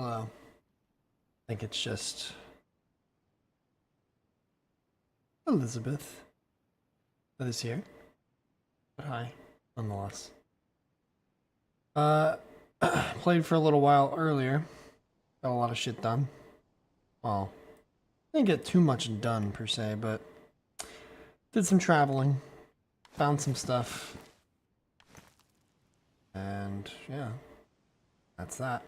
Hello. I think it's just Elizabeth that is here. But hi, nonetheless. Played for a little while earlier. Got a lot of shit done. Well, didn't get too much done per se, but did some traveling, found some stuff, and yeah, that's that.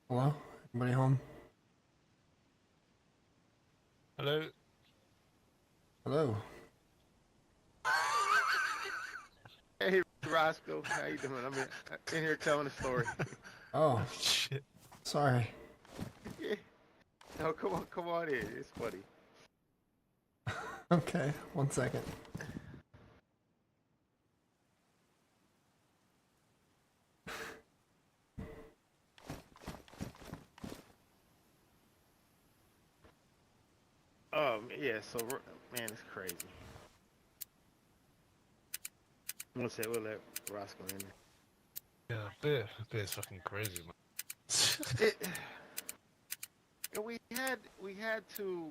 Hello? Everybody home? Hello. Hello. Hey Rosco, how you doing? I'm in here telling a story. Oh, Shit. sorry. Yeah. No, come on in. It's funny. Okay, 1 second. Yeah. So man, it's crazy. I'm gonna say we'll let Rosco in. Yeah, beer's fucking crazy, man. It, we had to.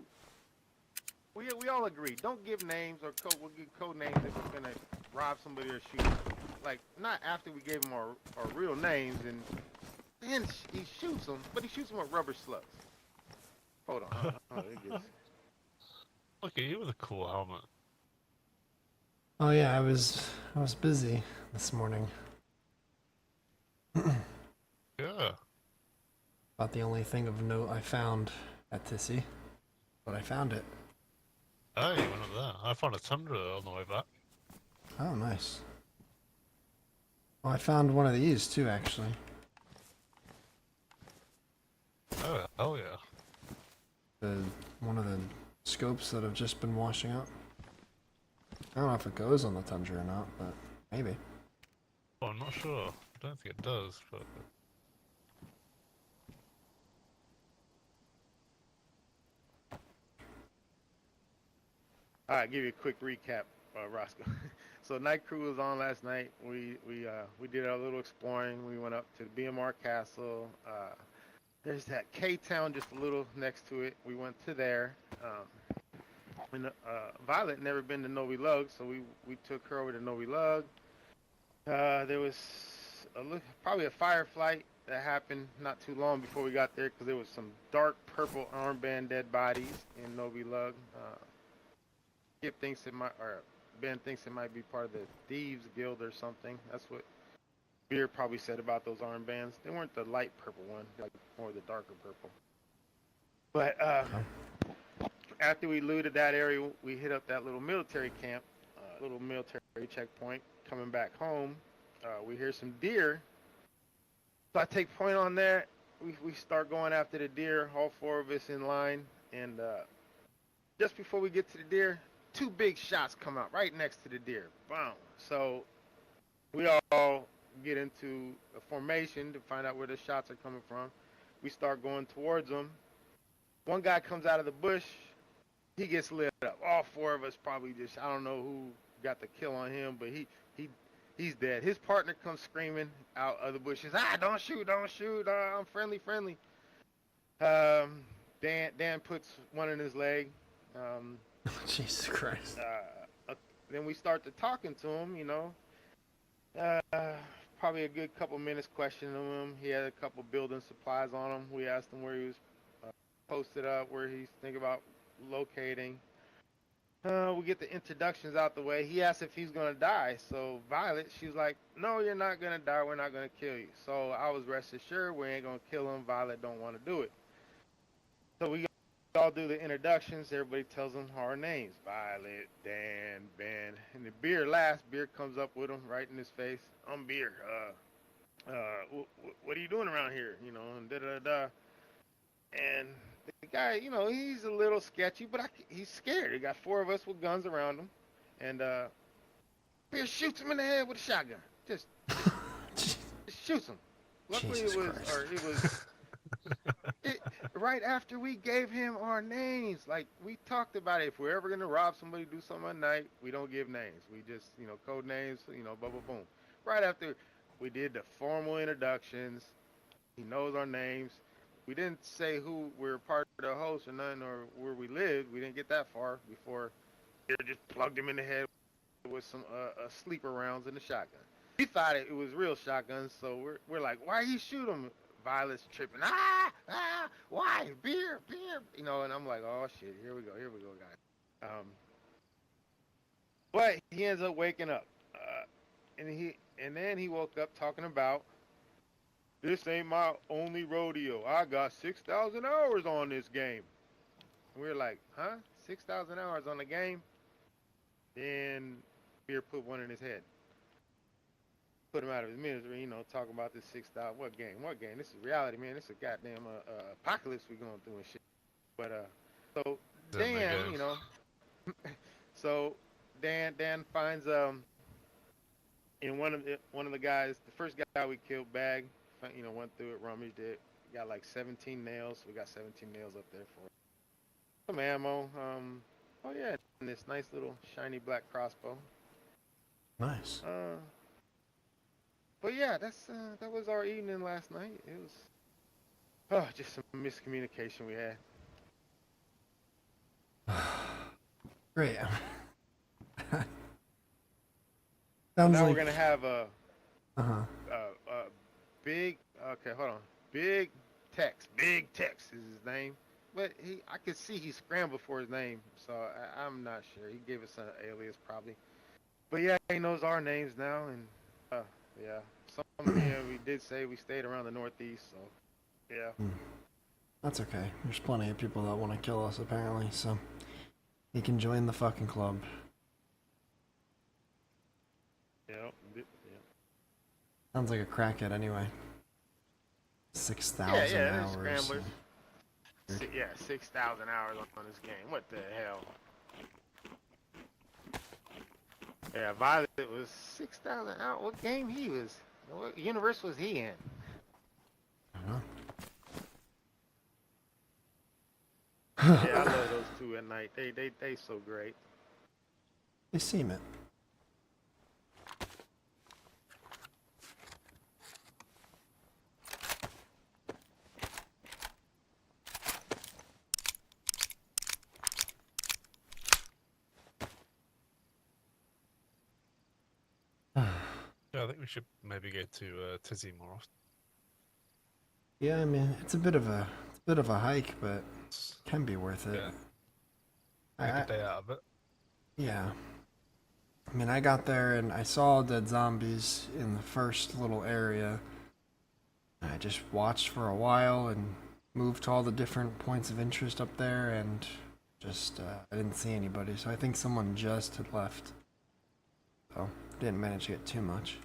We all agree. Don't give names or we'll give code names if we're gonna rob somebody or shoot. Like not after we gave them our real names and then he shoots them, but he shoots them with rubber slugs. Hold on. It gets, Look at you with a cool helmet. Oh yeah, I was busy this morning. Yeah. About the only thing of note I found at Tissy, but I found it. Oh, you went up there. I found a tundra on the way back. Oh, nice. Well, I found one of these too, actually. Oh, hell yeah. One of the scopes that have just been washing up. I don't know if it goes on the tundra or not, but maybe. Oh, I'm not sure. I don't think it does, but... all right, give you a quick recap, Roscoe. So night crew was on last night. We did our little exploring. We went up to the BMR Castle. There's that K Town just a little next to it. We went to there. And Violet never been to Novi Lug, so we took her over to Novi Lug. There was probably a firefight that happened not too long before we got there because there was some dark purple armband dead bodies in Novi Lug. Skip thinks it might, or Ben thinks it might be part of the Thieves Guild or something. That's what Beer probably said about those armbands. They weren't the light purple one, like more the darker purple. But after we looted that area, we hit up that little military camp, little military checkpoint. Coming back home, we hear some deer. So I take point on there. We start going after the deer, all four of us in line. And just before we get to the deer, two big shots come out right next to the deer. Boom. So we all get into a formation to find out where the shots are coming from. We start going towards them. One guy comes out of the bush. He gets lit up. All four of us probably just, I don't know who got the kill on him, but he's dead. His partner comes screaming out of the bushes. Don't shoot, don't shoot. I'm friendly. Dan puts one in his leg. Jesus Christ. Then we start to talking to him, you know. Probably a good couple minutes questioning him. He had a couple building supplies on him. We asked him where he was posted up, where he's thinking about locating. We get the introductions out the way. He asked if he's gonna die. So Violet, she's like, "No, you're not gonna die. We're not gonna kill you." So I was rest assured we ain't gonna kill him. Violet don't want to do it. So we all do the introductions. Everybody tells them our names: Violet, Dan, Ben, and the Beer. Last Beer comes up with him right in his face. I'm Beer. What are you doing around here? You know, and da da da. And the guy, you know, he's a little sketchy, but he's scared. He got four of us with guns around him, and Beer shoots him in the head with a shotgun. Just shoots him. Luckily, Jesus it was right after we gave him our names. Like we talked about it. If we're ever gonna rob somebody, do something at night, we don't give names. We just, you know, code names. You know, boom, boom, boom. Right after we did the formal introductions, He knows our names. We didn't say who we're part of the host or nothing or where we lived. We didn't get that far before they just plugged him in the head with some sleeper rounds in the shotgun. We thought it was real shotguns, so we're like, why he shoot him? Violet's tripping. Why? Beer. You know, and I'm like, oh shit, here we go, guys. But he ends up waking up, and then he woke up talking about this ain't my only rodeo. I got 6,000 hours on this game. And we were like, huh? 6,000 hours on the game? Then Beer put one in his head. Put him out of his misery, you know, talking about this 6,000. What game? This is reality, man. This is a goddamn apocalypse we going through and shit. But, so Dan, you know, so Dan finds, in one of the guys, the first guy we killed, Bag, you know, went through it, rummaged it, got like 17 nails. We got 17 nails up there for it. Some ammo. Oh yeah, and this nice little shiny black crossbow. Nice. But yeah, that was our evening last night. It was just some miscommunication we had. Great. Now Sounds like we're gonna have a big. Okay, hold on. Big Tex. Big Tex is his name. But I could see he scrambled for his name, so I'm not sure. He gave us an alias probably. But yeah, he knows our names now, and yeah. We did say we stayed around the Northeast, so yeah. That's okay. There's plenty of people that want to kill us apparently, so he can join the fucking club. Yeah. Sounds like a crackhead anyway. 6,000 yeah, hours. Scramblers. Yeah, 6,000 hours on this game. What the hell? Yeah, Violet was 6,000 hours. What game he was? What universe was he in? I don't know. Yeah, I love those two at night. They so great. They seem it. Yeah, I think we should maybe go to Tizzy more often. Yeah, I mean it's a bit of a hike, but can be worth it. Yeah. Make a day out of it. Yeah. I mean, I got there and I saw dead zombies in the first little area. I just watched for a while and moved to all the different points of interest up there, and just I didn't see anybody. So I think someone just had left. So didn't manage to get too much.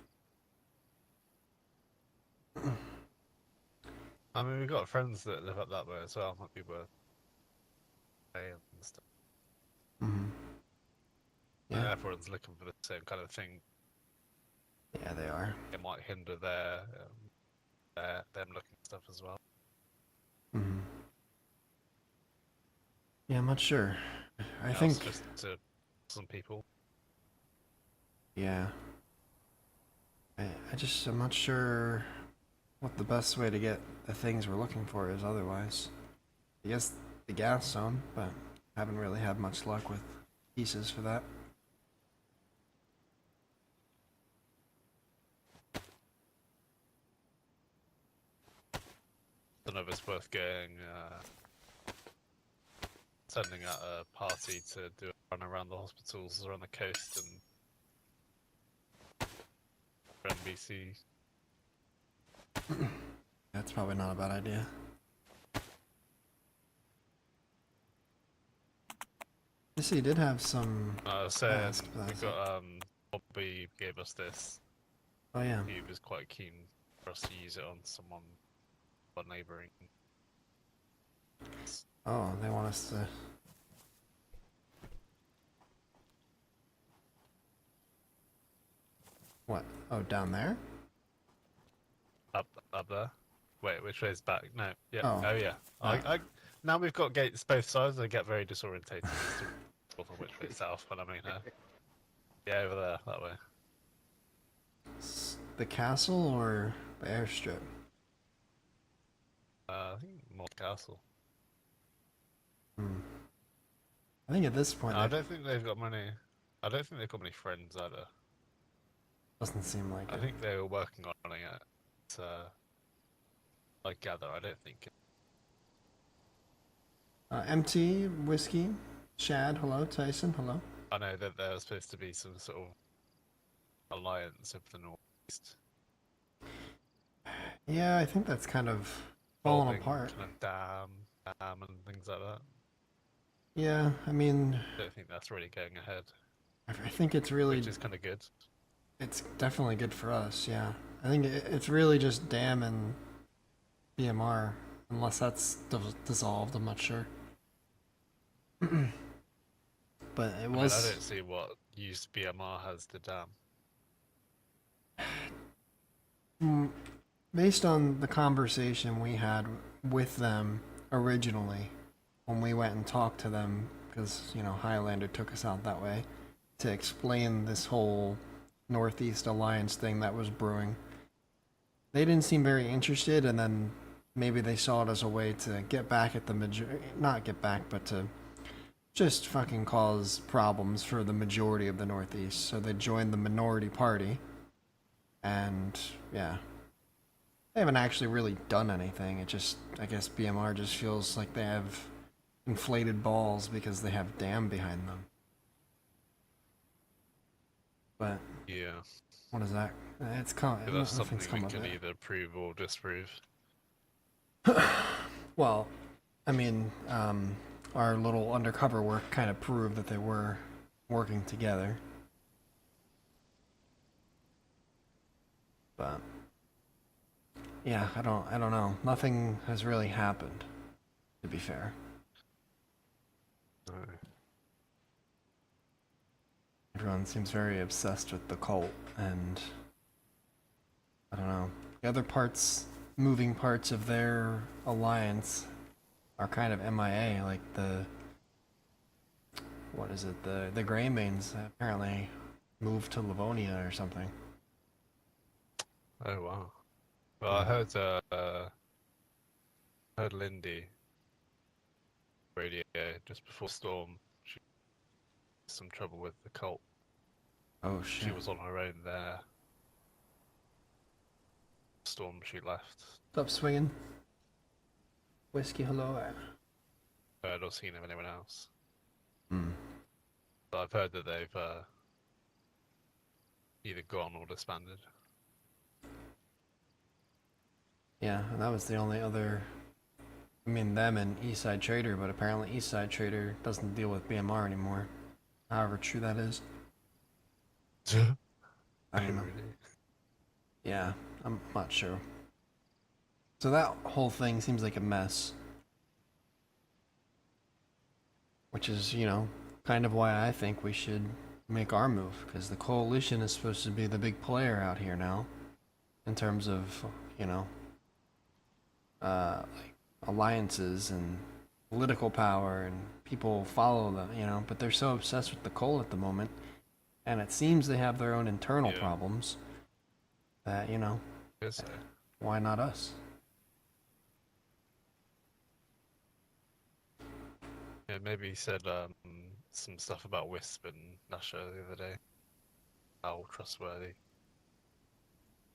I mean, we've got friends that live up that way as well. Might be worth staying and stuff. Mm-hmm. And Yeah. everyone's looking for the same kind of thing. Yeah, they are. It might hinder them looking at stuff as well. Mm-hmm. Yeah, I'm not sure. I It's think. just to some people. Yeah. I'm not sure what the best way to get the things we're looking for is otherwise. I guess the gas zone, but haven't really had much luck with pieces for that. Don't know if it's worth going, sending out a party to do a run around the hospitals around the coast and for NBC. That's probably not a bad idea. You see, did have some. So Ask, we that's got Bobby gave us this. Oh yeah. He was quite keen for us to use it on someone, on neighbouring. Oh, they want us to. What? Oh, down there? Up there. Wait, which way's back? No. Yeah. Oh. Oh yeah. I now we've got gates both sides. I get very disorientated as to which way south. But I mean, yeah, over there, that way. The castle or the airstrip? I think Mod Castle. Hmm. I think at this point, I that don't think they've got many. I don't think they've got many friends either. doesn't seem like I it. think they were working on it. I gather. I don't think. MT, Whiskey, Shad, hello. Tyson, hello. I know that there was supposed to be some sort of alliance of the Northeast. Yeah, I think that's kind of falling Building apart. kind of dam and things like that. Yeah, I mean, I don't think that's really going ahead, I think it's really, which is kind of good. it's definitely good for us, yeah. I think it's really just DAM and BMR, unless that's dissolved, I'm not sure. But it I mean, I was... don't see what use BMR has to dam. Based on the conversation we had with them originally, when we went and talked to them, because, you know, Highlander took us out that way, to explain this whole Northeast Alliance thing that was brewing, they didn't seem very interested, and then maybe they saw it as a way to get back at the not get back, but to just fucking cause problems for the majority of the Northeast. So they joined the minority party, and yeah. They haven't actually really done anything. It just, I guess BMR just feels like they have inflated balls because they have DAM behind them. But Yeah, what is that? It's that's something nothing's come we of can it. either prove or disprove. Well, I mean, our little undercover work kind of proved that they were working together. But yeah, I don't know. Nothing has really happened, to be fair. No. Everyone seems very obsessed with the cult, and I don't know. The other parts, moving parts of their alliance are kind of MIA, like what is it, the Greymanes apparently moved to Livonia or something. Oh wow. Well, I heard Lindy radio just before Storm. She had some trouble with the cult. Oh She shit. was on her own there. Storm, she left. Stop swinging. Whiskey, hello. Heard or seen of anyone else. Hmm. But I've heard that they've either gone or disbanded. Yeah, and that was the only other. I mean, them and Eastside Trader, but apparently Eastside Trader doesn't deal with BMR anymore. However true that is. I don't know. Really? Yeah, I'm not sure. So that whole thing seems like a mess. Which is, you know, kind of why I think we should make our move, because the coalition is supposed to be the big player out here now, in terms of, you know, like alliances and political power, and people follow them, you know, but they're so obsessed with the coal at the moment, and it seems they have their own internal problems that, you know, Guess so. why not us? Yeah, maybe he said some stuff about Wisp and Nasher the other day. How trustworthy.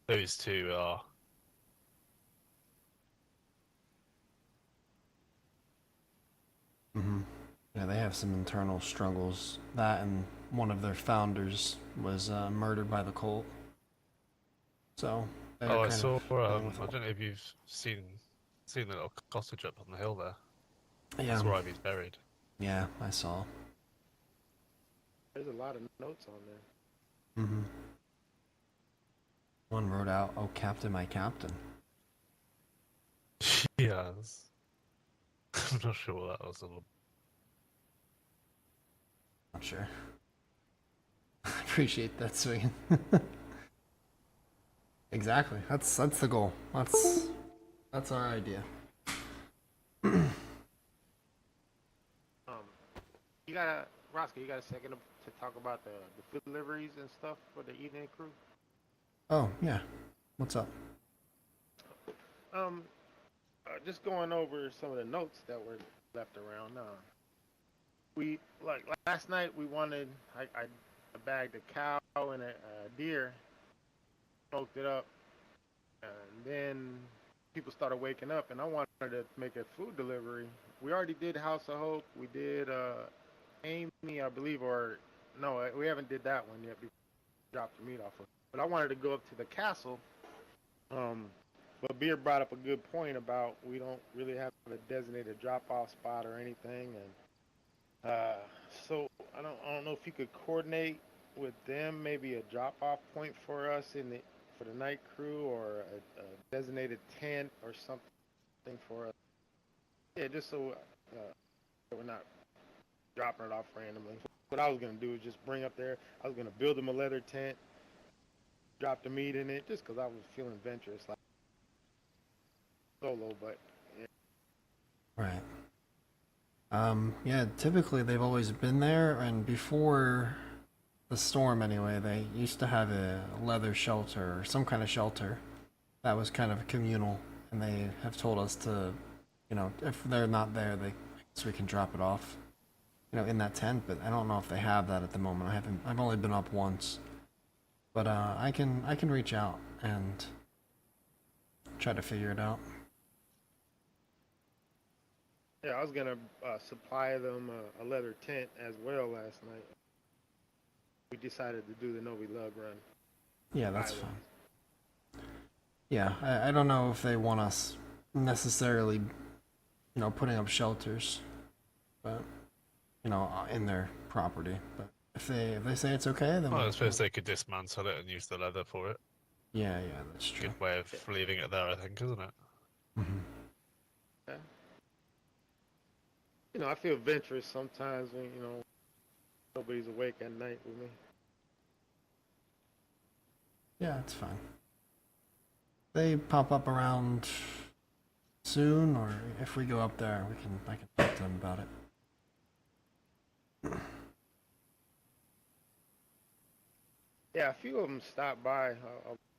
Those two are. Mm-hmm. Yeah, they have some internal struggles. That and one of their founders was murdered by the cult. So they're Oh, I kind saw. of dealing with I don't know if you've seen the little cottage up on the hill there. yeah, That's where Ivy's buried. yeah, I saw. There's a lot of notes on there. Mm-hmm. One wrote out, "Oh, Captain, my Captain." Yes. I'm not sure what that was all. Not sure. I appreciate that swinging. Exactly. That's the goal. That's our idea. You got Roscoe, you got a second to talk about the deliveries and stuff for the evening crew? Oh yeah. What's up? just going over some of the notes that were left around. We like last night we wanted I bagged a cow and a deer, smoked it up, and then people started waking up, and I wanted to make a food delivery. We already did House of Hope. We did Amy, I believe, or no, we haven't did that one yet. We dropped the meat off of. But I wanted to go up to the castle. But Beer brought up a good point about we don't really have a designated drop-off spot or anything, and so I don't know if you could coordinate with them, maybe a drop-off point for us for the night crew, or a designated tent or something for us. Yeah, just so we're not dropping it off randomly. What I was gonna do is just bring up there. I was gonna build them a leather tent, drop the meat in it, just because I was feeling adventurous, like solo. But yeah. Right. Yeah, typically they've always been there, and before the storm anyway, they used to have a leather shelter or some kind of shelter that was kind of communal, and they have told us to, you know, if they're not there, I guess we can drop it off, you know, in that tent, but I don't know if they have that at the moment. I've only been up once, but I can reach out and try to figure it out. Yeah, I was gonna supply them a leather tent as well last night. We decided to do the Novi Lug run. Yeah, that's fine. Yeah, I don't know if they want us necessarily, you know, putting up shelters, but, you know, in their property. But if they say it's okay, then Well, I suppose they could dismantle it and use the leather for it. yeah, that's true. Good way of leaving it there, I think, isn't it? Mm-hmm. Yeah. You know, I feel adventurous sometimes when, you know, nobody's awake at night with me. Yeah, it's fine. They pop up around soon, or if we go up there, I can talk to them about it. Yeah, a few of them stopped by. I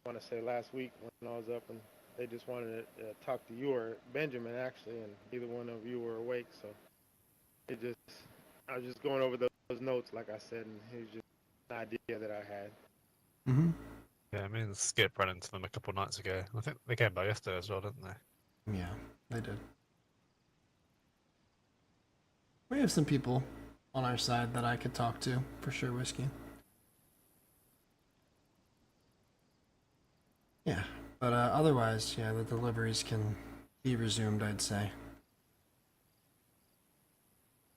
want to say last week when I was up, and they just wanted to talk to you or Benjamin actually, and either one of you were awake. So I was just going over those notes, like I said, and it was just an idea that I had. Mm-hmm. Yeah, me and Skip ran into them a couple of nights ago. I think they came by yesterday as well, didn't they? Yeah, they did. We have some people on our side that I could talk to, for sure, Whiskey. Yeah, but otherwise, yeah, the deliveries can be resumed, I'd say.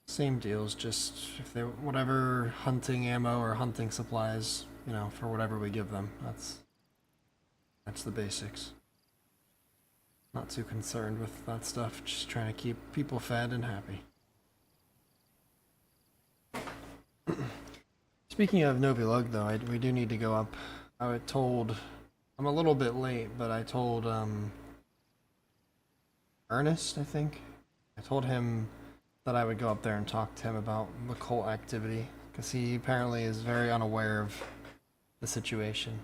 Same deals, just if they whatever hunting ammo or hunting supplies, you know, for whatever we give them. That's the basics. Not too concerned with that stuff, just trying to keep people fed and happy. Speaking of Novi Lug, though, we do need to go up. I'm a little bit late, but I told Ernest, I think. I told him that I would go up there and talk to him about the cult activity, because he apparently is very unaware of the situation.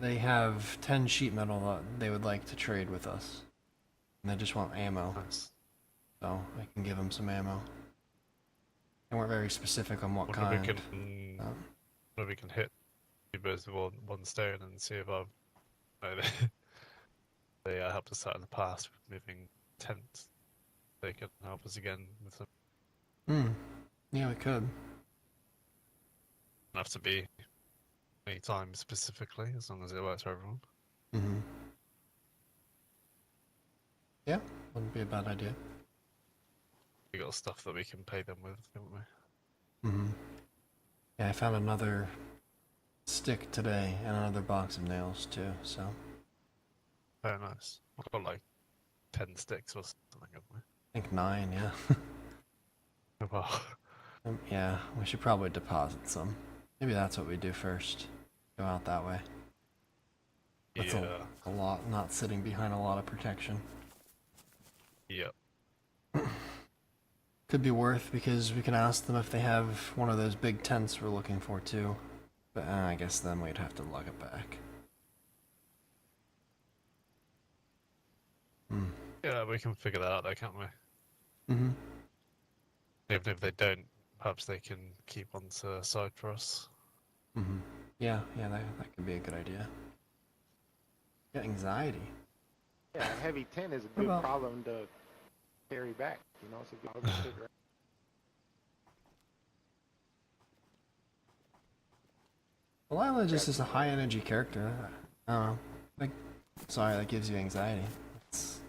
They have 10 sheet metal that they would like to trade with us, and they just want ammo. Nice. So I can give them some ammo. They weren't very specific on what kind. Wonder we can hit two birds with one stone and see if they helped us out in the past with moving tents. They can help us again with some. Yeah, we could. Doesn't have to be any time specifically, as long as it works for everyone. Mm-hmm. Yeah, wouldn't be a bad idea. We got stuff that we can pay them with, haven't we? Mm-hmm. Yeah, I found another stick today and another box of nails too, so. Very nice. We've got like 10 sticks or something, haven't we? I think 9, yeah. Well, Yeah, we should probably deposit some. Maybe that's what we do first. Go out that way. That's a lot, not sitting behind a lot of protection. Yep. Could be worth, because we can ask them if they have one of those big tents we're looking for too. But I guess then we'd have to lug it back. we can figure that out though, can't we? Mm-hmm. Even if they don't, perhaps they can keep on to side for us. Mm-hmm. Yeah, that could be a good idea. Yeah, anxiety. Yeah, a heavy 10 is a What good about- problem to carry back. You know, it's a good problem to figure out. Delilah just is a high energy character. I don't know. Like, sorry, that gives you anxiety. It's...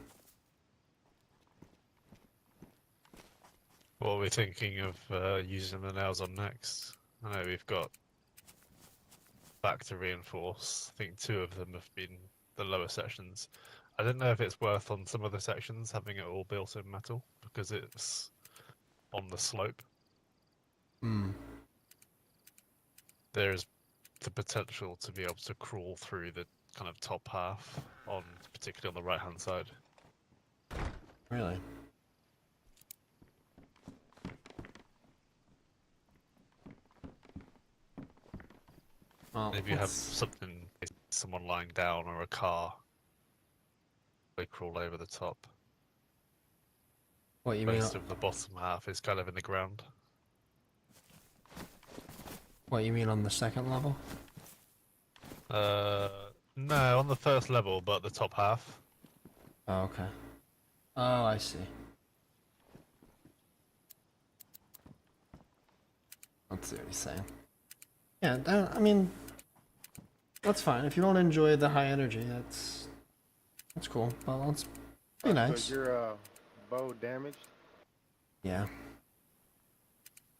What are we thinking of using the nails on next? I know we've got back to reinforce. I think 2 of them have been the lower sections. I don't know if it's worth on some of the sections having it all built in metal because it's on the slope. Mm. There's the potential to be able to crawl through the kind of top half, on particularly on the right hand side. Really? Well, If you have let's- something, someone lying down or a car, they crawl over the top. What you mean? Most of the bottom half is kind of in the ground. What you mean on the second level? No, on the first level, but the top half. Oh, okay. Oh, I see. Let's see what he's saying. Yeah, I mean, that's fine. If you don't enjoy the high energy, that's cool. But let's be nice. So your bow damaged? Yeah.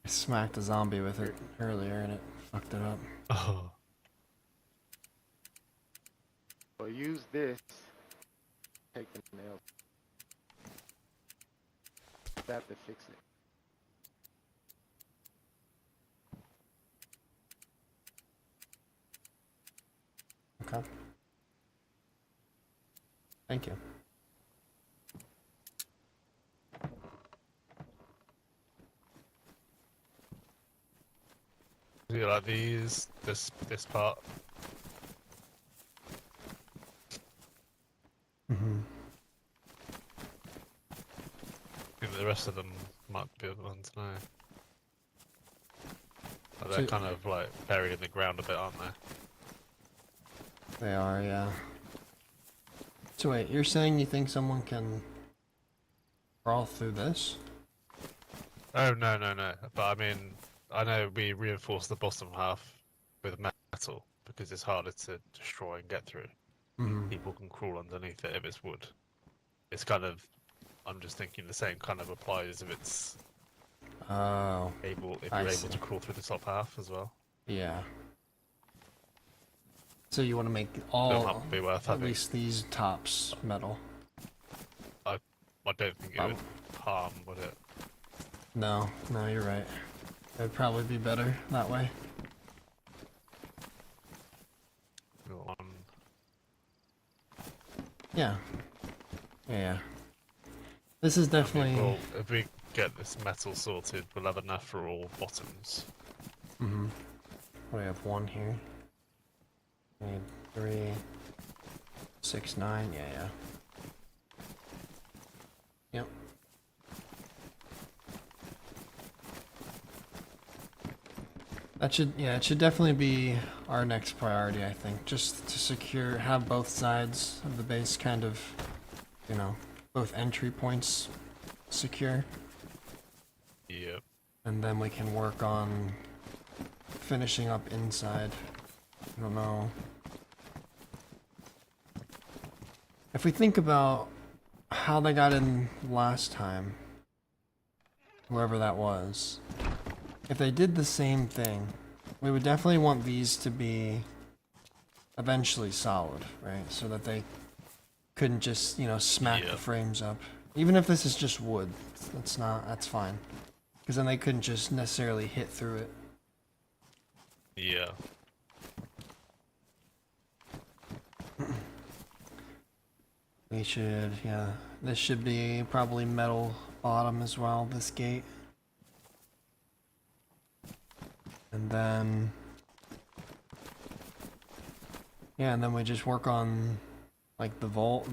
I smacked a zombie with it earlier and it fucked it up. Oh, Well, use this. Take the nail. That to fix it. Okay. Thank you. do you like these? This part? Mm-hmm. I think the rest of them might be the ones now. But they're So- kind of like buried in the ground a bit, aren't they? They are, yeah. So wait, you're saying you think someone can crawl through this? Oh no. But I mean, I know we reinforce the bottom half with metal because it's harder to destroy and get through. Mm-hmm. People can crawl underneath it if it's wood. It's kind of, I'm just thinking the same kind of applies if it's Oh, able, if I you're see. able to crawl through the top half as well. yeah. So you want to make That all, might be worth at having. least these tops metal? I don't think it would harm, would it? No, you're right. It'd probably be better that way. Got one. Yeah. Yeah. This is definitely... Well, if we get this metal sorted, we'll have enough for all bottoms. Mm-hmm. We have 1 here. Need 3, 6, 9. Yeah. Yep. That should, yeah, it should definitely be our next priority, I think. Just to have both sides of the base kind of, you know, both entry points secure. Yep. And then we can work on finishing up inside. I don't know. If we think about how they got in last time, whoever that was, if they did the same thing, we would definitely want these to be eventually solid, right? So that they couldn't just, you know, smack the Yep. frames up. Even if this is just wood, that's fine. Because then they couldn't just necessarily hit through it. Yeah. We should, yeah. This should be probably metal bottom as well, this gate. And then... yeah, and then we just work on, like, the vault,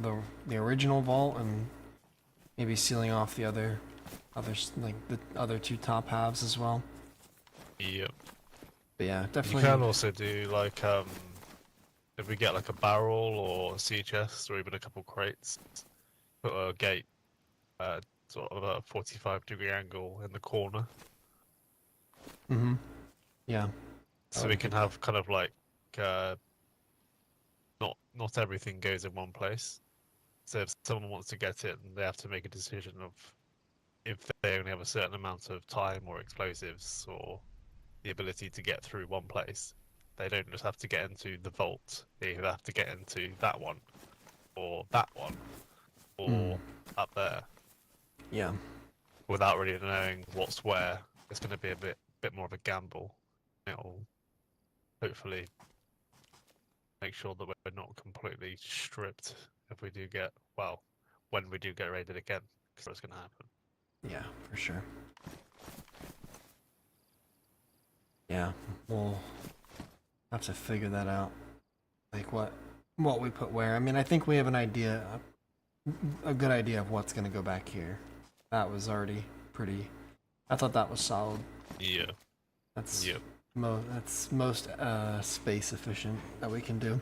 the original vault, and maybe sealing off the other like the other two top halves as well. Yep. But yeah, You definitely. can also do like if we get like a barrel or a sea chest or even a couple crates, put a gate sort of a 45-degree angle in the corner, Mm-hmm. Yeah. so we can have kind of like uh, not everything goes in one place. So if someone wants to get in, they have to make a decision of if they only have a certain amount of time or explosives or the ability to get through one place. They don't just have to get into the vault. They either have to get into that one, or that one, or up there, Yeah. without really knowing what's where. It's going to be a bit more of a gamble. It'll hopefully make sure that we're not completely stripped if we do get, well, when we do get raided again, because that's going to happen. Yeah, for sure. Yeah, we'll have to figure that out. Like what we put where. I mean, I think we have an idea, a good idea of what's gonna go back here. That was already pretty. I thought that was solid. Yeah. That's Yep. that's most space efficient that we can do.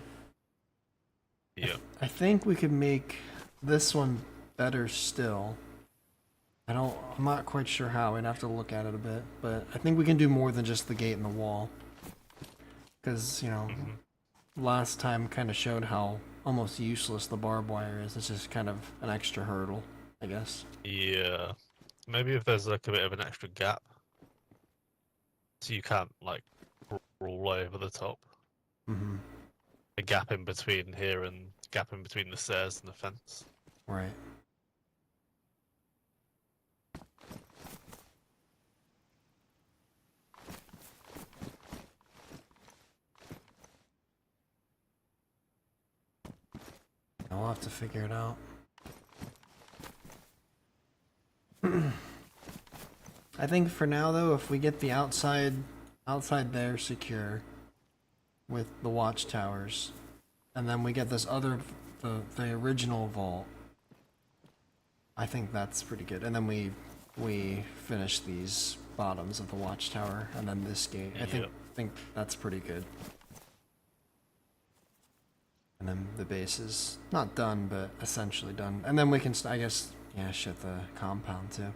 Yeah. I think we could make this one better still. I'm not quite sure how. We'd have to look at it a bit, but I think we can do more than just the gate and the wall. Because, you know, last time kind of showed how almost useless the barbed wire is. It's just kind of an extra hurdle, I guess. Yeah. Maybe if there's like a bit of an extra gap, so you can't like roll over the top. Mm-hmm. A gap in between here and gap in between the stairs and the fence. Right. I'll have to figure it out. I think for now though, if we get the outside there secure with the watchtowers, and then we get this other the original vault, I think that's pretty good. And then we finish these bottoms of the watchtower and then this gate. I think that's pretty good. And then the base is not done, but essentially done. And then we can, I guess, yeah, shit, the compound too.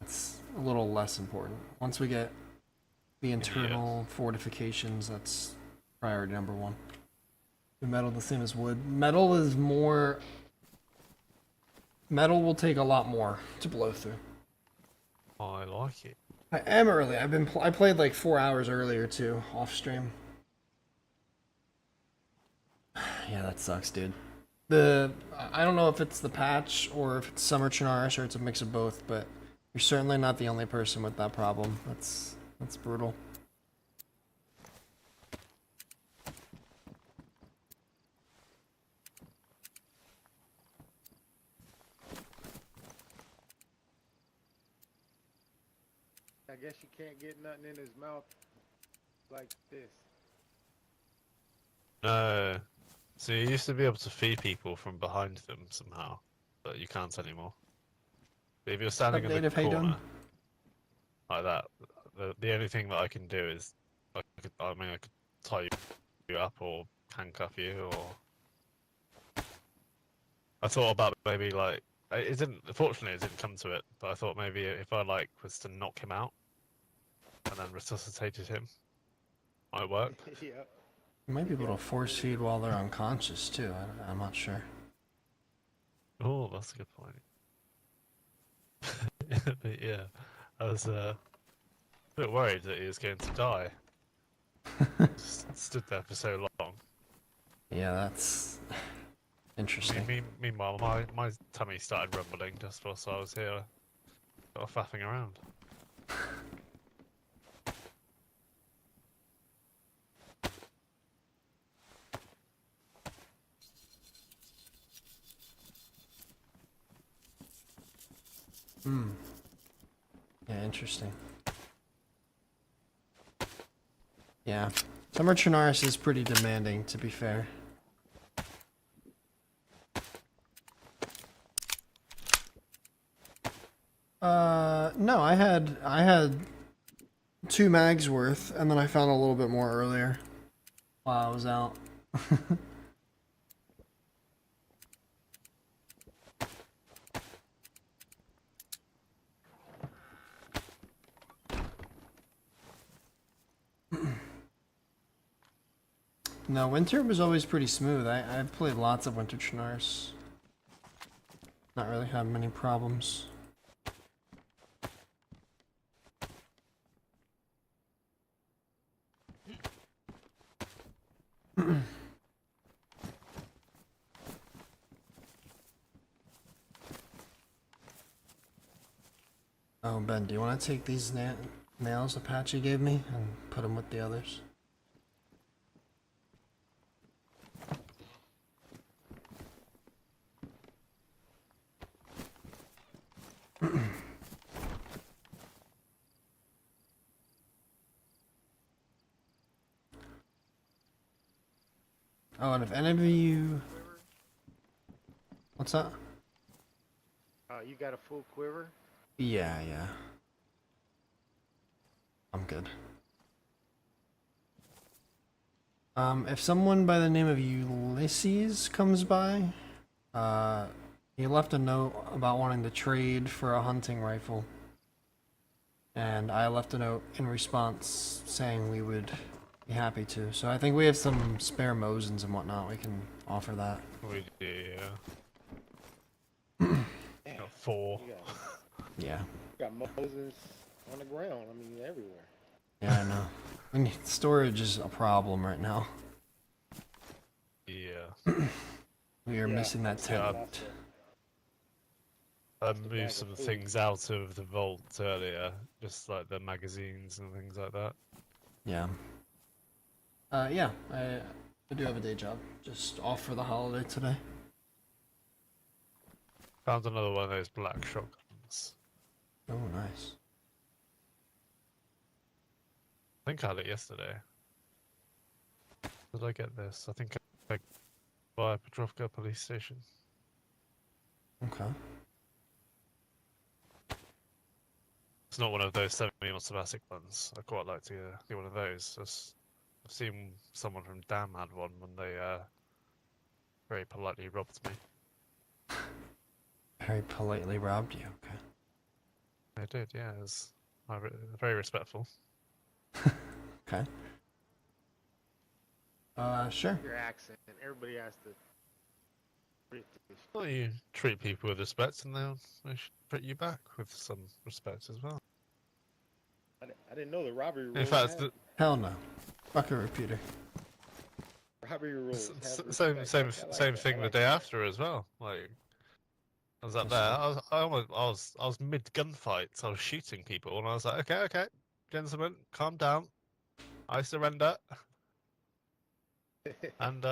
That's a little less important. Once we get the internal fortifications, that's priority number one. The metal the same as wood. Metal is more. Metal will take a lot more to blow through. I like it. I am early. I played like 4 hours earlier too, off stream. Yeah, that sucks, dude. I don't know if it's the patch or if it's Summer Chernarus or it's a mix of both, but you're certainly not the only person with that problem. That's brutal. I guess you can't get nothing in his mouth like this. No. So you used to be able to feed people from behind them somehow, but you can't anymore. But if you're standing in the Update of Haydon? corner like that, the only thing that I can do is I could tie you up or handcuff you, or I thought about maybe like it didn't. Fortunately, it didn't come to it. But I thought maybe if I like was to knock him out and then resuscitated him, might work. Yep. You might be able to force feed while they're unconscious too. I'm not sure. Oh, that's a good point. But yeah, I was a bit worried that he was going to die. Just stood there for so long. Yeah, that's interesting. Meanwhile, my tummy started rumbling just whilst I was here, sort of faffing around. Hmm. Yeah, interesting. Yeah. Summer Chernarus is pretty demanding, to be fair. No, I had 2 mags worth, and then I found a little bit more earlier while I was out. No, winter was always pretty smooth. I've played lots of winter Chinars. Not really had many problems. Oh, Ben, do you want to take these nails Apache gave me and put them with the others? Oh, and if any of you... What's that? You got a full quiver? Yeah. I'm good. If someone by the name of Ulysses comes by, he left a note about wanting to trade for a hunting rifle. And I left a note in response saying we would be happy to. So I think we have some spare Mosins and whatnot. We can offer that. We do, yeah. Damn, Got 4. Yeah. you got Moses on the ground. I mean, everywhere. Yeah, I know. I mean, storage is a problem right now. Yeah. We are missing that Yeah, tent. I the bag moved of some food. things out of the vault earlier, just like the magazines and things like that. Yeah. Yeah, I do have a day job. Just off for the holiday today. Found another one of those black shotguns. Oh, nice. I think I had it yesterday. Did I get this? I think I by Petrovka police station. Okay. It's not one of those semi-automatic ones. I quite like to get one of those. I've seen someone from Dam had one when they very politely robbed me. Very politely robbed you, okay. They did, yeah. It was very respectful. Okay. Sure. Your accent. Everybody has to. Well, you treat people with respect, and they should treat you back with some respect as well. I didn't know the robbery rules. In fact, Hell no. Fuck a repeater. Robbery rules. have same respect. same I like same that. thing I the like day that. after as well. Like I was up Yes, there, sir. I was mid gunfight, so I was shooting people, and I was like, okay, gentlemen, calm down, I surrender, and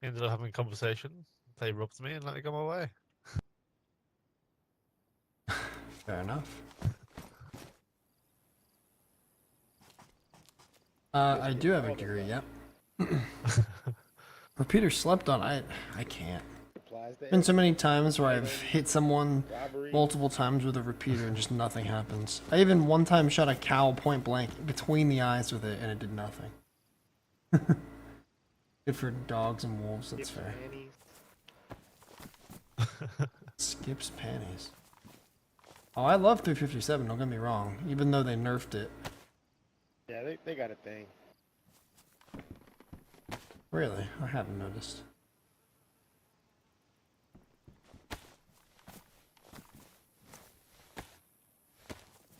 ended up having a conversation. They robbed me and let me go my way. Fair enough. I do have a degree, yep. Repeater slept on. I can't. Applies to Been so many times where I've hit someone robbery. multiple times with a repeater and just nothing happens. I even one time shot a cow point blank between the eyes with it and it did nothing. Good for dogs and wolves, that's Skips fair. panties. Skips panties. Oh, I love 357, don't get me wrong, even though they nerfed it. Yeah, they got a thing. Really? I haven't noticed.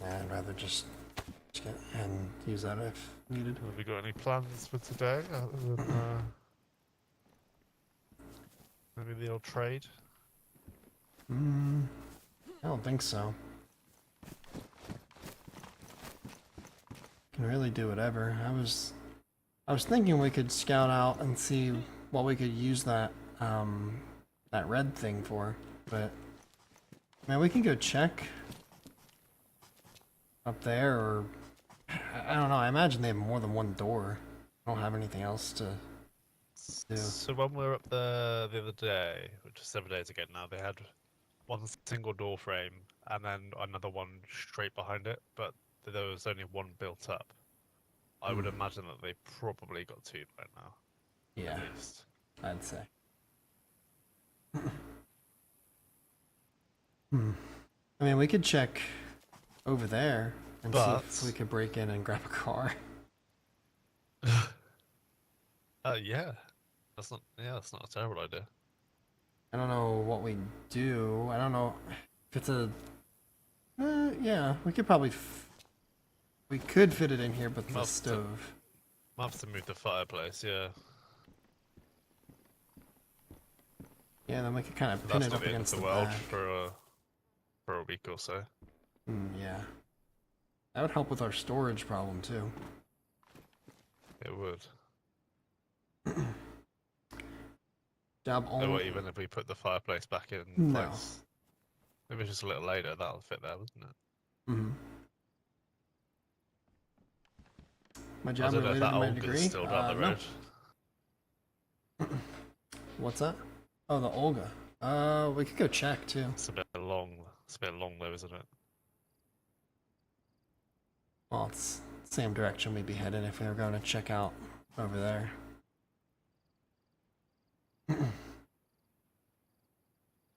I'd rather just get and use that if needed. Have we got any plans for today other than maybe the old trade? I don't think so. Can really do whatever. I was thinking we could scout out and see what we could use that that red thing for, but man, we can go check up there, or I don't know. I imagine they have more than one door. I don't have anything else to do. So when we were up there the other day, which is 7 days ago now, they had one single door frame and then another one straight behind it, but there was only one built up. I would imagine that they probably got two right now. Yeah, At least. I'd say. I mean, we could check over there and see if But- we could break in and grab a car. Yeah. That's not a terrible idea. I don't know what we do. I don't know if it's a. Yeah, we could probably. We could fit it in here, but the Must- stove. Might have to move the fireplace, yeah. Yeah, then we could kind of But pin that's it not up the end of against the the world back. for a week or so. Yeah, that would help with our storage problem too. It would. Job Or only. even if we put the fireplace back in No. place. Maybe just a little later, that'll fit there, wouldn't it? Mm-hmm. My I job don't know if related that to my Olga's degree. still down the No. road. What's that? Oh, the Olga. We could go check too. It's a bit long. It's a bit long though, isn't it? Well, it's the same direction we'd be headed if we were going to check out over there.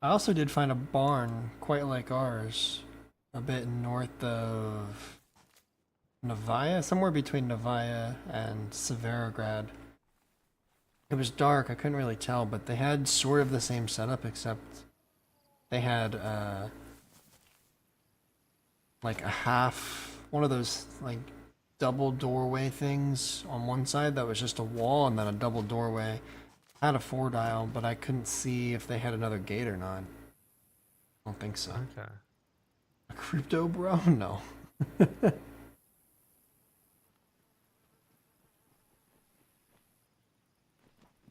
I also did find a barn quite like ours, a bit north of Novaya, somewhere between Novaya and Severograd. It was dark, I couldn't really tell, but they had sort of the same setup, except they had like a half, one of those like double doorway things on one side that was just a wall, and then a double doorway. I had a 4-dial, but I couldn't see if they had another gate or not. I don't think so. Okay. A crypto bro? No.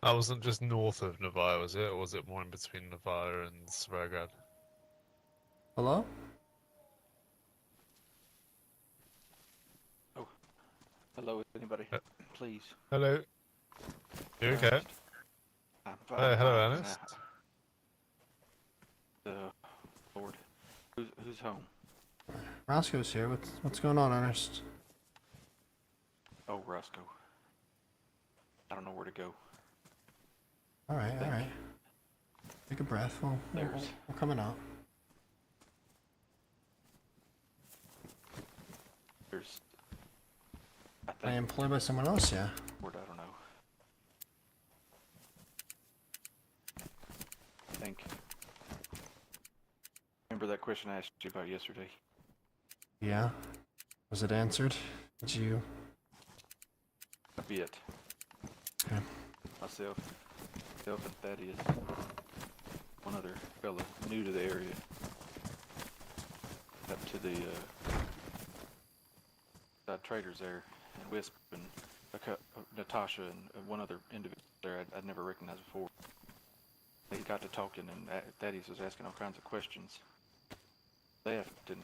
That wasn't just north of Novaya, was it? Or was it more in between Novaya and Svargrad? Hello? Hello, anybody? Uh, Please. Hello. You okay? Ernest. I'm fine. Hello, fine. Ernest. Lord. Who's home? Roscoe's here. What's going on, Ernest? Oh, Rosco. I don't know where to go. All right, all right. Take a breath. We're coming out. There's. I Am I think. employed by someone else? Yeah. Word, I don't know. I think. Remember that question I asked you about yesterday? Yeah. Was it answered? Did you? A bit. Okay. Myself and Thaddeus. One other fella new to the area. Up to the traders there, and Wisp and Natasha and one other individual there I'd never recognized before. They got to talking, and Thaddeus was asking all kinds of questions. Left, and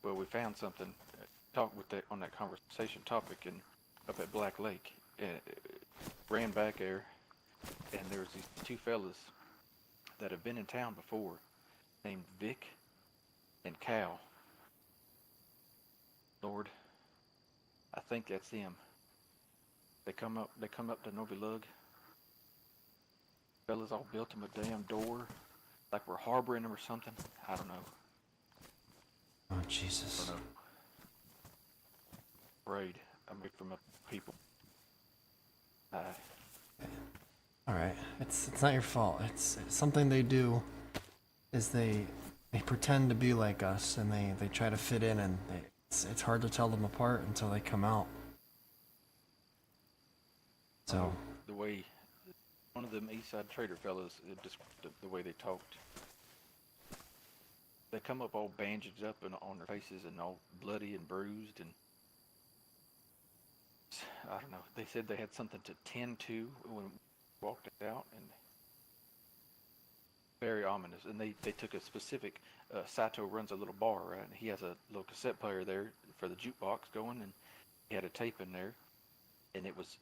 well, we found something. Talked with that on that conversation topic, and up at Black Lake, ran back there, and there was these two fellas that have been in town before, named Vic and Cal. Lord, I think that's them. They come up to Novi Lug. Fellas all built them a damn door, like we're harboring them or something. I don't know. Oh Jesus. I don't know. Afraid. I'm afraid from people. All right. It's not your fault. It's something they do. Is they pretend to be like us, and they try to fit in, and it's hard to tell them apart until they come out. So. The way one of them East Side Trader fellas, just the way they talked. They come up all bandaged up and on their faces and all bloody and bruised, and I don't know. They said they had something to tend to when we walked out, and very ominous. And they took a specific. Sato runs a little bar, right? And he has a little cassette player there for the jukebox going, and he had a tape in there, and it was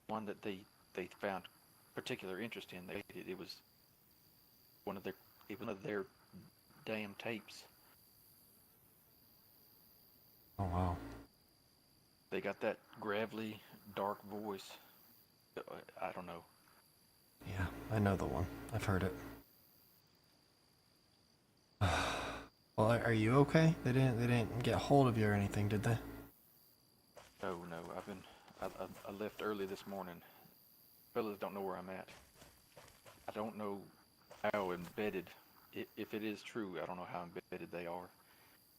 one that they found particular interest in. It was one of their damn tapes. Oh wow. They got that gravelly, dark voice. I don't know. Yeah, I know the one. I've heard it. Well, are you okay? They didn't get hold of you or anything, did they? No, I left early this morning. Fellas don't know where I'm at. I don't know how embedded, if it is true, I don't know how embedded they are.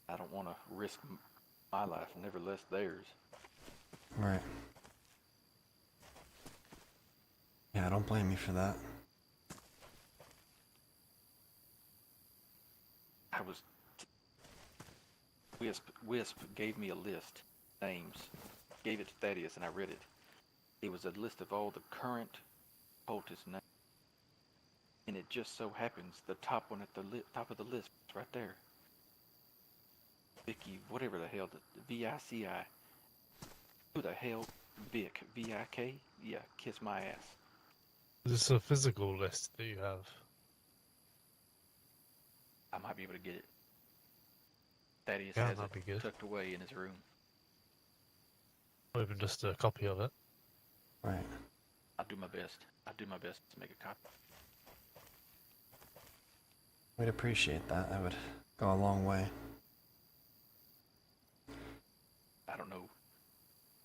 I don't want to risk my life, nevertheless theirs. Right. Yeah, don't blame me for that. Wisp gave me a list, names, gave it to Thaddeus, and I read it. It was a list of all the current cultist names, and it just so happens the top one at the top of the list, right there. Vicky, whatever the hell, V-I-C-I. Who the hell, Vic, V-I-K? Yeah, kiss my ass. Is this a physical list that you have? I might be able to get it. Thaddeus Yeah, has that'd be it good. tucked away in his room. Or even just a copy of it. Right. I'll do my best. I'll do my best to make a copy. We'd appreciate that. That would go a long way. I don't know.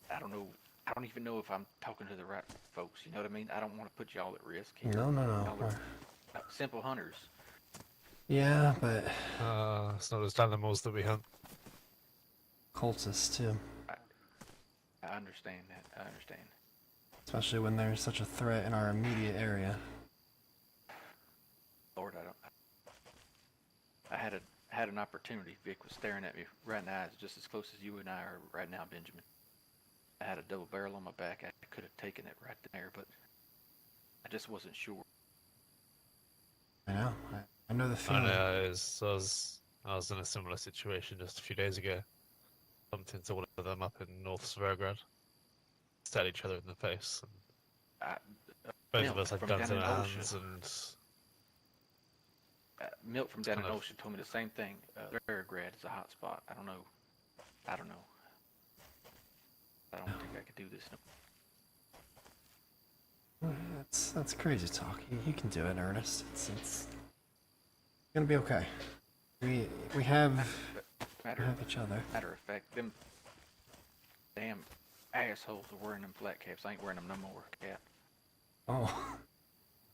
I don't even know if I'm talking to the right folks. You know what I mean? I don't want to put y'all at risk here. No. Y'all are simple hunters. Yeah, but It's not just animals that we hunt. cultists too. I understand that. I understand. Especially when there's such a threat in our immediate area. Lord, I had an opportunity. Vic was staring at me right now. It's just as close as you and I are right now, Benjamin. I had a double barrel on my back. I could have taken it right there, but I just wasn't sure. I know. I know the I feeling. know, I was in a similar situation just a few days ago. Bumped into one of them up in North Sverograd. Stared each other in the face. And both Milk of us had from guns down in in our Ocean. hands, and Milt from down in kind of- Ocean told me the same thing. Sverograd is a hot spot. I don't know. I don't think I could do this. That's crazy talk. You can do it, Ernest. It's gonna be okay. We have each other. Matter of fact, them damn assholes are wearing them flat caps. I ain't wearing them no more, Cap. Oh.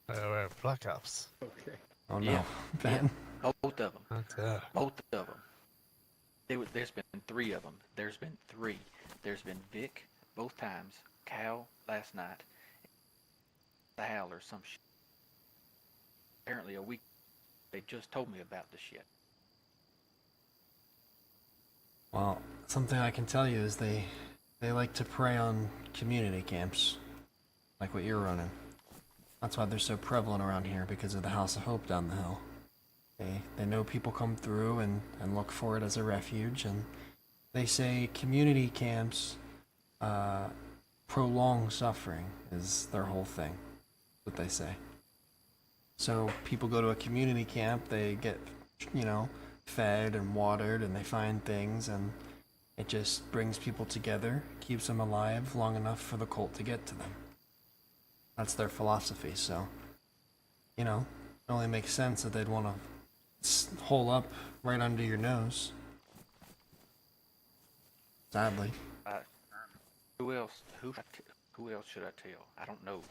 they were black caps. Okay. Oh no. Yeah, Ben. Both of them. Oh dear. Both of them. There's been 3 of them. There's been 3. There's been Vic both times. Cal last night. Sal or some shit. Apparently a week. They just told me about the shit. Well, something I can tell you is they like to prey on community camps, like what you're running. That's why they're so prevalent around here, because of the House of Hope down the hill. They know people come through and look for it as a refuge, and they say community camps prolong suffering is their whole thing. What they say. So people go to a community camp, they get, fed and watered, and they find things, and it just brings people together, keeps them alive long enough for the cult to get to them. That's their philosophy, so, it only makes sense that they'd want to hole up right under your nose. Sadly. Who else should I tell? I don't know.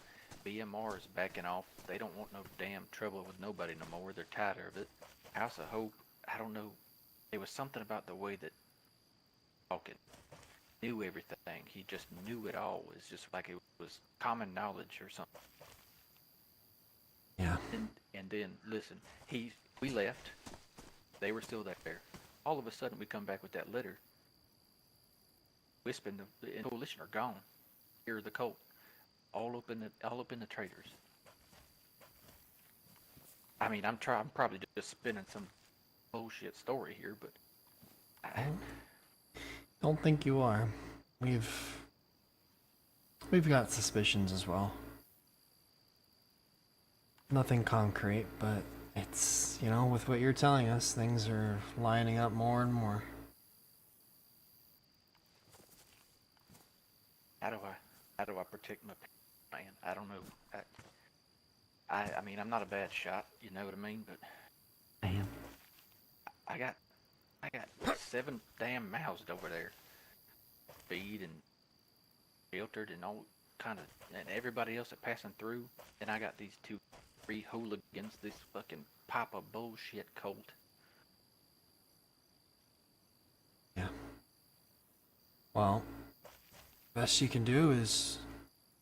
BMR is backing off. They don't want no damn trouble with nobody no more. They're tired of it. House of Hope, I don't know. There was something about the way that Hawkins knew everything. He just knew it all. It's just like it was common knowledge or something. Yeah. And then, listen, we left. They were still there. All of a sudden, we come back with that letter. Wisp and the coalition are gone. Here are the cult. All up in the traders. I mean, I'm probably just spinning some bullshit story here, but Don't think you are. We've got suspicions as well. Nothing concrete, but it's, you know, with what you're telling us, things are lining up more and more. How do I protect my man? I don't know. I mean, I'm not a bad shot, you know what I mean? But man, I got 7 damn mouths over there, feed and filtered and all kind of, and everybody else that passing through, and I got these 3 hooligans, this fucking pop of bullshit cult. Yeah. Well, best you can do is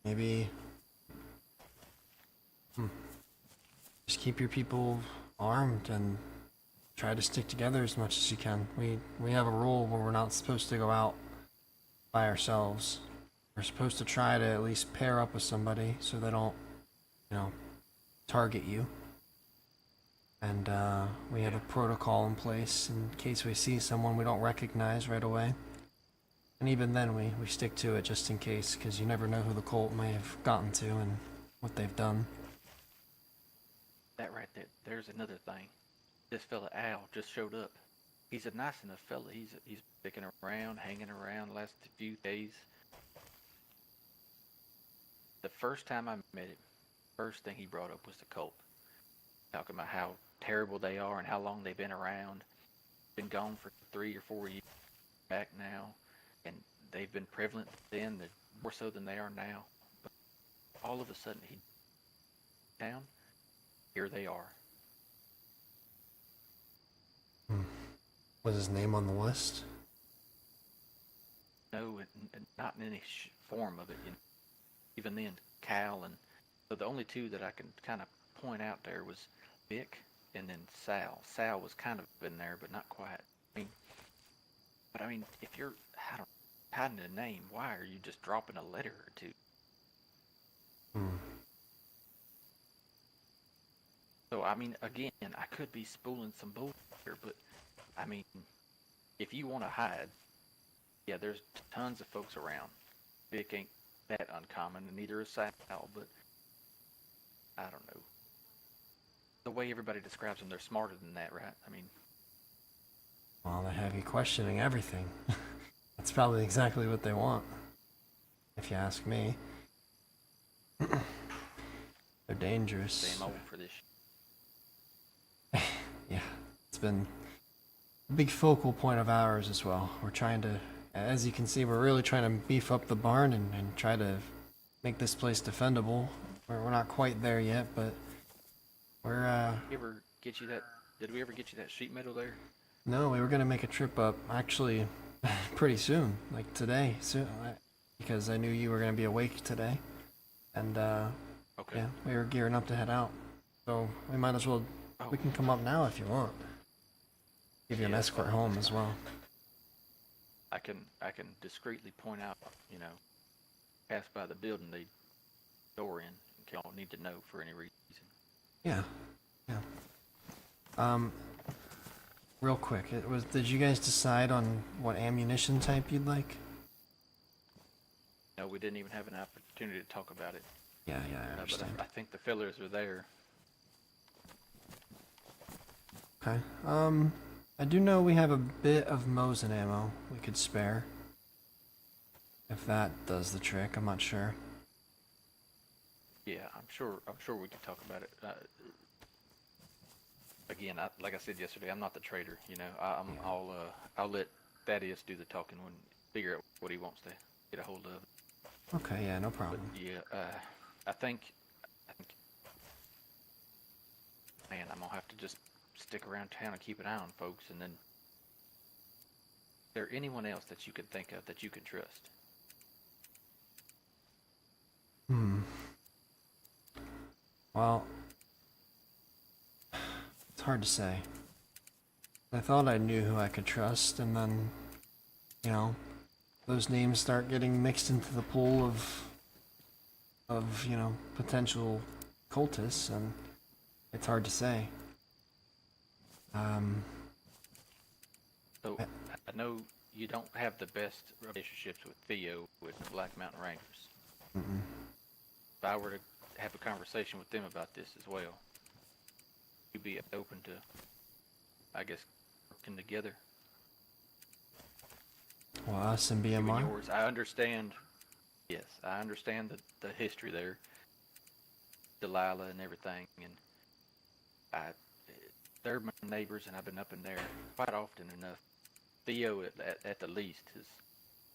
maybe just keep your people armed and try to stick together as much as you can. We have a rule where we're not supposed to go out by ourselves. We're supposed to try to at least pair up with somebody so they don't, you know, target you. And we have a protocol in place in case we see someone we don't recognize right away. And even then we stick to it just in case, because you never know who the cult may have gotten to and what they've done. That right there. There's another thing. This fella Al just showed up. He's a nice enough fella. He's sticking around, hanging around the last few days. The first time I met him, first thing he brought up was the cult. Talking about how terrible they are and how long they've been around. Been gone for 3 or 4 years back now. And they've been prevalent then, more so than they are now. But all of a sudden, he down. Here they are. Was his name on the list? No, not in any form of it. You know. Even then, Cal and so the only 2 that I can kind of point out there was Vic and then Sal. Sal was kind of in there, but not quite. I mean, if you're hiding a name, why are you just dropping a letter or 2? So I mean, again, I could be spooling some bull here, but I mean, if you want to hide, yeah, there's tons of folks around. Vic ain't that uncommon, and neither is Sal, but I don't know. The way everybody describes them, they're smarter than that, right? I mean... Well, they have you questioning everything. That's probably exactly what they want, if you ask me. They're dangerous. Same old for this. Yeah, it's been a big focal point of ours as well. We're trying to, as you can see, we're really trying to beef up the barn and try to make this place defendable. We're not quite there yet, but we're Ever get you that? Did we ever get you that sheet metal there? No, we were gonna make a trip up actually pretty soon, like today, soon, because I knew you were gonna be awake today, and Okay. yeah, we were gearing up to head out, so we might as well. We can come up now if you want. Give you an escort home as well. I can discreetly point out, you know, pass by the building they door in case y'all need to know for any reason. Yeah, yeah. Real quick, did you guys decide on what ammunition type you'd like? No, we didn't even have an opportunity to talk about it. Yeah, I understand. But I think the fillers are there. Okay. I do know we have a bit of Mosin ammo we could spare. If that does the trick, I'm not sure. Yeah, I'm sure we can talk about it. Again, like I said yesterday, I'm not the trader. You know, I'll let Thaddeus do the talking when figure out what he wants to get a hold of. Okay, yeah, no problem. But yeah, I think, man, I'm gonna have to just stick around town and keep an eye on folks. And then, is there anyone else that you could think of that you can trust? Well, it's hard to say. I thought I knew who I could trust, and then, you know, those names start getting mixed into the pool of you know, potential cultists, and it's hard to say. So I know you don't have the best relationships with Theo with the Black Mountain Rangers. Mm-mm. If I were to have a conversation with them about this as well, you be open to, I guess, working together? Well, us and You and BMR. yours. I understand. Yes, I understand the history there, Delilah and everything, and they're my neighbors, and I've been up in there quite often enough. Theo, at the least,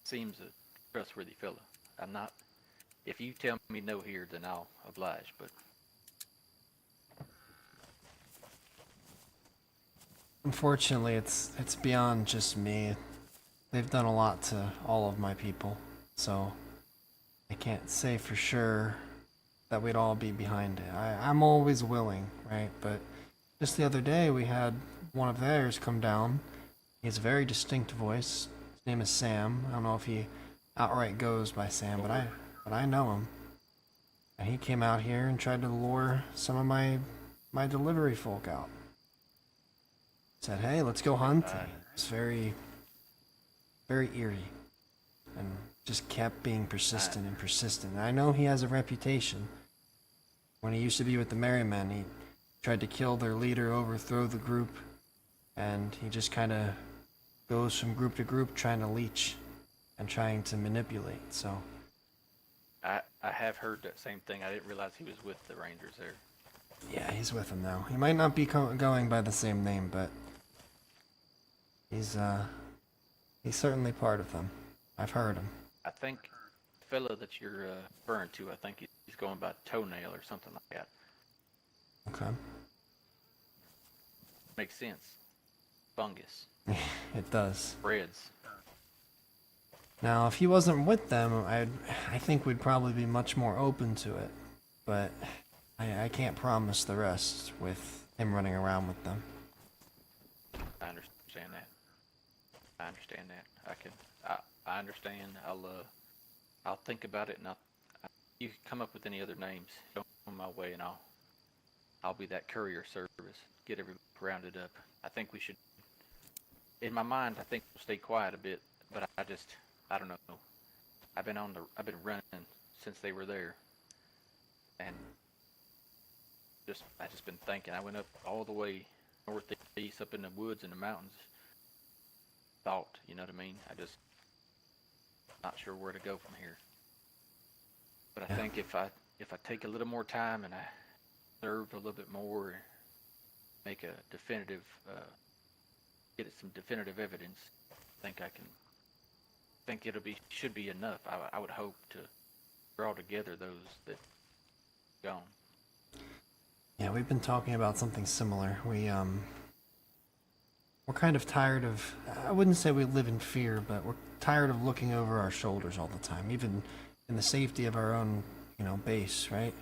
seems a trustworthy fella. I'm not. If you tell me no here, then I'll oblige. But Unfortunately, it's beyond just me. They've done a lot to all of my people, so I can't say for sure that we'd all be behind it. I'm always willing, right? But just the other day, we had one of theirs come down. He has a very distinct voice. His name is Sam. I don't know if he outright goes by Sam, but I know him. And he came out here and tried to lure some of my delivery folk out. Said, "Hey, let's go hunt." It's very, very eerie, and just kept being persistent and persistent. And I know he has a reputation. When he used to be with the Merrymen, he tried to kill their leader, overthrow the group, and he just kind of goes from group to group trying to leech and trying to manipulate. So I have heard that same thing. I didn't realize he was with the Rangers there. yeah, he's with them now. He might not be going by the same name, but he's certainly part of them. I've heard him. I think the fella that you're referring to, I think he's going by Toenail or something like that. Okay. Makes sense. Fungus. It does. Breads. Now, if he wasn't with them, I think we'd probably be much more open to it. But I can't promise the rest with him running around with them. I understand that. I understand that. I understand. I'll think about it, and you can come up with any other names. Don't on my way, and I'll be that courier service. Get everybody rounded up. I think we should. In my mind, I think we'll stay quiet a bit, but I don't know. I've been running since they were there, and I just been thinking. I went up all the way northeast, up in the woods and the mountains. Thought, you know what I mean? Not sure where to go from here. But I think if I take a little more time and I observe a little bit more, make a definitive, get some definitive evidence, I think should be enough. I would hope to draw together those that gone. Yeah, we've been talking about something similar. We're kind of tired of, I wouldn't say we live in fear, but we're tired of looking over our shoulders all the time, even in the safety of our own, base, right?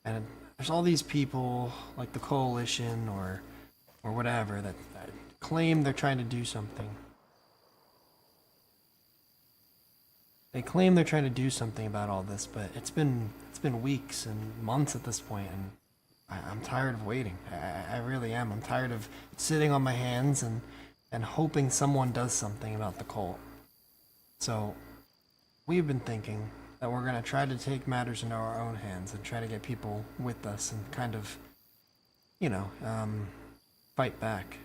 And there's all these people, like the coalition or whatever, that claim they're trying to do something. They claim they're trying to do something about all this, but it's been weeks and months at this point, and I'm tired of waiting. I really am. I'm tired of sitting on my hands and hoping someone does something about the cult. So we've been thinking that we're going to try to take matters into our own hands and try to get people with us and kind of, fight back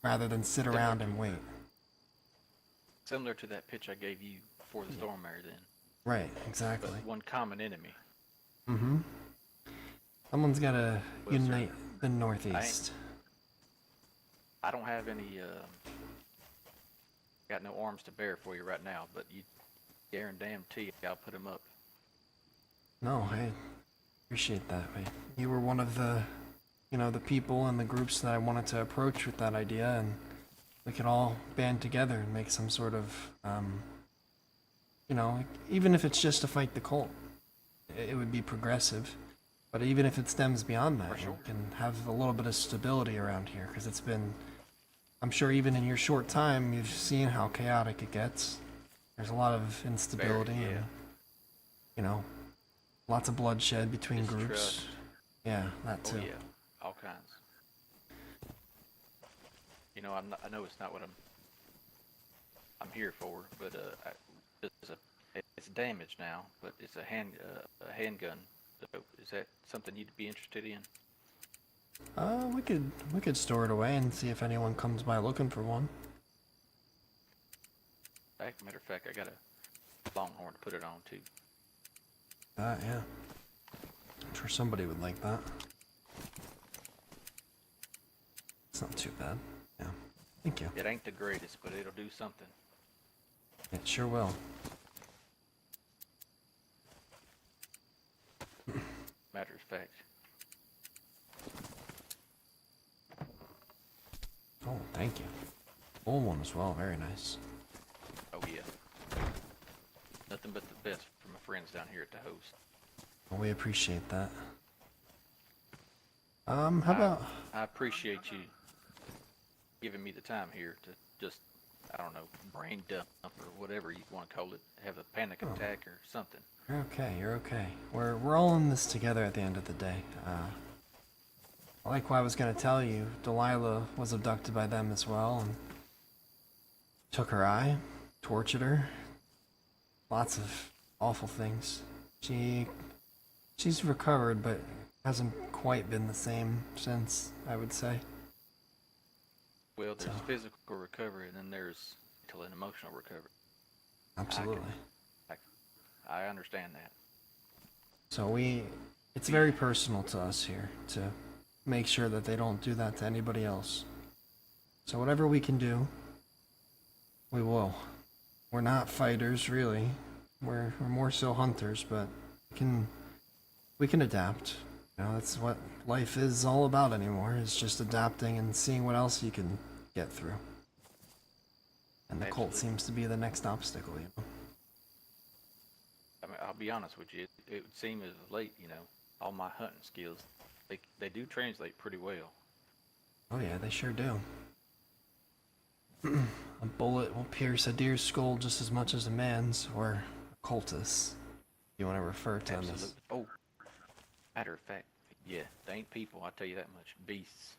rather than sit around and wait. Similar to that pitch I gave you before the storm there then. Right, exactly. But one common enemy. Mm-hmm. Someone's got to Well, unite the Northeast. I don't have any, got no arms to bear for you right now, but you guarantee I'll put them up. No, I appreciate that. You were one of the, the people and the groups that I wanted to approach with that idea, and we could all band together and make some sort of, even if it's just to fight the cult, it would be progressive. But even if it stems beyond that, sure. we can have a little bit of stability around here, because it's been, I'm sure even in your short time, you've seen how chaotic it gets. There's a lot of instability and, lots of bloodshed between groups. Mistrust. Yeah, that too. Oh yeah, all kinds. I know it's not what I'm here for, but it's damaged now, but it's a handgun. So is that something you'd be interested in? We could store it away and see if anyone comes by looking for one. Matter of fact, I got a longhorn to put it on too. Yeah. I'm sure somebody would like that. It's not too bad. Yeah. Thank you. It ain't the greatest, but it'll do something. It sure will. Matter of fact. Oh, thank you. Full one as well. Very nice. Oh yeah. Nothing but the best for my friends down here at the host. Well, we appreciate that. How about... I appreciate you giving me the time here to just, I don't know, brain dump or whatever you want to call it, have a panic attack or something. You're okay, you're okay. We're all in this together at the end of the day. Like what I was gonna tell you, Delilah was abducted by them as well and took her eye, tortured her. Lots of awful things. She's recovered, but hasn't quite been the same since, I would say. Well, there's physical recovery and then there's mental and emotional recovery. Absolutely. I understand that. So it's very personal to us here to make sure that they don't do that to anybody else. So whatever we can do, we will. We're not fighters, really. We're more so hunters, but we can adapt. You know, that's what life is all about anymore, is just adapting and seeing what else you can get through. And the cult seems to be the next obstacle, you know. I mean, I'll be honest with you, it would seem as of late, you know, all my hunting skills, they do translate pretty well. Oh yeah, they sure do. A bullet will pierce a deer's skull just as much as a man's, or a cultist. You want to refer to them as... Absolutely. Oh, matter of fact, yeah, they ain't people, I'll tell you that much. Beasts.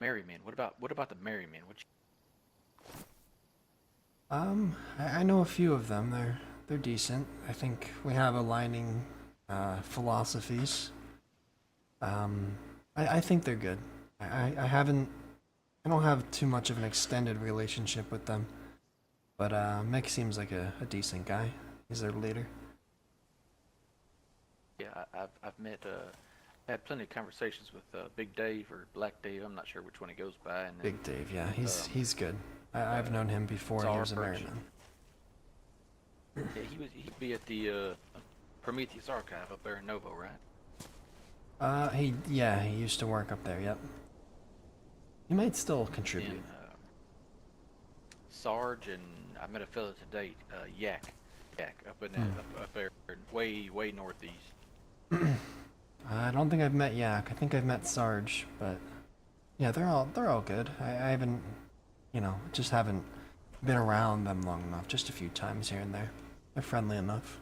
Merry men. What about the merry men? I know a few of them. They're decent. I think we have aligning philosophies. I think they're good. I don't have too much of an extended relationship with them, but Mick seems like a decent guy. He's their leader. Yeah, I've met, had plenty of conversations with Big Dave or Black Dave. I'm not sure which one he goes by. And then, Big Dave, yeah, he's good. I've known him before, and he was a merry man. Yeah, he'd be at the Prometheus Archive up there in Novo, right? He used to work up there. Yep. He might still contribute. And, Sarge and I met a fella today, Yak, up in up there, way northeast. I don't think I've met Yak. I think I've met Sarge, but yeah, they're all good. I haven't, just haven't been around them long enough. Just a few times here and there. They're friendly enough.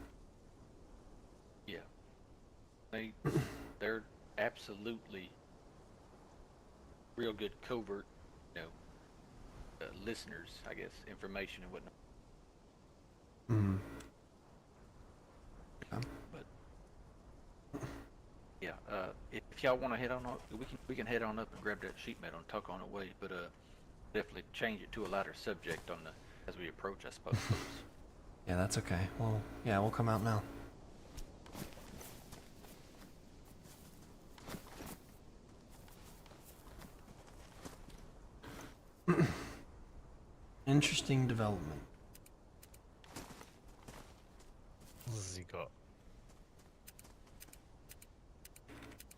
Yeah, they're absolutely real good covert, listeners, I guess, information and whatnot. But yeah, if y'all want to head on up, we can head on up and grab that sheet metal and tuck on away. But definitely change it to a lighter subject as we approach, I suppose. Yeah, that's okay. Well, yeah, we'll come out now. Interesting development. What has he got?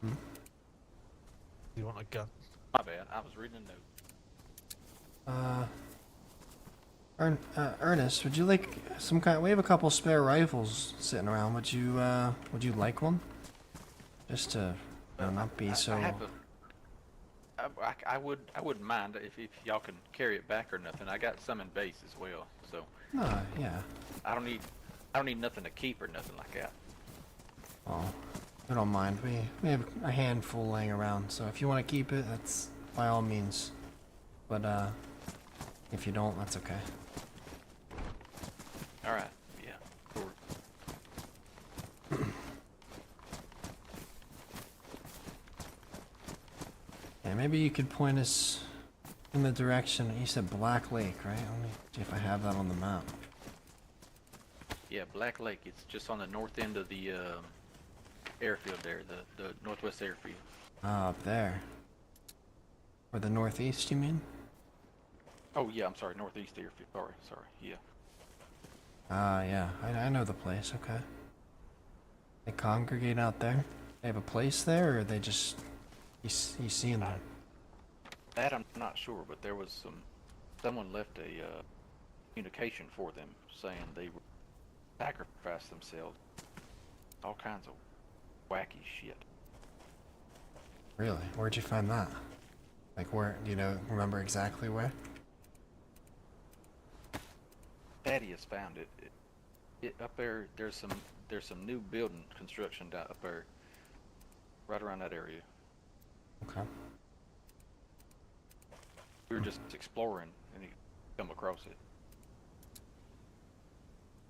Hmm? Do you want a gun? My bad, I was reading a note. Ernest, would you like some kind? We have a couple spare rifles sitting around. Would you like one? Just to not be so. I wouldn't mind if y'all can carry it back or nothing. I got some in base as well, so. Yeah. I don't need nothing to keep or nothing like that. Oh, I don't mind. We have a handful laying around, so if you want to keep it, that's by all means. But if you don't, that's okay. All right. Yeah. Cool. Okay, maybe you could point us in the direction. You said Black Lake, right? Let me see if I have that on the map. Yeah, Black Lake. It's just on the north end of the airfield there, the northwest airfield. Ah, up there. Or the northeast, you mean? Oh yeah, I'm sorry, northeast airfield. Sorry. Yeah. Ah, yeah. I know the place. Okay. They congregate out there. They have a place there, or they just you seeing them? That I'm not sure, but there was someone left a communication for them saying they would sacrifice themselves. All kinds of wacky shit. Really? Where'd you find that? Like where? Do you know? Remember exactly where? Thaddeus found it up there. There's some new building construction down up there, right around that area. Okay. We were just exploring, and he come across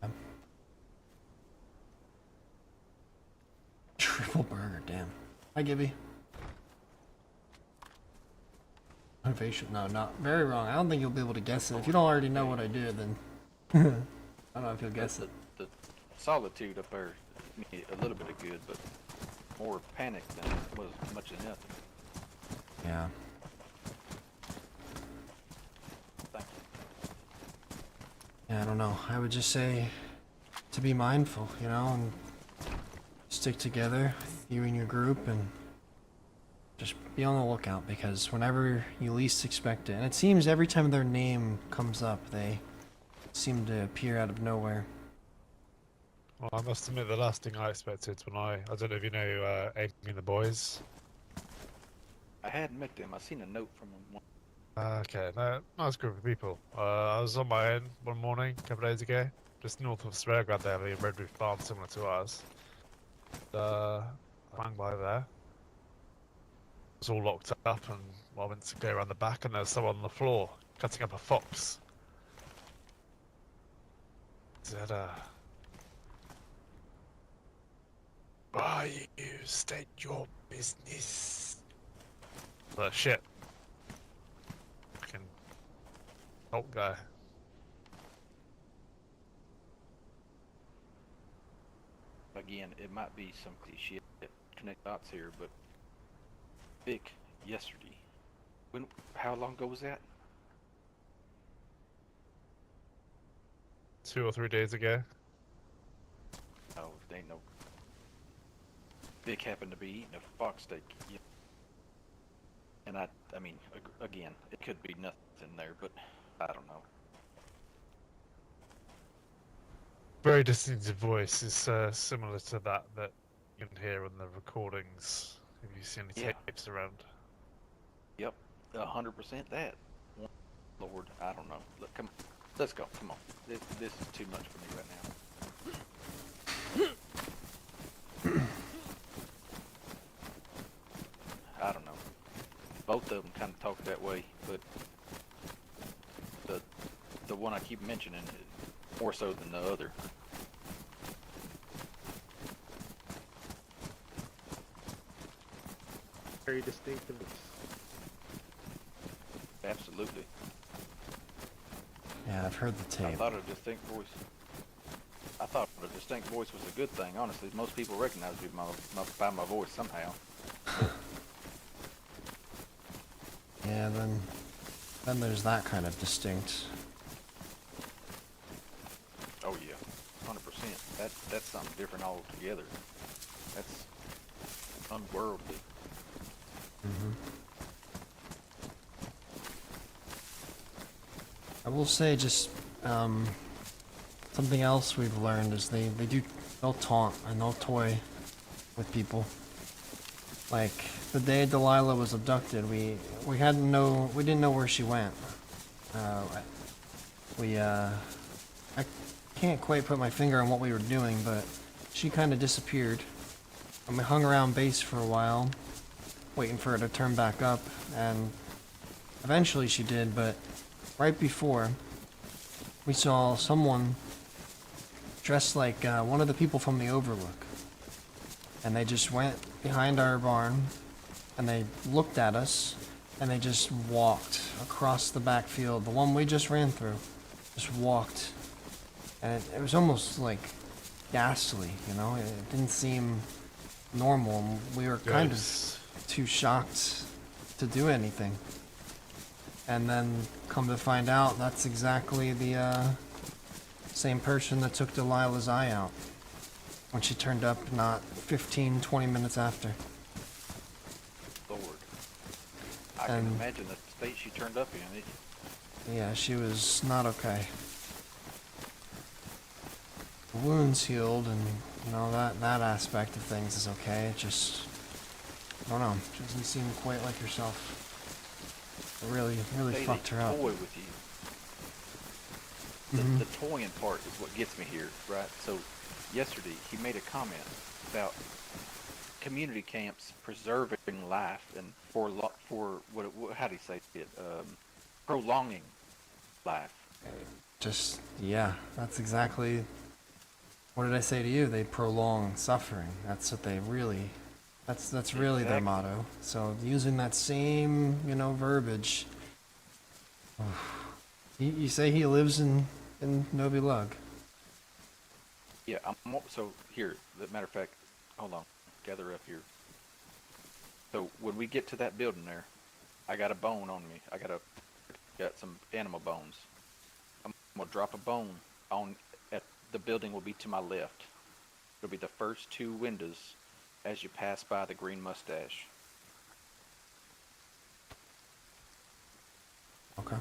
it. Triple burger, damn. Hi, Gibby. Motivation? No, not very wrong. I don't think you'll be able to guess it. If you don't already know what I do, then I don't know if you'll guess it. The solitude up there, a little bit of good, but more panic than it was much of nothing. Yeah. Thank you. Yeah, I don't know. I would just say to be mindful, you know, and stick together, you and your group, and just be on the lookout, because whenever you least expect it, and it seems every time their name comes up, they seem to appear out of nowhere. Well, I must admit, the last thing I expected when I don't know if you know Amy and the boys. I hadn't met them. I seen a note from them. Okay, no, nice group of people. I was on my own one morning, a couple of days ago, just north of Svergrad there, a red roof farm similar to ours. I rang by there. It was all locked up, and I went to go around the back, and there was someone on the floor cutting up a fox. Said, why you state your business? Shit. Fucking old guy. Again, it might be some cliche connect dots here, but Vic yesterday. How long ago was that? 2 or 3 days ago. Oh, there ain't no. Vic happened to be eating a fox steak. Yeah. And I mean, again, it could be nothing there, but I don't know. Very distinctive voice is similar to that you can hear on the recordings. Have you seen any Yeah. tapes around? Yep, 100% that. Lord, I don't know. Look, come, let's go. Come on, this is too much for me right now. I don't know. Both of them kind of talk that way, but the one I keep mentioning is more so than the other. Very distinctive. Absolutely. Yeah, I've heard the I tape. thought a distinct voice. I thought a distinct voice was a good thing. Honestly, most people recognize me by my voice somehow. Yeah, then there's that kind of distinct. Oh yeah, 100%. That's something different altogether. That's unworldly. I will say just something else we've learned is they'll taunt and they'll toy with people. Like the day Delilah was abducted, we didn't know where she went. I can't quite put my finger on what we were doing, but she kind of disappeared. And we hung around base for a while, waiting for her to turn back up, and eventually she did, but right before, we saw someone dressed like one of the people from the Overlook. And they just went behind our barn, and they looked at us, and they just walked across the backfield, the one we just ran through. Just walked, and it was almost like ghastly, you know? It didn't seem normal, and we were kind of too shocked to do anything. And then, come to find out, that's exactly the same person that took Delilah's eye out when she turned up not 15, 20 minutes after. Lord. I can And- imagine the state she turned up in. Yeah, she was not okay. The wound's healed, and you know that aspect of things is okay. It just, I don't know, she doesn't seem quite like herself. It really They fucked her up. toy with you. Mhm. The toying part is what gets me here, right? So, yesterday he made a comment about community camps preserving life and for how do you say it? Prolonging life. Just, yeah, that's exactly. What did I say to you? They prolong suffering. That's what they really. That's really their Exactly. motto. So using that same, you know, verbiage. You say he lives in Novi Lug. Yeah, so here, as a matter of fact, hold on, gather up here. So when we get to that building there, I got a bone on me. Got some animal bones. I'm gonna drop a bone on at the building will be to my left. It'll be the first two windows as you pass by the green mustache. Okay.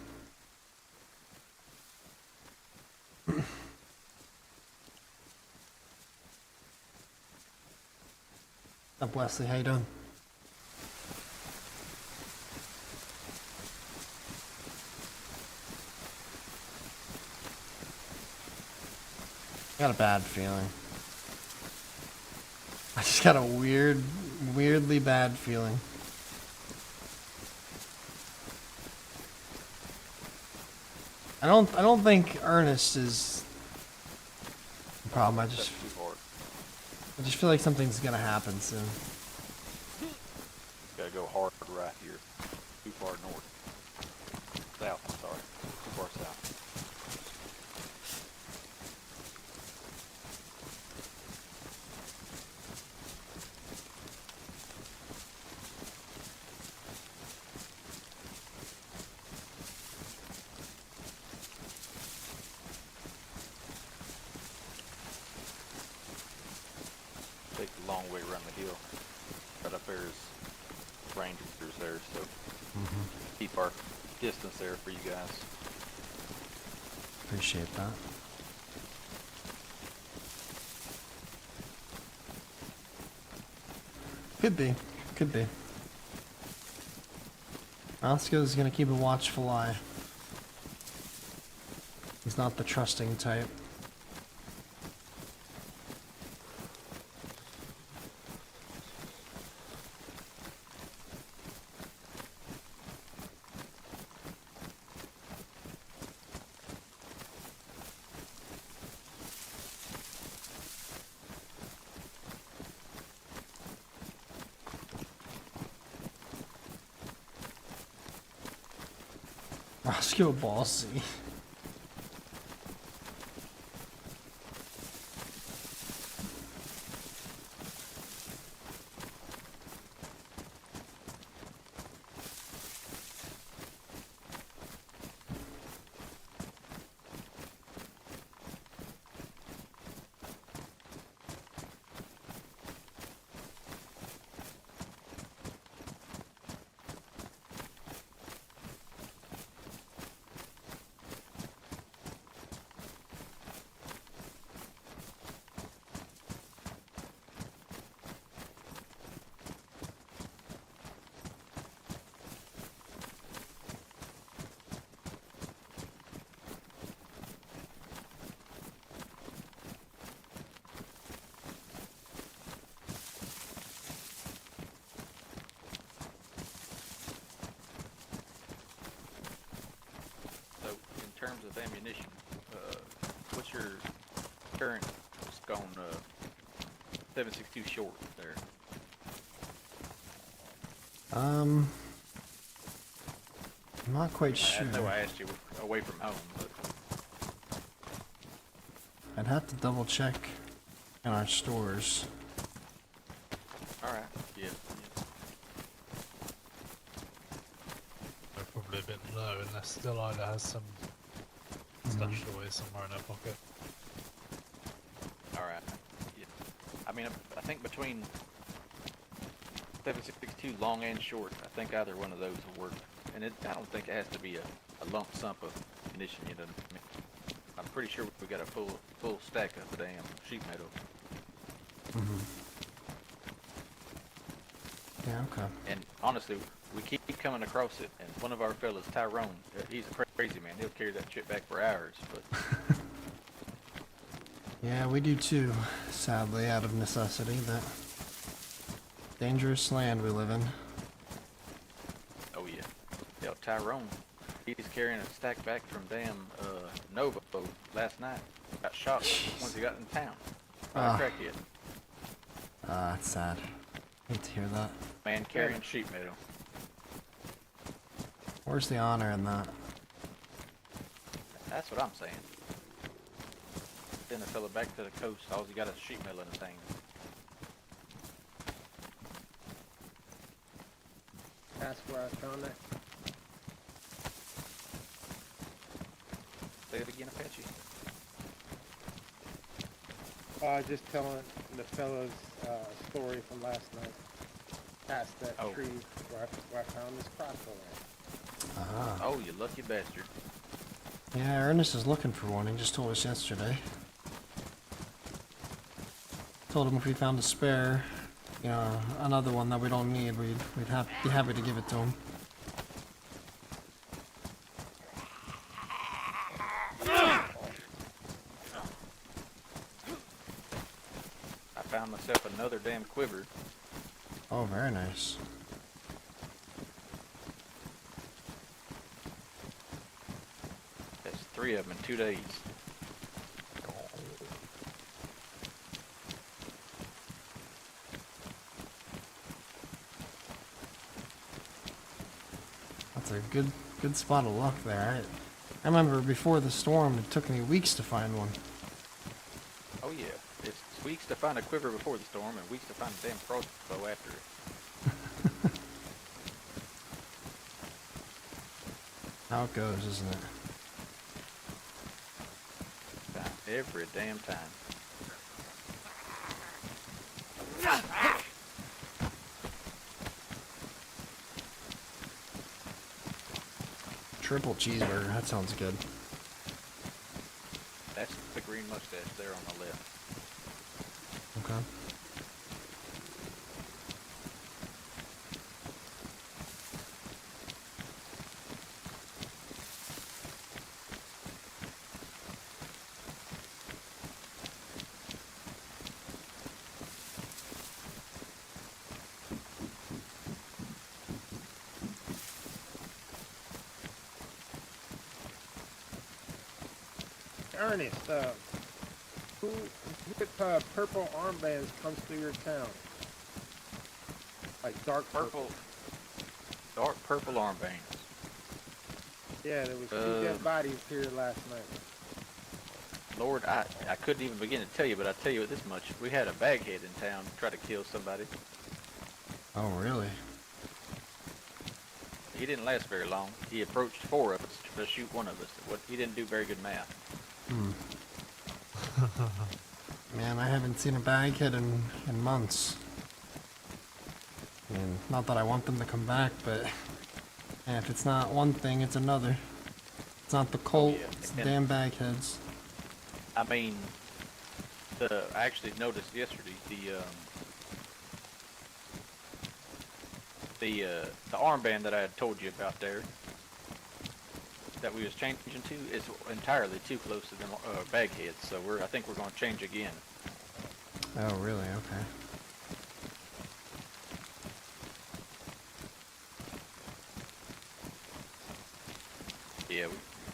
Up, Wesley, how you doing? I got a bad feeling. I just got a weirdly bad feeling. I don't think Ernest is the problem. I That's just too hard. feel like something's gonna happen soon. Gotta go hard right here. Too far north. South, I'm sorry. Too far south. Take the long way around the hill. Right up there is rangers there, so keep our distance there for you guys. Appreciate that. Could be. Could be. Rosco's gonna keep a watchful eye. He's not the trusting type. Roscoe bossy. So, in terms of ammunition, what's your current Rosco 7.62 short there? I'm not quite sure. I know I asked you away from home, but I'd have to double check in our stores. all right. Yeah. They're probably a bit low unless Delilah has some stashed away somewhere in her pocket. All right. Yeah. I mean, I think between 762 long and short, I think either one of those will work. And I don't think it has to be a lump sum of ammunition. You know, I mean, I'm pretty sure we got a full stack of the damn sheet metal. Yeah, okay. And honestly, we keep coming across it. And one of our fellas, Tyrone, he's a crazy man. He'll carry that shit back for hours. But Yeah, we do too, sadly, out of necessity. That dangerous land we live in. oh yeah, Tyrone, he's carrying a stack back from damn Nova last night. Got shot once he got in town. By a crackhead. That's sad. Hate to hear that. Man carrying sheet metal. Where's the honor in that? That's what I'm saying. Send a fella back to the coast. All he got is sheet metal in his hand. That's where I found that. Say it again, Apache. Just telling the fella's story from last night. Past that Oh. tree where I found this crossbow at. Ah. Oh, you lucky bastard. Yeah, Ernest is looking for one. He just told us yesterday. Told him if we found a spare, you know, another one that we don't need, we'd be happy to give it to him. I found myself another damn quiver. Oh, very nice. That's 3 of them in 2 days. That's a good spot of luck there. I remember before the storm, it took me weeks to find one. Oh yeah, it's weeks to find a quiver before the storm and weeks to find a damn crossbow after it. How it goes, isn't it? Every damn time. Triple cheeseburger, that sounds good. That's the green mustache there on the left. Okay. Ernest, who with purple armbands comes through your town? Like dark purple. Dark purple armbands. Yeah, there was 2 dead bodies here last night. Lord, I couldn't even begin to tell you, but I tell you this much. We had a baghead in town try to kill somebody. Oh, really? He didn't last very long. He approached 4 of us to shoot one of us. He didn't do very good math. Man, I haven't seen a baghead in months. I mean, not that I want them to come back, but if it's not one thing, it's another. It's not the cult, yeah. it's the damn bagheads. I mean, I actually noticed yesterday the armband that I had told you about there that we was changing to is entirely too close to them bagheads. So I think we're going to change again. Oh, really? Okay. Yeah,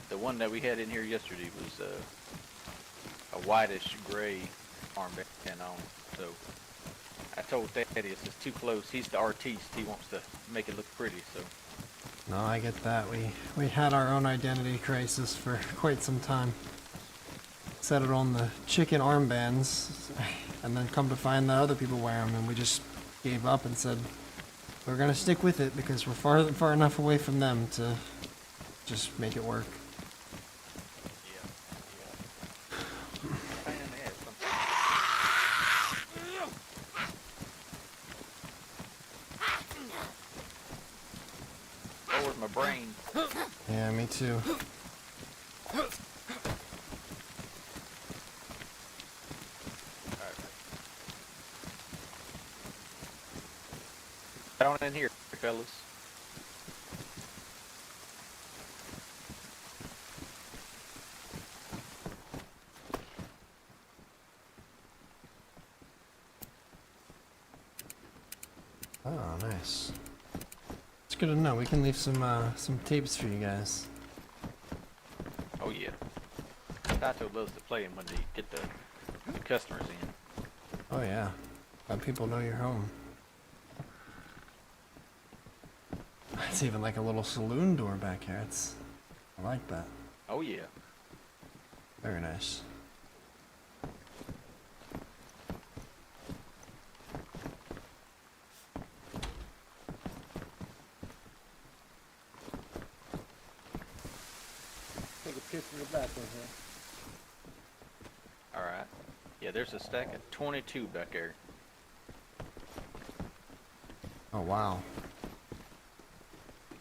the one that we had in here yesterday was a whitish gray armband on. So I told Thaddeus it's too close. He's the artiste. He wants to make it look pretty. So No, I get that. We had our own identity crisis for quite some time. Set it on the chicken armbands, and then come to find that other people wear them, and we just gave up and said we're gonna stick with it because we're far enough away from them to just make it work. Pain in the ass sometimes. Lord, my brain. Yeah, me too. Get on in here, fellas. Oh, nice. It's good to know. We can leave some tapes for you guys. Oh yeah. Tato loves to play him when they get the customers in. Oh yeah. Let people know you're home. It's even like a little saloon door back here. I like that. Oh yeah. Very nice. Take a piss in the bathroom here. All right. Yeah, there's a stack of 22 back there. Oh wow.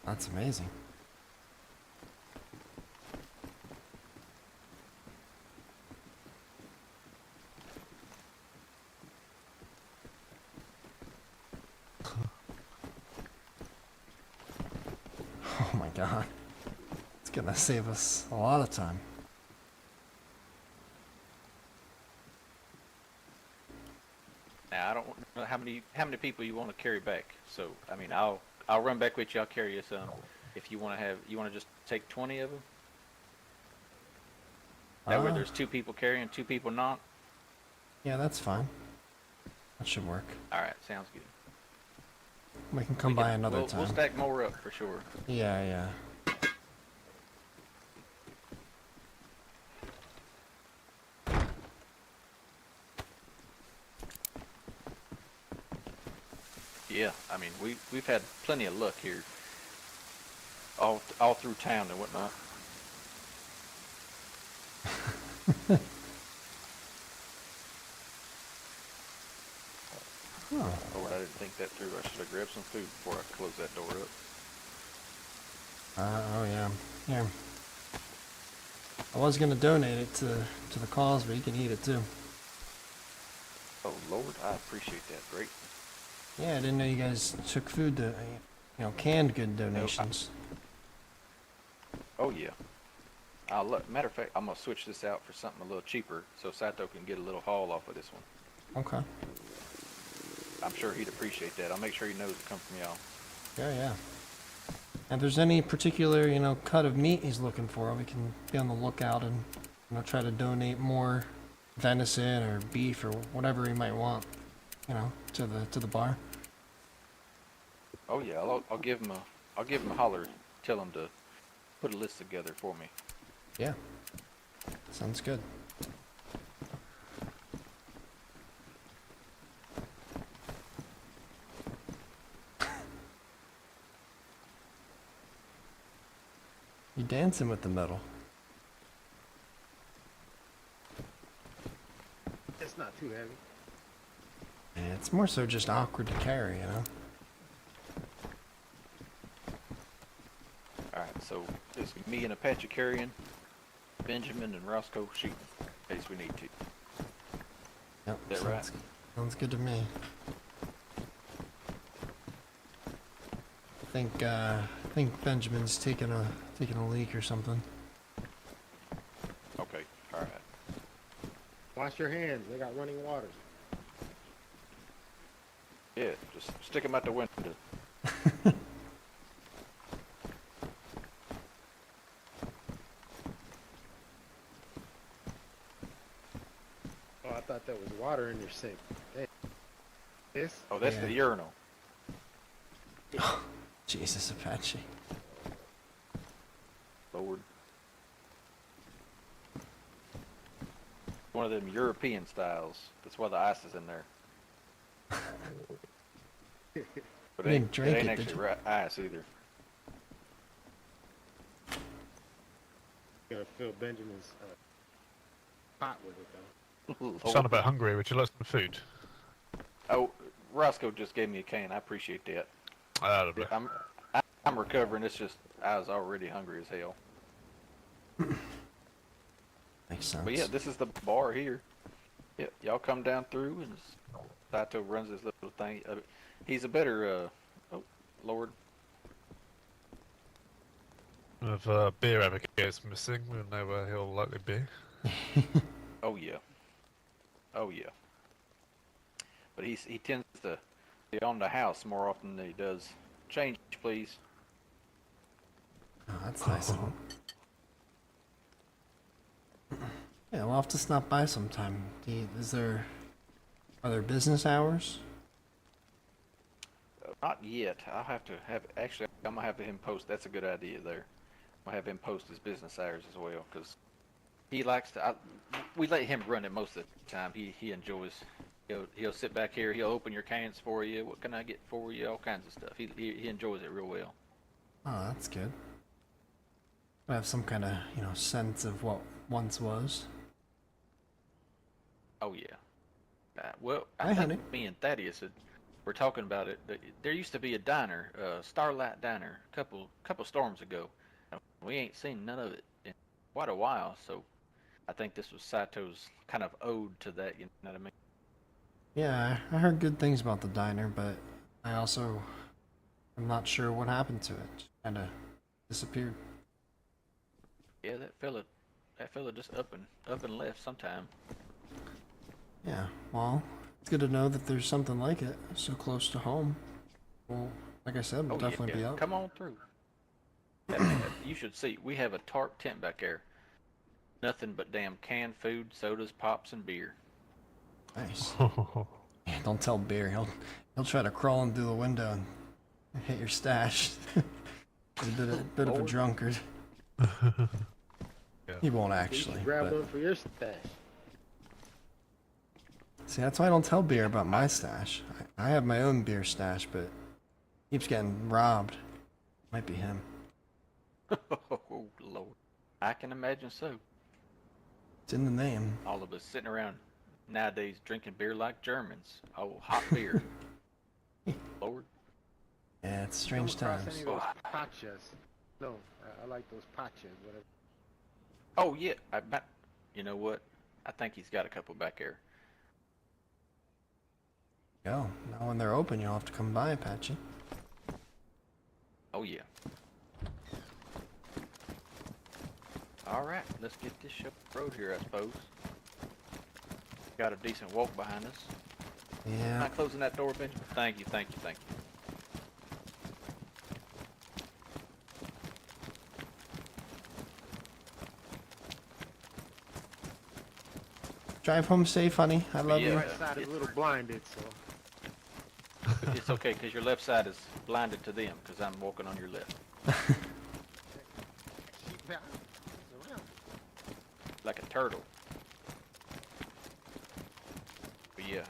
That's amazing. Oh my god. It's gonna save us a lot of time. Now I don't know how many people you want to carry back. So I mean, I'll run back with you. I'll carry you some. If you want to just take 20 of them. That way, there's 2 people carrying, 2 people not. Yeah, that's fine. That should work. All right, sounds good. We can come by another we'll, time. We'll stack more up for sure. Yeah, yeah. Yeah, I mean we've had plenty of luck here. All through town and whatnot. Oh. Lord, I didn't think that through. I should have grabbed some food before I closed that door up. Oh yeah. Here. I was gonna donate it to the cause, but you can eat it too. Oh Lord, I appreciate that greatly. Yeah, I didn't know you guys took food to, canned good donations. Oh yeah. Matter of fact, I'm gonna switch this out for something a little cheaper, so Sato can get a little haul off of this one. Okay. I'm sure he'd appreciate that. I'll make sure he knows it come from y'all. Yeah, yeah. And if there's any particular, cut of meat he's looking for, we can be on the lookout and, try to donate more venison or beef or whatever he might want, to the bar. Oh yeah, I'll give him a holler. Tell him to put a list together for me. Yeah. Sounds good. You dancing with the metal. It's not too heavy. Yeah, it's more so just awkward to carry, Alright, so it's me and Apache carrying, Benjamin and Rosco shooting, in case we need to. Yep. Is that right? Sounds good to me. I think Benjamin's taking a leak or something. Okay, alright. Wash your hands. They got running water. Yeah, just stick him out the window. Oh, I thought that was water in your sink. Hey, this? Oh, that's Yeah. the urinal. Jesus, Apache. Lord. One of them European styles. That's why the ice is in there. But You didn't drink it ain't it, did actually you? ice either. Gotta fill Benjamin's pot with it though. You sound a bit hungry. Would you like some food? Oh, Rosco just gave me a can. I appreciate that. Lovely. I'm recovering. It's just I was already hungry as hell. Makes sense. But yeah, this is the bar here. Yeah, y'all come down through, and Saito runs this little thing. He's a better. Oh, Lord. If beer ever goes missing, we'll know where he'll likely be. Oh yeah. Oh yeah. But he tends to be on the house more often than he does. Change, please. Oh, that's nice of him. Yeah, we'll have to stop by sometime. Are there business hours? Not yet. I'll have to have. Actually, I'm gonna have him post. That's a good idea there. I'm gonna have him post his business hours as well, because he likes to. We let him run it most of the time. He enjoys. He'll sit back here. He'll open your cans for you. What can I get for you? All kinds of stuff. He enjoys it real well. Oh, that's good. I have some kind of, sense of what once was. Oh yeah. Well, Hi, I honey. think me and Thaddeus were talking about it. There used to be a diner, Starlight Diner, a couple storms ago. We ain't seen none of it in quite a while, so I think this was Sato's kind of ode to that. You know what I mean? Yeah, I heard good things about the diner, but I'm not sure what happened to it. Just kind of disappeared. Yeah, that fella just up and left sometime. Yeah, well, it's good to know that there's something like it so close to home. Well, like I said, we'll definitely be up. Come on through. You should see. We have a tarp tent back there. Nothing but damn canned food, sodas, pops, and beer. Nice. Yeah, don't tell Bear. He'll try to crawl in through the window and hit your stash. He's a bit of a drunkard. Yeah. He won't You actually. should grab But... one for your stash. See, that's why I don't tell Bear about my stash. I have my own beer stash, but keeps getting robbed. Might be him. Oh Lord, I can imagine so. It's in the name. All of us sitting around nowadays drinking beer like Germans. Oh, hot beer. Lord. Yeah, it's strange Come across times. any of those pachas? No, I like those pachas. Whatever. Oh yeah, you know what? I think he's got a couple back there. Go. Now when they're open, you'll have to come by, Patchy. Oh yeah. All right, let's get this show road here, I suppose. Got a decent walk behind us. Yeah. Not closing that door, Benjamin. Thank you, thank you, thank you. Drive home safe, honey. I love Yeah. you. Right side is a little blinded, so. It's okay, because your left side is blinded to them, because I'm walking on your left. Keep that. It's around. Like a turtle. But yeah,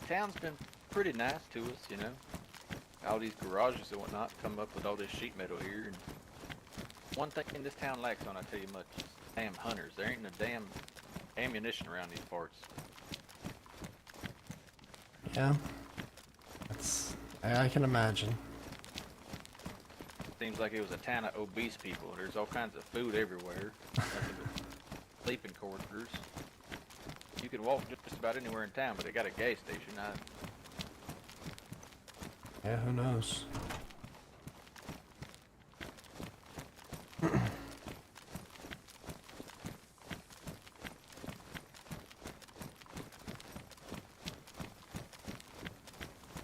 town's been pretty nice to us, you know. All these garages and whatnot come up with all this sheet metal here. And one thing this town lacks on, I tell you much, is damn hunters. There ain't no damn ammunition around these parts. Yeah. I can imagine. Seems like it was a town of obese people. There's all kinds of food everywhere. Nothing but sleeping quarters. You can walk just about anywhere in town, but they got a gas station. Yeah, who knows?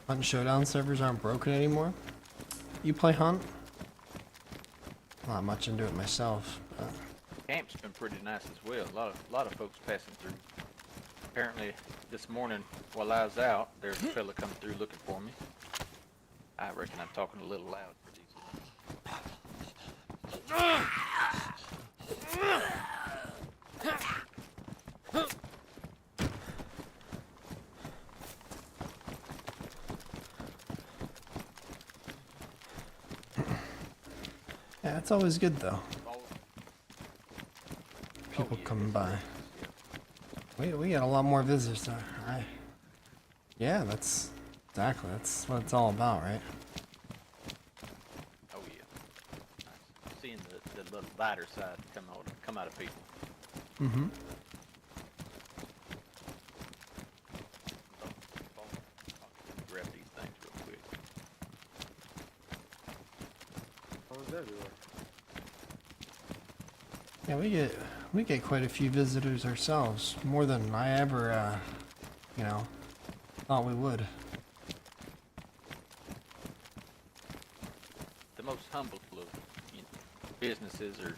Hunt and Showdown servers aren't broken anymore. You play Hunt? Not much into it myself. But... Camp's been pretty nice as well. A lot of folks passing through. Apparently, this morning while I was out, there's a fella coming through looking for me. I reckon I'm talking a little loud for these. Yeah, it's always good though. All- People yeah, coming it's by. great. Yeah. We got a lot more visitors though. Yeah, that's what it's all about, right? Oh yeah. Nice. Seeing the little lighter side come out of people. Mm-hmm. Grab these things real quick. Phones everywhere. Yeah, we get quite a few visitors ourselves, more than I ever, thought we would. The most humble of businesses or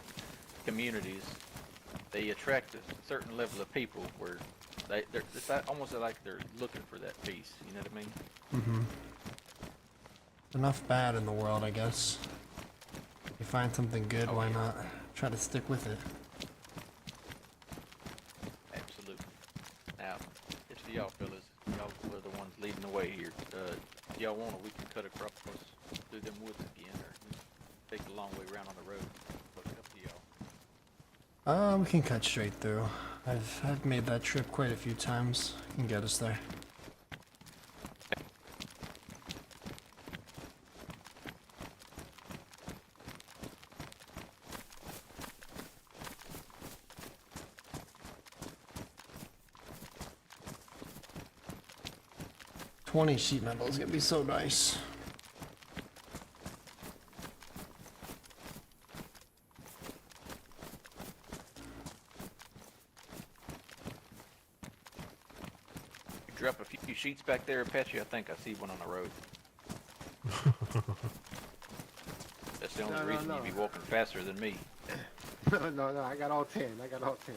communities, they attract a certain level of people where it's almost like they're looking for that peace. You know what I mean? Mm-hmm. Enough bad in the world, I guess. You find something good, why not try to stick with it? Absolutely. Now, it's to y'all fellas. Y'all are the ones leading the way here. If y'all want to, we can cut across through them woods again, or take the long way around on the road. But it's up to y'all. We can cut straight through. I've made that trip quite a few times. Can get us there. $20 sheet metal is gonna be so nice. Drop a few sheets back there, Apache. I think I see one on the road. That's the only No, reason no. you'd be walking faster than me. No, I got all 10. I got all 10.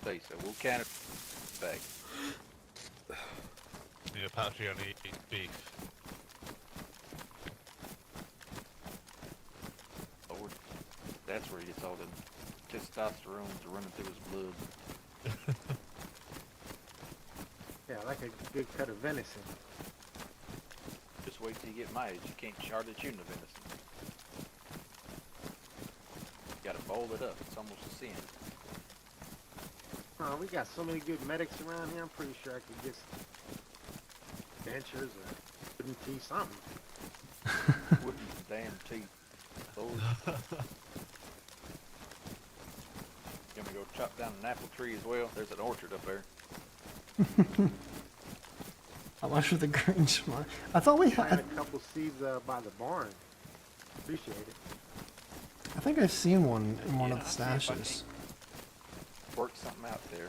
Say so. We'll count it back. Yeah, Apache only eats beef. Lord, that's where he gets all the testosterone running through his blood. Yeah, I like a good cut of venison. Just wait till you get my age. You can't hardly chew no venison. You gotta boil it up. It's almost a sin. Oh, we got so many good medics around here. I'm pretty sure I could get some dentures or wooden teeth, something. Wooden damn teeth. Lord. You want me to go chop down an apple tree as well? There's an orchard up there. How much for the Grinch? I thought we Plant had. a couple seeds by the barn. Appreciate it. I think I've seen one in one Yeah, of the I'll see if I stashes. Work something out there.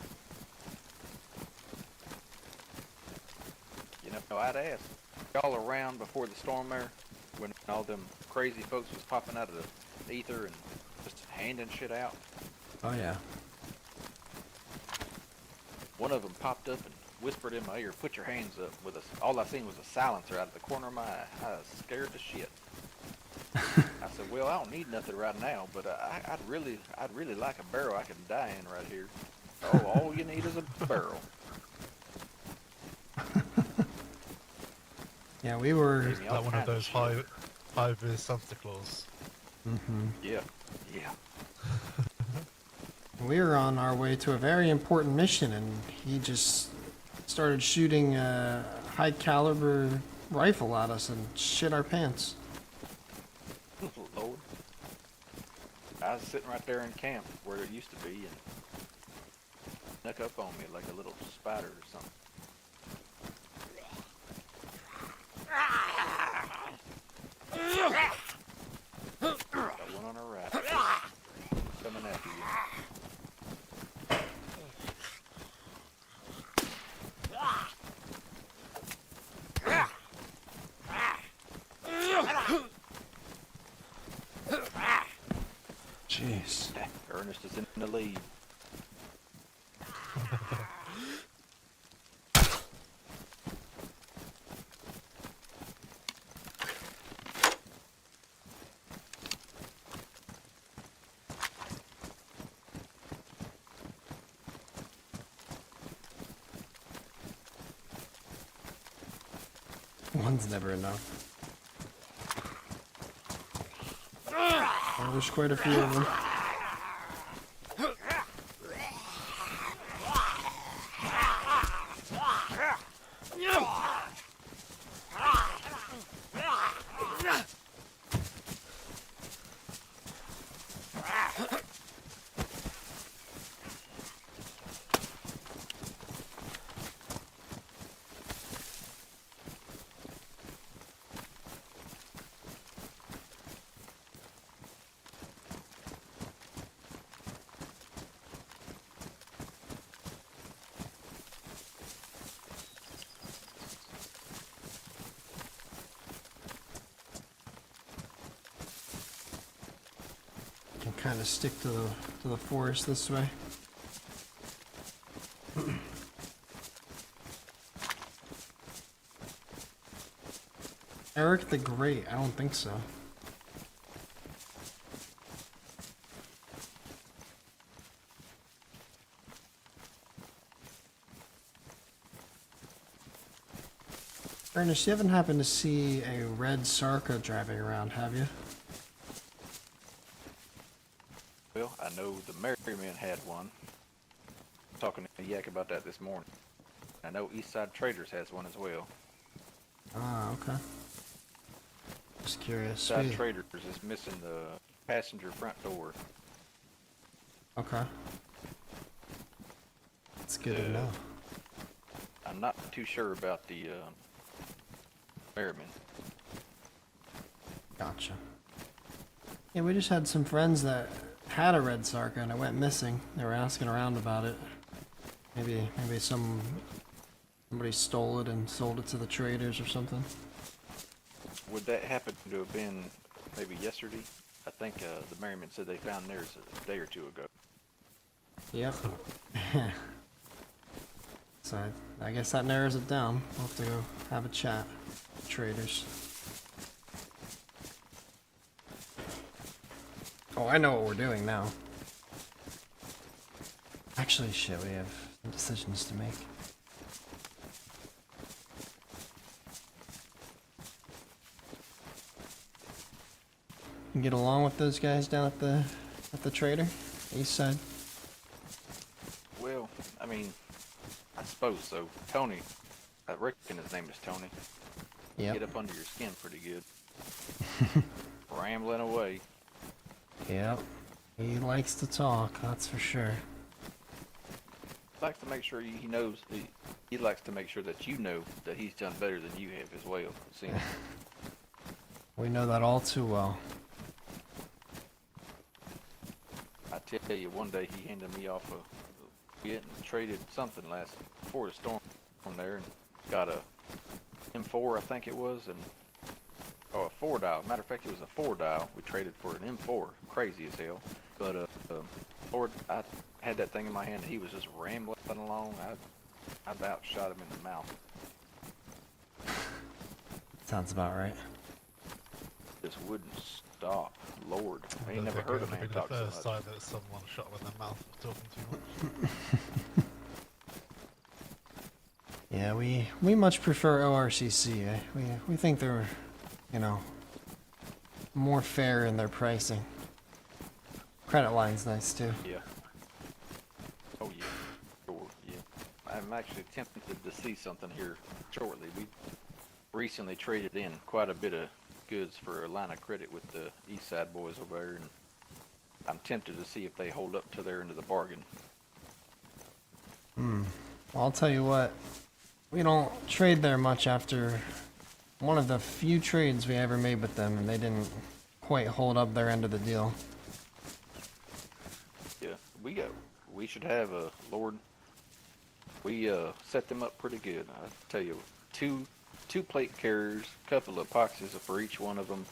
You know, I'd ask y'all around before the storm there, when all them crazy folks was popping out of the ether and just handing shit out. Oh yeah. One of them popped up and whispered in my ear, "Put your hands up." With all I seen was a silencer out of the corner of my eye. I was scared to shit. I said, "Well, I don't need nothing right now, but I'd really like a barrel I can die in right here." Oh, all you need is a barrel. Yeah, we were. Gave me all Like one of kinds those shit. high-vis Santa Claus. Yeah. We were on our way to a very important mission, and he just started shooting a high caliber rifle at us and shit our pants. Lord. I was sitting right there in camp where it used to be and snuck up on me like a little spider or something. Got one on our right. Coming after you. Jeez. Ernest is in the lead. One's never enough. Oh, there's quite a few of them. Kind of stick to the forest this way. Eric the Great? I don't think so. Ernest, you haven't happened to see a red Sarka driving around, have you? Well, I know the Merryman had one. Talking to Yak about that this morning. I know Eastside Traders has one as well. Ah, okay. Just curious. Eastside Traders is missing the passenger front door. Okay. That's good to know. I'm not too sure about the Merryman. Gotcha. Yeah, we just had some friends that had a red Sarka and it went missing. They were asking around about it. Maybe somebody stole it and sold it to the traders or something. Would that happen to have been maybe yesterday? I think the Merryman said they found theirs a day or two ago. Yep. So I guess that narrows it down. We'll have to go have a chat. Traders. Oh, I know what we're doing now. Actually, shit, we have some decisions to make. You get along with those guys down at the trader, east side. Well, I mean, I suppose so. Tony, I reckon his name is Tony. Yep. Get up under your skin pretty good. Rambling away. Yep. He likes to talk, that's for sure. Likes to make sure he knows. He likes to make sure that you know that he's done better than you have as well. It seems. We know that all too well. I tell you, one day he handed me off we hadn't traded something before the storm from there, and got a M4, I think it was, and a 4-dial. Matter of fact, it was a 4-dial. We traded for an M4. Crazy as hell. But I had that thing in my hand, and he was just rambling along. I about shot him in the mouth. Sounds about right. Just wouldn't stop. Lord, I ain't never heard a man talk so the much. first time that someone shot with their mouth for talking too much. Yeah, we much prefer ORCC. Eh? We think they're, you know, more fair in their pricing. Credit line's nice too. Yeah. Oh yeah. Sure. Yeah. I'm actually tempted to see something here shortly. We recently traded in quite a bit of goods for a line of credit with the East Side boys over there, and I'm tempted to see if they hold up to their end of the bargain. Well, I'll tell you what. We don't trade there much after one of the few trades we ever made with them, and they didn't quite hold up their end of the deal. Yeah, we should have a Lord. We set them up pretty good. I tell you, two plate carriers, a couple of epoxies for each one of them.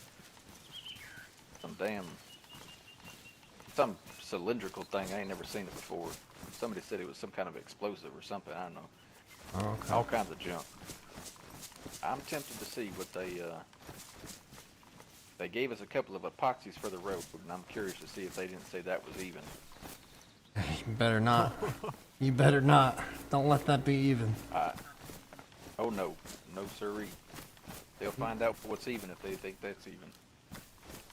Some cylindrical thing, I ain't never seen it before. Somebody said it was some kind of explosive or something, I don't know. Oh, okay. All kinds of junk. I'm tempted to see what they gave us a couple of epoxies for the road, and I'm curious to see if they didn't say that was even. You better not. You better not. Don't let that be even. Oh no, no siree. They'll find out what's even if they think that's even.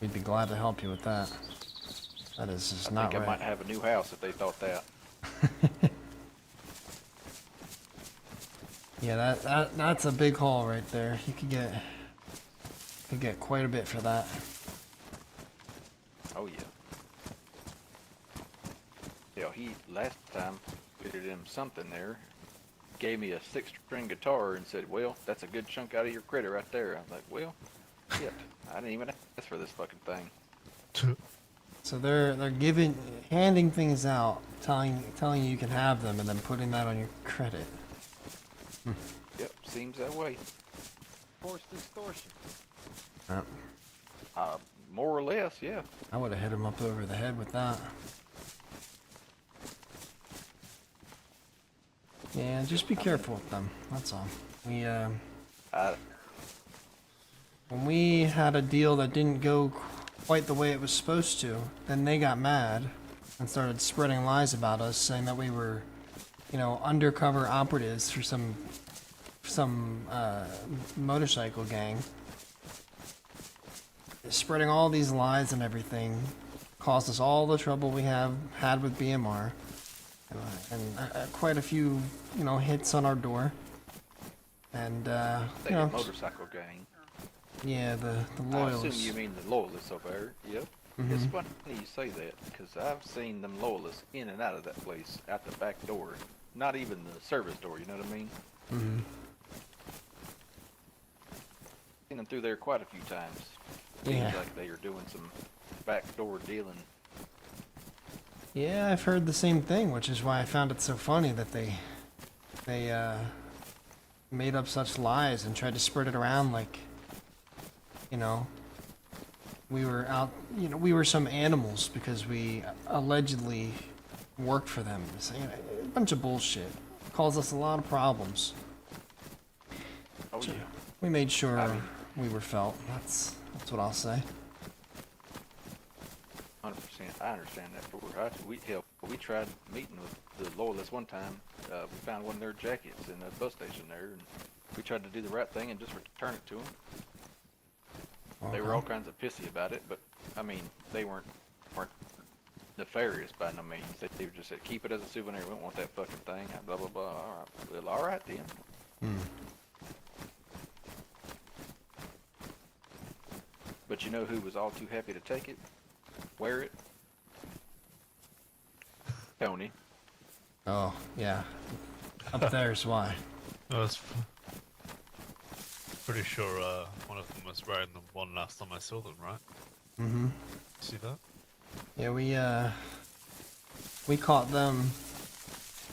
We'd be glad to help you with that. That is just I not think I right. might have a new house if they thought that. Yeah, that's a big haul right there. You could get quite a bit for that. Oh yeah. Yeah, he last time fitted him something there. Gave me a 6-string guitar and said, "Well, that's a good chunk out of your critter right there." I'm like, "Well, shit, I didn't even ask for this fucking thing." So they're handing things out, telling you can have them, and then putting that on your credit. Yep, seems that way. Forced extortion. Yep. More or less, yeah. I would have hit him up over the head with that. Yeah, just be careful with them. That's all. When we had a deal that didn't go quite the way it was supposed to, then they got mad and started spreading lies about us, saying that we were, undercover operatives for some motorcycle gang. Spreading all these lies and everything caused us all the trouble we had with BMR. And quite a few, hits on our door. And, They a motorcycle gang. yeah, the I loyalists. assume you mean the loyalists over there. Yep. It's funny you say that, because I've seen them loyalists in and out of that place, out the back door. Not even the service door, you know what I mean? Mm-hmm. Seen them through there quite a few times. Yeah. Seems like they are doing some backdoor dealing. Yeah, I've heard the same thing, which is why I found it so funny that they made up such lies and tried to spread it around like, we were out, we were some animals because we allegedly worked for them. So, a bunch of bullshit. Caused us a lot of problems. Oh yeah. We made sure I mean- we were felt. That's what I'll say. 100%. I understand that. We tried meeting with the loyalists one time. We found one of their jackets in the bus station there, and we tried to do the right thing and just return it to them. They were all kinds of pissy about it, but I mean, they weren't nefarious by no means. They just said, "Keep it as a souvenir. We don't want that fucking thing." Blah blah blah. All right. Well, all right then. But you know who was all too happy to take it? Wear it? Tony. Oh, yeah. Up there's why. I was pretty sure one of them was wearing the one last time I saw them, right? Mm-hmm. See that? Yeah, we caught them,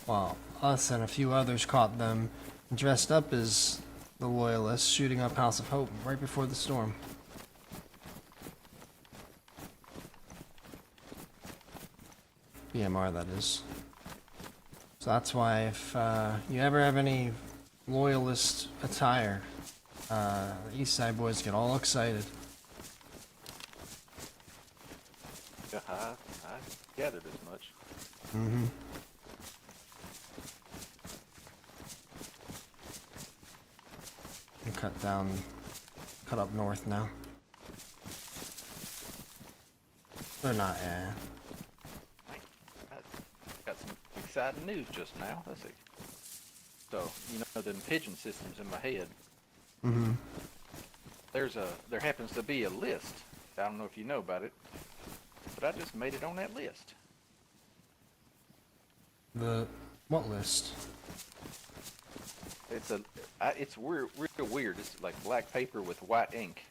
well, us and a few others caught them dressed up as the Loyalists shooting up House of Hope right before the storm. BMR, that is. So that's why if you ever have any Loyalist attire, the East Side boys get all excited. Yeah, I gathered as much. Mm-hmm. And cut up north now. They're not, yeah. I got some exciting news just now. Let's see. So, you know, them pigeon systems in my head. Mm-hmm. There happens to be a list. I don't know if you know about it, but I just made it on that list. What list? It's real weird. It's like black paper with white ink.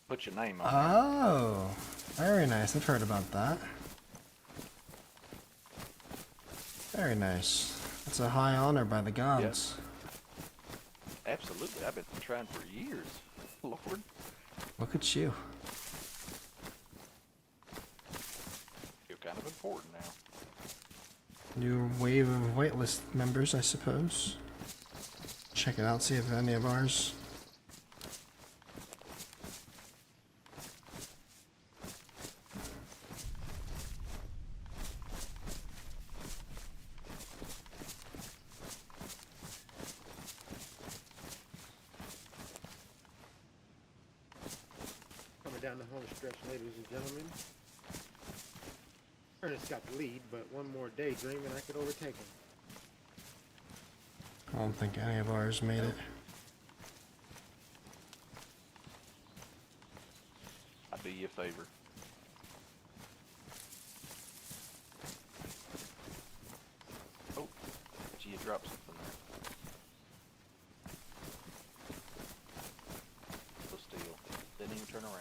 Put your name on it. Oh, very nice. I've heard about that. Very nice. It's a high honor by the gods. Absolutely. I've been trying for years. Lord. Look at you. You're kind of important now. New wave of whitelist members, I suppose. Check it out, see if any of ours. down the home stretch, ladies and gentlemen. Ernest got the lead, but one more daydream and I could overtake him. I don't think any of ours made it. I'd do you a favor. Oh, gee, you dropped something there. So still, didn't even turn around.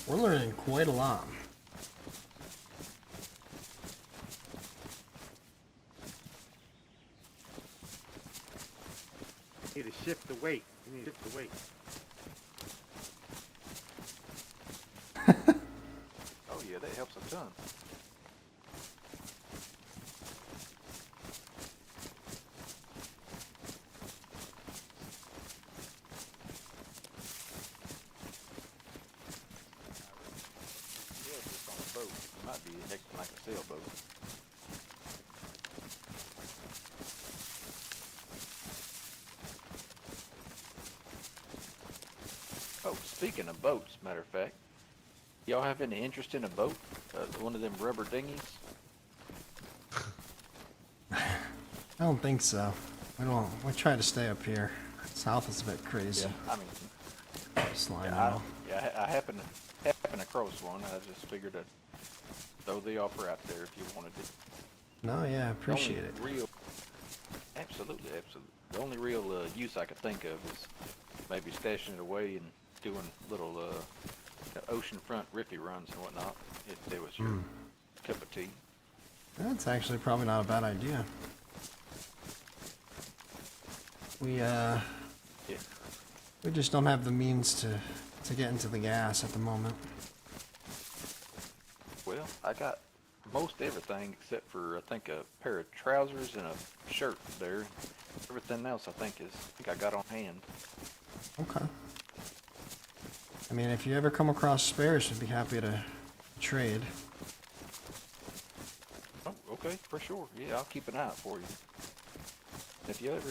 We're learning quite a lot. You need to shift the weight. You need to shift the weight. Oh yeah, that helps a ton. Yeah, if it's on a boat, it might be acting like a sailboat. Oh, speaking of boats, matter of fact, y'all have any interest in a boat? One of them rubber dinghies? I don't think so. We try to stay up here. South is a bit crazy. I mean, Slime yeah, now. I happen across one. I just figured I'd throw the offer out there if you wanted it. No, yeah, I The only appreciate it. Absolutely. The only real use I could think of is maybe stashing it away and doing little oceanfront riffy runs and whatnot, if there was your cup of tea. That's actually probably not a bad idea. We just don't have the means to get into the gas at the moment. Well, I got most everything except for I think a pair of trousers and a shirt there. Everything else I think I got on hand. Okay. I mean, if you ever come across spares, we'd be happy to trade. Oh, okay, for sure. Yeah, I'll keep an eye out for you. If you ever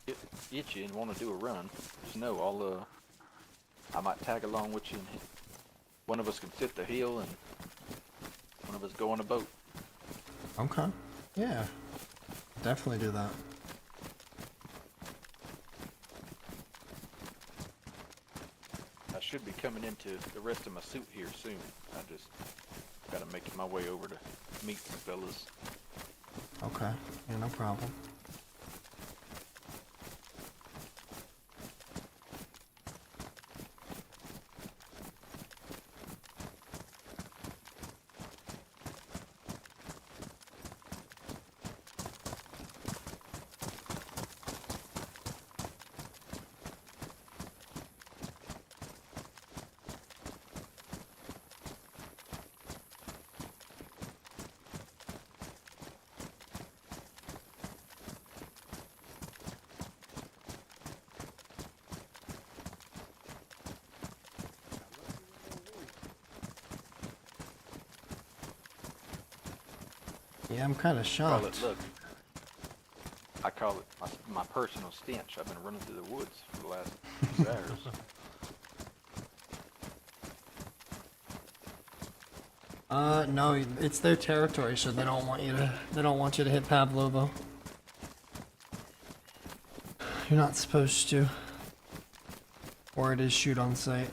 get itchy and want to do a run, just know I might tag along with you, and one of us can sit the hill and one of us go on a boat. Okay. Yeah. Definitely do that. I should be coming into the rest of my suit here soon. I just gotta make my way over to meet some fellas. Okay. Yeah, no problem. Yeah, I'm kind of Call shocked. it luck. I call it my personal stench. I've been running through the woods for the last 6 hours. No, it's their territory, so they don't want you to hit Pavlovo. You're not supposed to. Or it is shoot on sight.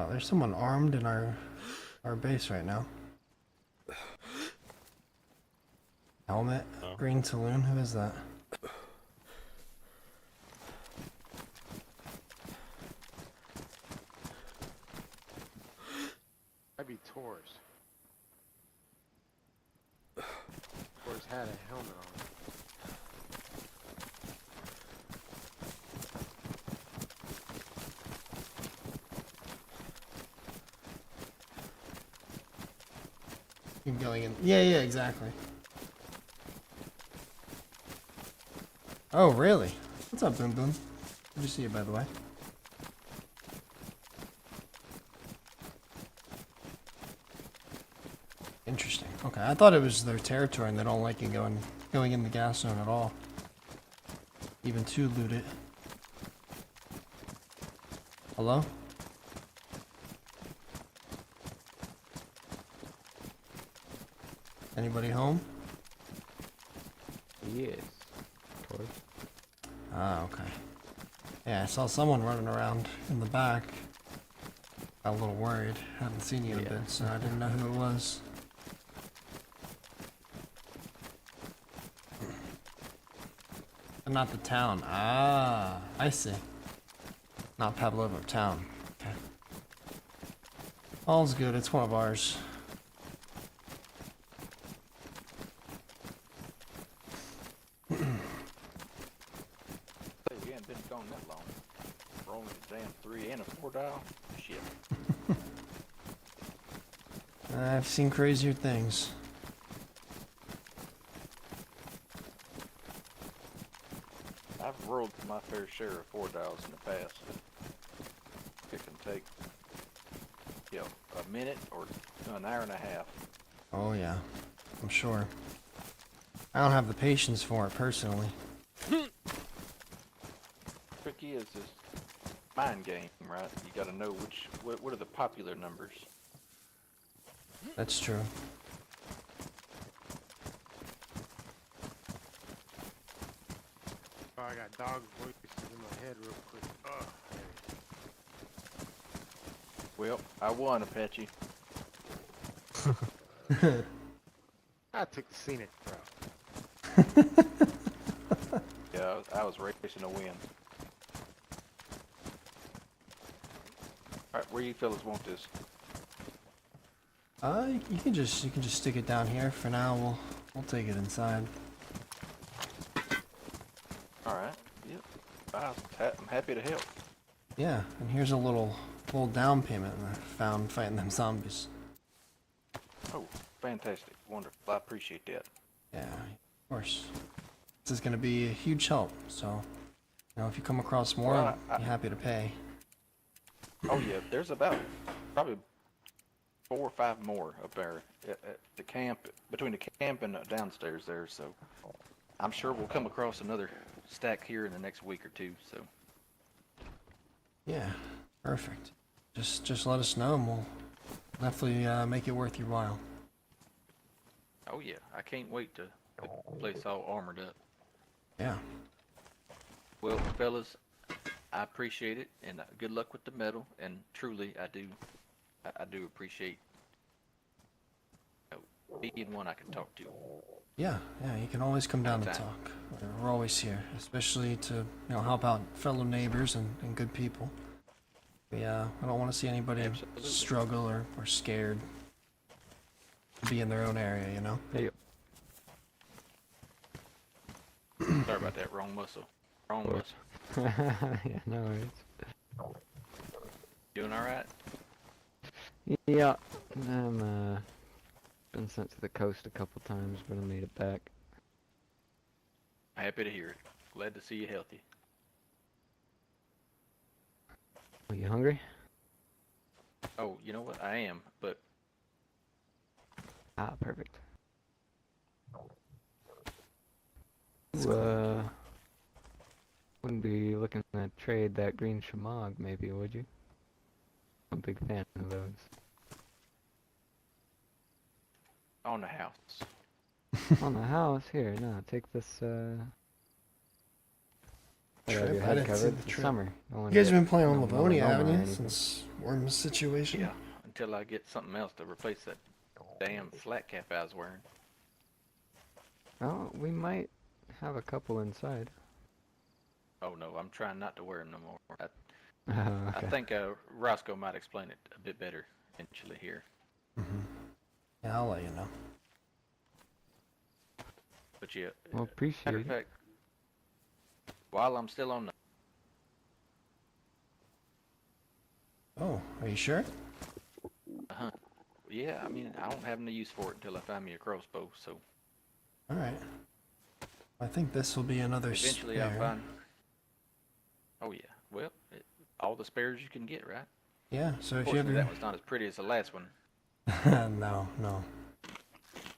There's someone armed in our base right now. Helmet, Oh. green saloon. Who is that? had a helmet on. Keep going in. Yeah, yeah, exactly. Oh, really? What's up, Boom Boom? Good to see you, by the way. Interesting. Okay, I thought it was their territory and they don't like you going in the gas zone at all. Even to loot it. Hello? Anybody home? Yes. Towards. Ah, okay. Yeah, I saw someone running around in the back. Got a little worried. Haven't seen you in a Yeah. bit, so I didn't know who it was. But not the town. Ah, I see. Not Pavlovo town. Okay. All's good. It's one of ours. Say, we ain't been gone that long. We're only a damn 3 and a 4 dial. Shit. I've seen crazier things. I've rolled my fair share of 4 dials in the past. It can take, you know, a minute or an hour and a half. Oh yeah, I'm sure. I don't have the patience for it personally. Tricky is this mind game, right? You got to know what are the popular numbers. That's true. Oh, I got dog voices in my head real quick. Oh, Well, I won, Apache. I took the scenic route. Yeah, I was racing to win. All right, where you fellas want this? You can just stick it down here for now. We'll take it inside. All right. Yep. I'm happy to help. Yeah, and here's a little down payment I found fighting them zombies. Oh, fantastic, wonderful. I appreciate that. Yeah, of course. This is gonna be a huge help. So, you know, if you come across more, Well, I'd be happy to pay. Oh yeah, there's about probably 4 or 5 more up there at the camp, between the camp and downstairs there. So I'm sure we'll come across another stack here in the next week or two. So Yeah, perfect. Just let us know, and we'll definitely make it worth your while. oh yeah, I can't wait to get the place all armored up. Yeah. Well, fellas, I appreciate it, and good luck with the medal. And truly, I do appreciate, you know, being one I can talk to. Yeah, you can always come down to Anytime. talk. We're always here, especially to, help out fellow neighbors and good people. I don't want to see anybody Absolutely. struggle or scared to be in their own area, you know? Hey, Sorry about that. Wrong muscle. Wrong muscle. yeah, no worries. Doing all right? Yeah, I'm been sent to the coast a couple times, but I made it back. Happy to hear it. Glad to see you healthy. Are you hungry? Oh, you know what? I am, but Ah, perfect. You, wouldn't be looking to trade that green shamog, maybe, would you? I'm a big fan of those. on the house. On the house, here, no, take this, Trip? have your I head didn't see covered. the It's trip. summer. No one You guys get have been playing on no Livonia, melanoma haven't or you? anything. Since Worm's situation? Yeah, until I get something else to replace that damn flat cap I was wearing. Oh, we might have a couple inside. Oh no, I'm trying not to wear them no more. Oh, I okay. think Rosco might explain it a bit better eventually here. Yeah, I'll let you know. But yeah, Well, matter appreciate of it. fact, while I'm still on the, Oh, are you sure? yeah, I mean, I don't have no use for it until I find me a crossbow. So Alright. I think this will be another eventually I'll spare. find. Oh yeah, well, all the spares you can get, right? Yeah, so if you Fortunately, ever... that one's not as pretty as the last one. no, no.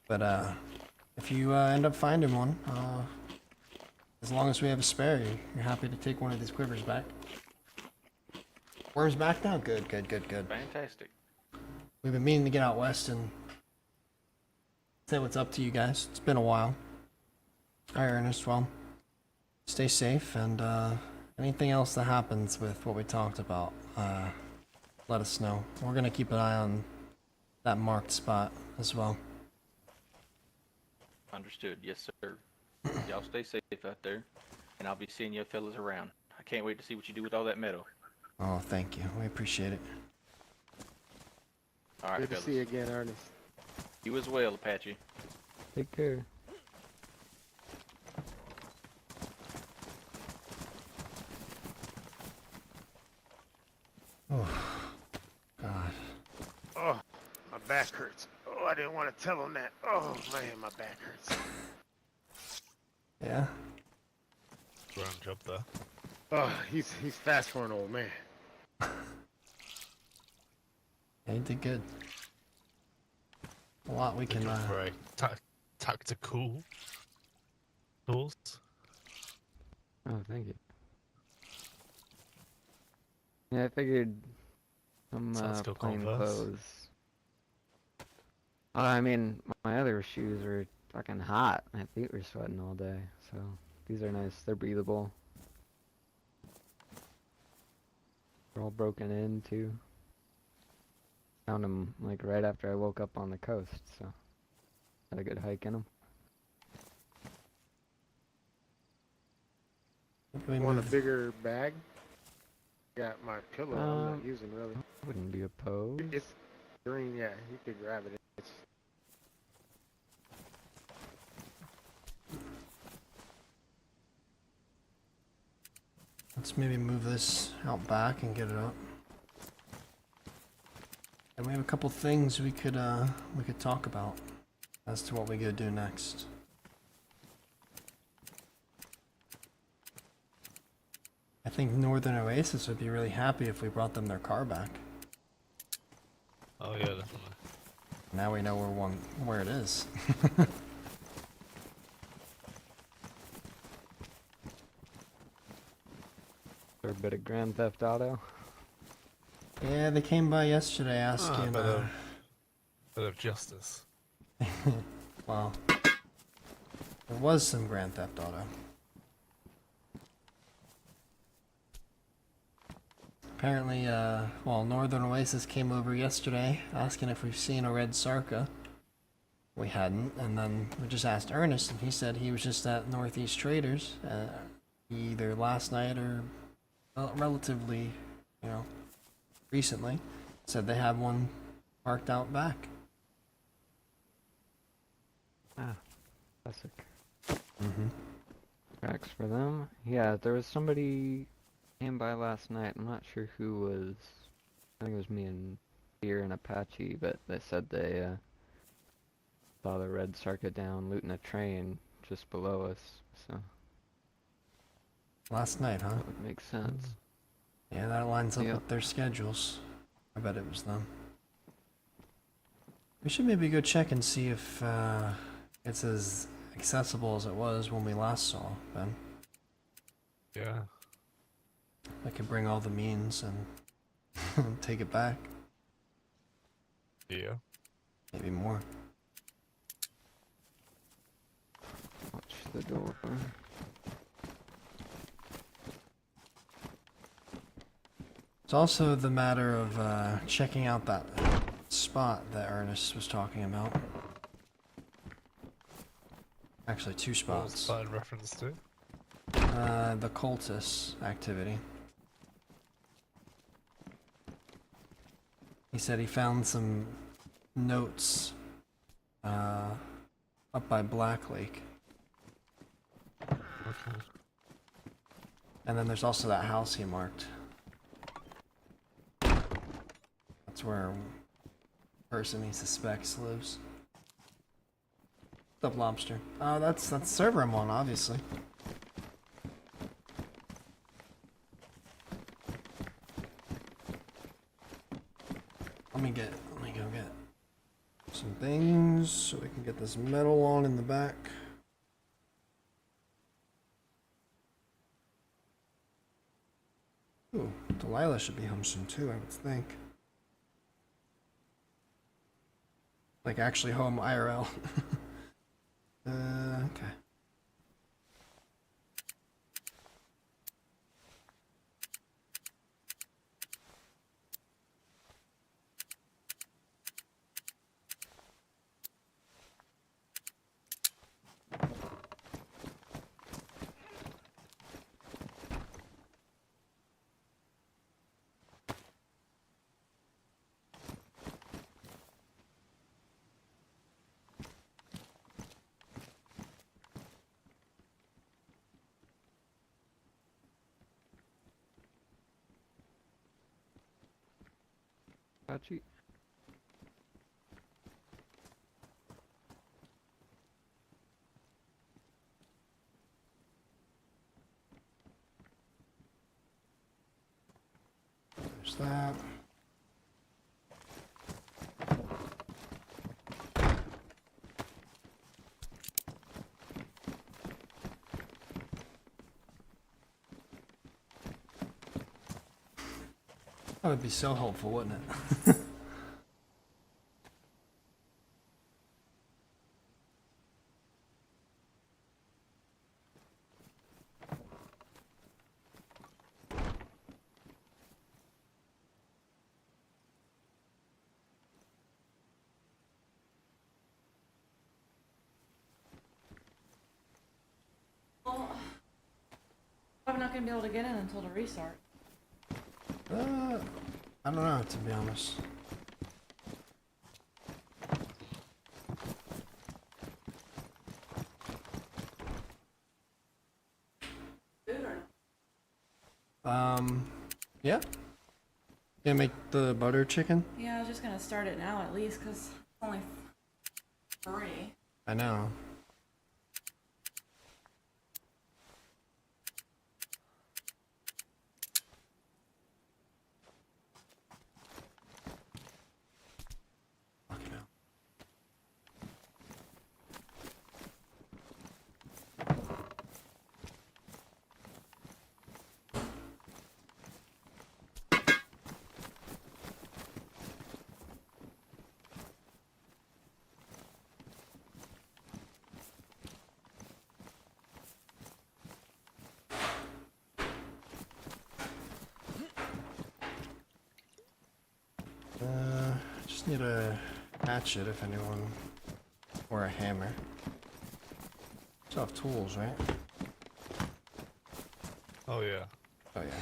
But, if you end up finding one, as long as we have a spare, you're happy to take one of these quivers back. Worms back now? Good, good, good, good. Fantastic. We've been meaning to get out west and say what's up to you guys. It's been a while. Alright, Ernest, well, stay safe, and anything else that happens with what we talked about, let us know. We're gonna keep an eye on that marked spot as well. Understood. Yes, sir. Y'all stay safe out there, and I'll be seeing you fellas around. I can't wait to see what you do with all that metal. Oh, thank you. We appreciate it. All right, Good to fellas. see you again, Ernest. You as well, Apache. Take care. Oh, God. Oh, my back hurts. Oh, I didn't want to tell him that. Oh, man, my back hurts. Yeah? Grand job there. Oh, he's fast for an old man. Yeah, you did good. A lot we Good can, job for a tactical tools. Oh, thank you. Yeah, I figured some Sounds still plain Converse. clothes. I mean, my other shoes were fucking hot. My feet were sweating all day, so these are nice. They're breathable. They're all broken in too. Found them like right after I woke up on the coast, so had a good hike in them. we Want a move. bigger bag? Got my pillow. I'm not using really. Wouldn't be opposed. It's green. Yeah, you could grab it. It's Let's maybe move this out back and get it up. And we have a couple things we could talk about as to what we gotta do next. I think Northern Oasis would be really happy if we brought them their car back. Oh yeah, definitely. Now we know where it is. For a bit of Grand Theft Auto. Yeah, they came by yesterday Ah, asking. bit of justice. Well, there was some Grand Theft Auto. Apparently, well, Northern Oasis came over yesterday asking if we've seen a red Sarka. We hadn't, and then we just asked Ernest, and he said he was just at Northeast Traders, either last night or relatively, recently. Said they had one parked out back. Ah, classic. Mm-hmm. Tracks for them. Yeah, there was somebody came by last night. I'm not sure who was. I think it was me and Deer and Apache, but they said they saw the red Sarka down looting a train just below us. So Last night, huh? that would make sense. Yeah, that lines up Yep. with their schedules. I bet it was them. We should maybe go check and see if it's as accessible as it was when we last saw Ben. Yeah. I could bring all the means and take it back. Yeah. Maybe more. Watch the door. It's also the matter of checking out that spot that Ernest was talking about. Actually, two What was spots. that in reference to? The cultist activity. He said he found some notes up by Black Lake Okay. And then there's also that house he marked. That's where the person he suspects lives. What's up, Lobster? Oh, that's server I'm on, obviously. Let me go get some things so we can get this metal on in the back. Ooh, Delilah should be home soon too, I would think. Like actually home IRL. Okay. Apache. There's that. That would be so helpful, wouldn't it? Well, I'm not gonna be able to get in until the restart. I don't know, to be honest. Food or not? Yeah. Gonna make the butter chicken? Yeah, I was just gonna start it now at least, cause it's only 3. I know. Fucking hell. Just need a hatchet if anyone, or a hammer. Still have tools, right? Oh yeah. Oh yeah.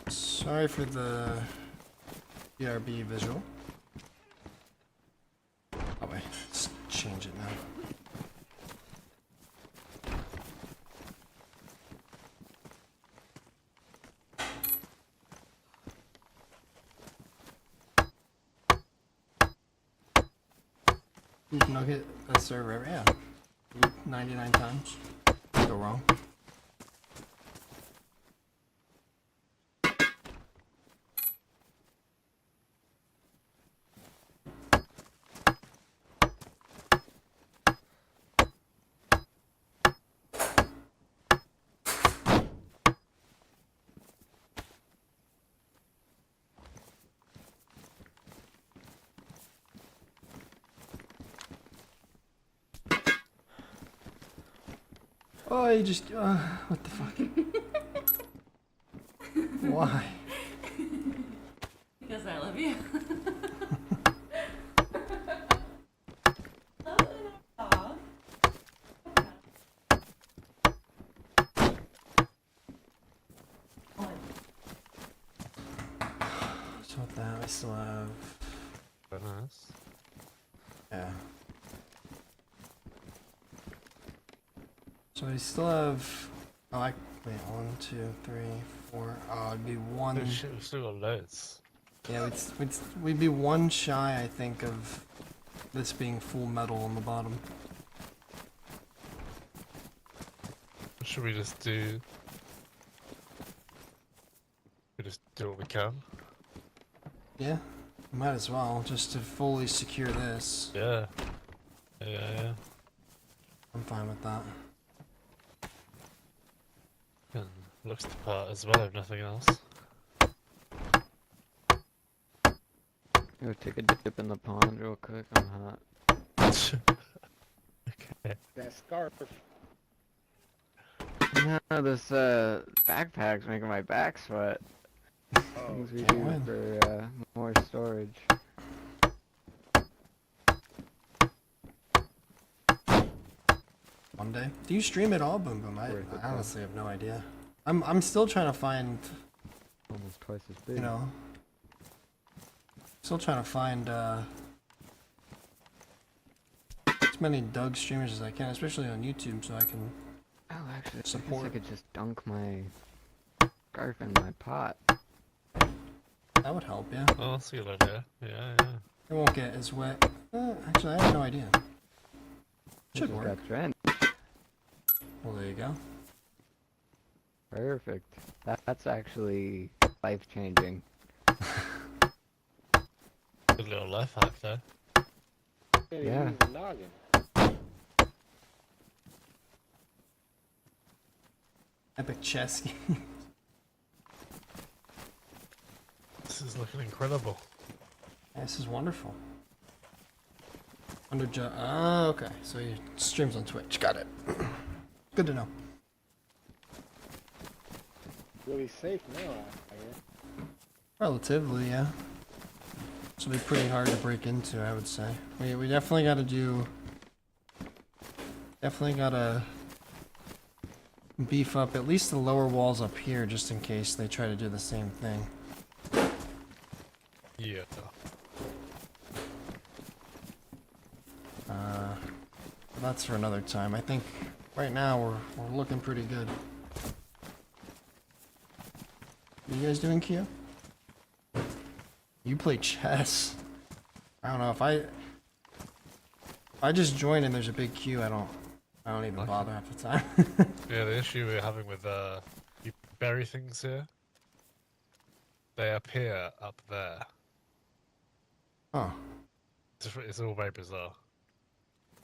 Sorry for the BRB visual. Oh wait, let's change it now. Beef nugget, that server, yeah. 99 times. Go wrong. Oh, you just, what the fuck? Why? Because I love you. So with that, we still have, But nice. yeah. So we still have. Oh, wait, 1, 2, 3, 4. Oh, it'd be one. Oh shit, we've still got loads. Yeah, we'd be one shy, I think, of this being full metal on the bottom. Should we just do? We just do what we can. Yeah, might as well, just to fully secure this. Yeah. Yeah. I'm fine with that. And looks the part as well, if nothing else. Go take a dip in the pond real quick. I'm hot. Okay. That scarf. No, this backpack's making my back sweat. Oh, Things we can't do win. for more storage. One day. Do you stream at all, Boom Boom? I Worth it, honestly have no idea. I'm still trying to find, Almost twice as big. you know, still trying to find as many Doug streamers as I can, especially on YouTube, so I can. Oh, actually, I guess I Support. could just dunk my scarf in my pot. That would help, yeah. Oh, that's a good idea. Yeah. It won't get as wet. Actually, I have no idea. Should Just work. got drenched. Well, there you go. Perfect. That's actually life-changing. Good little life hack there. Yeah. Epic chess. This is looking incredible. This is wonderful. Okay. So you streams on Twitch. Got it. Good to know. really safe now out here. Relatively, yeah. This will be pretty hard to break into, I would say. We definitely got to do. Definitely got to beef up at least the lower walls up here, just in case they try to do the same thing. Yeah. That's for another time. I think right now we're looking pretty good. You guys doing Q? You play chess. I don't know if I just join and there's a big queue. I don't even bother half the time. Yeah, the issue we're having with you bury things here, they appear up there. Oh, It's all very bizarre.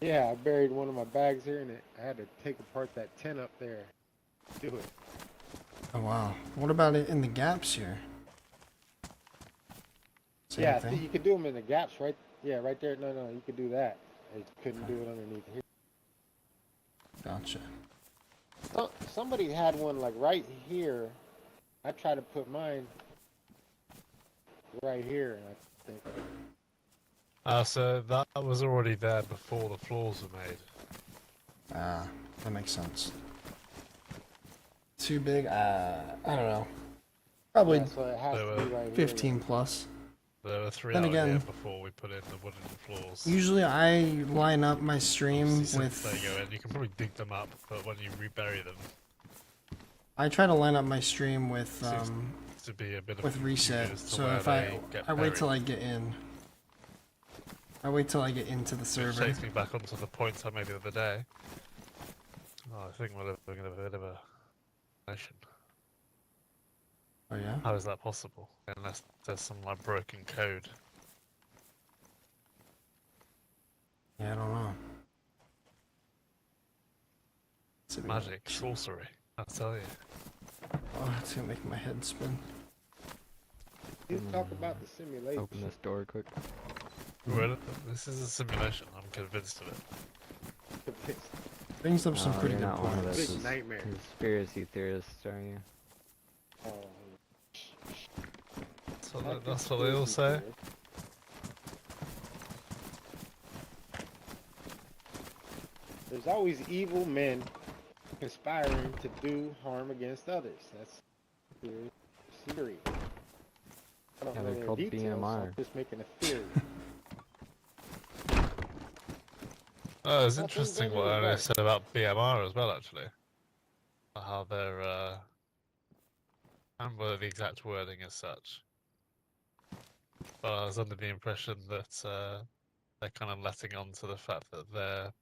Yeah, I buried one of my bags here, and I had to take apart that tent up there. Do it. oh wow. What about it in the gaps here? Same Yeah, thing? you could do them in the gaps, right? Yeah, right there. No, you could do that. I couldn't do it underneath here. Gotcha. Somebody had one like right here. I tried to put mine right here, and I think. So that was already there before the floors were made. Ah, that makes sense. Too big? I don't know. Probably Yeah, so it has to be right 15 plus. There were 3 Then out again- here before we put in the wooden floors. Usually I line up my stream Obviously, with... there you go, and you can probably dig them up, but when you rebury them, I try to line up my stream with seems to be a bit of with confusion reset. as to So where if they get I wait till buried. I get in. I wait till I get into the Which server. takes me back onto the point I made the other day. Oh, I think we're living in a bit of a nation. Oh yeah? How is that possible? Unless there's some like broken code. Yeah, I don't know. It's a bit- Magic, sorcery, I tell you. Oh, it's gonna make my head spin. You talk about the simulation. Open this door quick. Well, this is a simulation, I'm convinced of it. Brings up some Oh, pretty you're good not one of points. those Big nightmare. conspiracy theorists, are you? That's what they all say. There's always evil men conspiring to do harm against others. That's theory. I don't Yeah, know they're their called details, so BMR. I'm just making a theory. Oh, it's I think interesting Benji what was Ernest right. said about BMR as well, actually. How they're, I don't remember the exact wording as such. But I was under the impression that they're kind of letting on to the fact that they're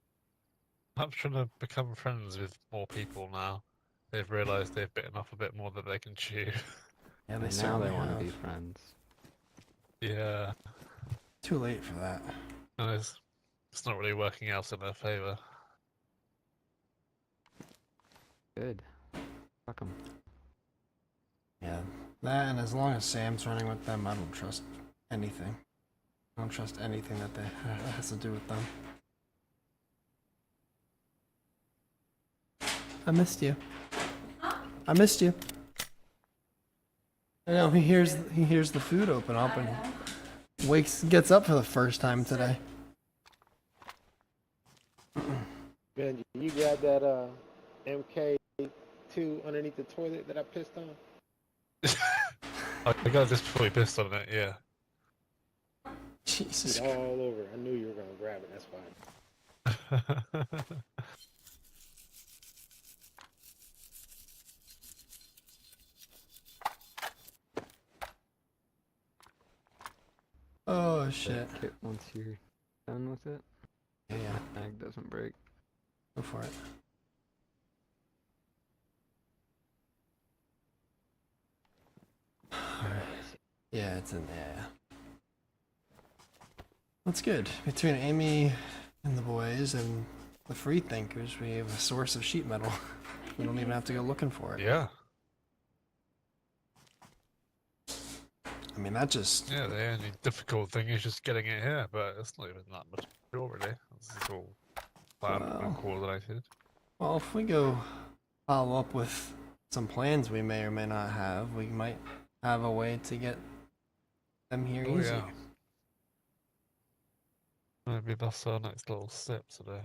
perhaps trying to become friends with more people now. They've realised they've bitten off a bit more than they can chew. Yeah, they And now certainly they want to have. be friends. Yeah, Too late for that. and it's not really working out in their favour. Good. Fuck 'em. Yeah, that, and as long as Sam's running with them, I don't trust anything. I don't trust anything that has to do with them. I missed you. I missed you. I know he hears the food open up and gets up for the first time today. Benji, you grab that MK2 underneath the toilet that I pissed on? I got this before we pissed on it, yeah. Jesus. It's all over. I knew you were gonna grab it. That's fine. Oh But shit. Kit, once you're done with it, Yeah, mag doesn't break. go for it. Alright. Yeah, it's in there. That's good. Between Amy and the boys and the free thinkers, we have a source of sheet metal. We don't even have to go looking for it. Yeah, I mean, that just... yeah, the only difficult thing is just getting it here, but it's not even that much trouble, really. This is all planned Wow. and coordinated. Well, if we go follow up with some plans we may or may not have, we might have a way to get them here Oh, easy. yeah. Maybe that's our next little step today.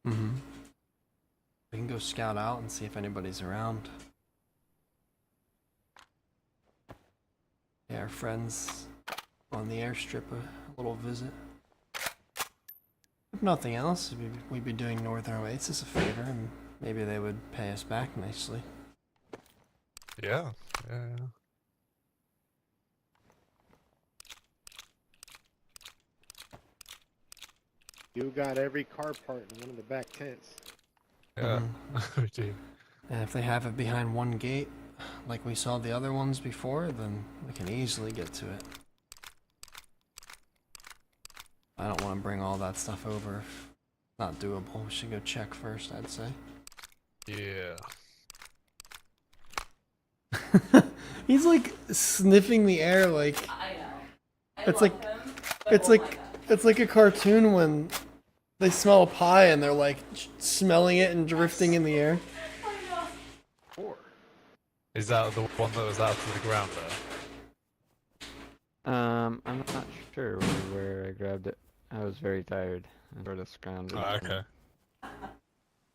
Mm-hmm. We can go scout out and see if anybody's around. Yeah, our friends on the airstrip a little visit. If nothing else, we'd be doing Northern Oasis a favor, and maybe they would pay us back nicely. Yeah, yeah. You got every car part in one of the back tents. Yeah, we do. And if they have it behind one gate, like we saw the other ones before, then we can easily get to it. I don't want to bring all that stuff over if not doable. We should go check first, I'd say. Yeah. He's like sniffing the air like I know. It's like- it's like a cartoon when they smell a pie and they're like smelling it and drifting in the air. Four. Is that the one that was out to the ground there? I'm not sure where I grabbed it. I was very tired and sort of scrounged. Oh, okay.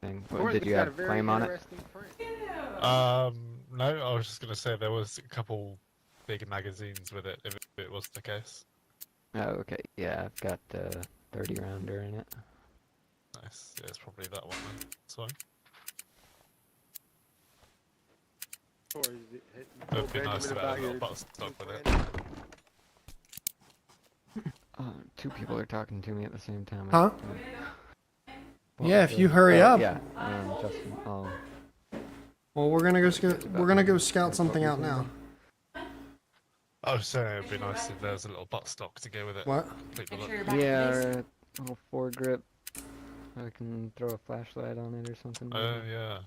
Thing. Of course, Did it's you got have a a very claim on it? interesting print. No, I was just gonna say there was a couple big magazines with it, if it was the case. Oh, okay. Yeah, I've got 30 rounder in it. Nice. Yeah, it's probably that one then. That's fine. Or is it, It'd be nice to Benjamin, have about a little your butt stuck with it. print? Two people are talking to me at the same time. Huh? What Yeah, was if you the- hurry up. Yeah, Justin. Well, we're gonna go scout something out now. I was saying it'd be nice if there was a little butt stock to go with it. What? Complete the Make look. sure you're back Yeah, to or base. a little foregrip. I can throw a flashlight on it or something. Oh maybe. yeah.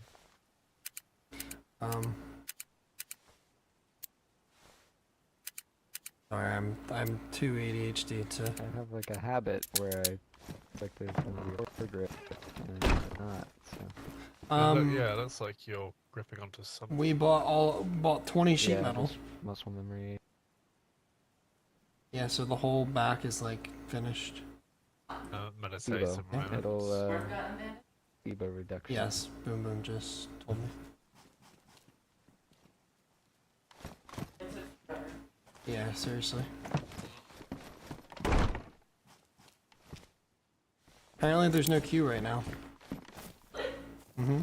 Sorry, I'm too ADHD to. I have like a habit where I like there's gonna be a foregrip and then not. So Yeah, looks like you're gripping onto something. We bought 20 sheet yeah, metal. just muscle memory. Yeah, so the whole back is like finished. Meditate SIBO. some moments. It'll Work gotten bad? SIBO reduction. Yes, Boom Boom just told me. It's better. Yeah, seriously. Apparently there's no queue right now. Mm-hmm.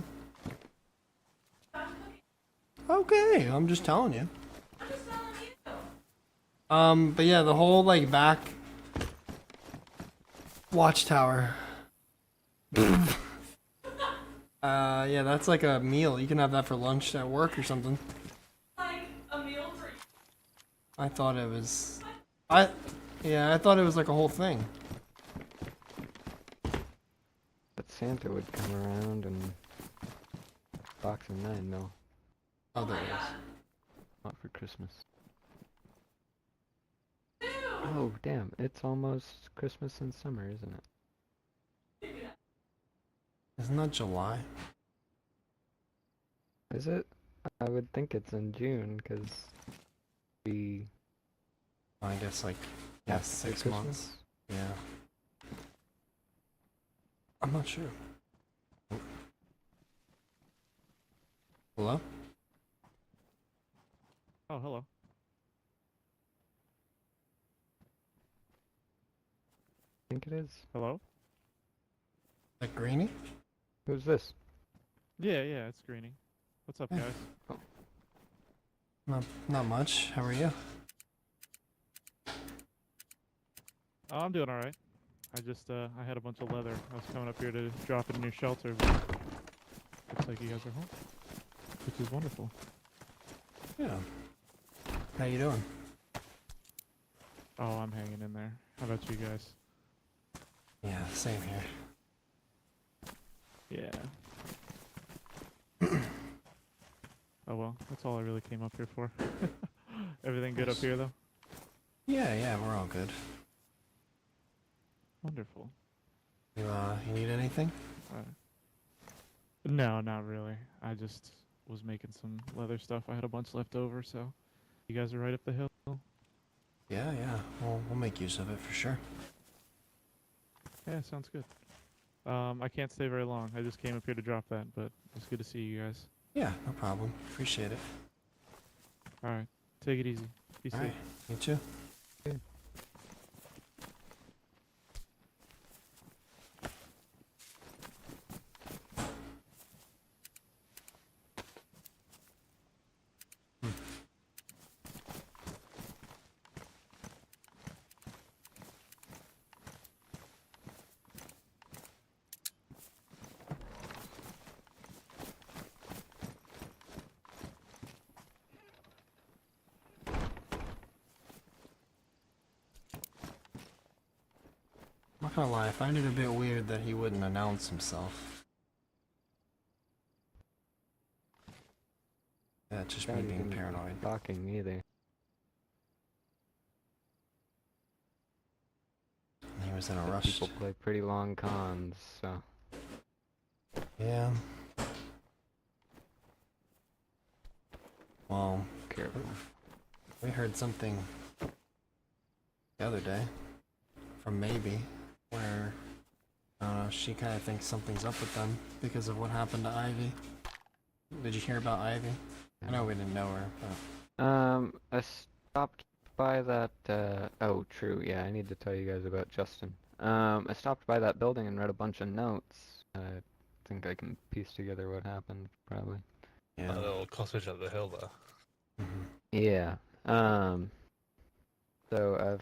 Okay, I'm just telling you. I'm just telling you. But yeah, the whole like back watchtower. Yeah, that's like a meal. You can have that for lunch at work or something. Like a meal for you. I thought it was, yeah, I thought it was like a whole thing. But Santa would come around and box of 9 mil. Oh, there it is. Not for Christmas. Oh, damn. It's almost Christmas and summer, isn't it? Isn't that July? Is it? I would think it's in June, because we... I guess like, yeah, after 6 Christmas? months. Yeah. I'm not sure. Hello? Oh, hello. I think it is. Hello? Like Greenie? Who's this? Yeah, it's Greeny. What's up, Yeah. guys? Not much. How are you? Oh, I'm doing alright. I just, I had a bunch of leather. I was coming up here to drop it in your shelter, but looks like you guys are home. Which is wonderful. Yeah. How you doing? Oh, I'm hanging in there. How about you guys? Yeah, same here. Yeah. Oh well, that's all I really came up here for. Everything good up here, though? Yeah, we're all good. Wonderful. You need anything? No, not really. I just was making some leather stuff. I had a bunch left over, so you guys are right up the hill. Yeah. We'll make use of it for sure. Yeah, sounds good. I can't stay very long. I just came up here to drop that, but it's good to see you guys. Yeah, no problem. Appreciate it. Alright, take it easy. Be All safe. right. You too. I'm not gonna lie, I find it a bit weird that he wouldn't announce himself. That's just me Doubt he being didn't paranoid. Talking either. He was in a But rush. people play pretty long cons, so... Yeah. Well, Careful. we heard something the other day from Maybe, where I don't know, she kind of thinks something's up with them because of what happened to Ivy. Did you hear about Ivy? I know we didn't know her, but I stopped by that, oh, true, yeah, I need to tell you guys about Justin. I stopped by that building and read a bunch of notes. I think I can piece together what happened, probably. yeah. That little cottage up the hill there. Yeah, so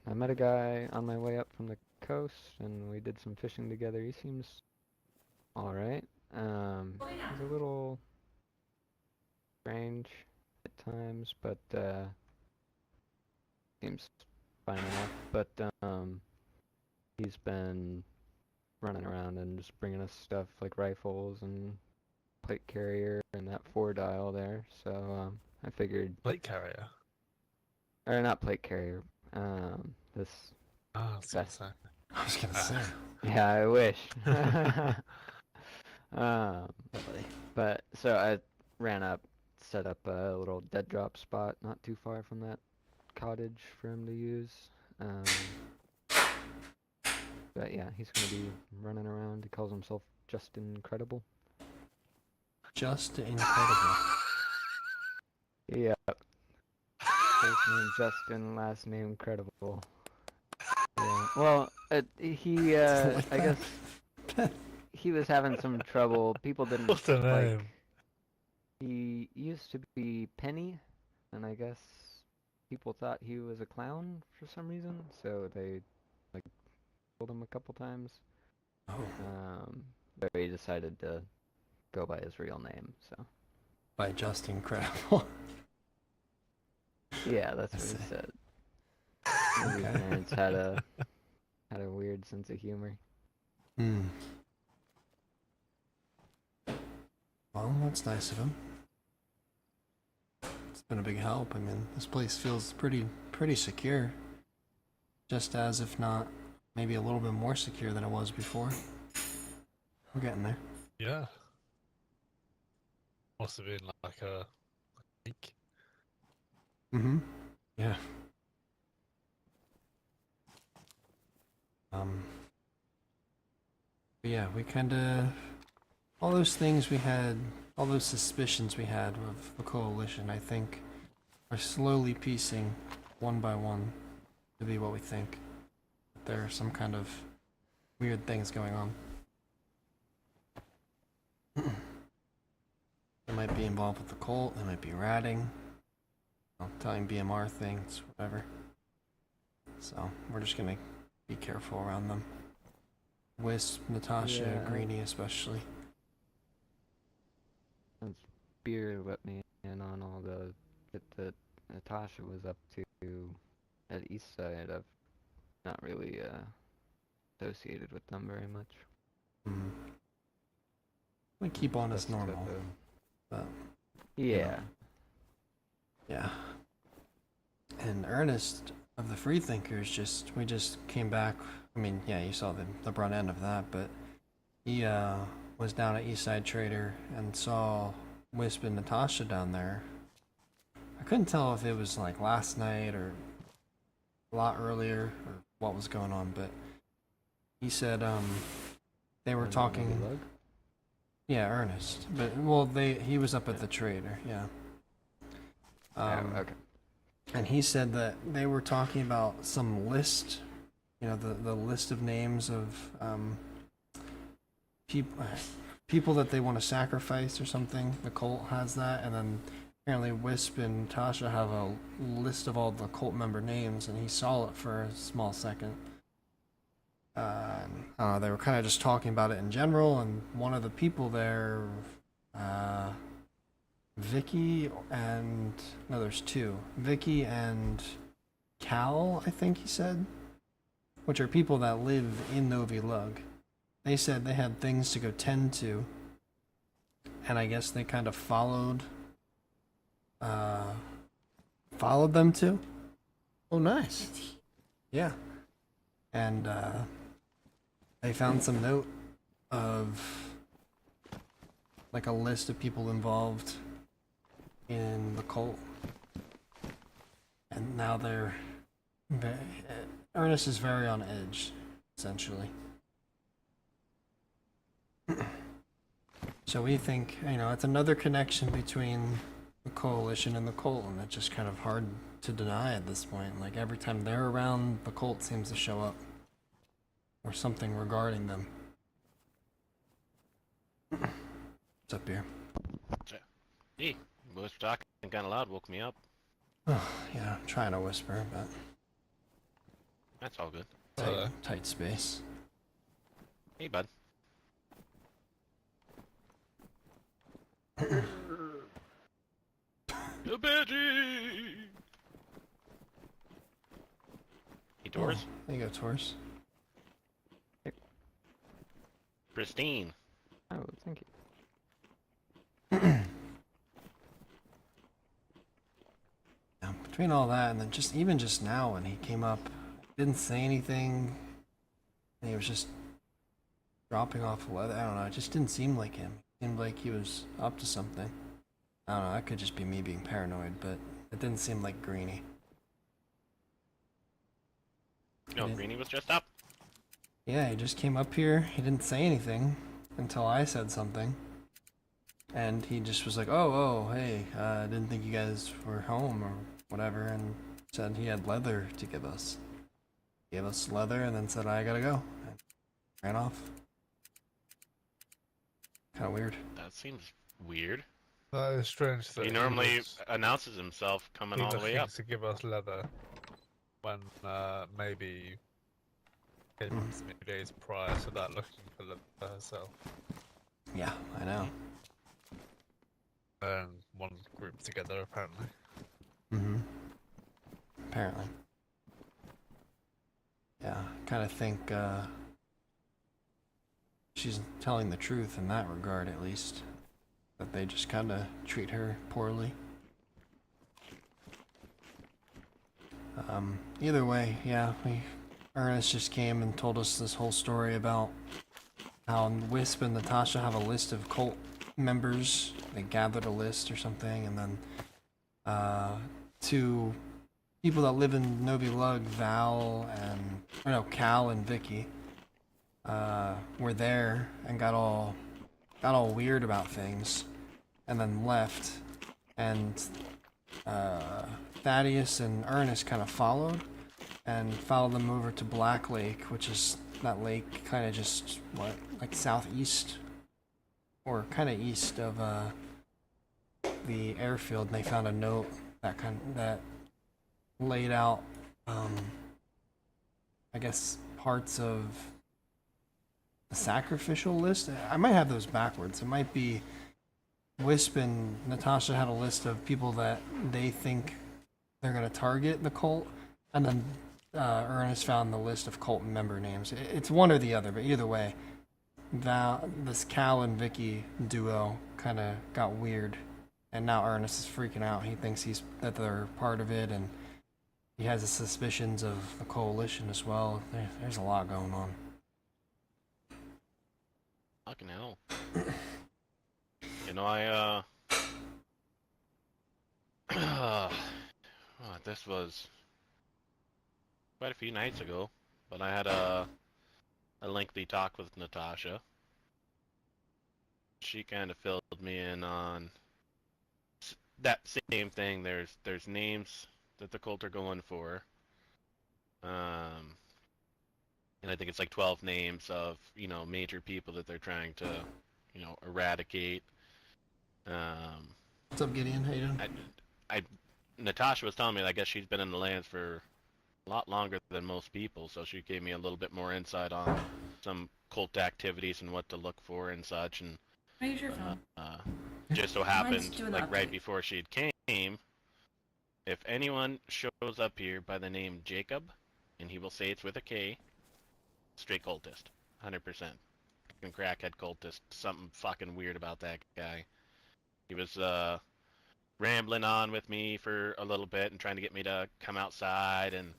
I met a guy on my way up from the coast, and we did some fishing together. He seems alright. He's a little strange at times, but seems fine enough. But he's been running around and just bringing us stuff like rifles and plate carrier and that 4-dial there. So I figured, Plate carrier. or not plate carrier. This Ah, I was gonna vest. say. I was gonna say. Yeah, I wish. But so I ran up, set up a little dead drop spot not too far from that cottage for him to use. But yeah, he's gonna be running around. He calls himself Just Incredible. Just incredible. Yeah. First name Justin, last name Credible. Yeah. Well, he Like I that. guess he was having some trouble. People didn't What's the like. name? He used to be Penny, and I guess people thought he was a clown for some reason, so they like told him a couple times. Oh, But he decided to go by his real name. So by just incredible. yeah, that's I what he see. said. Maybe his Okay. parents had a weird sense of humor. Hmm. Well, that's nice of him. It's been a big help. I mean, this place feels pretty secure. Just as, if not, maybe a little bit more secure than it was before. We're getting there. Yeah. Must have been like a week. Mm-hmm. Yeah. But yeah, we kind of all those things we had, all those suspicions we had of the coalition, I think, are slowly piecing one by one to be what we think. There are some kind of weird things going on. They might be involved with the cult. They might be ratting. Telling BMR things, whatever. So we're just gonna be careful around them. Wisp, Natasha, Yeah. Greenie especially. And Spear let me in on all the shit that Natasha was up to at Eastside. I've not really associated with them very much. Mm. We keep on as Just took normal, but yeah. yeah. And Ernest of the Freethinkers we just came back. I mean, yeah, you saw the brunt end of that, but he was down at Eastside Trader and saw Wisp and Natasha down there. I couldn't tell if it was like last night or a lot earlier or what was going on, but he said they were And talking. Lug? Yeah, Ernest. But well, he was up at the Trader. Yeah. Okay. And he said that they were talking about some list, the list of names of people that they want to sacrifice or something. The cult has that, and then apparently Wisp and Tasha have a list of all the cult member names, and he saw it for a small second. They were kind of just talking about it in general, and one of the people there, Vicky and no, there's two. Vicky and Cal, I think he said, which are people that live in Novi Lug. They said they had things to go tend to, and I guess they kind of followed them too. Oh, nice. Yeah, and they found some note of like a list of people involved in the cult, and now they're Ernest is very on edge, essentially. So we think, it's another connection between the coalition and the cult, and it's just kind of hard to deny at this point. Like every time they're around, the cult seems to show up, or something regarding them. What's up here? Hey, was talking kind of loud, woke me up. Oh, yeah, I'm trying to whisper, but That's all good. tight space. Hey, bud. The Betty! Hey, Doris. Oh, there you go, Taurus. Christine. Oh, thank you. Yeah, between all that and then just now when he came up, didn't say anything, and he was just dropping off leather. I don't know, it just didn't seem like him. It seemed like he was up to something. I don't know, that could just be me being paranoid, but it didn't seem like Greenie. No, Yeah. Greenie was just up. Yeah, he just came up here, he didn't say anything until I said something. And he just was like, oh, hey, I didn't think you guys were home or whatever, and said he had leather to give us. gave us leather, and then said, I gotta go. And ran off. Kind of weird. That seems weird. That is strange that He normally announces himself coming he all the was way up. to give us leather when maybe in a few days prior to that looking for leather herself. Yeah, I know. And one group together apparently. Mm-hmm. Apparently. Yeah, kind of think she's telling the truth in that regard, at least. That they just kind of treat her poorly. Either way, yeah, Ernest just came and told us this whole story about how Wisp and Natasha have a list of cult members. They gathered a list or something, and then two people that live in Novi Lug, Cal and Vicky, were there and got all weird about things, and then left, and Thaddeus and Ernest kind of followed them over to Black Lake, which is that lake kind of just like southeast or kind of east of the airfield, and they found a note that laid out I guess parts of the sacrificial list. I might have those backwards. It might be Wisp and Natasha had a list of people that they think they're going to target the cult, and then Ernest found the list of cult member names. It's one or the other, but either way, this Cal and Vicky duo kind of got weird, and now Ernest is freaking out. He thinks that they're part of it, and he has the suspicions of the coalition as well. There's a lot going on. Fucking hell. You know, this was quite a few nights ago, but I had a lengthy talk with Natasha. She kind of filled me in on that same thing. There's names that the cult are going for, and I think it's like 12 names of major people that they're trying to eradicate. What's up, Gideon? How you doing? Natasha was telling me, I guess she's been in the lands for a lot longer than most people, so she gave me a little bit more insight on some cult activities and what to look for and such. And Can I use your phone? just so Mine's happened, doing like the right update. before she came, if anyone shows up here by the name Jacob, and he will say it's with a K, straight cultist, 100%. Fucking crackhead cultist. Something fucking weird about that guy. He was rambling on with me for a little bit and trying to get me to come outside, and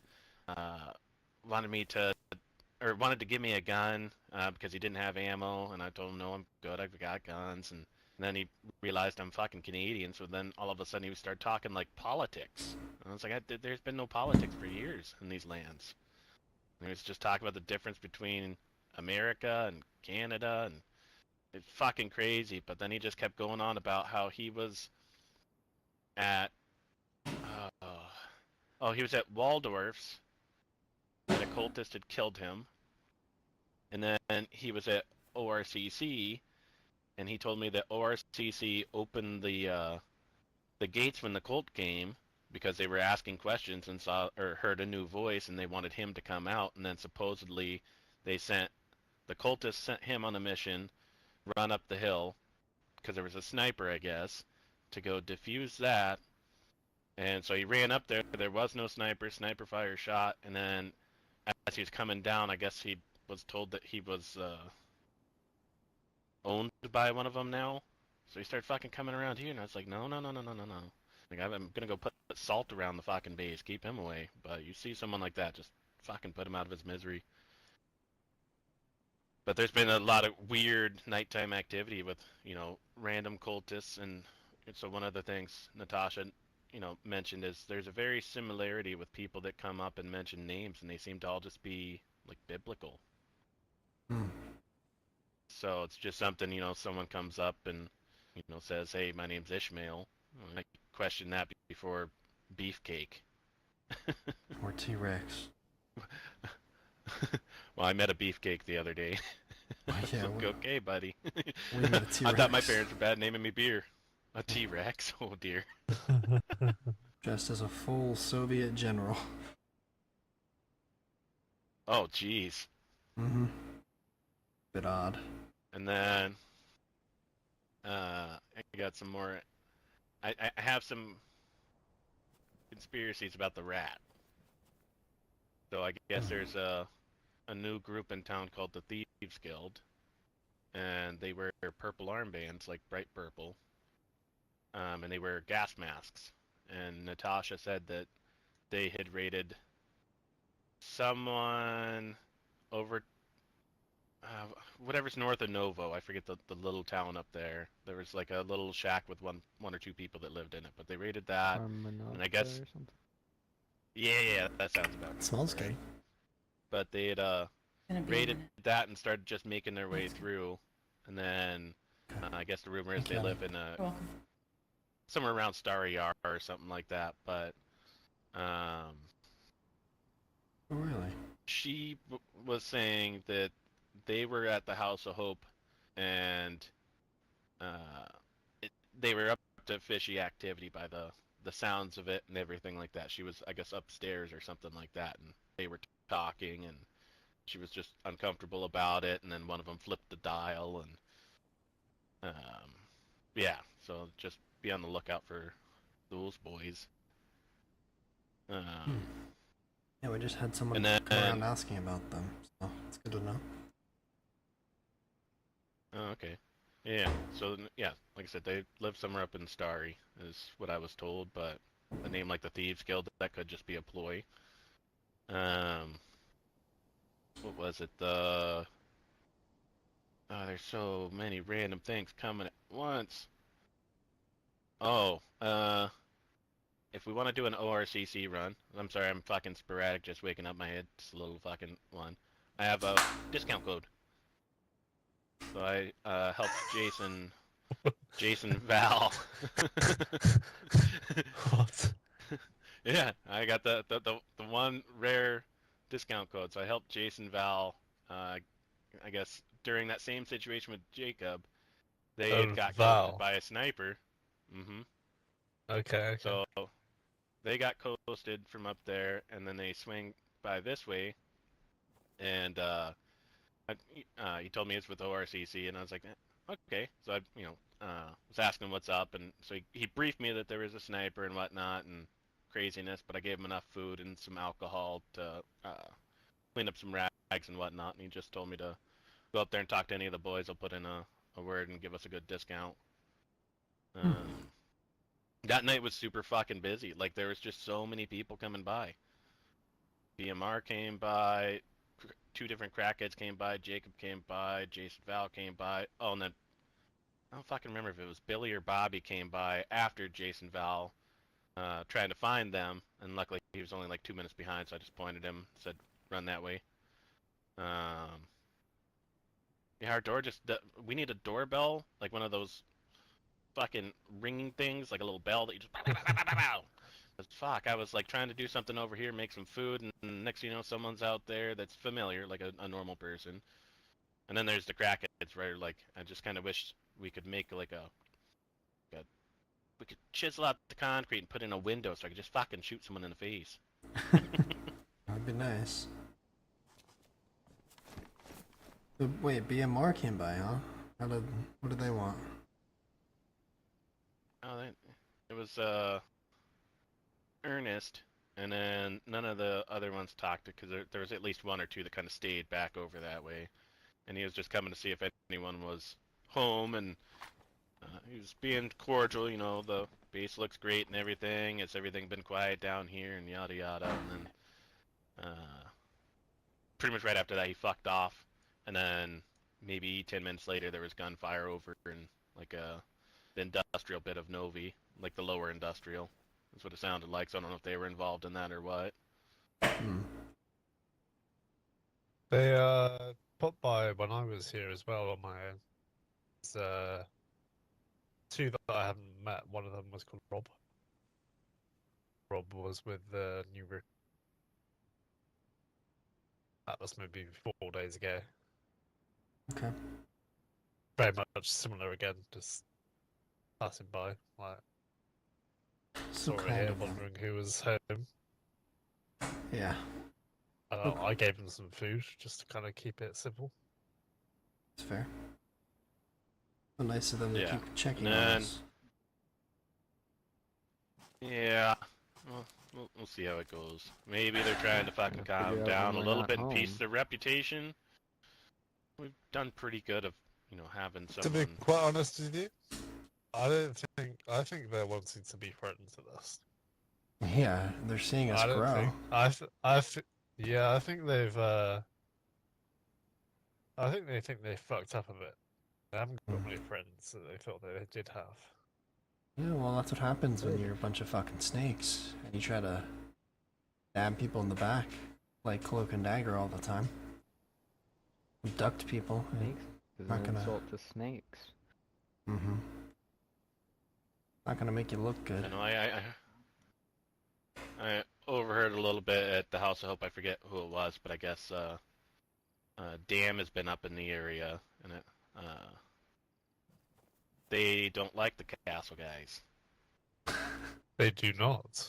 wanted to give me a gun because he didn't have ammo, and I told him no, I'm good, I've got guns. And then he realized I'm fucking Canadian, so then all of a sudden he would start talking like politics. And I was like, there's been no politics for years in these lands. And he was just talking about the difference between America and Canada, and it's fucking crazy. But then he just kept going on about how he was at he was at Waldorf's, and a cultist had killed him. And then he was at ORCC, and he told me that ORCC opened the gates when the cult came because they were asking questions and saw or heard a new voice, and they wanted him to come out. And then supposedly the cultists sent him on a mission, run up the hill, because there was a sniper, I guess, to go defuse that. And so he ran up there. There was no sniper. Sniper fire shot, and then as he was coming down, I guess he was told that he was owned by one of them now. So he started fucking coming around here, and I was like, no. Like, I'm gonna go put salt around the fucking base, keep him away. But you see someone like that, just fucking put him out of his misery. But there's been a lot of weird nighttime activity with, random cultists, and so one of the things Natasha, mentioned is there's a very similarity with people that come up and mention names, and they seem to all just be like biblical. So it's just something, someone comes up and, says, hey, my name's Ishmael. I question that before beefcake. Or T-Rex. Well, I met a beefcake the other day. Oh, yeah, So, okay, buddy. we met a I thought my T-Rex. parents were bad naming me beer. A T-Rex? Oh dear. Dressed as a full Soviet general. Oh jeez. Mm-hmm. Bit odd. And then I got some more. I have some conspiracies about the rat. So I guess there's a new group in town called the Thieves Guild, and they wear purple armbands, like bright purple, and they wear gas masks. And Natasha said that they had raided someone over whatever's north of Novo. I forget the little town up there. There was like a little shack with one or two people that lived in it, but they raided that. And I guess or something. yeah, that sounds about It smells right. good. But they had Gonna be a raided minute. that and started just making their way through. And then I guess the rumor is they Okay. live in You're welcome. somewhere around Starry Yard or something like that. But Oh, really? she was saying that they were at the House of Hope, and they were up to fishy activity by the sounds of it and everything like that. She was, I guess, upstairs or something like that, and they were talking, and she was just uncomfortable about it. And then one of them flipped the dial, and yeah. So just be on the lookout for those boys. Yeah, we just had someone And then- come around asking about them, so it's good to know. Oh, okay. Yeah. So yeah, like I said, they live somewhere up in Starry, is what I was told. But a name like the Thieves Guild, that could just be a ploy. What was it? There's so many random things coming at once. Oh, if we want to do an ORCC run, I'm sorry, I'm fucking sporadic, just waking up my head, just a little fucking one. I have a discount code. So I helped Jason Val. What? Yeah, I got the one rare discount code. So I helped Jason Val. I guess during that same situation with Jacob, they Oh, had got Val. coasted by a sniper. Mm-hmm. Okay. So they got coasted from up there, and then they swing by this way, and he told me it's with ORCC, and I was like, okay. So I, was asking what's up, and so he briefed me that there was a sniper and whatnot and craziness, but I gave him enough food and some alcohol to clean up some rags and whatnot, and he just told me to go up there and talk to any of the boys. I'll put in a word and give us a good discount. That night was super fucking busy. Like, there was just so many people coming by. BMR came by, two different crackheads came by, Jacob came by, Jason Val came by. Oh, and then I don't fucking remember if it was Billy or Bobby came by after Jason Val, trying to find them, and luckily he was only like 2 minutes behind, so I just pointed him, said, run that way. Yeah, our door we need a doorbell, like one of those fucking ringing things, like a little bell that you just fuck, I was like trying to do something over here, make some food, and next thing you know, someone's out there that's familiar, like a normal person. And then there's the crackheads, right? Like, I just kind of wish we could make like we could chisel out the concrete and put in a window so I could just fucking shoot someone in the face. That'd be nice. Wait, BMR came by, huh? What did they want? Oh, it was Ernest, and then none of the other ones talked because there was at least one or two that kind of stayed back over that way, and he was just coming to see if anyone was home, and he was being cordial. The base looks great and everything. Has everything been quiet down here and yada yada, and then pretty much right after that he fucked off, and then maybe 10 minutes later there was gunfire over in like the industrial bit of Novi, like the lower industrial. That's what it sounded like, so I don't know if they were involved in that or what. They popped by when I was here as well on my own. There's two that I haven't met. One of them was called Rob. Rob was with the new That was maybe 4 days ago. Okay. Very much similar again, just passing by. Like, So saw it cold here, again. wondering who was home. Yeah, I gave them some food just to kind of keep it simple. it's fair. So nice of them to Yeah. keep checking And on then- us. Yeah. Well, we'll see how it goes. Maybe they're trying to fucking Gotta calm figure out down a when we're little not bit and piece home. their reputation. We've done pretty good of, having To someone. be quite honest with you, I think they're wanting to be friends with us. Yeah, they're seeing us I don't grow. think. Yeah, I think they've. I think they fucked up a bit. They haven't got many friends that they thought they did have. Yeah, well, that's what happens when you're a bunch of fucking snakes and you try to stab people in the back like Cloak and Dagger all the time. Abduct people. Snakes is Not an gonna- insult to snakes. Mm-hmm. Not gonna make you look good. I know I overheard a little bit at the house. I hope I forget who it was, but I guess Dam has been up in the area, and they don't like the castle guys. They do not.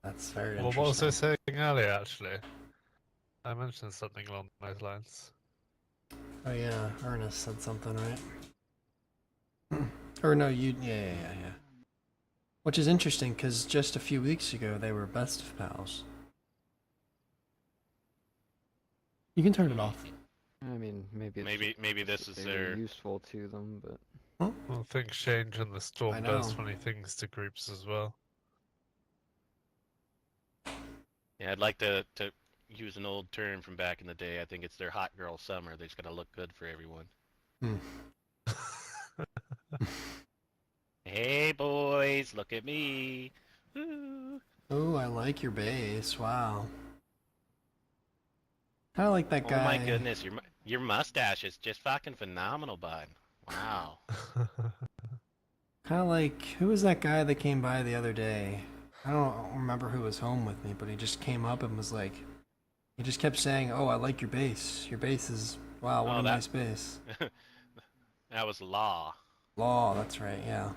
That's very Well, interesting. what was I saying earlier, actually? I mentioned something along those lines. Oh yeah, Ernest said something, right? Or no, yeah. Which is interesting, because just a few weeks ago they were best of pals. You can turn it off. I mean, maybe it's Maybe this is very their. useful to them, but Well, things change and the I storm does know. funny things to groups as well. Yeah, I'd like to use an old term from back in the day. I think it's their hot girl summer. They just gotta look good for everyone. Hmm. Hey boys, look at me. Woo. Oh, I like your bass. Wow. Kind of like that guy. Oh my goodness, your mustache is just fucking phenomenal, bud. Wow. Kind of like, who was that guy that came by the other day? I don't remember who was home with me, but he just came up and was like, he just kept saying, "Oh, I like your bass. Your bass is, wow, what Oh, a that- nice bass." That was Law. Law, that's right, yeah.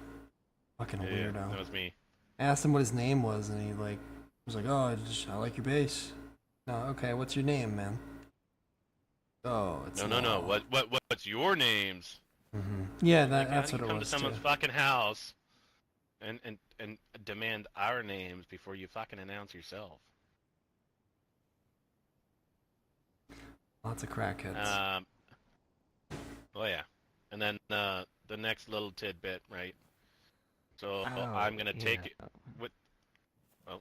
Fucking Yeah, weirdo. that was me. I asked him what his name was, and he was like, "Oh, I like your bass." No, okay, what's your name, man? Oh, it's No. Law. What's your names? Yeah, Like, that's how what do it you come was to someone's too. fucking house and demand our names before you fucking announce yourself. Lots of crackheads. Oh yeah. And then the next little tidbit, right? So Oh, I'm gonna take yeah. it with I'm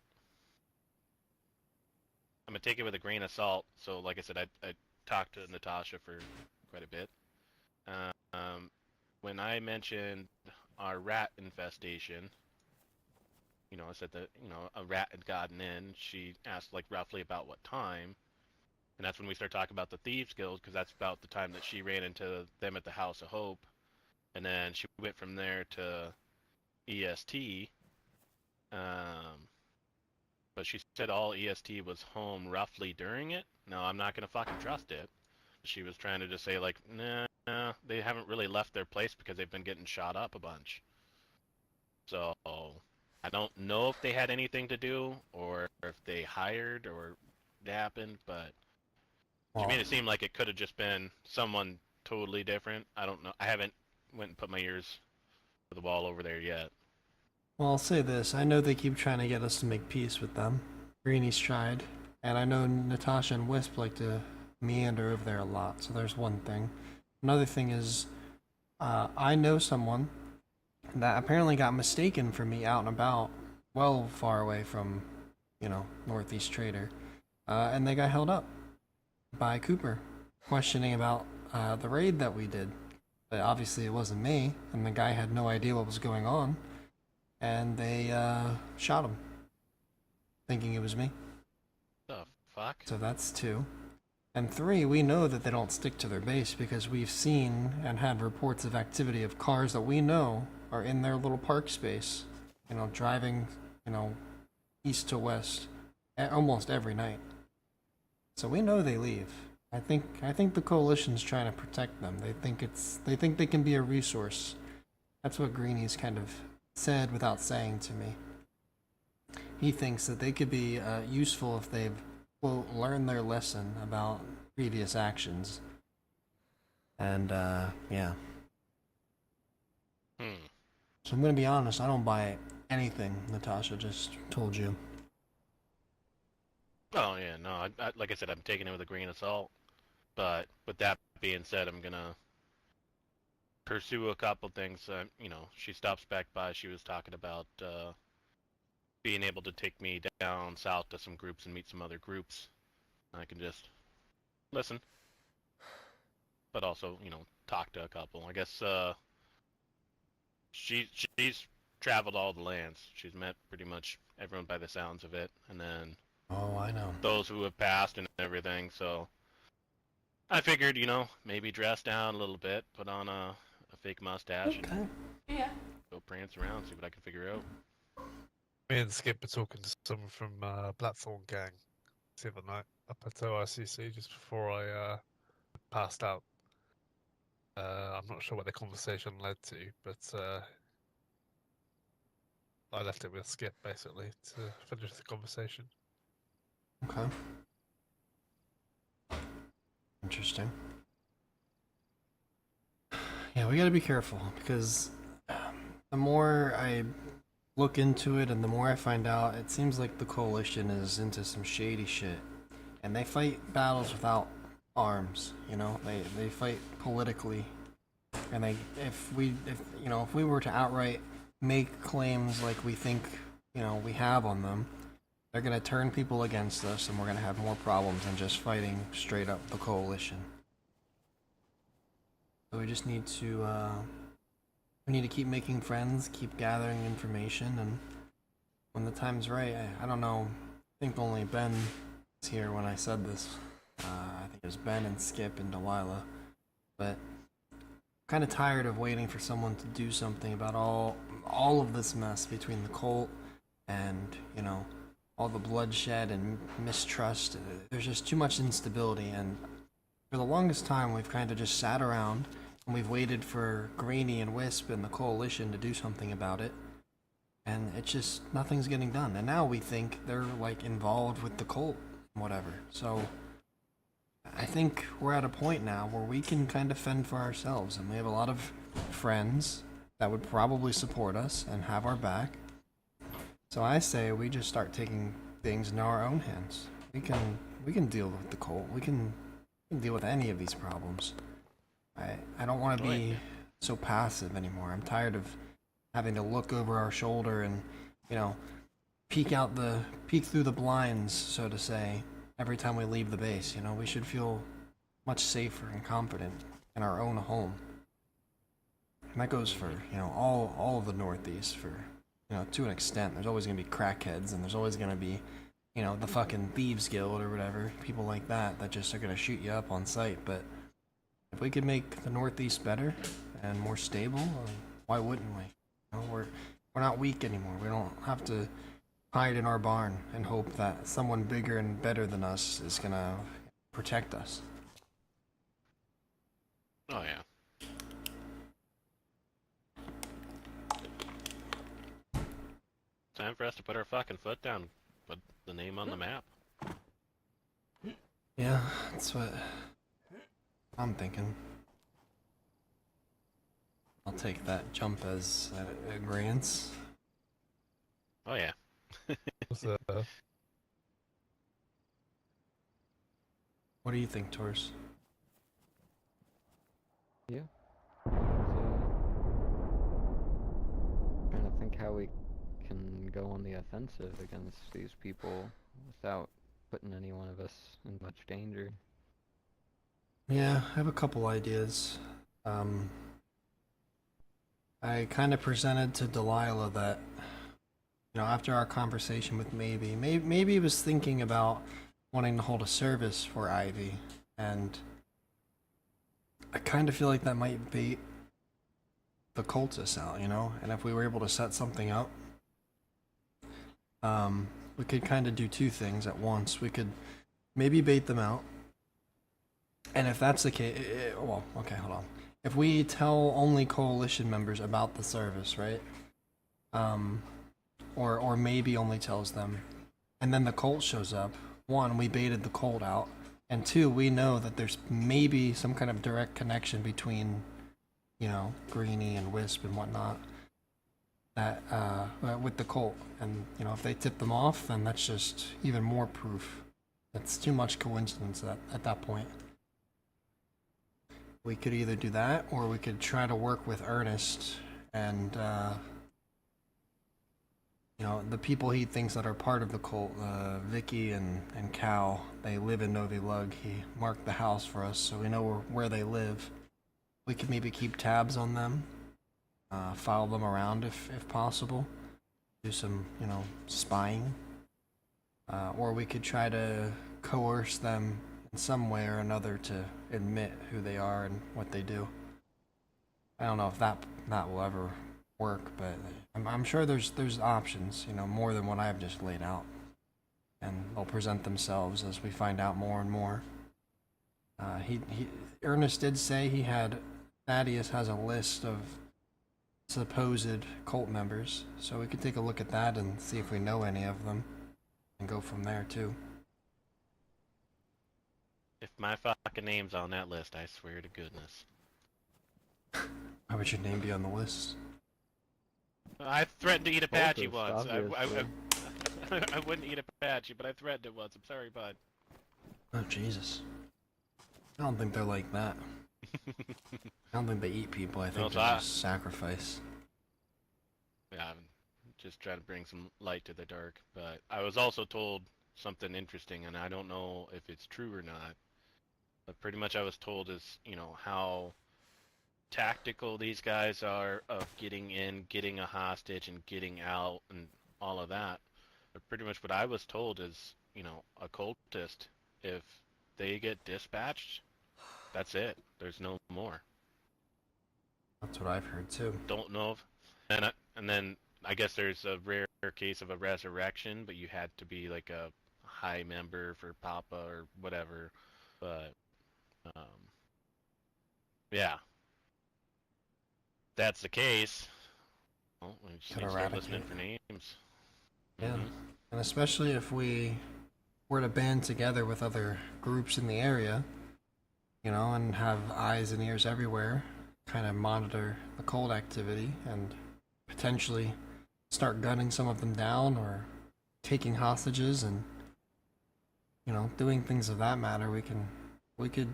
gonna take it with a grain of salt. So like I said, I talked to Natasha for quite a bit. When I mentioned our rat infestation, I said that a rat had gotten in. She asked like roughly about what time, and that's when we start talking about the Thieves Guild, because that's about the time that she ran into them at the House of Hope, and then she went from there to EST. But she said all EST was home roughly during it. No, I'm not gonna fucking trust it. She was trying to just say like, nah, they haven't really left their place because they've been getting shot up a bunch. So I don't know if they had anything to do or if they hired or it happened, but she made it seem like it could have just been someone totally different. I don't know. I haven't went and put my ears to the wall over there yet. Well, I'll say this. I know they keep trying to get us to make peace with them. Greenie's tried. And I know Natasha and Wisp like to meander over there a lot, so there's one thing. Another thing is, I know someone that apparently got mistaken for me out and about, well far away from, Northeast Trader. And they got held up by Cooper, questioning about the raid that we did. But obviously it wasn't me, and the guy had no idea what was going on. And they shot him, thinking it was me. The fuck? So that's 2. And 3, we know that they don't stick to their base because we've seen and had reports of activity of cars that we know are in their little park space, driving, east to west almost every night. So we know they leave. I think the coalition's trying to protect them. They think they can be a resource. That's what Greeny's kind of said without saying to me. He thinks that they could be useful if they've, quote, learned their lesson about previous actions. And, yeah. So I'm gonna be honest, I don't buy anything Natasha just told you. Oh yeah, no. Like I said, I'm taking it with a grain of salt. But with that being said, I'm gonna pursue a couple things. You know, she stops back by. She was talking about being able to take me down south to some groups and meet some other groups. I can just listen, but also, you know, talk to a couple. I guess she's traveled all the lands. She's met pretty much everyone by the sounds of it, and then Oh, I know. those who have passed and everything. So I figured, you know, maybe dress down a little bit, put on a fake mustache, Okay. and Yeah. go prance around, see what I can figure out. Me and Skip were talking to someone from Blackthorn Gang the other night up at OICC just before I passed out. I'm not sure what the conversation led to, but I left it with Skip basically to finish the conversation. Okay. Interesting. Yeah, we gotta be careful because the more I look into it and the more I find out, it seems like the coalition is into some shady shit. And they fight battles without arms, you know? They fight politically. And if we were to outright make claims like we think, you know, we have on them, they're gonna turn people against us and we're gonna have more problems than just fighting straight up the coalition. So we just need to keep making friends, keep gathering information, and when the time's right, I don't know, I think only Ben was here when I said this. I think it was Ben and Skip and Delilah, but I'm kind of tired of waiting for someone to do something about all of this mess between the cult and, you know, all the bloodshed and mistrust. There's just too much instability, and for the longest time we've kind of just sat around and we've waited for Greeny and Wisp and the coalition to do something about it, and it's just nothing's getting done. And now we think they're like involved with the cult, whatever. So I think we're at a point now where we can kind of fend for ourselves, and we have a lot of friends that would probably support us and have our back. So I say we just start taking things in our own hands. We can deal with the cult. We can deal with any of these problems. I don't want to be so passive anymore. I'm tired of having to look over our shoulder and, you know, peek through the blinds, so to say, every time we leave the base. You know, we should feel much safer and confident in our own home. And that goes for, you know, all of the Northeast, for, you know, to an extent. There's always going to be crackheads, and there's always going to be, you know, the fucking Thieves Guild or whatever, people like that just are going to shoot you up on sight. But if we could make the Northeast better and more stable, why wouldn't we? You know, we're not weak anymore. We don't have to hide in our barn and hope that someone bigger and better than us is going to protect us. Oh yeah. Time for us to put our fucking foot down, put the name on the map. Yeah, that's what I'm thinking. I'll take that jump as agreeance. Oh yeah. What do you think, Tors? Yeah. Trying to think how we can go on the offensive against these people without putting any one of us in much danger. Yeah, I have a couple ideas. I kind of presented to Delilah that, you know, after our conversation with maybe was thinking about wanting to hold a service for Ivy, and I kind of feel like that might bait the cultists out, you know? And if we were able to set something up, we could kind of do two things at once. We could maybe bait them out. And if that's the case, well, okay, hold on. If we tell only coalition members about the service, right? Or maybe only tells them, and then the cult shows up. One, we baited the cult out, and two, we know that there's maybe some kind of direct connection between, you know, Greenie and Wisp and whatnot. That with the cult, and you know, if they tip them off, then that's just even more proof. That's too much coincidence at that point. We could either do that, or we could try to work with Ernest and, you know, the people he thinks that are part of the cult, Vicky and Cal, they live in Novi Lug. He marked the house for us, so we know where they live. We could maybe keep tabs on them, follow them around if possible, do some, you know, spying. Or we could try to coerce them in some way or another to admit who they are and what they do. I don't know if that will ever work, but I'm sure there's options, you know, more than what I've just laid out. And they'll present themselves as we find out more and more. Ernest did say Thaddeus has a list of supposed cult members, so we could take a look at that and see if we know any of them, and go from there too. If my fucking name's on that list, I swear to goodness. Why would your name be on the list? I threatened to eat Apache Cultist, once. obviously. I wouldn't eat Apache, but I threatened it once. I'm sorry, bud. Oh, Jesus. I don't think they're like that. I don't think they eat people. I think they're just sacrifice. Yeah, I'm just trying to bring some light to the dark. But I was also told something interesting, and I don't know if it's true or not. But pretty much I was told is, you know, how tactical these guys are of getting in, getting a hostage, and getting out, and all of that. But pretty much what I was told is, you know, a cultist, if they get dispatched, that's it. There's no more. That's what I've heard too. Don't know if, and then I guess there's a rare case of a resurrection, but you had to be like a high member for Papa or whatever. But yeah, that's the case. Well, we just need to start listening for names. Yeah, and especially if we were to band together with other groups in the area, you know, and have eyes and ears everywhere, kind of monitor the cult activity and potentially start gunning some of them down or taking hostages and, you know, doing things of that matter, we could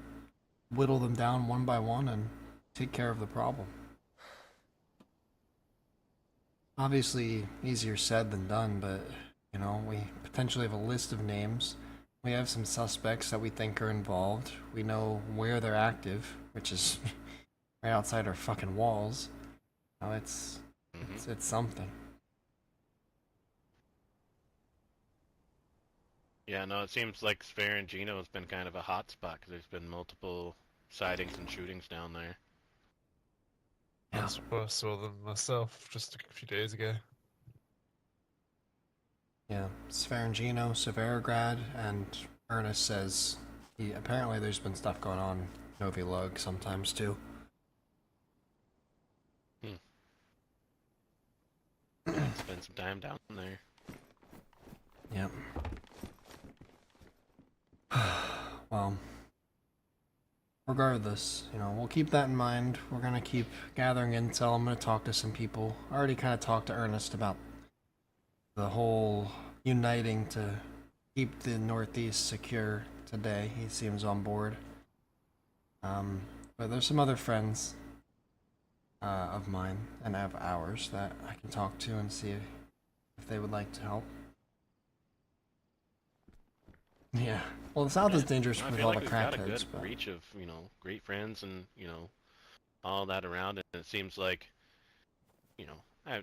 whittle them down one by one and take care of the problem. Obviously easier said than done, but, you know, we potentially have a list of names. We have some suspects that we think are involved. We know where they're active, which is right outside our fucking walls. Now it's something. Yeah, no, it seems like Sferangino has been kind of a hot spot because there's been multiple sightings and shootings down there. Yeah. That's what I saw them myself just a few days ago. Yeah, Sferangino, Severograd, and Ernest says apparently there's been stuff going on in Novi Lug sometimes too. Spend some time down there. Yep. Well, regardless, you know, we'll keep that in mind. We're gonna keep gathering intel. I'm gonna talk to some people. I already kind of talked to Ernest about the whole uniting to keep the Northeast secure today. He seems on board. But there's some other friends of mine and of ours that I can talk to and see if they would like to help. Yeah. Well, the South is dangerous I with feel all like the we've got a crackheads, good but reach of, you know, great friends and, you know, all that around, and it seems like, you know,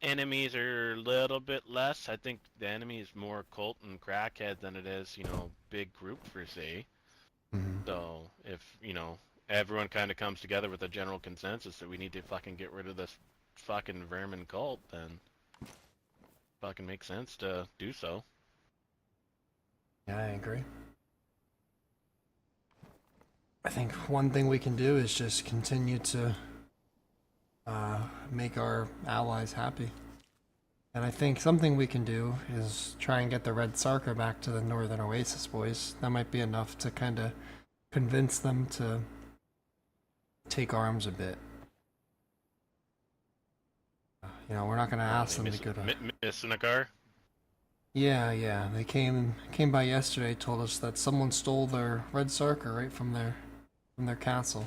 enemies are a little bit less. I think the enemy is more cult and crackhead than it is, you know, big group per se. So if, you know, everyone kind of comes together with a general consensus that we need to fucking get rid of this fucking vermin cult, then fucking makes sense to do so. Yeah, I agree. I think one thing we can do is just continue to make our allies happy. And I think something we can do is try and get the Red Sarker back to the Northern Oasis boys. That might be enough to kind of convince them to take arms a bit. You know, we're not going to ask them to go to... Missing a car? Yeah. They came by yesterday, told us that someone stole their Red Sarker right from their castle.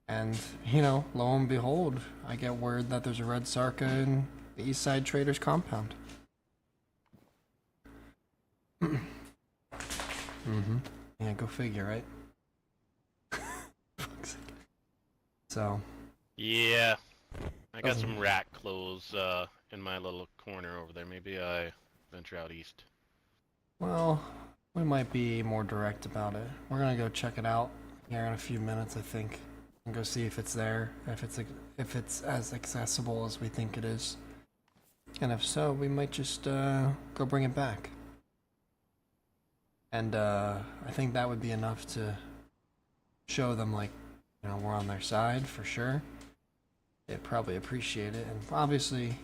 And, you know, lo and behold, I get word that there's a Red Sarka in the East Side Traders compound. Yeah, go figure, right? So. Yeah. I got some rat clothes in my little corner over there. Maybe I venture out east. Well, we might be more direct about it. We're gonna go check it out here in a few minutes, I think, and go see if it's there, if it's as accessible as we think it is, and if so, we might just go bring it back. And I think that would be enough to show them, like, you know, we're on their side for sure. They'd probably appreciate it, and obviously,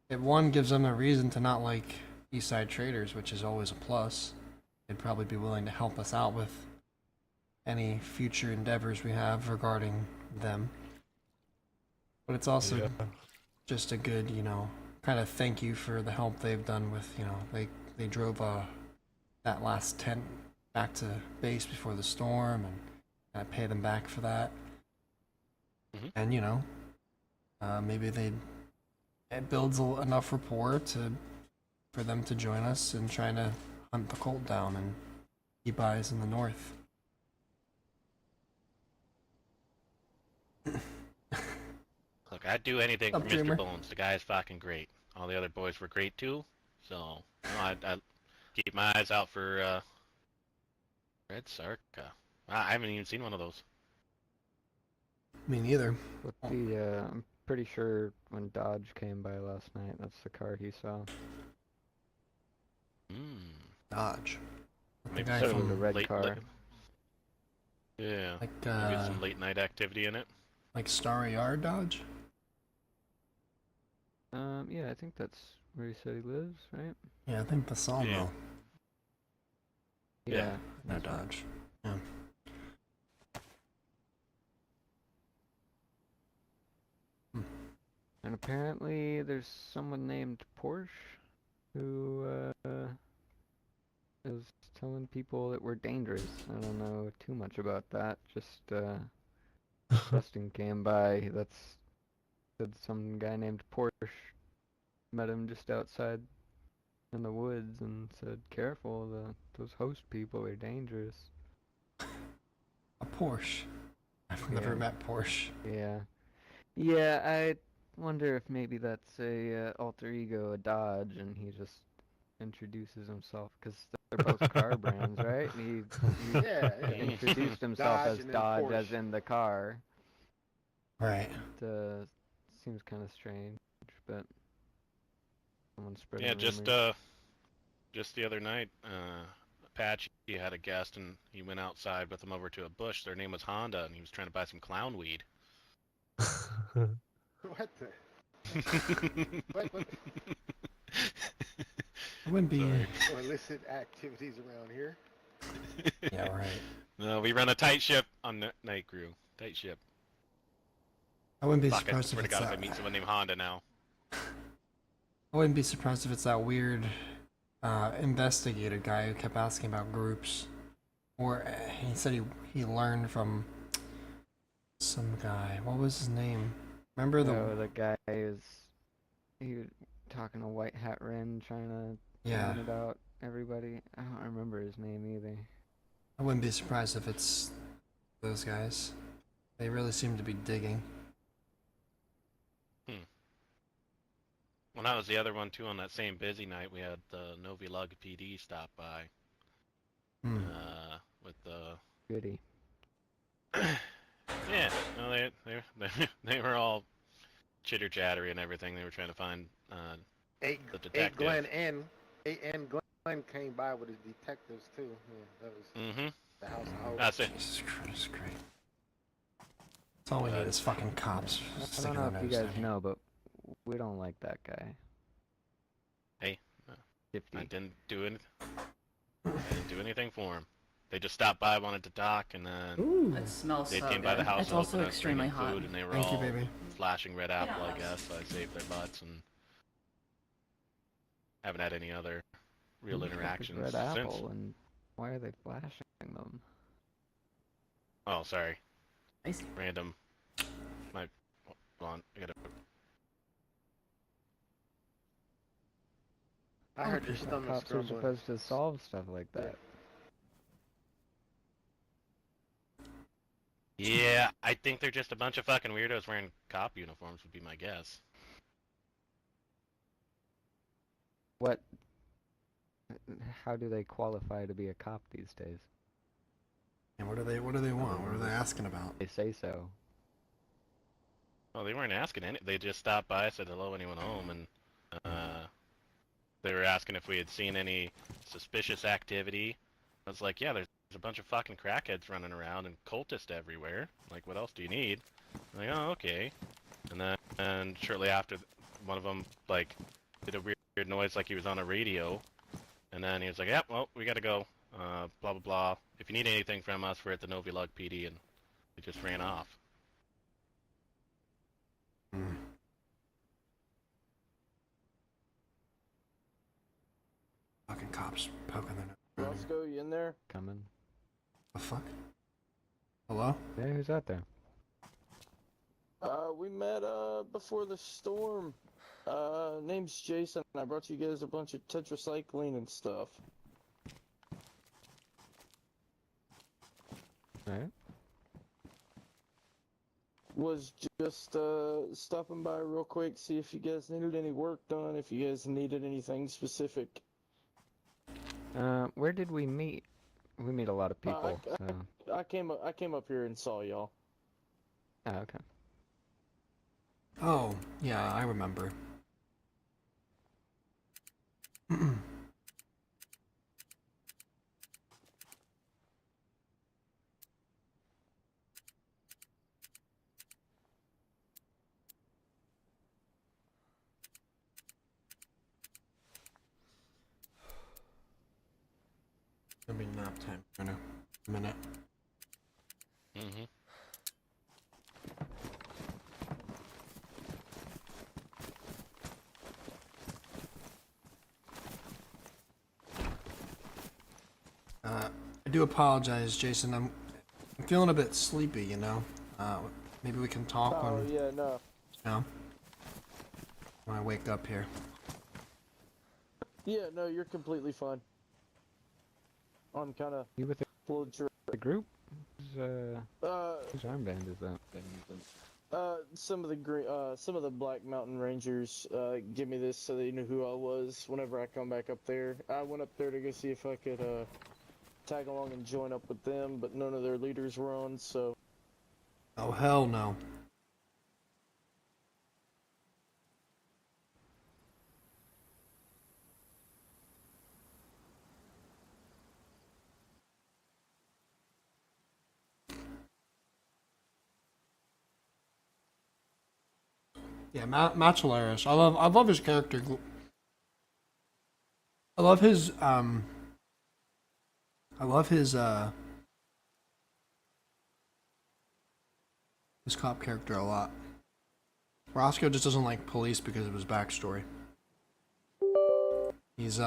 it one gives them a reason to not like Eastside Traders, which is always a plus. They'd probably be willing to help us out with any future endeavors we have regarding them. But it's also just a good, you know, kind of thank you for the help they've done with, you know, they drove that last tent back to base before the storm, and I pay them back for that. And, you know, maybe it builds enough rapport for them to join us in trying to hunt the cult down and keep eyes in the north. Look, I'd do anything for Dreamer. Mr. Bones. The guy's fucking great. All the other boys were great too. So, you know, I'd keep my eyes out for Red Sarka. I haven't even seen one of those. Me neither. But I'm pretty sure when Dodge came by last night, that's the car he saw. Dodge. The Maybe guy some from the red car. Yeah. like Maybe some late night activity in it. like Starry Yard Dodge. Yeah, I think that's where he said he lives, right? Yeah, I think the sawmill. Yeah. No Dodge. Yeah. And apparently there's someone named Porsche who is telling people that we're dangerous. I don't know too much about that. Just Justin came by. That's said some guy named Porsche met him just outside in the woods and said, "Careful, those host people are dangerous." A Porsche. I've never met Porsche. Yeah, I wonder if maybe that's a alter ego, a Dodge, and he just introduces himself because they're both car brands, right? And he Yeah. introduced himself Dodge as and then Dodge, Porsche. as in the car. Right. It seems kind of strange, but someone's spreading Yeah, rumors. just the other night, Apache had a guest and he went outside with them over to a bush. Their name was Honda, and he was trying to buy some clown weed. What the? What? It wouldn't be. Sorry. Illicit activities around here. Yeah, right. No, we run a tight ship on the night crew. Tight ship. I wouldn't be Fuck, I surprised swear if to it's God, if I that. meet someone named Honda now. I wouldn't be surprised if it's that weird investigator guy who kept asking about groups, or he said he learned from some guy. What was his name? Remember The guy he was talking to White Hat Ren, trying to Yeah. find out everybody. I don't remember his name either. I wouldn't be surprised if it's those guys. They really seem to be digging. Well, that was the other one too. On that same busy night, we had the Novi Lug PD stop by. With the Goody. yeah, no, they were all chitter chattery and everything. They were trying to find the detective. Glenn One came by with his detectives too. Yeah, that was Mm-hmm. the house I was. That's it. Jesus Christ, great. That's all we need is fucking cops I sticking don't know their if you nose guys down here. know, but we don't like that guy. Hey, Shifty. I didn't do anything for him. They just stopped by, wanted to talk, and then Ooh. It smells they so came good. by the house It's also open us extremely bringing hot. food, and they were Thank you, all baby. flashing red apple, I Yeah. guess. So I saved their butts and haven't had any other real Who the fuck is interactions Red since. Apple, and why are they flashing them? Oh, sorry. Spicy. Random. Hold on. I gotta. I heard your Thought stomach cops are grumbling. supposed to solve stuff like that. Yeah, I think they're just a bunch of fucking weirdos wearing cop uniforms, would be my guess. What? How do they qualify to be a cop these days? And what do they want? What are they asking about? They say so. Well, they weren't asking any. They just stopped by, said hello, anyone home, and they were asking if we had seen any suspicious activity. I was like, yeah, there's a bunch of fucking crackheads running around and cultists everywhere. Like, what else do you need? I'm like, oh, okay. And shortly after, one of them like did a weird noise, like he was on a radio, and then he was like, yeah, well, we gotta go. Blah blah blah. If you need anything from us, we're at the Novilug PD, and he just ran off. Mm. Fucking cops poking their nose. Rosco, you in there? Coming. The fuck? Hello? Hey, who's out there? We met before the storm. Name's Jason. I brought you guys a bunch of tetracycline and stuff. Alright. Was just stopping by real quick, see if you guys needed any work done, if you guys needed anything specific. Where did we meet? We meet a lot of people, so... I came up here and saw y'all. Oh, okay. Oh, yeah, I remember. Gonna be nap time in a minute. Mm-hmm. I do apologize, Jason. I'm feeling a bit sleepy, you know. Maybe we can talk Oh, when, yeah, no. you know, when I wake up here. Yeah, no, you're completely fine. I'm kind of You with floating through. the group? Whose armband is that? Some of the Black Mountain Rangers, give me this so they knew who I was whenever I come back up there. I went up there to go see if I could, tag along and join up with them, but none of their leaders were on, so... Oh, hell no. Yeah, Matt's hilarious. I love his character. I love his his cop character a lot. Rosco just doesn't like police because of his backstory. He's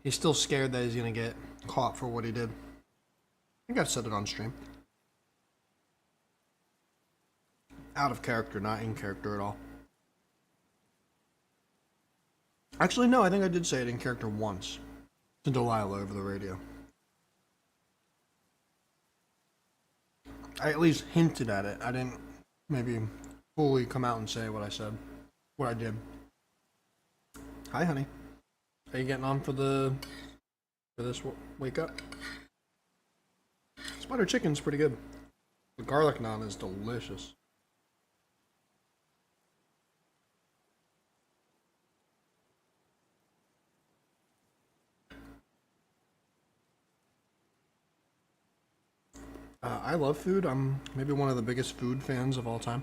still scared that he's gonna get caught for what he did. I think I've said it on stream. Out of character, not in character at all. Actually, no, I think I did say it in character once. To Delilah over the radio. I at least hinted at it. I didn't maybe fully come out and say what I said. What I did. Hi, honey. How you getting on for this wake up? Spider chicken's pretty good. The garlic naan is delicious. I love food. I'm maybe one of the biggest food fans of all time.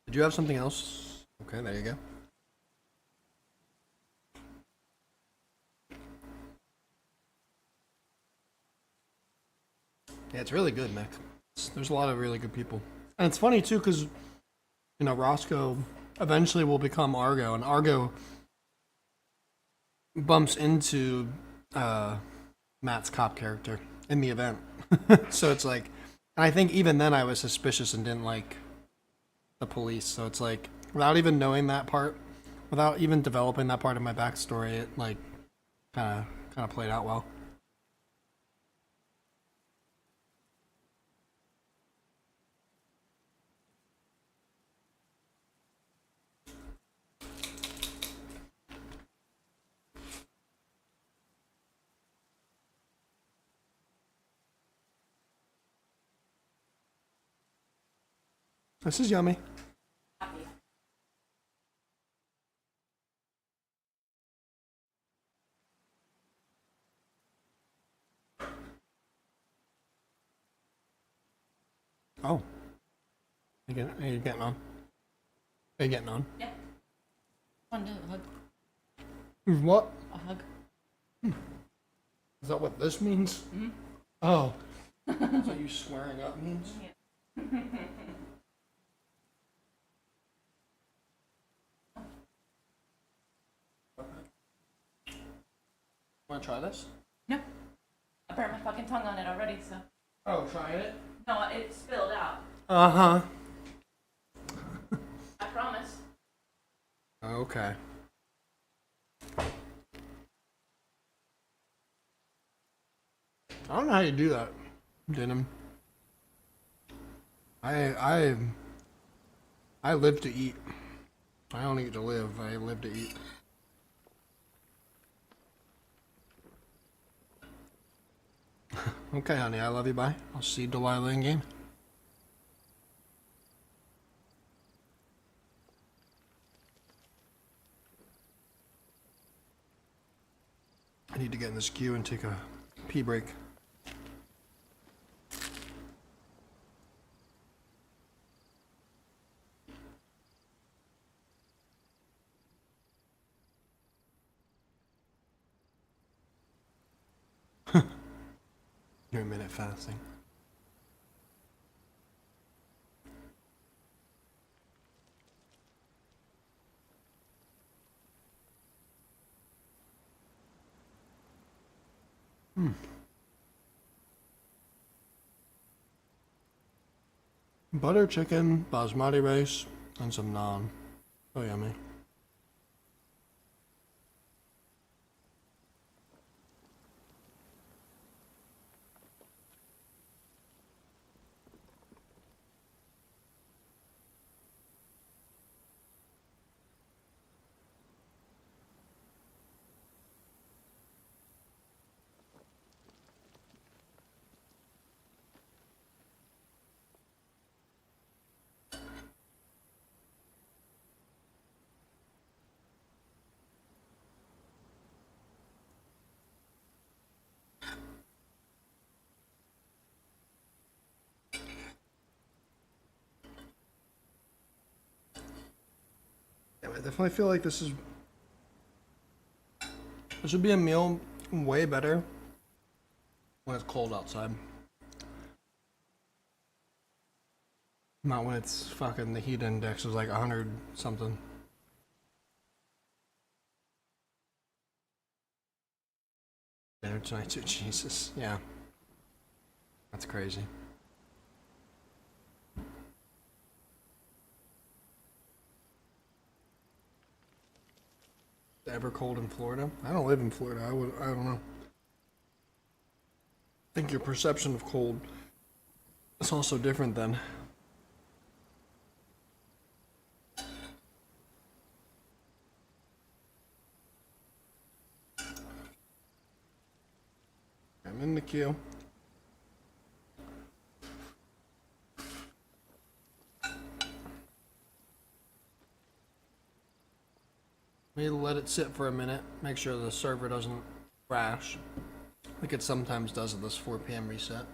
Did you have something else? Okay, there you go. Yeah, it's really good, Nick. There's a lot of really good people. And it's funny, too, because, you know, Rosco eventually will become Argo, and Argo bumps into Matt's cop character in the event. So it's like, and I think even then I was suspicious and didn't like the police. So it's like, without even knowing that part, without even developing that part of my backstory, it like kind of played out well. This is yummy. Oh. Are you getting on? Are you getting on? Yeah. One to hug. What? A hug. Is that what this means? Mm-hmm. Oh. Is that what you swearing up means? Yeah. Wanna try this? No. I burnt my fucking tongue on it already, so. Oh, trying it? No, it spilled out. Uh-huh. I promise. Okay. I don't know how you do that, Denim. I live to eat. I don't eat to live. I live to eat. Okay, honey. I love you. Bye. I'll see Delilah in game. I need to get in this queue and take a pee break. You're a minute fasting. Butter chicken, basmati rice, and some naan. Oh, yummy. Yeah, I definitely feel like this would be a meal way better when it's cold outside. Not when it's fucking the heat index is like 100 something. Dinner tonight too, Jesus. Yeah. That's crazy. Ever cold in Florida? I don't live in Florida. I don't know. I think your perception of cold is also different then. I'm in the queue. We let it sit for a minute. Make sure the server doesn't crash, like it sometimes does at this 4 p.m. reset.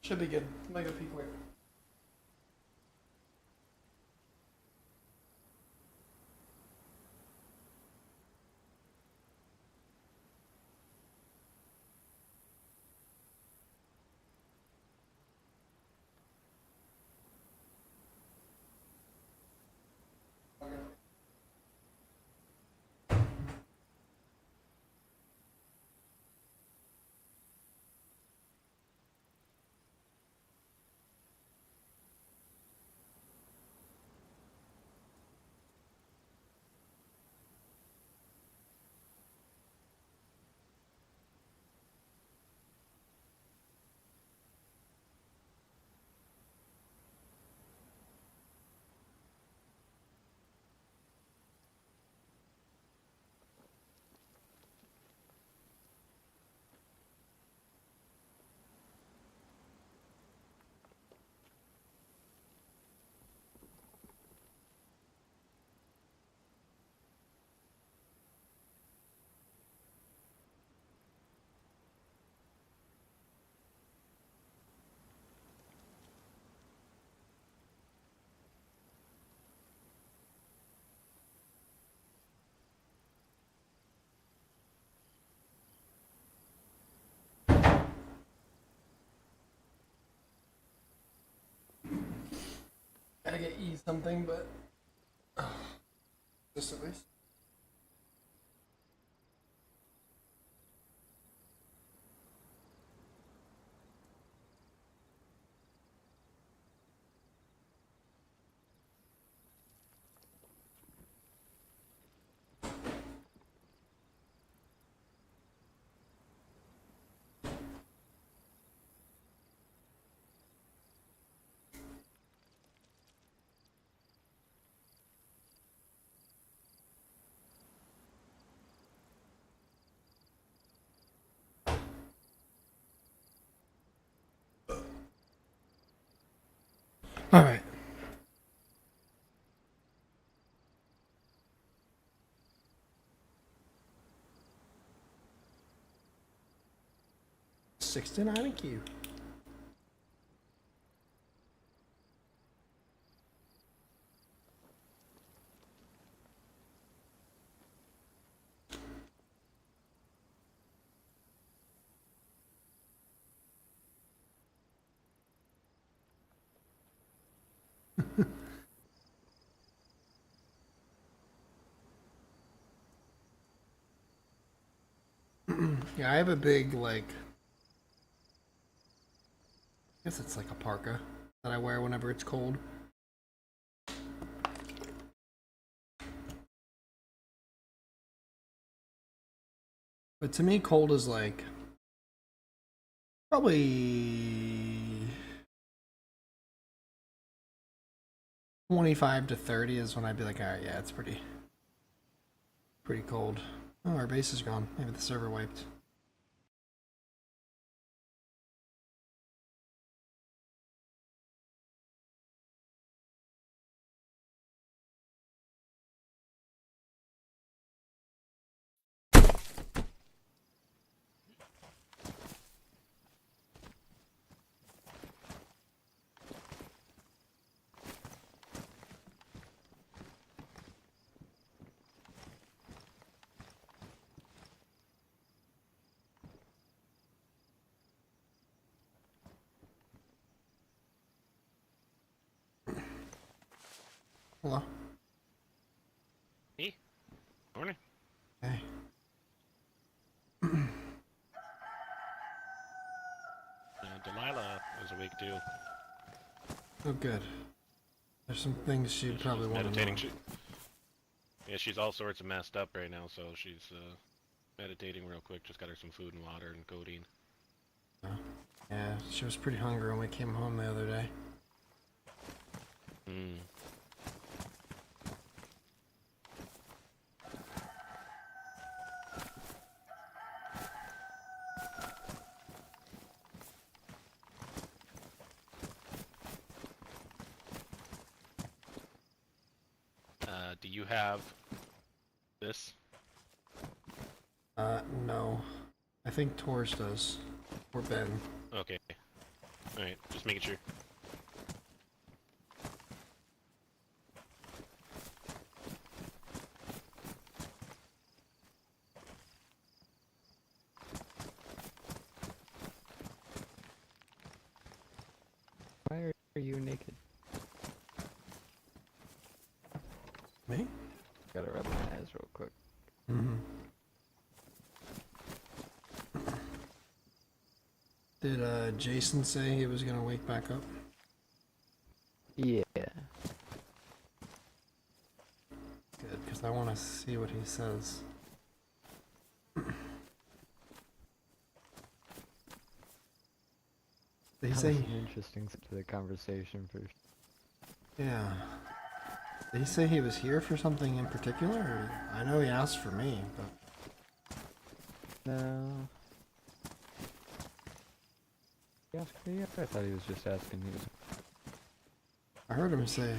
Should be good. Might go pee quick. Gotta get E something, but just at least. All right. $69 IQ. Yeah, I have a big, like, I guess it's like a parka that I wear whenever it's cold. But to me, cold is like probably 25 to 30 is when I'd be like, all right, yeah, it's pretty cold. Oh, our base is gone. Maybe the server wiped. Hello. Hey, morning. Hey. Delilah was awake too. Oh, good. There's some things she'd probably want to know. Meditating. Yeah, she's all sorts of messed up right now, so she's meditating real quick. Just got her some food and water and codeine. Yeah, she was pretty hungry when we came home the other day. Hmm. Do you have this? No. I think Torres does. Or Ben. Okay. Alright, just making sure. Why are you naked? Me? Gotta rub my eyes real quick. Mm-hmm. Did Jason say he was gonna wake back up? Yeah. Good, because I want to see what he says. Did he That say? was an interesting start to the conversation for Yeah. Did he say he was here for something in particular? Or, I know he asked for me, but no. He asked for you? I thought he was just asking you. I heard him say,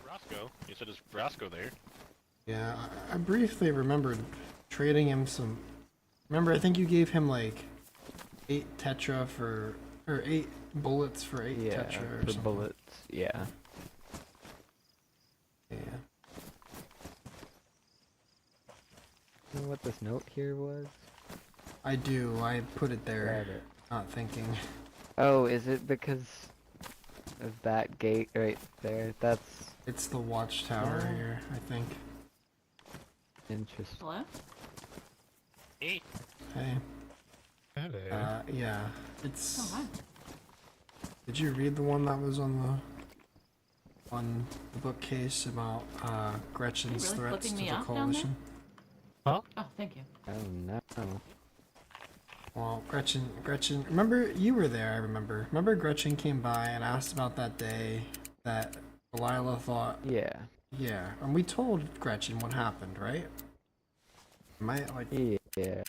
Rosco. You said it's Rosco there. yeah, I briefly remembered trading him some. Remember, I think you gave him like 8 tetra for, or 8 bullets for 8 Yeah, tetra or for something. bullets. Yeah. Yeah. You know what this note here was? I do. I put it there, Grab it. not thinking. Oh, is it because of that gate right there? That's It's the watchtower Yeah. here, I think. interesting. Hello? Hey. Hey. Hello. Yeah. Oh, It's. hi. Did you read the one that was on the bookcase about Gretchen's really threats to flipping me the off down there? coalition? Oh, thank you. Oh no. Well, Gretchen, remember you were there, I remember. Remember Gretchen came by and asked about that day that Delilah thought, Yeah. yeah, and we told Gretchen what happened, right? Am I, like, Yeah.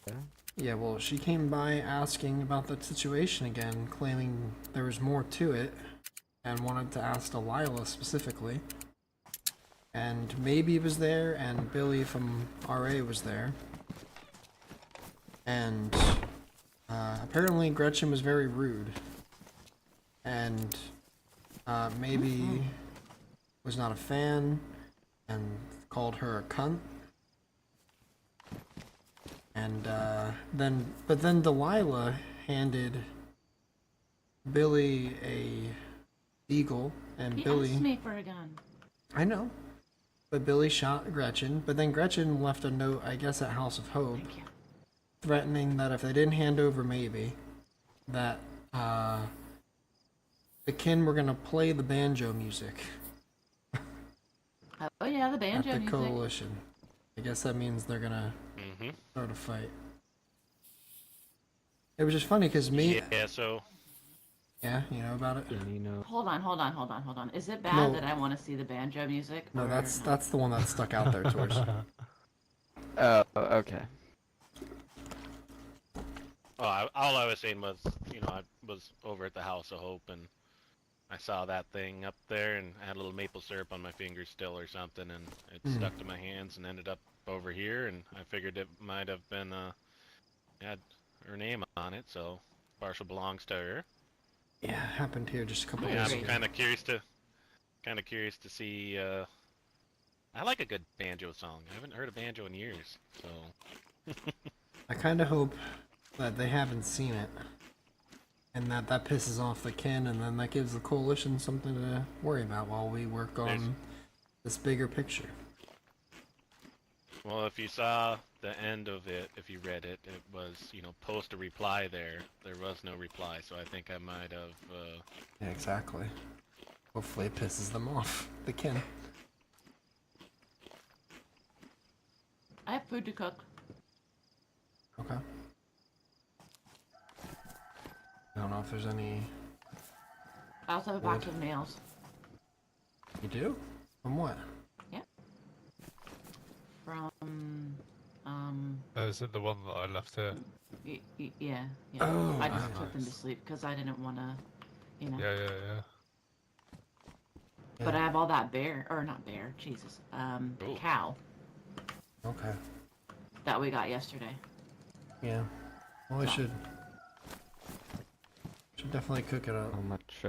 yeah, well, she came by asking about the situation again, claiming there was more to it, and wanted to ask Delilah specifically. And Maybe was there, and Billy from RA was there. And apparently Gretchen was very rude. And Maybe was not a fan, and called her a cunt. And then Delilah handed Billy a eagle, and He Billy. asked me for a gun. I know, but Billy shot Gretchen. But then Gretchen left a note, I guess, at House of Hope, Thank you. threatening that if they didn't hand over Maybe, that the kin were gonna play the banjo music Oh yeah, the at banjo the music. coalition. I guess that means they're gonna Mm-hmm. start a fight. It was just funny because me. Yeah, so Yeah, you know about it. And you know. Hold on. Is it bad No. that I want to see the banjo music? No, or that's not? that's the one that stuck out there towards. Oh, okay. oh, all I was saying was, I was over at the House of Hope and I saw that thing up there and I had a little maple syrup on my fingers still or something, and it stuck to my hands and ended up over here, and I figured it might have been had her name on it, so partial belongs to her. Yeah, it happened here just a couple Yeah, days I'm ago. kind of curious to see. I like a good banjo song. I haven't heard a banjo in years, so. I kind of hope that they haven't seen it, and that pisses off the kin, and then that gives the coalition something to worry about while we work on this bigger picture. Well, if you saw the end of it, if you read it, it was, post a reply there. There was no reply, so I think I might have. Yeah, exactly. Hopefully it pisses them off, the kin. I have food to cook. Okay. I don't know if there's any. I also have a box Wood. of nails. You do? From what? From, Is it the one that I left here? yeah. Oh, I just put them to nice. sleep because I didn't want to, you know. Yeah. But I Yeah. have all that bear, or not bear, Jesus, Ooh. cow Okay. that we got yesterday. Yeah. Well, we So. should definitely cook it up. How much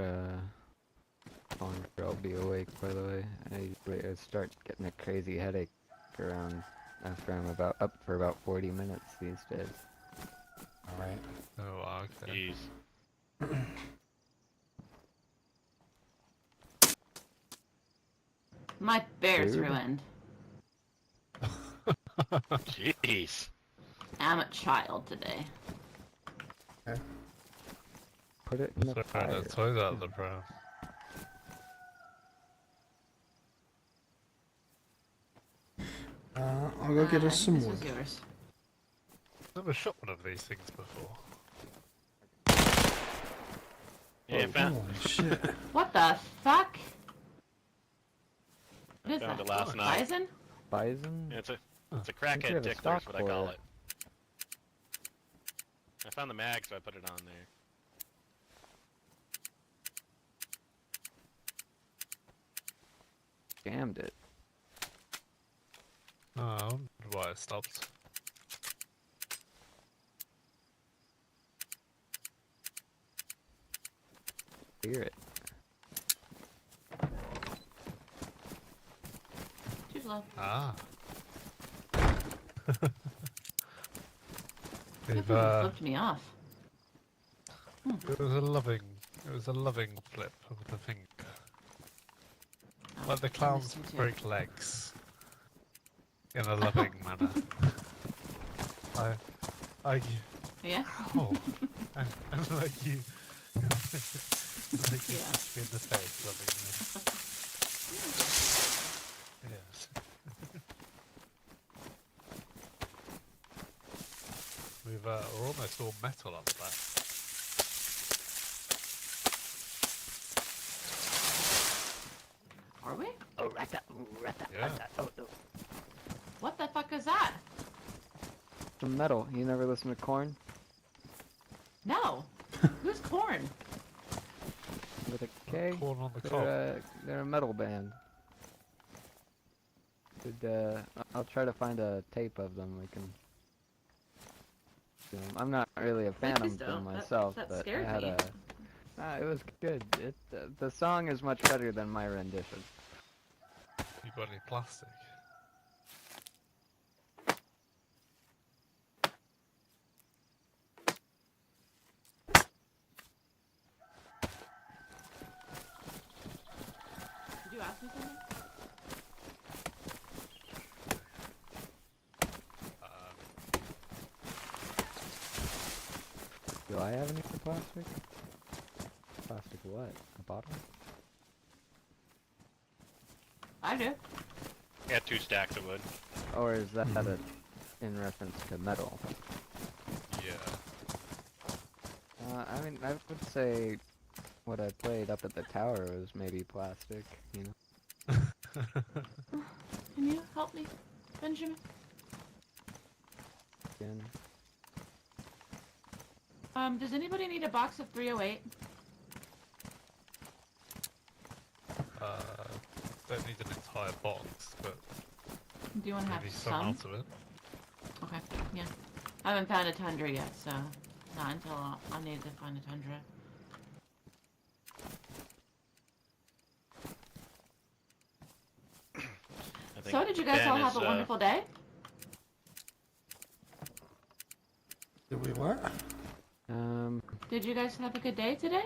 longer I'll be awake, by the way. I start getting a crazy headache around after I'm up for about 40 minutes these days. All right. Oh, wow, okay. Jeez. My bear's Food? ruined. Jeez. I'm a child today. Put it in the Sorry, fire. the toys out of the pram. I'll go get us some this wood. was yours. I've never shot one of these things before. Yeah, I found, Holy shit. What the fuck? What I is found that? it last night. Bison? Bison? Yeah, it's a think we crackhead have a tickler stock is what I for call it. it. I found the mag, so I put it on there. Jammed it. Oh, I wonder why it stopped. Hear it. Too slow. Ah. It We've, flipped me off. it was a loving flip of the finger. Oh, Like the I clowns missed you too. break legs in a loving manner. Yeah? Oh, and like you, like you Yeah. punch me in the face lovingly. Yes. We're almost all metal on that. Are we? Yeah. What the fuck is that? Some metal. You never listen to Korn? No. Who's corn? With a K? Corn on the cob. They're a metal band. I'll try to find a tape of them. We can. I'm not really a fan Please of them don't. myself, That but I scared had me. it was good. The song is much better than my rendition. You got any plastic? Did you ask me something? Do I have any plastic? Plastic what? A bottle? I do. Got 2 stacks of wood. Or is that in reference to metal? Yeah. I mean, I would say what I played up at the tower was maybe plastic, you know? Can you help me, Benjamin? Again. Does anybody need a box of 308? Don't need an entire box, but Do you want to have maybe some some? out of it. Okay, yeah. I haven't found a tundra yet, so not until I need to find a tundra. I think So did you guys Ben all have is, a wonderful day? Did we what? Did you guys have a good day today?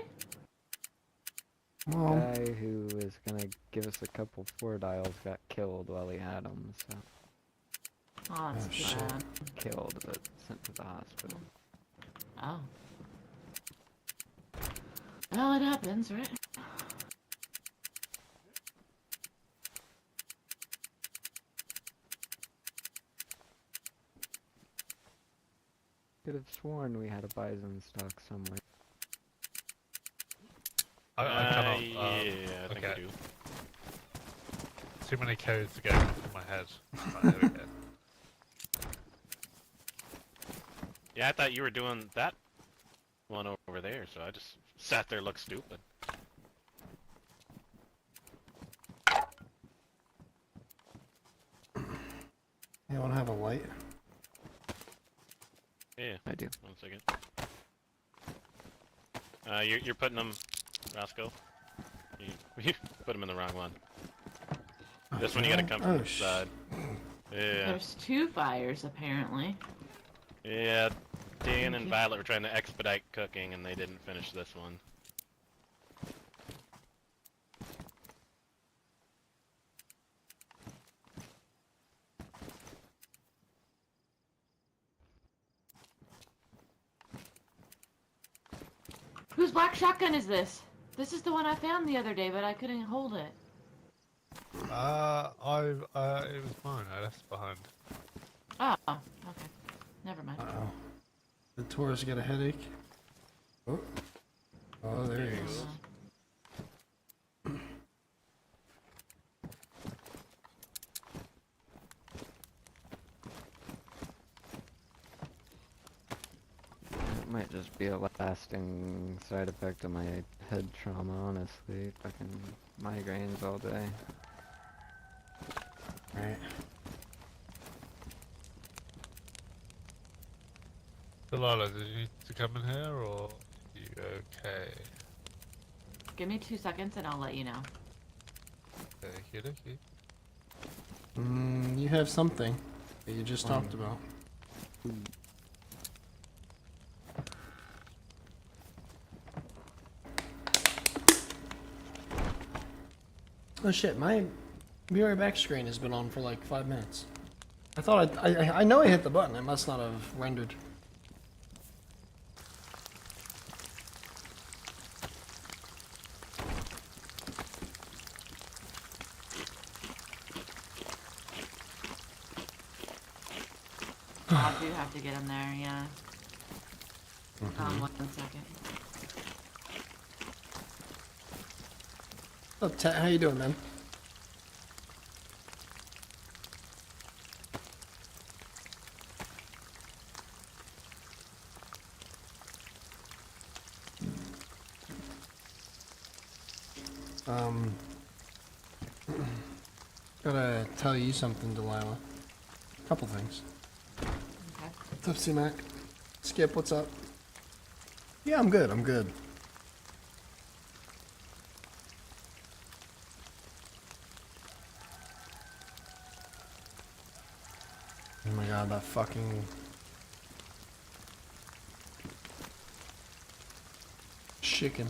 Well, Guy who was gonna give us a couple 4 dials got killed while he had them, so Oh, that's Oh, too shit. bad. killed but sent to the hospital. Oh. Well, it happens, right? Could have sworn we had a bison stock somewhere. I cannot. Yeah, I think okay. we do. Too many codes to go in my head. Right, there we go. Yeah, I thought you were doing that one over there, so I just sat there, looked stupid. You want to have a light? Yeah. I do. 1 second. You're putting them, Rosco. You put them in the wrong one. This one you gotta come from the side. Yeah. There's 2 fires apparently. Yeah. Dan Thank and you. Violet were trying to expedite cooking, and they didn't finish this one. Whose black shotgun is this? This is the one I found the other day, but I couldn't hold it. It was mine. I left it behind. Oh, okay. Never mind. Uh-oh. Did Taurus get a headache? Oh, oh there he is. It might just be a lasting side effect of my head trauma, honestly. Fucking migraines all day. Right. Delilah, did you need to come in here, or you okay? Give me 2 seconds and I'll let you know. Okie dokie. You have something that you just talked about. Oh shit, my Be Right Back screen has been on for like 5 minutes. I thought I know I hit the button, it must not have rendered. I do have to get him there, yeah. 1 second. What's up, Tet? How you doing, man? Gotta tell you something, Delilah. Couple things. Okay. What's up, C-Mac? Skip, what's up? Yeah, I'm good, I'm good. Oh my god, that fucking... chicken.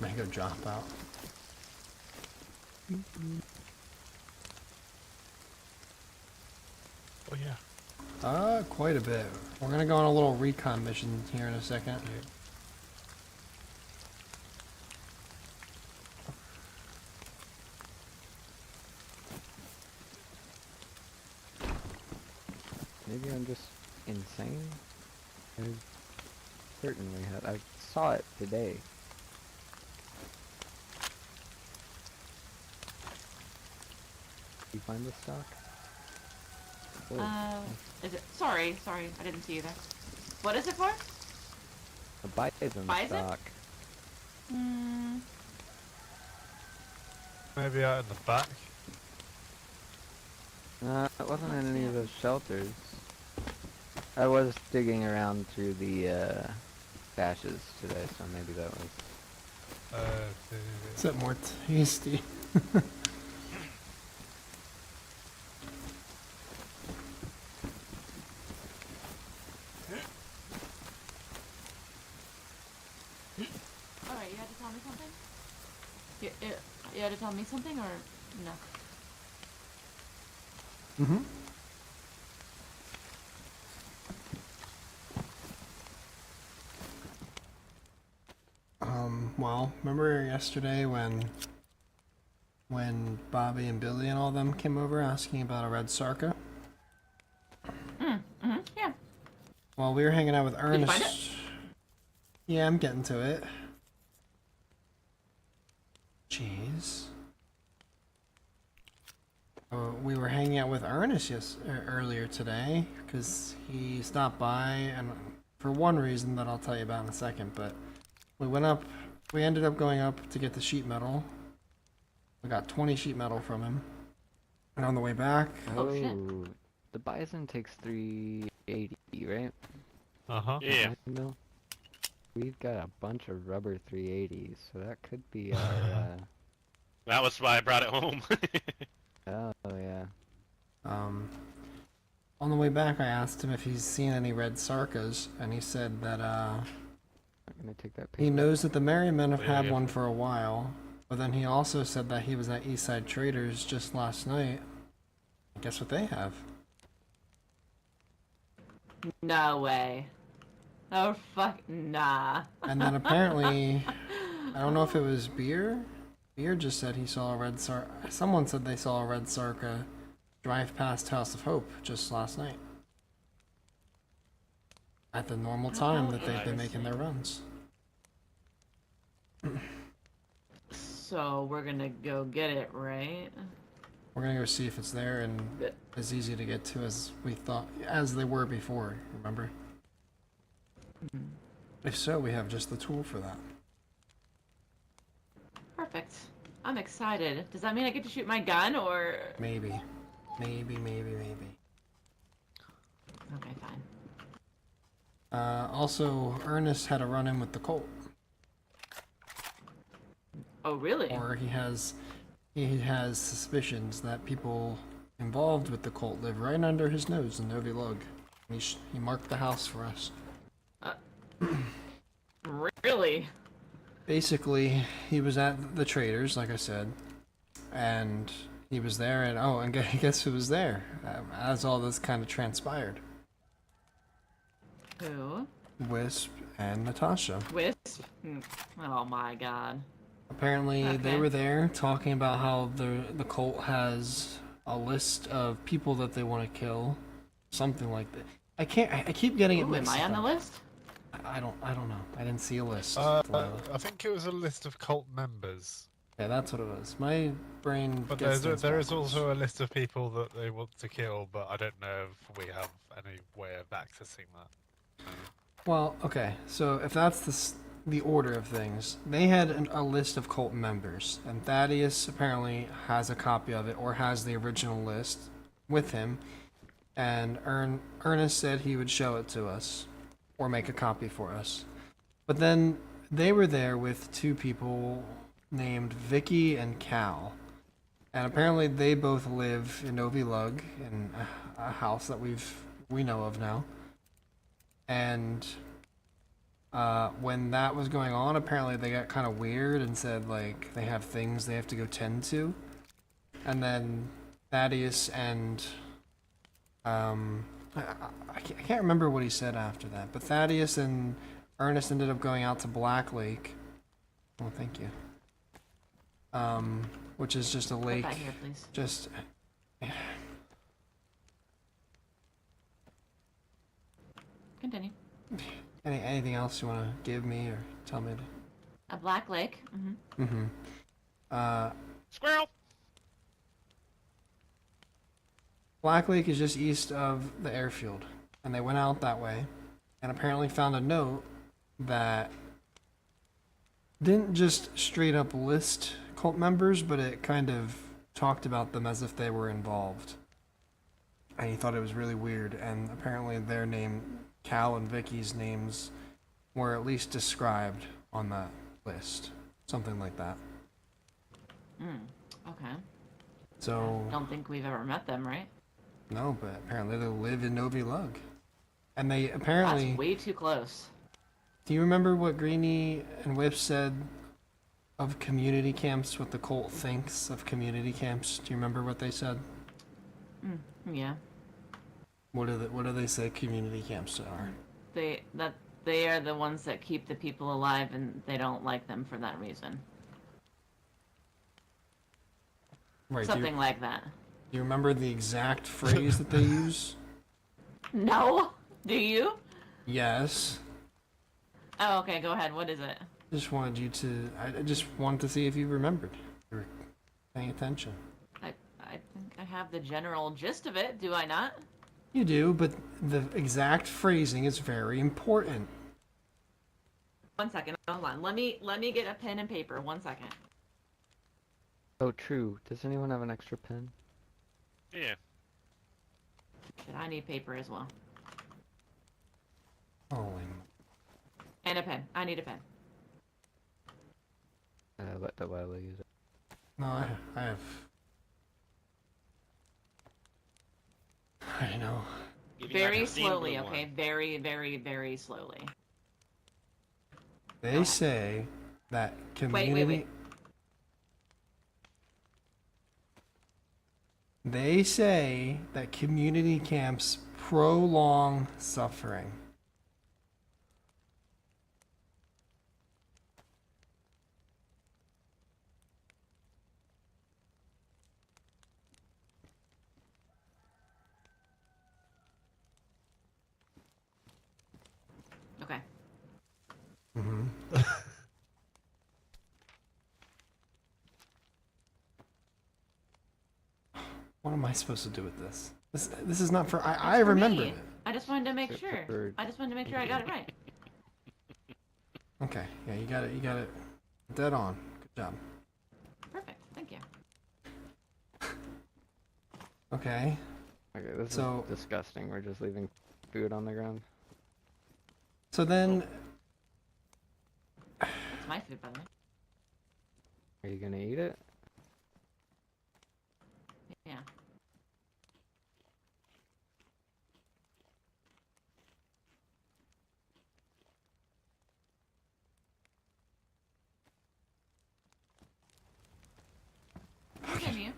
Make a drop out. Oh yeah. Quite a bit. We're gonna go on a little recon mission here in a second. Maybe I'm just insane? I certainly had. I saw it today. You find the stock? Oh, Is it? Sorry, I didn't see you there. What is it for? a bison Bison? stock. Maybe out in the back. It wasn't in any of those shelters. I was digging around through the caches today, so maybe that was. Is that more tasty? Alright, you had to tell me something? You had to tell me something, or no? Mm-hmm. Well, remember yesterday when Bobby and Billy and all them came over asking about a red Sarka? Well, we were hanging out with Did you find Ernest. Yeah, I'm getting to it. Jeez. We were hanging out with Ernest earlier today because he stopped by, and for one reason that I'll tell you about in a second. But we ended up going up to get the sheet metal. We got 20 sheet metal from him, and on the way back, Oh, shit. The bison takes 380, right? Uh-huh. Yeah. Mil? We've got a bunch of rubber 380s, so that could be our, That was why I brought it home. oh yeah. on the way back, I asked him if he's seen any red sarkas, and he said that I'm gonna take that he picture. knows that the Merrymen have had Yeah. one for a while, but then he also said that he was at Eastside Traders just last night. Guess what they have? No way. Oh, fuck. Nah. And then apparently, I don't know if it was Beer. Beer just said he saw a red sarka. Someone said they saw a red sarka drive past House of Hope just last night. At the normal time that they've been making their runs. So we're gonna go get it, right? We're gonna go see if it's there and Good. as easy to get to as we thought, as they were before, remember? If so, we have just the tool for that. Perfect. I'm excited. Does that mean I get to shoot my gun, or...? Maybe. Maybe. Okay, fine. Also, Ernest had a run-in with the Colt. Oh, really? Or he has suspicions that people involved with the cult live right under his nose in Novi Lug. He marked the house for us. Really? Basically, he was at the traders, like I said, and he was there, and guess who was there as all this kind of transpired? Who? Wisp and Natasha. Wisp? Oh my god. Apparently, they Okay. were there talking about how the cult has a list of people that they want to kill, something like that. I keep getting it Ooh, am mixed I on up. the list? I don't know. I didn't see a list. I Delilah. think it was a list of cult members. Yeah, that's what it was. My brain. But gets there is backwards. also a list of people that they want to kill, but I don't know if we have any way of accessing that. Well, okay. So if that's the order of things, they had a list of cult members, and Thaddeus apparently has a copy of it or has the original list with him. And Ernest said he would show it to us or make a copy for us. But then they were there with two people named Vicky and Cal. And apparently they both live in Novi Lug in a house that we know of now. And when that was going on, apparently they got kind of weird and said like they have things they have to go tend to. And then Thaddeus and I can't remember what he said after that, but Thaddeus and Ernest ended up going out to Black Lake. Oh, thank you. Which is just a lake. Back here, please. Just. Continue. Anything else you want to give me or tell me? A Black Lake. Mm-hmm. Squirrel! Black Lake is just east of the airfield, and they went out that way, and apparently found a note that didn't just straight up list cult members, but it kind of talked about them as if they were involved. And he thought it was really weird, and apparently their name, Cal and Vicky's names, were at least described on that list. Something like that. Okay. So, Don't think we've ever met them, right? no, but apparently they live in Novi Lug. And they apparently... That's way too close. Do you remember what Greenie and Whip said of community camps, what the cult thinks of community camps? Do you remember what they said? Yeah. What do they say community camps are? They are the ones that keep the people alive, and they don't like them for that reason. Right. Something like that. Do you remember the exact phrase that they use? No? Do you? Yes. Oh, okay, go ahead. What is it? Just wanted you to. I just wanted to see if you remembered. You were paying attention. I think I have the general gist of it, do I not? You do, but the exact phrasing is very important. 1 second, hold on. Let me get a pen and paper. 1 second. Oh, true. Does anyone have an extra pen? Yeah. Shit, I need paper as well. Holy. And a pen. I need a pen. Let Delilah use it. No, I have. I know. Giving out Very the same slowly, blue okay? one. Very, very, very slowly. They say that community. wait. They say that community camps prolong suffering. Okay. Mm-hmm. What am I supposed to do with this? This is not for. I For remember me. it. I just wanted to make It's sure. for- I just wanted to make sure I got it right. Okay. Yeah, you got it. You got it. Dead on. Good job. Perfect. Thank you. Okay. Okay, this So- is disgusting. We're just leaving food on the ground. So then, That's my food, by the way. Are you gonna eat it? Yeah. Continue.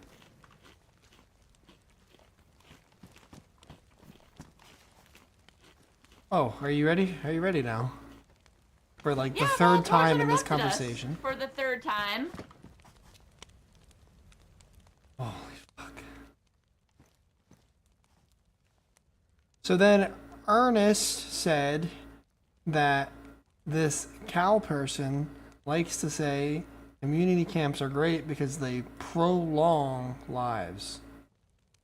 oh, are you ready? Are you ready now? For like the Yeah, third well, time in this interrupted us conversation. For the third time. Holy fuck. So then Ernest said that this cow person likes to say community camps are great because they prolong lives.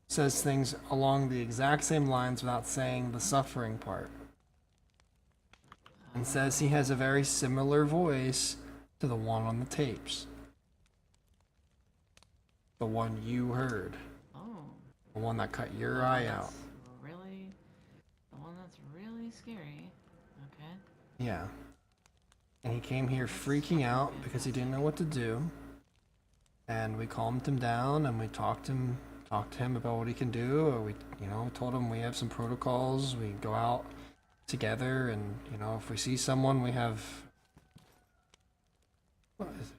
Says things along the exact same lines without saying the suffering part. And says he has a very similar voice to the one on the tapes. The one you heard. Oh. The one that cut your the eye one out. that's Really, the one that's really scary. Okay. Yeah. And he came here freaking out because he didn't know what to do. And we calmed him down and we talked to him about what he can do. Or we, told him we have some protocols. We go out together and, if we see someone, we have... What is it?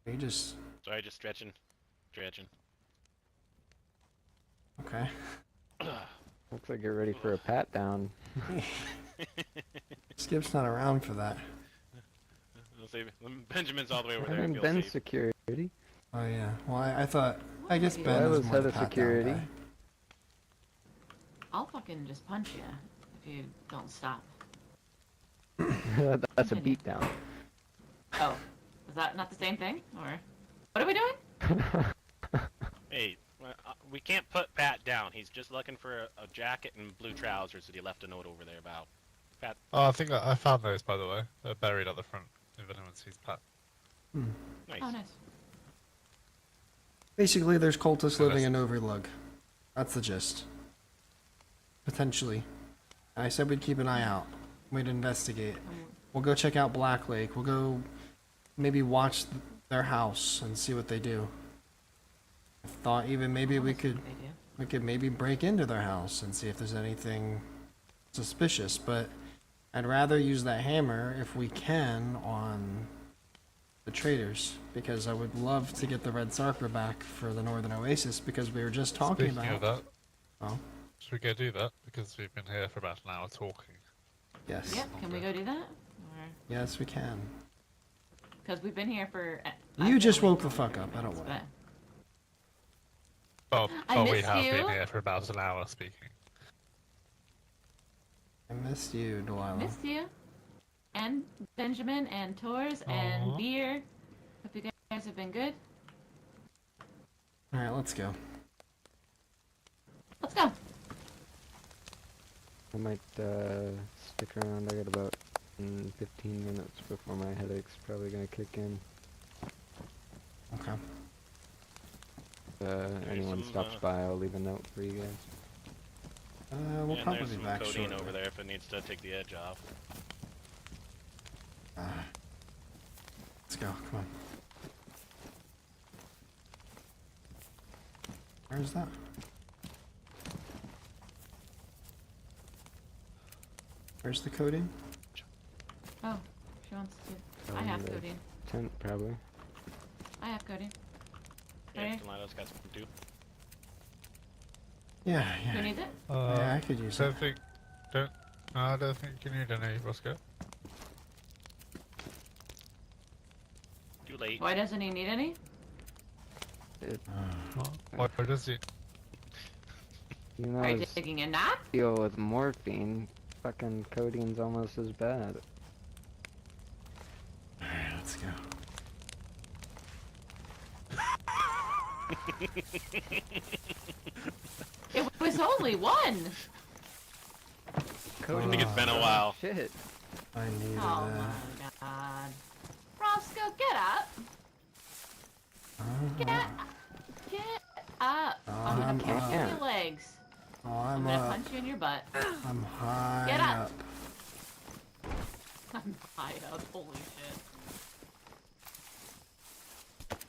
Are you just... Sorry, just stretching. Okay. Looks like you're ready for a pat down. Skip's not around for that. I'll say Benjamin's all the way over I there. haven't Feel been safe. security. Oh yeah. Well, I thought... I guess Well, Ben I was was more head the of pat down security. guy. I'll fucking just punch you if you don't stop. That's a Continue. beatdown. Oh, is that not the same thing? Or what are we doing? Hey, we can't put Pat down. He's just looking for a jacket and blue trousers that he left a note over there about. Pat. Oh, I think I found those, by the way. They're buried at the front, if anyone sees Pat. Nice. Oh, nice. Basically, there's cultists Oh, living that's- in Overlug. That's the gist. Potentially. I said we'd keep an eye out. We'd investigate. We'll go check out Black Lake. We'll go maybe watch their house and see what they do. I thought even maybe we could maybe break into their house and see if there's anything suspicious, but I'd rather use that hammer if we can on the traders, because I would love to get the Red Sarker back for the Northern Oasis, because we were just talking Speaking about... of that, Oh, should we go do that? Because we've been here for about an hour talking. yes. Yep. Can we go do that? Or Yes, we can. because we've been here for. You just woke the fuck up, I don't want. worry. Well, I we missed have you. been here for about an hour speaking. I missed you, Delilah. Missed you. And Benjamin and Tors and Aw. Beer. Hope you guys have been good. Alright, let's go. Let's go. I might stick around. I got about 15 minutes before my headache's probably gonna kick in. Okay. Anyone some, stops by, I'll leave a note for you guys. We'll and probably there's be some back codeine shortly. over there if it needs to take the edge off. Let's go, come on. Where's that? Where's the coding? Oh, she wants to. I have the codeine. tent, probably. I have codeine. Yeah, Alright. Delilah's got some too. Yeah, Who yeah. needs it? Yeah, I could use it. No, I don't think you need any, Rosco. Too late. Why doesn't he need any? Why does he? You know, Are you his taking a nap? deal with morphine, fucking codeine's almost as bad. Alright, let's go. It was only one! Codeine. I think it's been a while. Shit. I needed Oh that. my god. Roscoe, get up! Get up! I'm I'm gonna punch you in up. your legs. Oh, I'm I'm gonna up. punch you in your butt. I'm high Get up. up. I'm high up, holy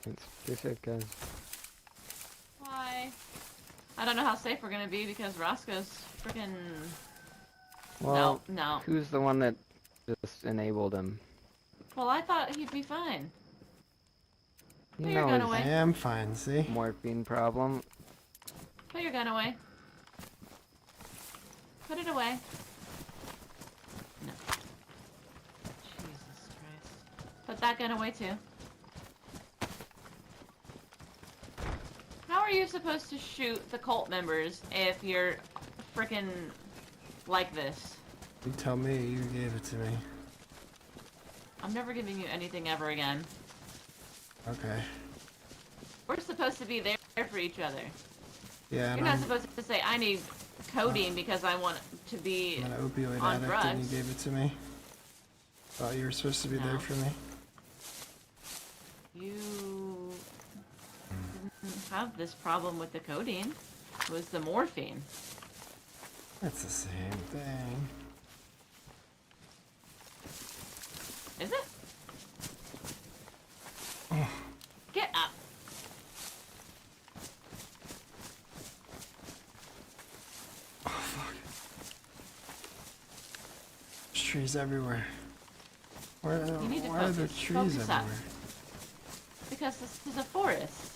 shit. Stay safe, guys. Why? I don't know how safe we're gonna be because Roscoe's freaking. Well, No. who's the one that just enabled him? Well, I thought he'd be fine. You Put your know gun his away. I am fine, see? morphine problem. Put your gun away. Put it away. No. Jesus Christ. Put that gun away too. How are you supposed to shoot the cult members if you're frickin' like this? You tell me, you gave it to me. I'm never giving you anything ever again. Okay. We're supposed to be there for each other. Yeah, and You're not I'm supposed to say, I need codeine because I want to be an opioid on addict and drugs. you gave it to me. Thought you were supposed to be there No. for me. You didn't have this problem with the codeine. It was the morphine. It's the same thing. Is it? Get up. There's trees everywhere. Where, You need to why are there focus. trees Focus up. everywhere? Because this is a forest.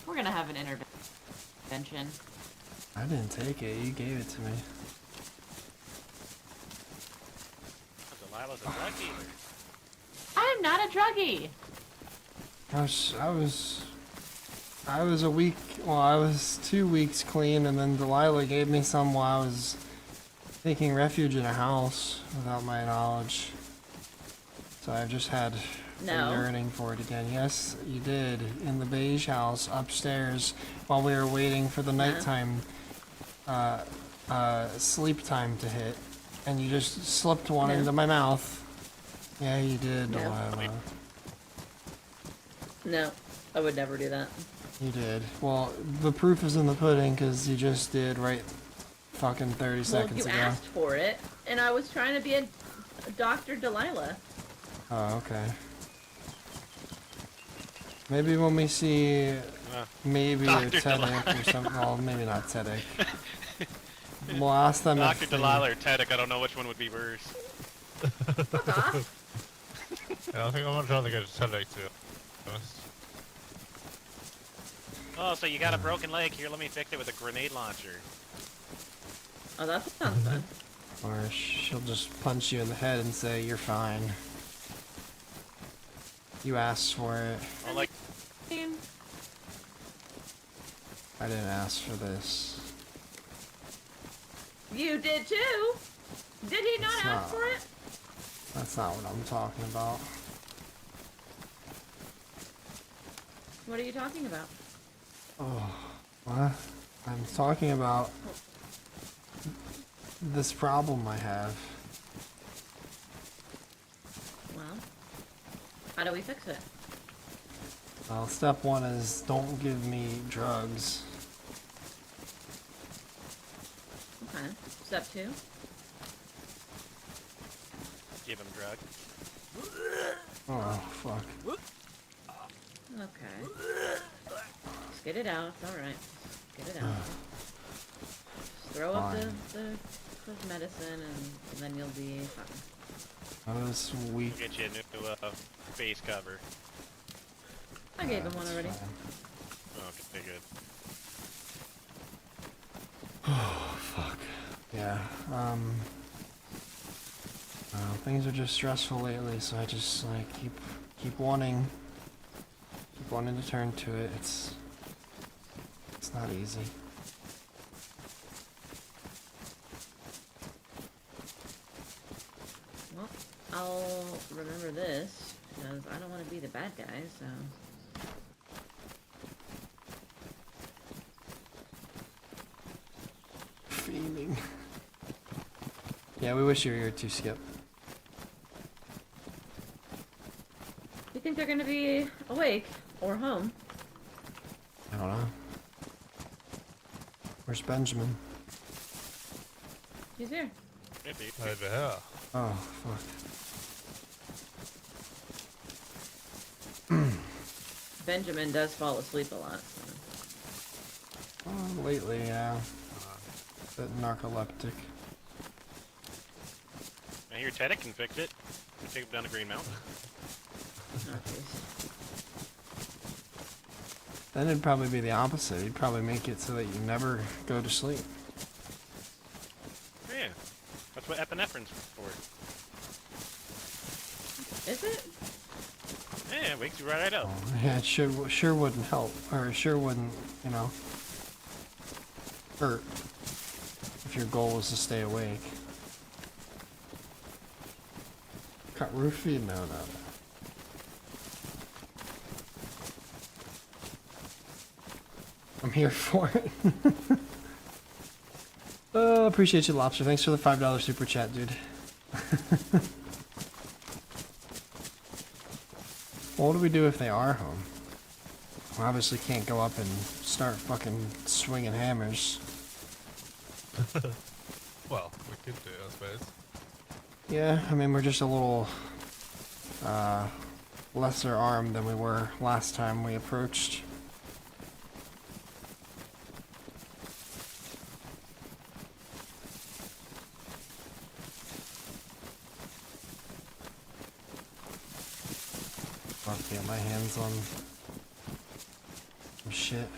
We're gonna have an intervention. I didn't take it, you gave it to me. Delilah's a drug dealer. I'm not a druggie. I was a week, well, I was 2 weeks clean, and then Delilah gave me some while I was taking refuge in a house without my knowledge. So I've just had No. a yearning for it again. Yes, you did, in the beige house upstairs while we were waiting for the nighttime sleep time to hit, and you just slipped one No. into my mouth. Yeah, you did, No. Delilah. No, I would never do that. You did. Well, the proof is in the pudding, because you just did right fucking 30 Well, seconds you ago. asked for it, and I was trying to be a Dr. Delilah. Oh, okay. Maybe when we see maybe a Dr. TEDx or something. Well, maybe not TEDx. We'll ask them Dr. if they- Delilah or Teddick, I don't know which one would be worse. Fuck off. Yeah, I think I'm gonna try to get a TEDx to be honest. Oh, so you got a broken leg? Here, let me fix it with a grenade launcher. Oh, that sounds fun. Or she'll just punch you in the head and say, you're fine. You asked for it. Well, like, I didn't ask for this. You did too. Did he not It's ask not. for it? That's not what I'm talking about. What are you talking about? Oh, what? I'm talking about this problem I have. Well, how do we fix it? Well, step one is don't give me drugs. Okay. Step 2. Give him drug. Oh, fuck. Okay. Just get it out. It's alright. Get it out. Just throw up the medicine and then you'll be fine. Oh, this week. Get you a new face cover. I gave him one already. Okay, good. Oh, fuck. Yeah, things are just stressful lately, so I just, like, keep wanting to turn to it. It's not easy. Well, I'll remember this, because I don't want to be the bad guy, so... Fiending. Yeah, we wish you were here too, Skip. You think they're gonna be awake? Or home? I don't know. Where's Benjamin? He's here. Maybe. Over here. Oh, fuck. Benjamin does fall asleep a lot, so... Oh, lately, yeah. Bit narcoleptic. I hear Teddy can fix it. We take him down to Green Mountain. Oh, jeez. Then it'd probably be the opposite. He'd probably make it so that you never go to sleep. Yeah. That's what epinephrine's for. Is it? Yeah, it wakes you right up. Oh, yeah, it sure wouldn't help, or it sure wouldn't, you know, hurt if your goal was to stay awake. Cut roofie? No, no. I'm here for it. Appreciate you, Lobster. Thanks for the $5 super chat, dude. Well, what do we do if they are home? We obviously can't go up and start fucking swinging hammers. Well, we could do it, I suppose. Yeah, I mean, we're just a little lesser armed than we were last time we approached. I'll have to get my hands on some shit.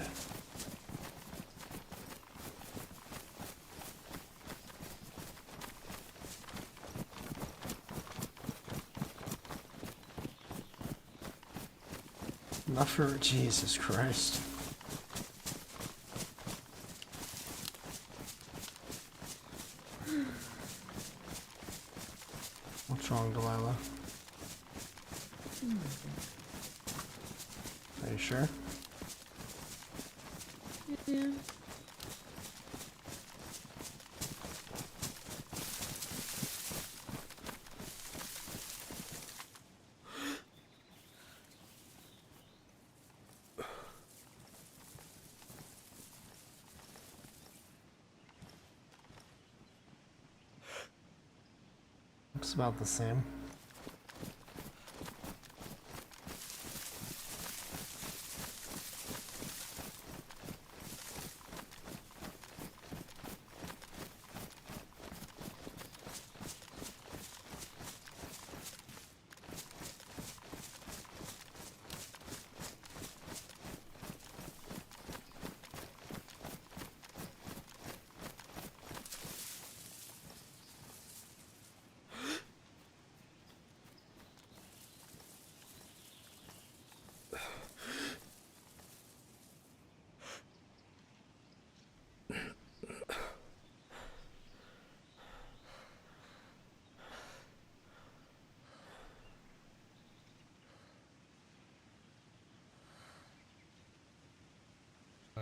Enough for Jesus Christ. What's wrong, Delilah? Are you sure? Yeah. Looks about the same.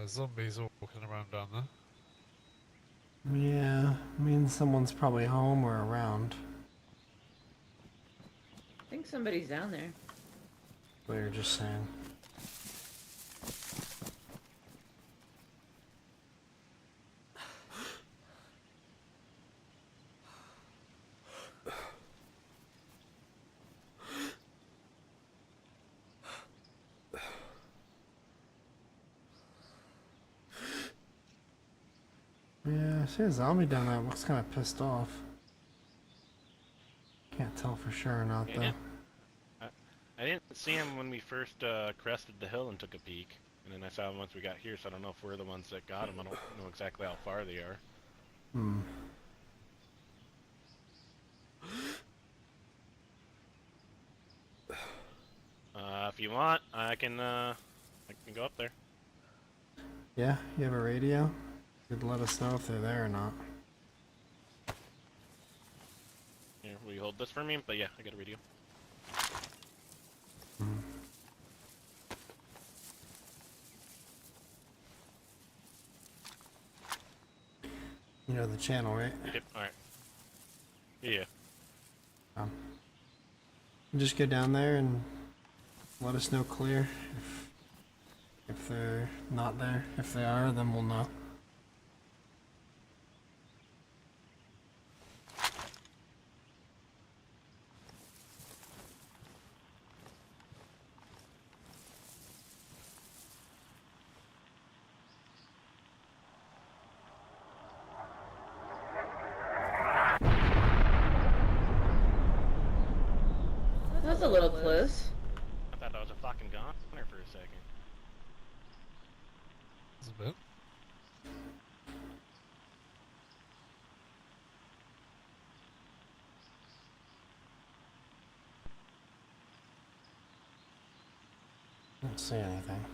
Zombies walking around down there. Yeah, means someone's probably home or around. I think somebody's down there. What you're just saying. Yeah, I see a zombie down there. Looks kind of pissed off. Can't tell for sure or not, though. Yeah. I didn't see him when we first crested the hill and took a peek, and then I saw him once we got here. So I don't know if we're the ones that got him. I don't know exactly how far they are. Hmm. If you want, I can go up there. Yeah, you have a radio? You'd let us know if they're there or not. Here, will you hold this for me? But yeah, I got a radio. Hmm. You know the channel, right? Yep. All right. Yeah. Just go down there and let us know clear if they're not there. If they are, then we'll know. That was a little close. I thought I was a fucking goner for a second. It's a bit. I don't see anything.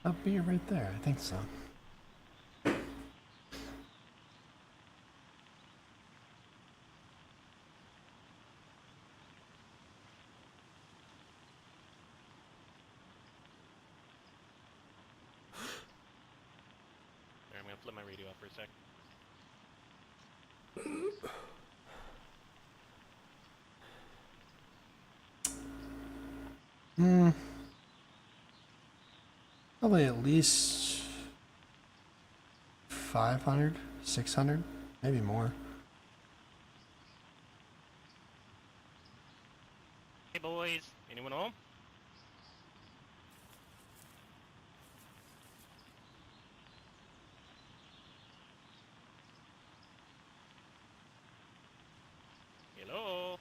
I'll be right there. I think so. Here, I'm gonna flip my radio off for a sec. Hmm. Probably at least 500, 600, maybe more. Hey boys, anyone home? Hello?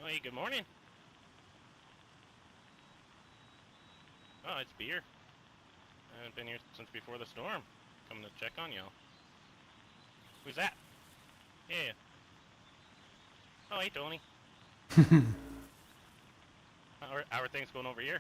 Hey, good morning. Oh, it's beer. I haven't been here since before the storm. Coming to check on y'all. Who's that? Yeah. Oh, hey, Tony. How are things going over here?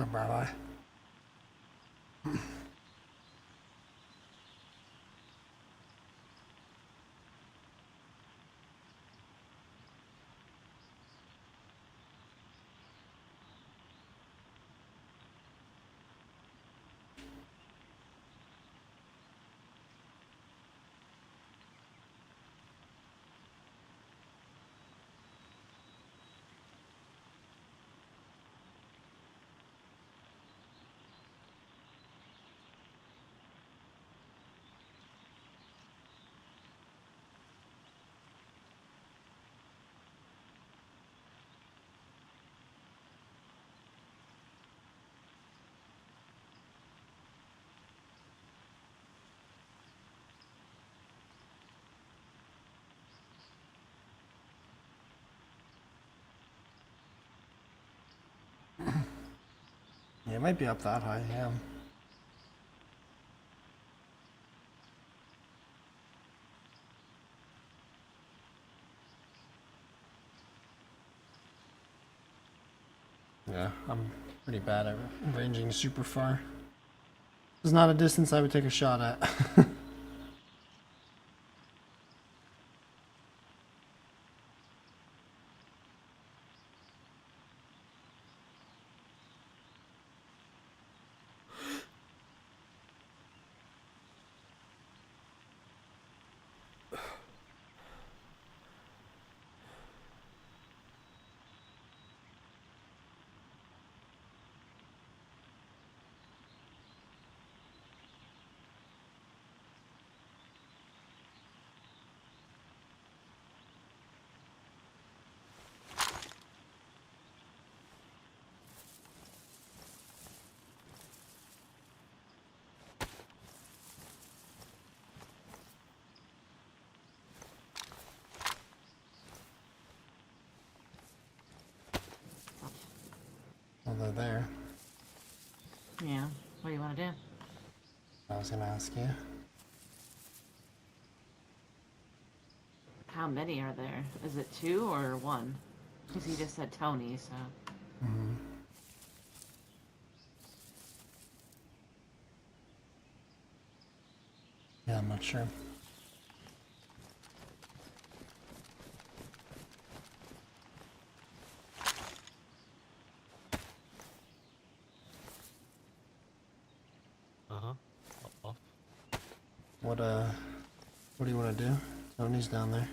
Oh, bye-bye. Yeah, it might be up that high, yeah. Yeah, I'm pretty bad at ranging super far. It's not a distance I would take a shot at. Well, they're there. Yeah. What do you want to do? I was gonna ask you. How many are there? Is it 2 or 1? Because he just said Tony, so. Mm-hmm. Yeah, I'm not sure. Uh-huh. Off. What do you want to do? Tony's down there.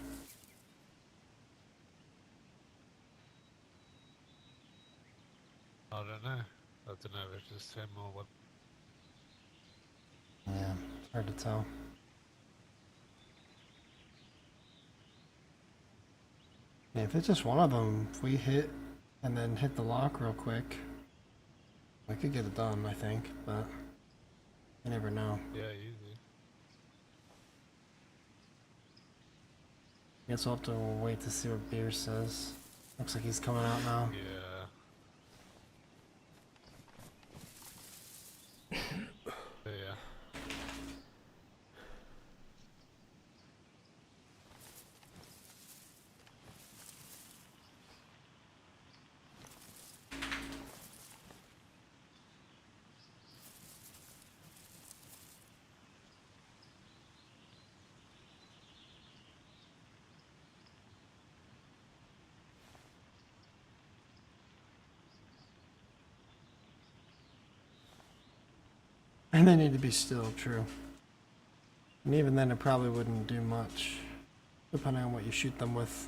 I don't know. I don't know if it's just him or what. Yeah, it's hard to tell. Yeah, if it's just one of them, if we hit and then hit the lock real quick, we could get it done, I think, but you never know. Yeah, easy. Guess we'll have to wait to see what Beer says. Looks like he's coming out now. Yeah. Yeah. And they need to be still, true. And even then, it probably wouldn't do much, depending on what you shoot them with.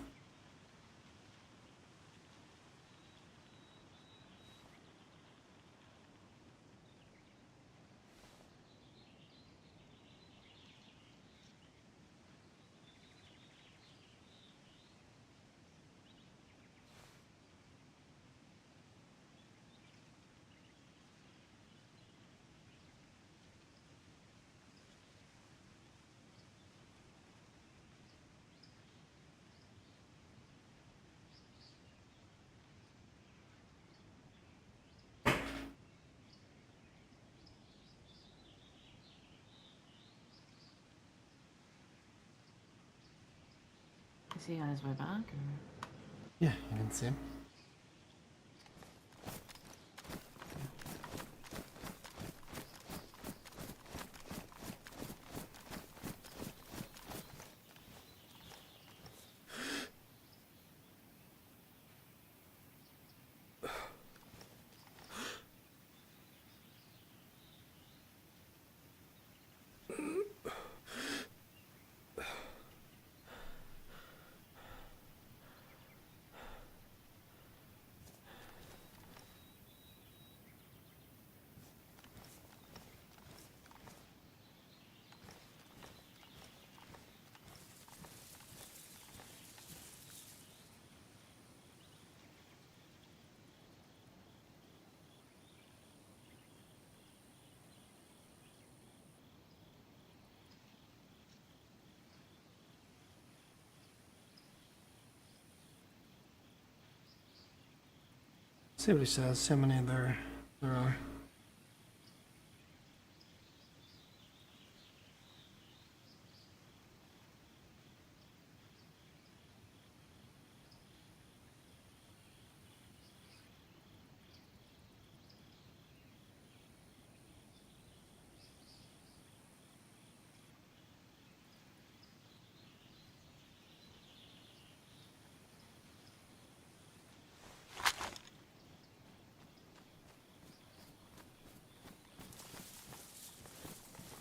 Is he on his way back? Or? Yeah, you can see him. See what he says, how many there are.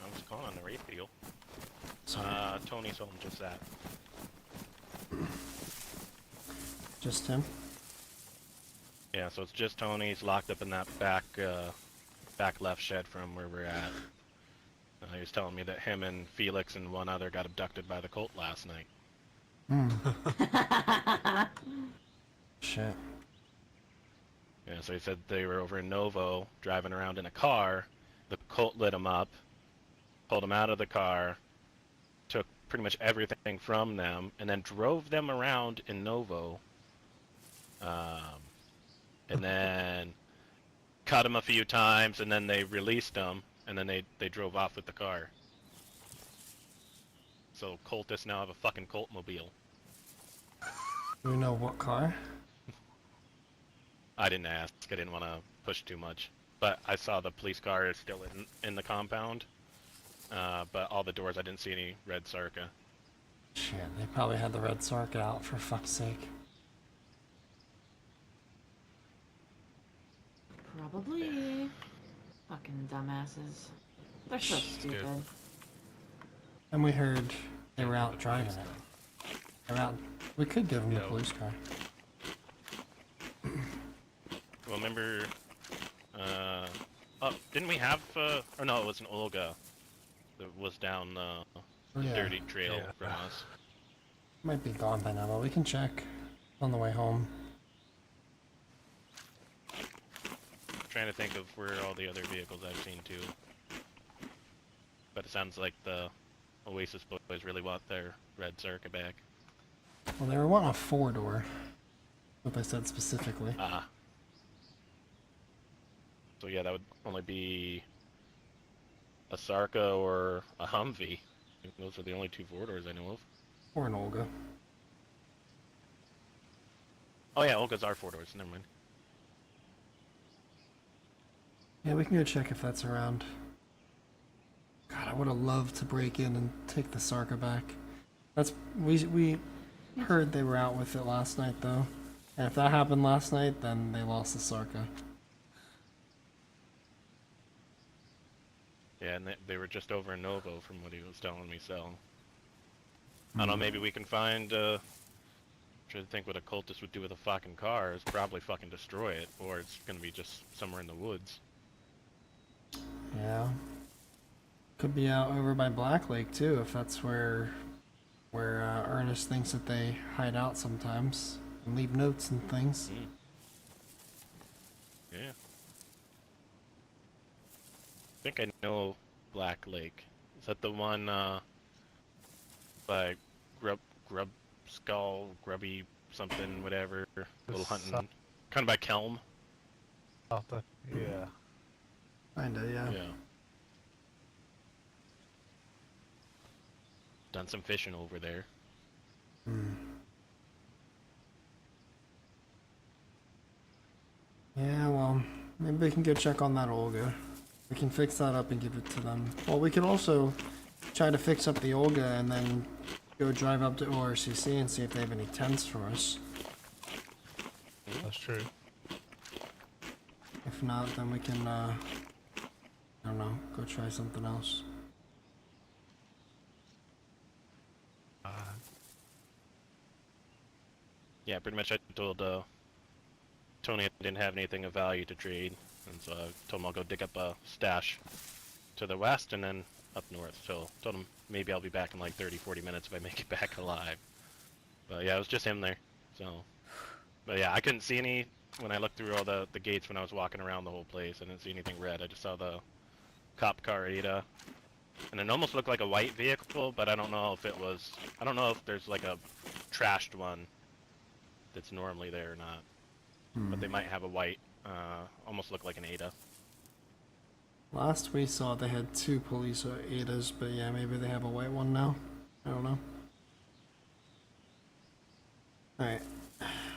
I was calling on the radio. Sorry. Tony's home, just that. Just him? Yeah, so it's just Tony's locked up in that back left shed from where we're at. He was telling me that him and Felix and one other got abducted by the cult last night. Hmm. Shit. Yeah, so he said they were over in Novo, driving around in a car. The cult lit him up, pulled him out of the car, took pretty much everything from them, and then drove them around in Novo. And then cut him a few times, and then they released him, and then they drove off with the car. So cultists now have a fucking cult mobile. Do we know what car? I didn't ask. I didn't want to push too much. But I saw the police car is still in the compound. But all the doors, I didn't see any red Sarka. Shit, they probably had the red Sark out, for fuck's sake. Probably. Fucking dumbasses. They're so stupid. Good. And we heard they were out driving it. They're out. We could give them the Yeah. police car. Well, remember... oh, didn't we have... or no, it was an Olga that was down the Yeah. dirty trail Yeah. from us. Might be gone by now, but we can check on the way home. Trying to think of where all the other vehicles I've seen too. But it sounds like the Oasis boys really want their red Circa back. Well, they were wanting a 4-door. What they said specifically. Ah. So yeah, that would only be a Sarka or a Humvee. I think those are the only two 4-doors I know of. Or an Olga. Oh yeah, Olga's are 4-doors, never mind. Yeah, we can go check if that's around. God, I would have loved to break in and take the Sarka back. That's we heard they were out with it last night though. And if that happened last night, then they lost the Sarka. Yeah, and they were just over in Novo from what he was telling me, so... I don't know, maybe we can find, trying to think what a cultist would do with a fucking car is probably fucking destroy it, or it's gonna be just somewhere in the woods. Yeah. Could be out over by Black Lake too, if that's where Ernest thinks that they hide out sometimes and leave notes and things. Yeah. I think I know Black Lake. Is that the one, by Grub Skull, Grubby something, whatever, little hunting, kind of by Kelm? Yeah. Kinda, yeah. Yeah. Done some fishing over there. Yeah, well, maybe we can go check on that Olga. We can fix that up and give it to them. Well, we could also try to fix up the Olga and then go drive up to ORCC and see if they have any tents for us. That's true. If not, then we can, I don't know, go try something else. Yeah, pretty much I told Tony I didn't have anything of value to trade, and so I told him I'll go dig up a stash to the west and then up north. So told him maybe I'll be back in like 30-40 minutes if I make it back alive. But yeah, it was just him there. So, but yeah, I couldn't see any when I looked through all the gates when I was walking around the whole place. I didn't see anything red. I just saw the cop car Ada, and it almost looked like a white vehicle, but I don't know if it was. I don't know if there's like a trashed one that's normally there or not. But they might have a white, almost look like an Ada. Last we saw, they had 2 police Adas, but yeah, maybe they have a white one now. I don't know. Alright.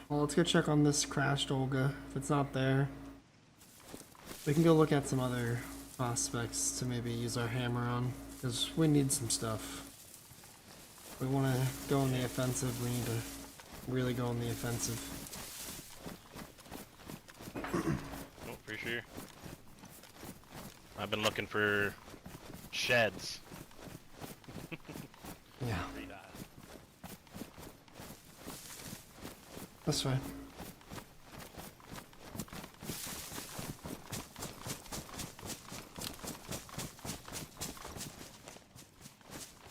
Well, let's go check on this crashed Olga. If it's not there, we can go look at some other prospects to maybe use our hammer on, because we need some stuff. If we want to go on the offensive, we need to really go on the offensive. Oh, for sure. I've been looking for sheds. Yeah. That's fine.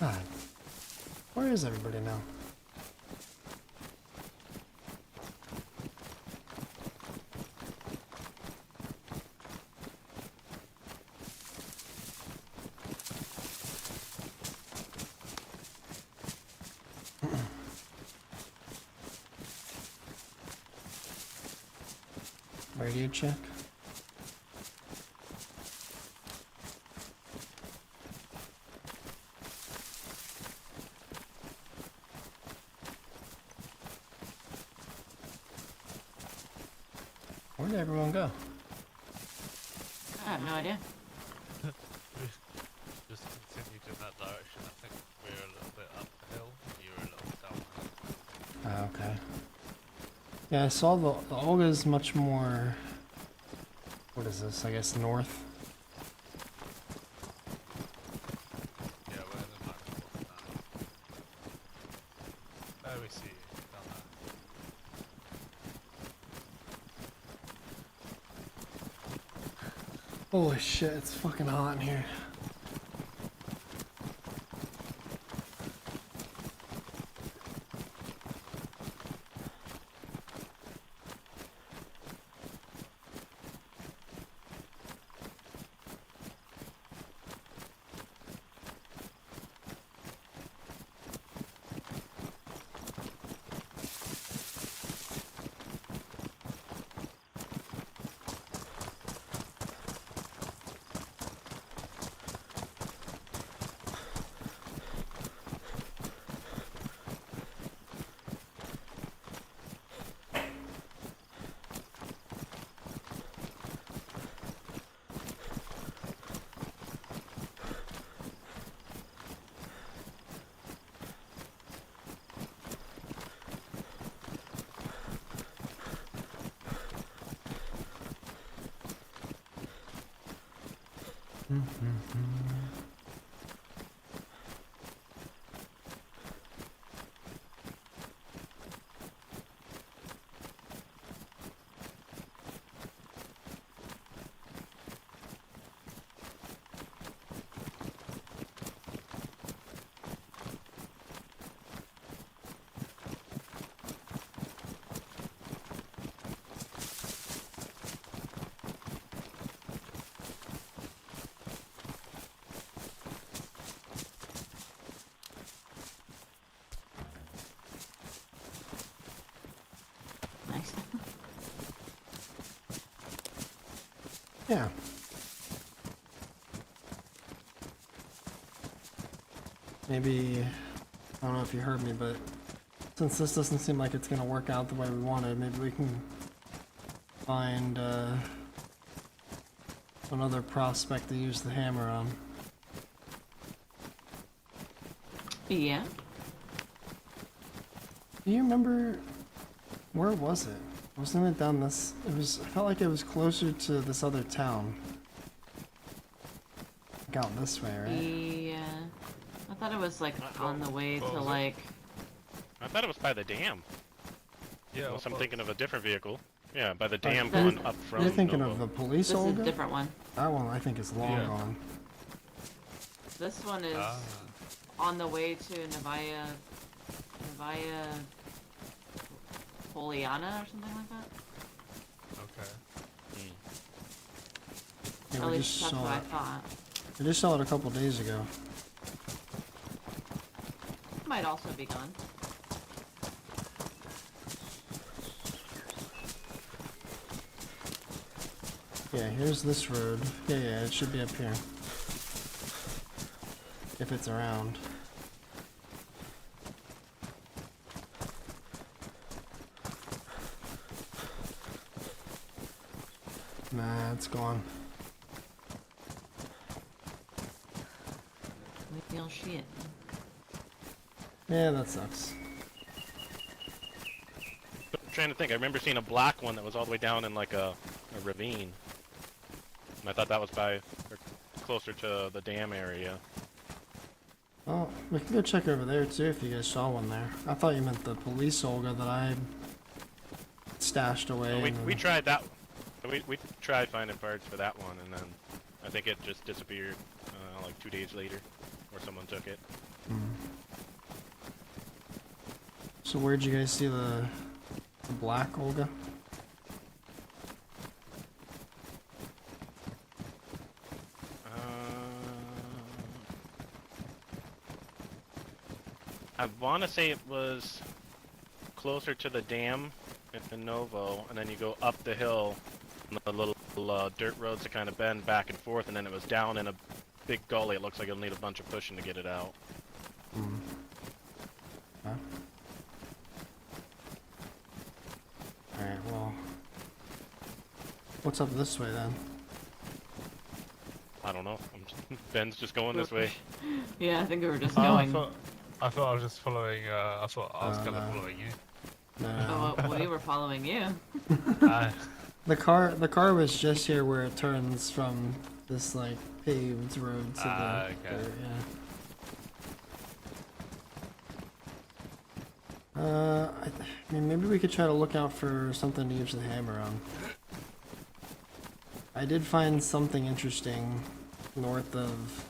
God. Where is everybody now? Radio check. Where did everyone go? I have no idea. Just continued in that direction. I think we're a little bit uphill. You were a little downhill. Okay. Yeah, I saw the Olga's much more. What is this? I guess north. Yeah, we're in the back now. There we see you, down there. Holy shit! It's fucking hot in here. Nice. Yeah. Maybe, I don't know if you heard me, but since this doesn't seem like it's gonna work out the way we wanted, maybe we can find another prospect to use the hammer on. Yeah. Do you remember, where was it? Wasn't it down this, it was, I felt like it was closer to this other town. Like out this way, right? Yeah. I thought it was like on the way what to was it? like. I thought it was by the dam. Yeah, Unless I'm well, thinking of a different vehicle. Yeah, by the dam That- going up from. You're thinking Novo. of the police This is a Olga? different one. That one I think is long Yeah. gone. This one is Ah, on the way to Novaya Poliana or something like that. okay. Yeah, At we least just that's saw what I it. thought. We just saw it a couple days ago. Might also be gone. Yeah, here's this road. Yeah, it should be up here. If it's around. Nah, it's gone. Real shit. Yeah, that sucks. I'm trying to think. I remember seeing a black one that was all the way down in like a ravine. And I thought that was by or closer to the dam area. Oh, we can go check over there too if you guys saw one there. I thought you meant the police Olga that I stashed away. Well, we and we then- tried that. We tried finding parts for that one, and then I think it just disappeared like 2 days later, or someone took it. So where'd you guys see the black Olga? I want to say it was closer to the dam in Novo, and then you go up the hill, and the little dirt roads that kind of bend back and forth, and then it was down in a big gully. It looks like it'll need a bunch of pushing to get it out. Huh? Alright, well. What's up this way then? I don't know. Ben's just going this way. Yeah, I think we were just Oh, going. I thought I was just following. I thought I was kind of no. following you. No. Oh, we were following you. The car was just here where it turns from this like paved road to the Okay. dirt, yeah. I mean, maybe we could try to look out for something to use the hammer on. I did find something interesting north of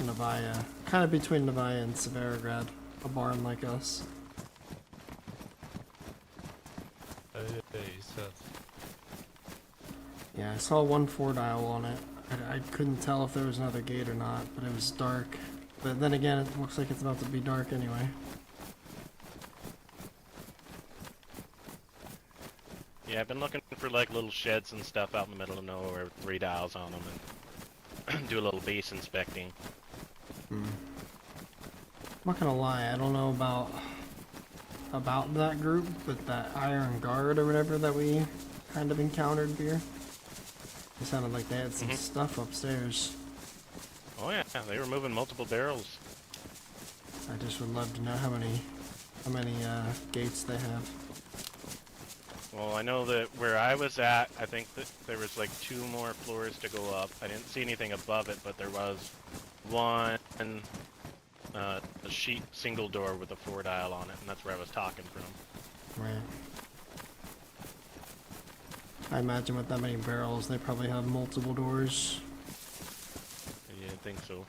Novaya, kind of between Novaya and Severograd, a barn like us. You said. Yeah, I saw one 4-dial on it. I couldn't tell if there was another gate or not, but it was dark. But then again, it looks like it's about to be dark anyway. Yeah, I've been looking for like little sheds and stuff out in the middle of nowhere with 3 dials on them, and do a little base inspecting. I'm not gonna lie, I don't know about that group, but that Iron Guard or whatever that we kind of encountered here, it sounded like they had some stuff upstairs. Oh yeah, they were moving multiple barrels. I just would love to know how many gates they have. Well, I know that where I was at, I think that there was like 2 more floors to go up. I didn't see anything above it, but there was one a sheet single door with a 4 dial on it, and that's where I was talking from. Right. I imagine with that many barrels, they probably have multiple doors. Yeah, I think so.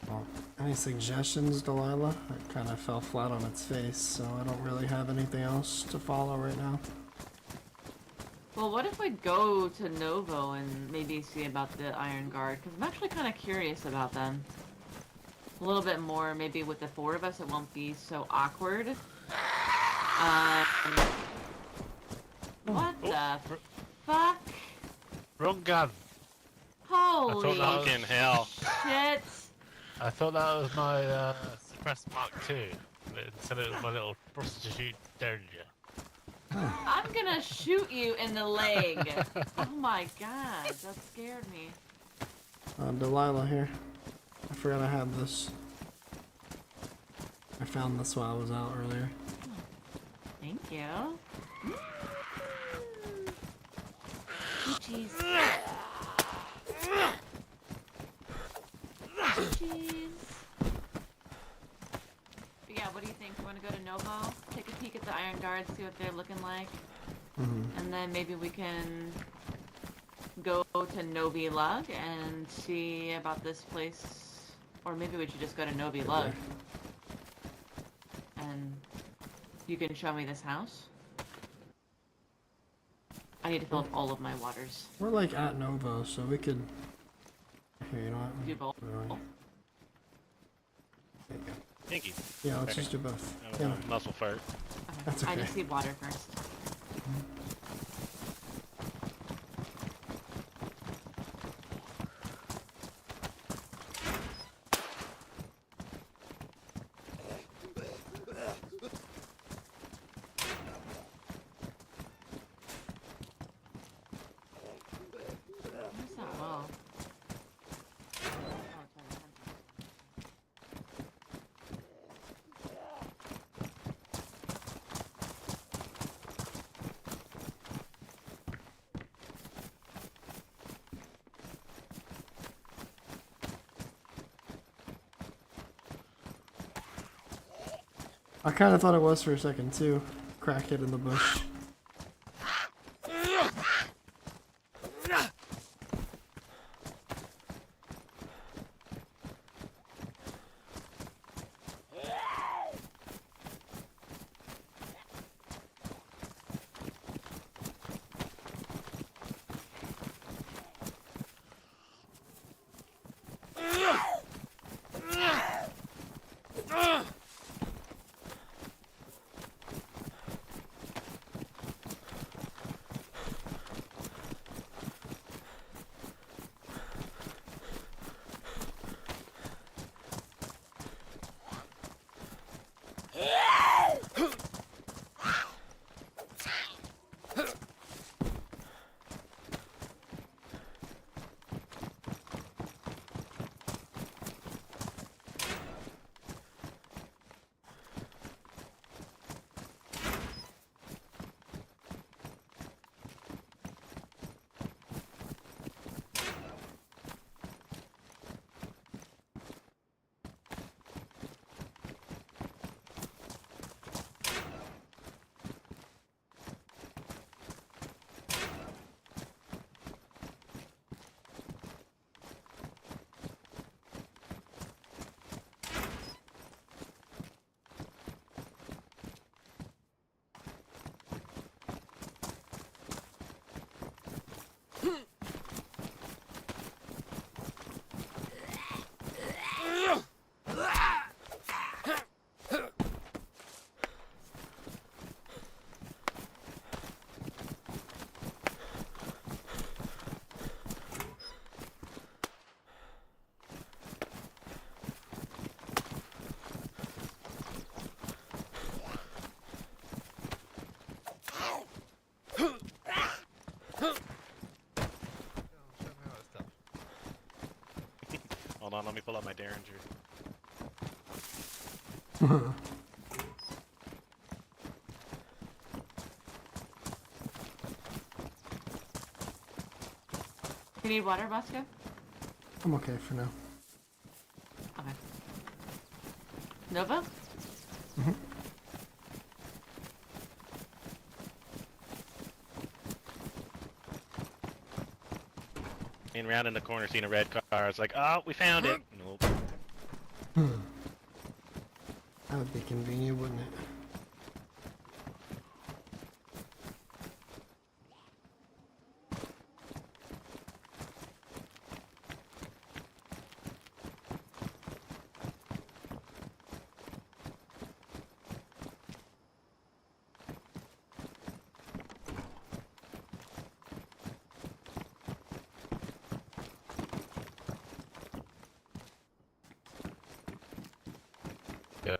Well, any suggestions, Delilah? It kind of fell flat on its face, so I don't really have anything else to follow right now. Well, what if we go to Novo and maybe see about the Iron Guard? Because I'm actually kind of curious about them. A little bit more, maybe with the 4 of us, it won't be so awkward. What the fuck? Wrong gun. Holy Fucking hell. shit! I thought that was my suppressed Mark II. But instead it was my little prostitute derringer. I'm gonna shoot you in the leg. Oh my god, that scared me. Delilah here. I forgot I had this. I found this while I was out earlier. Thank you. Cheese. Cheese. But yeah, what do you think? You want to go to Novo? Take a peek at the Iron Guards, see what they're looking like. And then maybe we can go to Novi Lug and see about this place. Or maybe we should just go to Novi Lug. And you can show me this house. I need to fill up all of my waters. We're like at Novo, so we could. Here, you know what? Do both. There you go. Thank you. Yeah, let's Okay. just do both. That was Yeah, a muscle fart. Okay. That's I okay. just need water first. Where's that well? Oh, it's right behind me. I kind of thought it was for a second too. Crackhead in the bush. Hold on, let me pull out my Derringer. You need water, Rosco? I'm okay for now. Okay. Nova? And round in the corner, seeing a red car. I was like, oh, we found it. Nope. That would be convenient, wouldn't it? Yeah.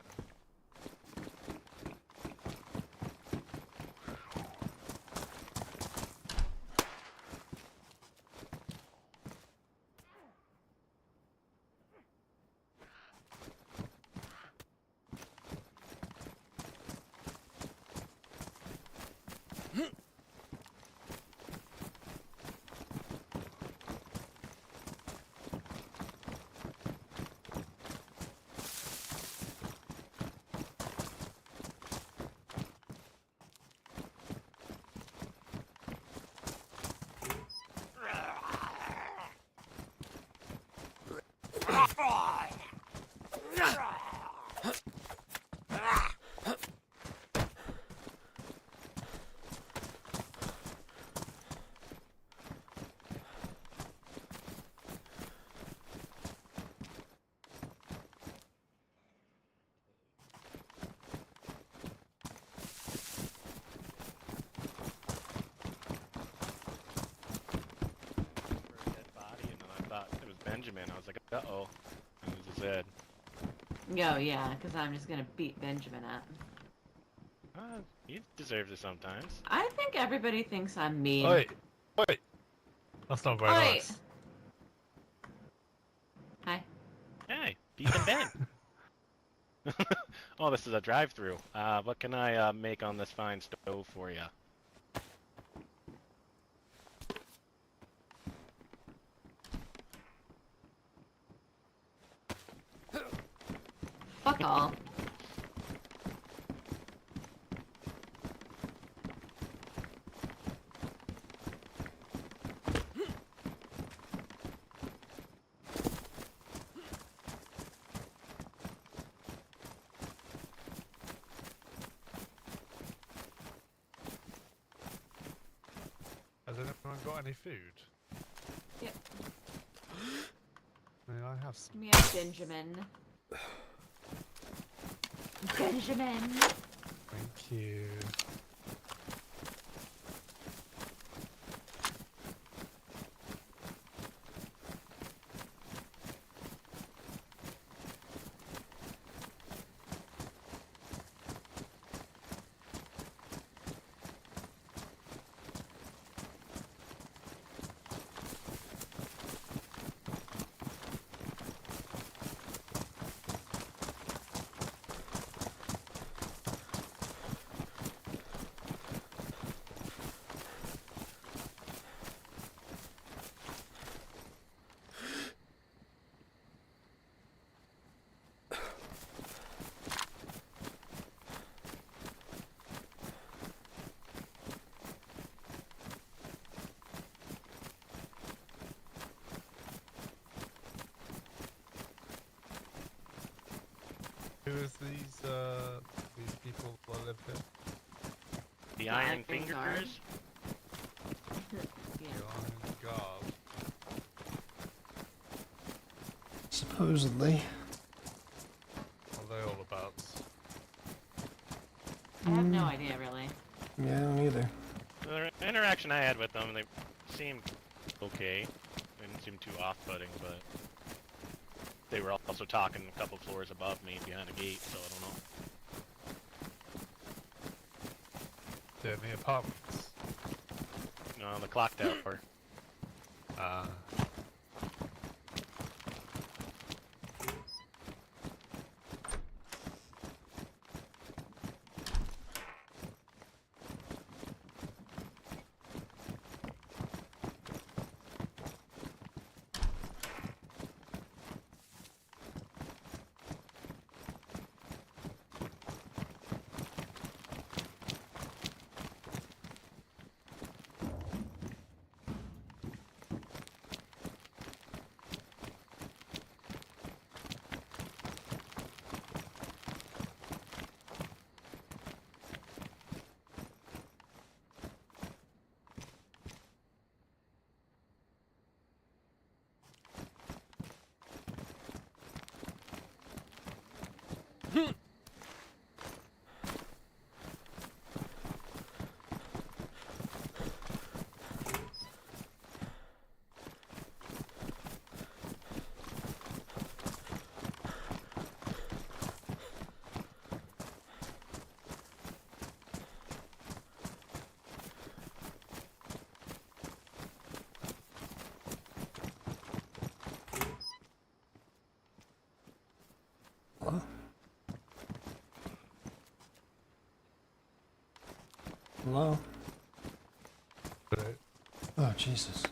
Benjamin. I was like, uh-oh. And it was his head. Oh, yeah, because I'm just gonna beat Benjamin up. He deserves it sometimes. I think everybody thinks I'm mean. Wait. That's not very Oi. nice. Hi. Hey, beat and Ben. Oh, this is a drive-through. What can I make on this fine stove for you? Fuck all. Has anyone got any food? Yep. May I have some? Me and Benjamin. Benjamin. Thank you. Who is these people that live here? The Iron Iron Fingers? Guard. The Iron Guard. Supposedly. What are they all about? I have no idea, really. Yeah, I don't either. The interaction I had with them, they seemed okay. They didn't seem too off-putting, but they were also talking a couple floors above me behind a gate, so I don't know. They're in the apartments. No, the clock tower. low. But Oh, Jesus.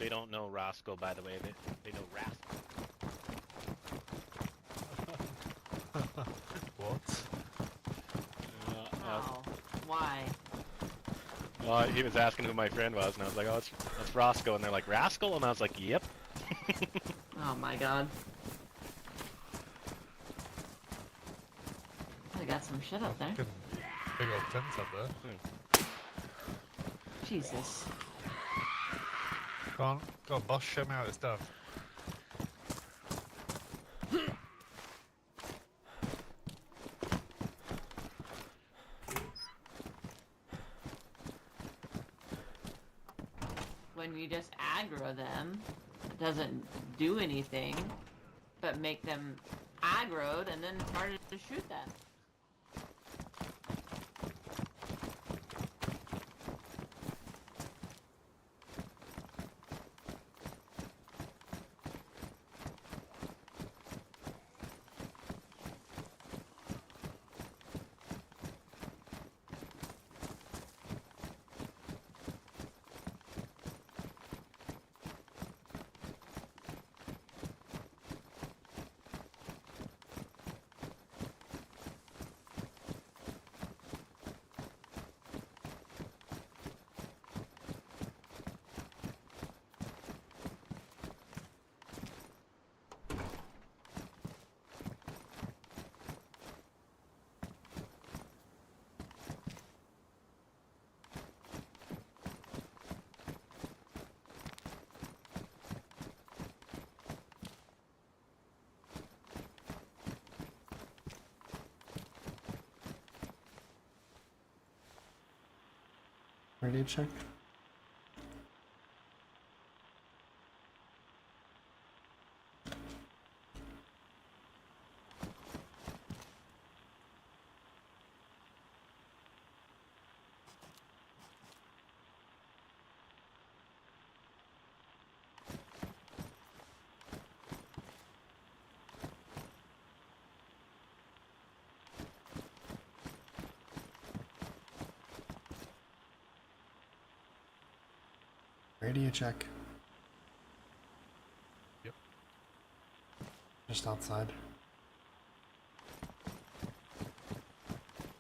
They don't know Rosco, by the way. They know Rascal. what? How? Why? Well, he was asking who my friend was, and I was like, "Oh, that's Rosco," and they're like, "Rascal," and I was like, "Yep." Oh my god. I got some shit up there. Fucking big old tent up there. Jesus. Go on, boss, show me how it's done. When you just aggro them, it doesn't do anything, but make them aggroed, and then it's harder to shoot them. Radio check. Radio check. Yep. Just outside.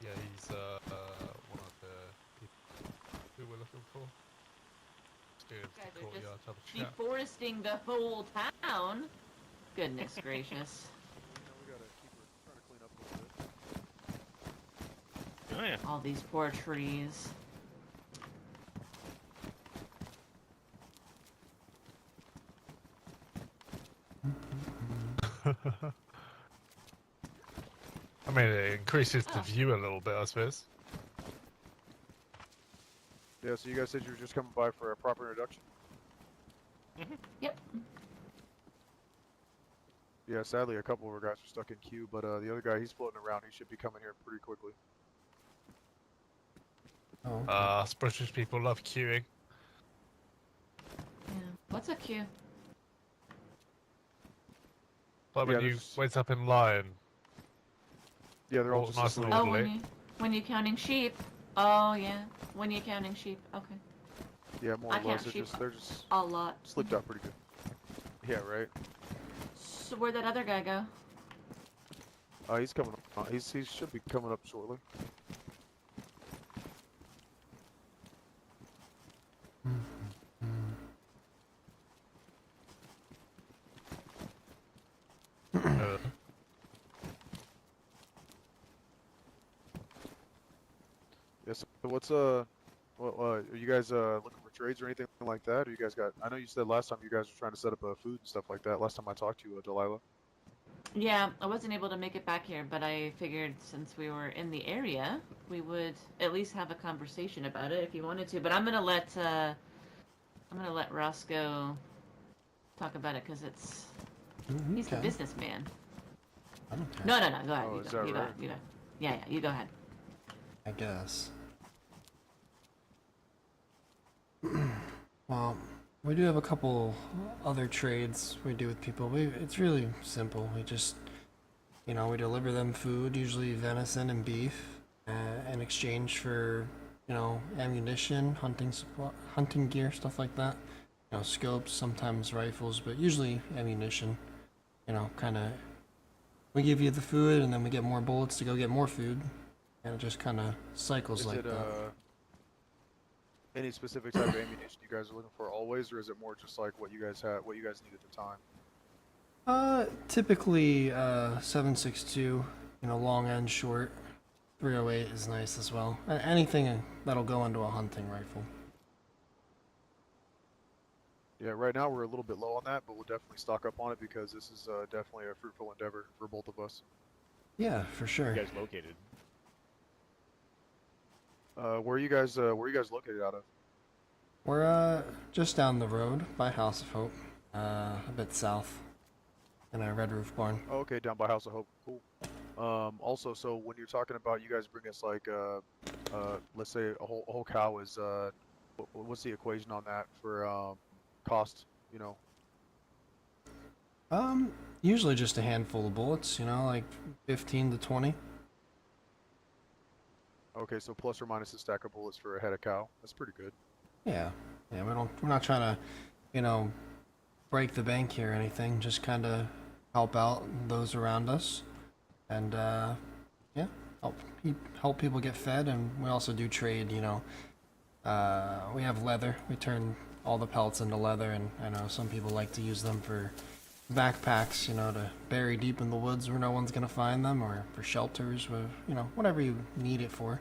Yeah, he's one of the people who we're looking for. Here's You guys the are courtyard, just have a chat. deforesting the whole town. Goodness gracious. We gotta keep trying to clean up a little bit. Oh yeah. All these poor trees. I mean, it increases the Oh. view a little bit, I suppose. Yeah, so you guys said you were just coming by for a proper introduction? Yep. Yeah, sadly a couple of our guys are stuck in queue, but the other guy, he's floating around. He should be coming here pretty quickly. Oh. Us British people love queuing. Yeah. What's a queue? Like Yeah, when you there's- wait up in line. Yeah, they're all Oh, just nice and asleep. Oh, orderly. when you counting sheep. Oh yeah. When you counting sheep. Okay. Yeah, more I or less. count sheep They're just a lot. slept out pretty good. Yeah, right. So where'd that other guy go? He's coming up. He should be coming up shortly. Yes. So what's are you guys looking for trades or anything like that? Or you guys got? I know you said last time you guys were trying to set up food and stuff like that. Last time I talked to you, Delilah. Yeah, I wasn't able to make it back here, but I figured since we were in the area, we would at least have a conversation about it if you wanted to. But I'm gonna let Rosco talk about it because he's the Okay. businessman. I don't care. No, go ahead. Oh, You is go. that You go right? ahead. You go. Yeah, you go ahead. I guess. Well, we do have a couple other trades we do with people. It's really simple. We just, we deliver them food, usually venison and beef, in exchange for, ammunition, hunting gear, stuff like that. Scopes, sometimes rifles, but usually ammunition. We give you the food, and then we get more bullets to go get more food, and it just kind of cycles Is like it that. any specific type of ammunition you guys are looking for always, or is it more just like what you guys had, what you guys need at the time? Typically 7.62, long and short. 308 is nice as well. Anything that'll go into a hunting rifle. Yeah, right now we're a little bit low on that, but we'll definitely stock up on it because this is definitely a fruitful endeavor for both of us. Yeah, for sure. You guys located? Where are you guys located out of? We're just down the road by House of Hope, a bit south, in a red roof barn. Oh, okay, down by House of Hope. Cool. Also, so when you're talking about you guys bring us like, let's say a whole cow is, what's the equation on that for cost? Usually just a handful of bullets, like 15 to 20. Okay, so plus or minus a stack of bullets for a head of cow. That's pretty good. Yeah, we're not trying to, break the bank here or anything. Just kind of help out those around us, and help people get fed. And we also do trade. We have leather. We turn all the pelts into leather, and I know some people like to use them for backpacks. To bury deep in the woods where no one's gonna find them, or for shelters, with whatever you need it for.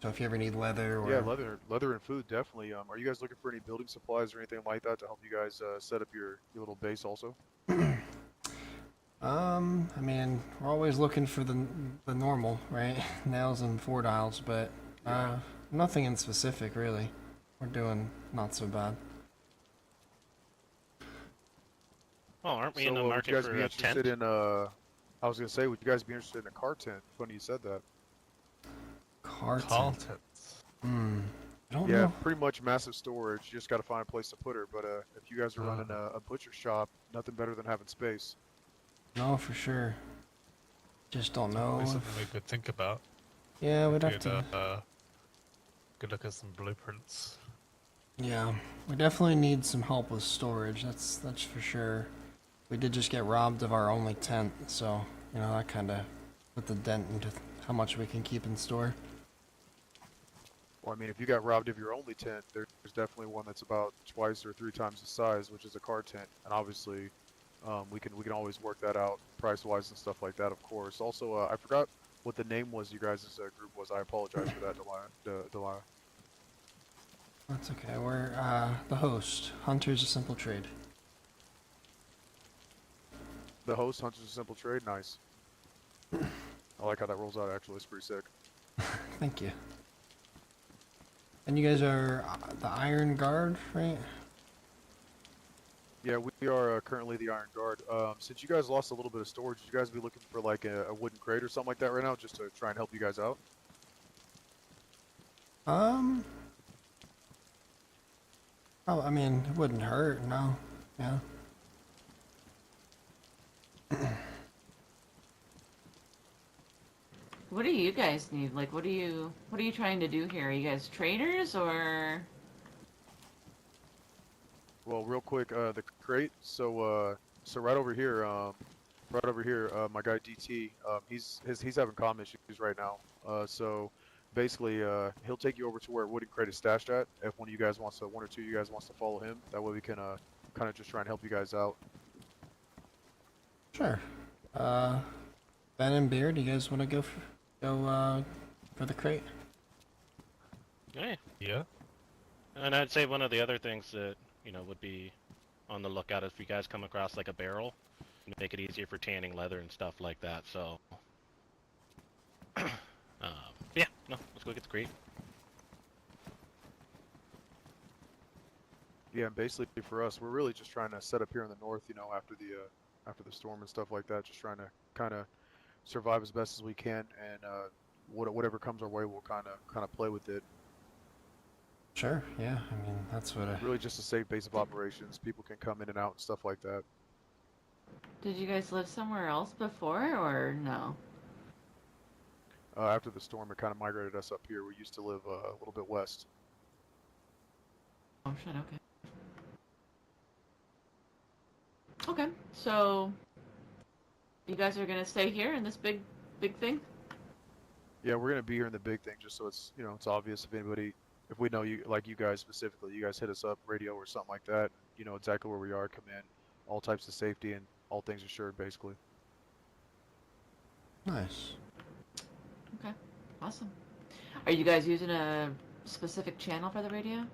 So if you ever need leather or Yeah, leather and food definitely. Are you guys looking for any building supplies or anything like that to help you guys set up your little base also? I mean, we're always looking for the normal, right? Nails and 4-dials, but nothing in specific really. We're doing not so bad. Well, aren't we So in the would you market guys for be a interested tent? in I was gonna say, would you guys be interested in a car tent? Funny you said that. Car tent. Contents. I don't Yeah, know. pretty much massive storage. You just gotta find a place to put her. But if you guys are running a butcher shop, nothing better than having space. No, for sure. Just don't know. Probably something we could think about. Yeah, we'd have Could to. could look at some blueprints. Yeah, we definitely need some help with storage. That's for sure. We did just get robbed of our only tent, so that kind of put the dent into how much we can keep in store. Well, I mean, if you got robbed of your only tent, there's definitely one that's about twice or 3 times the size, which is a car tent, and obviously, we can always work that out price-wise and stuff like that, of course. Also, I forgot what the name was you guys' group was. I apologize for that, Delilah. That's okay. We're the host. Hunter's a simple trade. The host, Hunter's a Simple Trade, nice. I like how that rolls out, actually. It's pretty sick. Thank you. And you guys are the Iron Guard, right? Yeah, we are currently the Iron Guard. Since you guys lost a little bit of storage, would you guys be looking for like a wooden crate or something like that right now, just to try and help you guys out? Oh, I mean, it wouldn't hurt, no. Yeah. What do you guys need? Like, what are you trying to do here? Are you guys traders or? Well, real quick, the crate. So right over here, my guy DT, he's having comm issues right now. So basically, he'll take you over to where wooden crate is stashed at. If one or two of you guys wants to follow him, that way we can kind of just try and help you guys out. Sure. Ben and Beard, you guys want to go for the crate? Yeah. Yeah. And I'd say one of the other things that, would be on the lookout if you guys come across like a barrel, make it easier for tanning leather and stuff like that, so. Yeah, no, let's go get the crate. Yeah, and basically for us, we're really just trying to set up here in the north, after the storm and stuff like that, just trying to kind of survive as best as we can, and whatever comes our way, we'll kind of play with it. Sure, yeah. I mean, that's what Really just a safe base of operations. People can come in and out and stuff like that. Did you guys live somewhere else before or no? After the storm, it kind of migrated us up here. We used to live a little bit west. Oh shit, okay. Okay, so you guys are gonna stay here in this big thing? Yeah, we're gonna be here in the big thing, just so it's it's obvious if we know you, like you guys specifically, you guys hit us up, radio or something like that. You know exactly where we are. Come in, all types of safety and all things assured, basically. nice. Okay, awesome. Are you guys using a specific channel for the radio?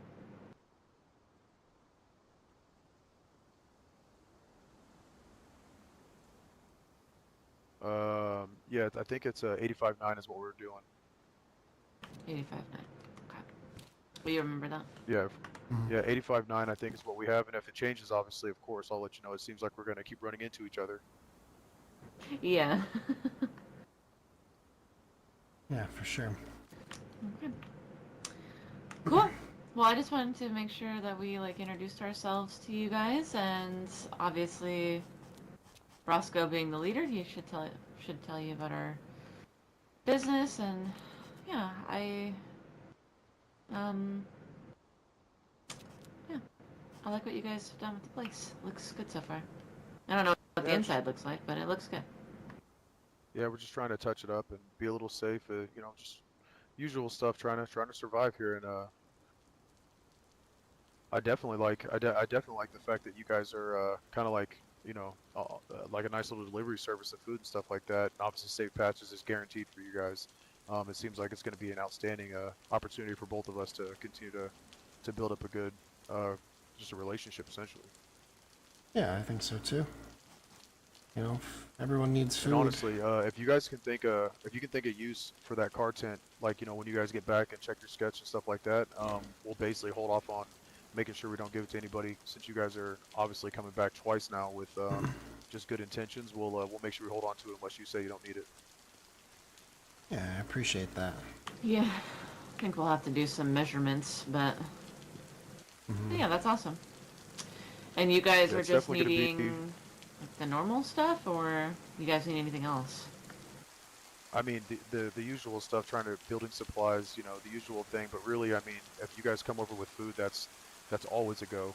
Yeah, I think it's 85.9 is what we're doing. 85.9. Okay. Will you remember that? Yeah, yeah, 85.9 I think is what we have, and if it changes, obviously, of course, I'll let you know. It seems like we're gonna keep running into each other. Yeah. Yeah, for sure. Okay. Cool. Well, I just wanted to make sure that we introduced ourselves to you guys, and obviously, Rosco being the leader, he should tell you about our business, and yeah, I like what you guys have done with the place. Looks good so far. I don't know what the inside looks like, but it looks good. Yeah, we're just trying to touch it up and be a little safe. Just usual stuff. Trying to survive here, and I definitely like the fact that you guys are kind of like like a nice little delivery service of food and stuff like that. And obviously, safe patches is guaranteed for you guys. It seems like it's going to be an outstanding opportunity for both of us to continue to build up a good just a relationship, essentially. Yeah, I think so too. If everyone needs food. And honestly, if you guys can think of use for that car tent, like when you guys get back and check your sketch and stuff like that, we'll basically hold off on making sure we don't give it to anybody, since you guys are obviously coming back twice now with just good intentions. We'll make sure we hold on to it unless you say you don't need it. Yeah, I appreciate that. Yeah, I think we'll have to do some measurements, but yeah, that's awesome. And you guys Yeah, are it's just definitely gonna be- needing the normal stuff, or you guys need anything else? I mean, the usual stuff, building supplies, the usual thing. But really, I mean, if you guys come over with food, that's always a go.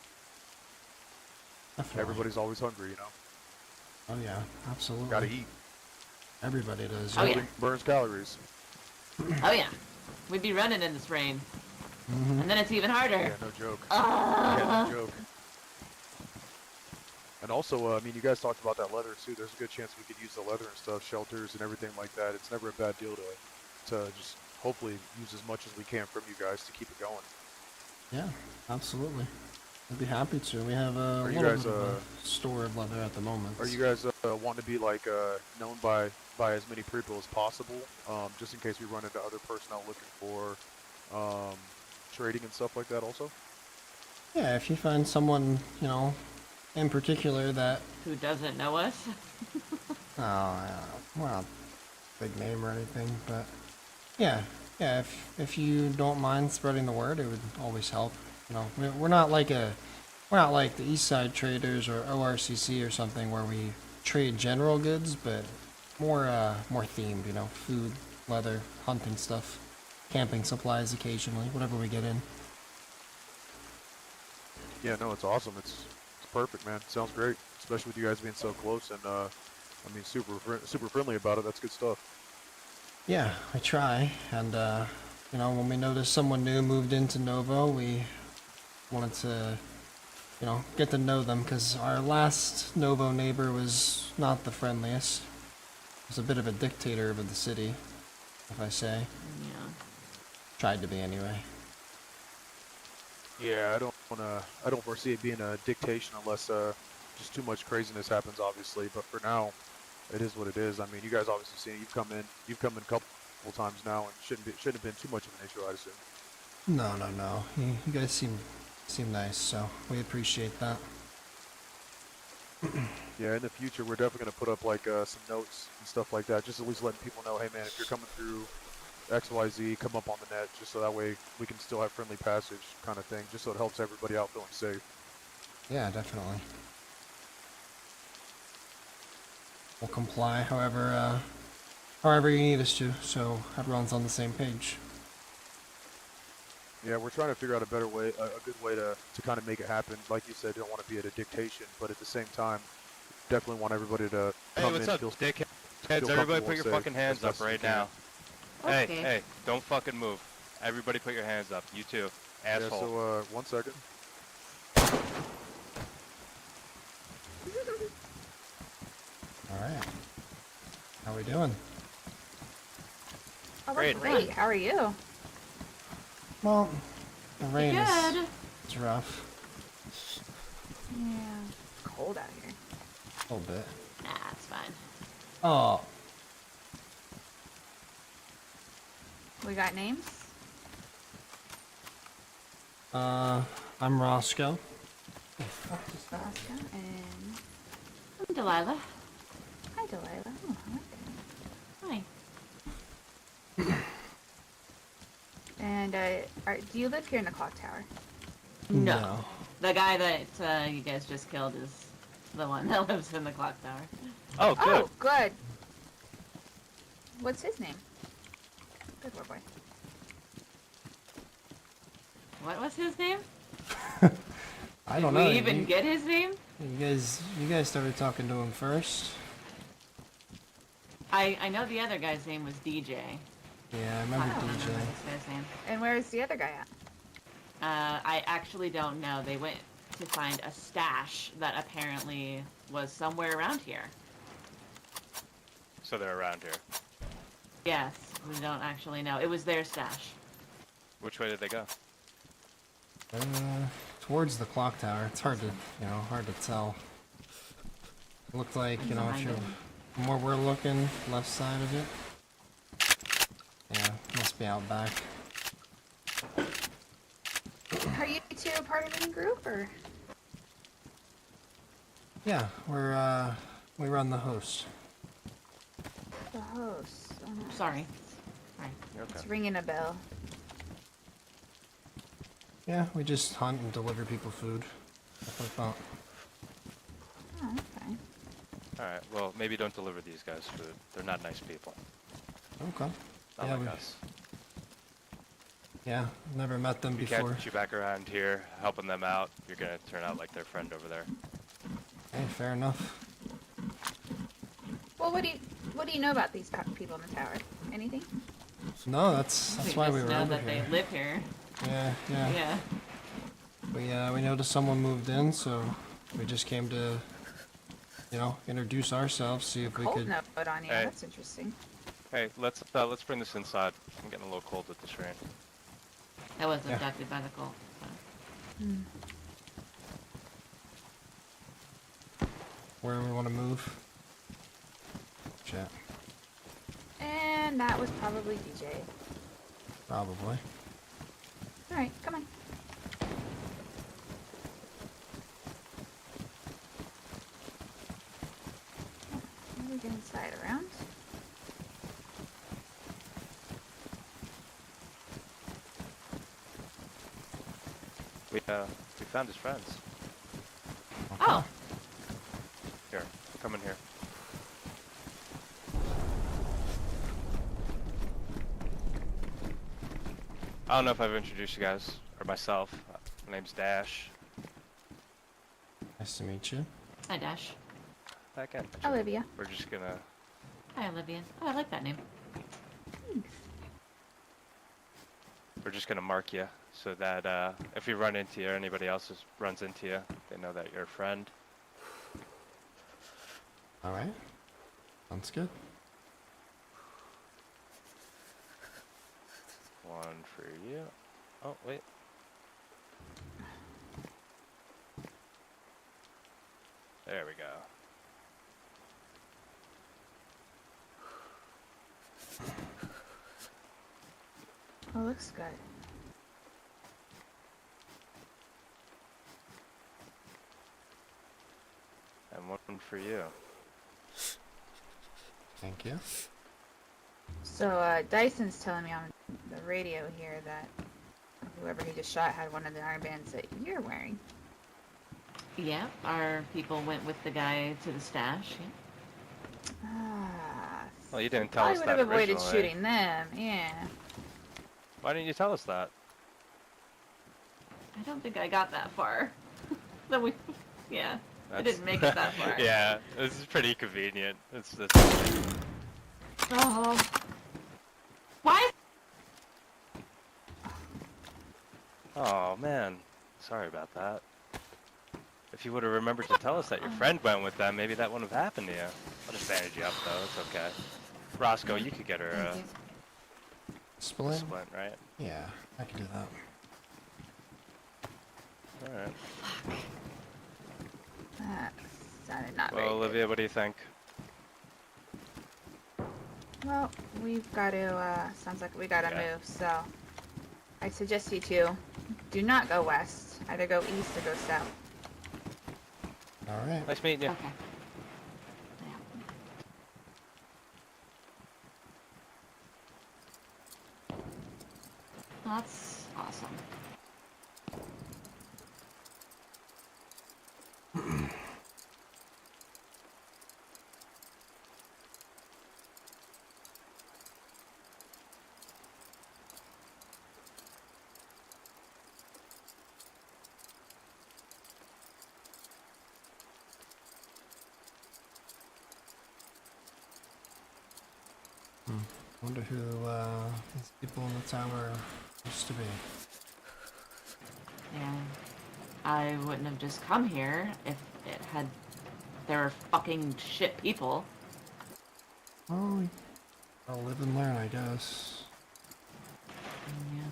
Definitely. Everybody's always hungry, Oh yeah, absolutely. Gotta eat. Everybody does. Oh, yeah. Burns calories. Oh yeah, we'd be running in this rain. And then it's even harder. Yeah, no joke. Ah. Yeah, no joke. And also, I mean, you guys talked about that leather too. There's a good chance we could use the leather and stuff, shelters and everything like that. It's never a bad deal to just hopefully use as much as we can from you guys to keep it going. Yeah, absolutely. I'd be happy to. We have a Are you little guys, bit of a store of leather at the moment. Are you guys wanting to be like known by as many people as possible, just in case we run into other personnel looking for trading and stuff like that also? Yeah, if you find someone, you know, in particular that... Who doesn't know us? we're not big name or anything, but yeah, if you don't mind spreading the word, it would always help. You know, we're not like the East Side Traders or ORCC or something where we trade general goods, but more themed. You know, food, leather, hunting stuff, camping supplies occasionally, whatever we get in. Yeah, no, it's awesome. It's perfect, man. Sounds great, especially with you guys being so close and I mean super friendly about it. That's good stuff. Yeah, I try, and you know, when we noticed someone new moved into Novo, we wanted to, you know, get to know them, because our last Novo neighbor was not the friendliest. He was a bit of a dictator over the city, if I say. Yeah. Tried to be anyway. Yeah, I don't foresee it being a dictation unless just too much craziness happens, obviously. But for now, it is what it is. I mean, you guys obviously see you've come in a couple times now, and shouldn't have been too much of an issue, I assume. No. You guys seem nice, so we appreciate that. Yeah, in the future, we're definitely gonna put up like some notes and stuff like that, just at least letting people know, hey man, if you're coming through XYZ, come up on the net, just so that way we can still have friendly passage kind of thing, just so it helps everybody out feeling safe. Yeah, definitely. We'll comply however you need us to, so everyone's on the same page. Yeah, we're trying to figure out a better way, a good way to kind of make it happen. Like you said, don't want to be at a dictation, but at the same time, definitely want everybody to come Hey, what's in, up, feel dickheads? comfortable Everybody and put your safe fucking hands as up best as right you can. now. Okay. Hey, don't fucking move. Everybody put your hands up. You too, asshole. Yeah, so 1 second. Alright. How we doing? Oh, Great. great. How are you? Well, the rain Good. is rough. Yeah. Cold out here. A little bit. Nah, it's fine. Oh, We got names? I'm Rosco. Rosco and I'm Delilah. hi, Delilah. Oh, I like that. Hi. And do you live here in the clock tower? No. The guy that you guys just killed is the one that lives in the clock tower. Oh, good. Oh, good. What's his name? Good war boy. What was his name? I don't Did know. we even get his name? You guys started talking to him first. I know the other guy's name was DJ. Yeah, I I remember don't remember DJ. this guy's name. And where's the other guy at? I actually don't know. They went to find a stash that apparently was somewhere around here. So they're around here. Yes, we don't actually know. It was their stash. Which way did they go? Towards the clock tower. It's hard to tell. It looked like, if you're from where we're looking, left side of it. Yeah, must be out back. Are you two a part of any group or? Yeah, we run the host. The host. Oh, no. Sorry. You're okay. It's ringing a bell. Yeah, we just hunt and deliver people food. Stuff like that. Oh, okay. Alright, well, maybe don't deliver these guys food. They're not nice people. Okay. Not Yeah, like we- us. Yeah, never met them We before. catch you back around here, helping them out. You're gonna turn out like their friend over there. Hey, fair enough. Well, what do you know about these people in the tower? Anything? No, that's why we just were know over that here. they live here. Yeah. Yeah. We noticed someone moved in, so we just came to, introduce ourselves, see if we Cold could. note on you. Hey. That's interesting. Hey, let's bring this inside. I'm getting a little cold with this rain. I was Yeah. abducted by the cult. So. Where we want to move. Chat. And that was probably DJ. Probably. Alright, come on. We can slide around. We found his friends. Oh. Here, come in here. I don't know if I've introduced you guys, or myself. My name's Dash. Nice to meet you. Hi, Dash. Back at Olivia. We're just gonna... Hi, Olivia. Oh, I like that name. We're just gonna mark you, so that if we run into you or anybody else runs into you, they know that you're a friend. Alright. Sounds good. One for you. Oh, wait. There we go. Oh, looks good. And one for you. Thank you. So, Dyson's telling me on the radio here that whoever he just shot had one of the armbands that you're wearing. Yeah, our people went with the guy to the stash. Yeah. Ah. Well, you didn't tell I us would that have avoided originally. shooting them, yeah. Why didn't you tell us that? I don't think I got that far. Then we, yeah, I That's- didn't make it that far. Yeah, this is pretty convenient. It's Oh. Why? Oh man, sorry about that. If you would have remembered to tell us that your friend went with them, maybe that wouldn't have happened to you. I'll just bandage you up though, it's okay. Rosco, you could get her Thank you. a Splint? splint, right? Yeah, I can do that. Alright. That sounded not very Well, good. Olivia, what do you think? Well, we've got to, sounds like we gotta Yeah. move, so I suggest you two do not go west. Either go east or go south. Alright. Nice meeting you. Okay. Yeah. That's awesome. Wonder who these people in the tower used to be. Yeah. I wouldn't have just come here if it had. There were fucking shit people. Oh, I'll live and learn, I guess. Yeah.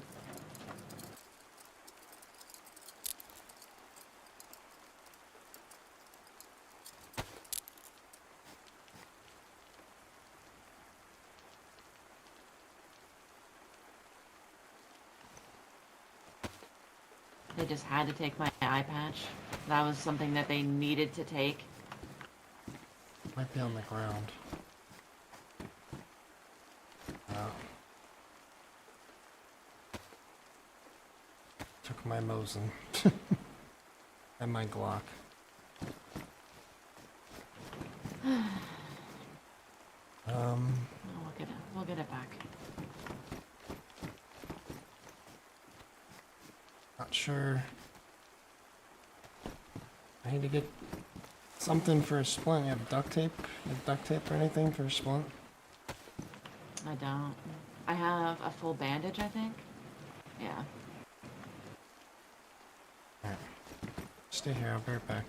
They just had to take my eye patch. That was something that they needed to take. Might be on the ground. Took my Mosin. And my Glock. Oh, we'll get it back. Not sure. I need to get something for a splint. You have duct tape? You have duct tape or anything for a splint? I don't. I have a full bandage, I think. Yeah. stay here. I'll be right back.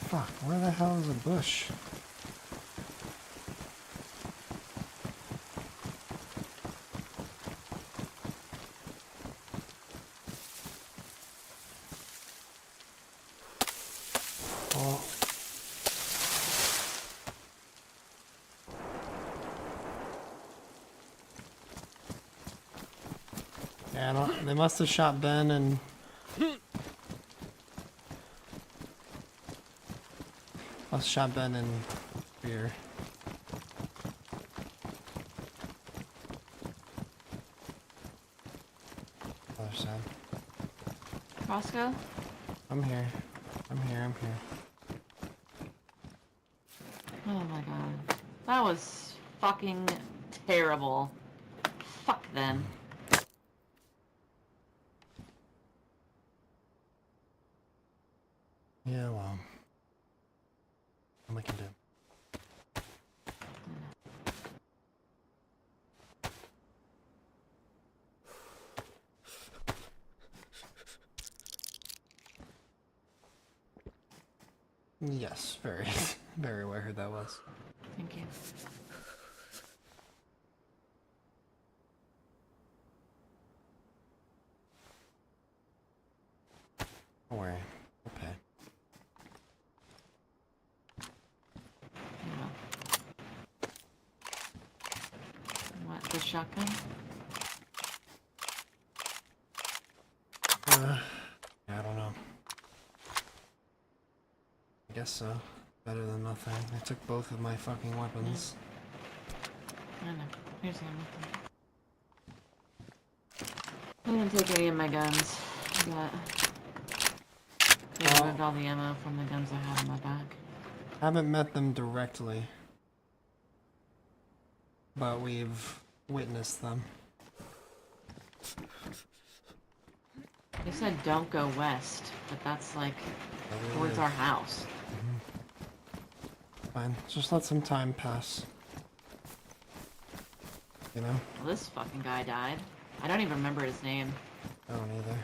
Fuck, where the hell is a bush? Oh. Yeah, I don't, they must have shot Ben and... Must have shot Ben and Beer. Other side. Rosco? I'm here. I'm here, I'm here. Oh my god. That was fucking terrible. Fuck them. Yeah, well. What we can do. Yes, very, very aware who that was. Thank you. Don't worry. Okay. What, the shotgun? Yeah, I don't know. I guess so. Better than nothing. I took both of my fucking weapons. I don't know. Here's the ammo. I didn't take any of my guns, but they removed all the ammo from the guns I had in my back. Haven't met them directly, but we've witnessed them. They said don't go west, but that's like towards our house. Fine, just let some time pass. You know? Well, this fucking guy died. I don't even remember his name. I don't either.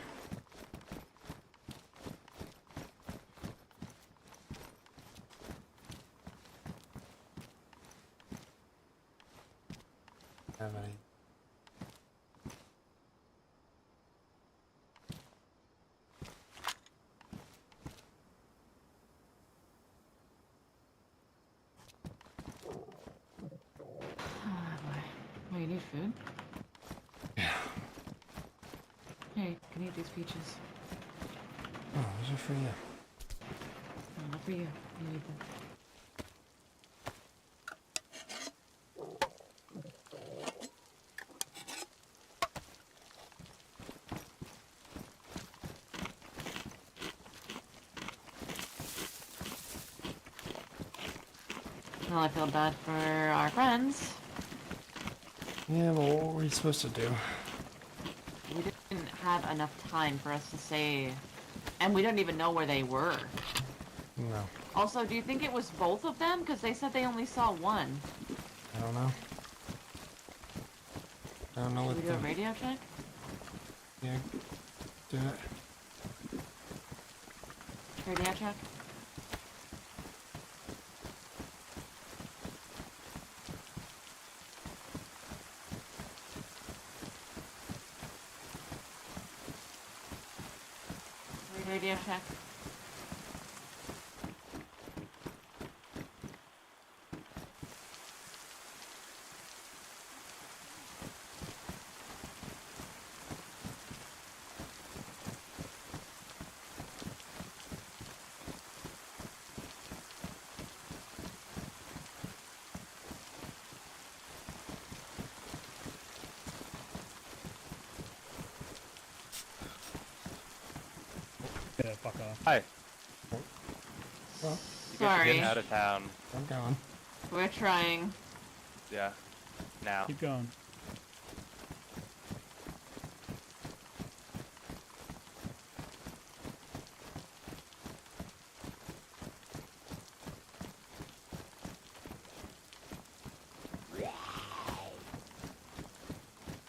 Have any? Oh, you need food? Yeah. Here, you can eat these peaches. Oh, those are for you. No, not for you. You need them. Well, I feel bad for our friends. Yeah, well, what were you supposed to do? We didn't have enough time for us to say, and we don't even know where they were. No. Also, do you think it was both of them? Because they said they only saw one. I don't know. I don't know Should what we do a radio check? Yeah, do it. Radio check? Radio check. Yeah, fuck off. Hi. Well, Sorry. Get out of town. I'm going. We're trying. Yeah. Now. Keep going.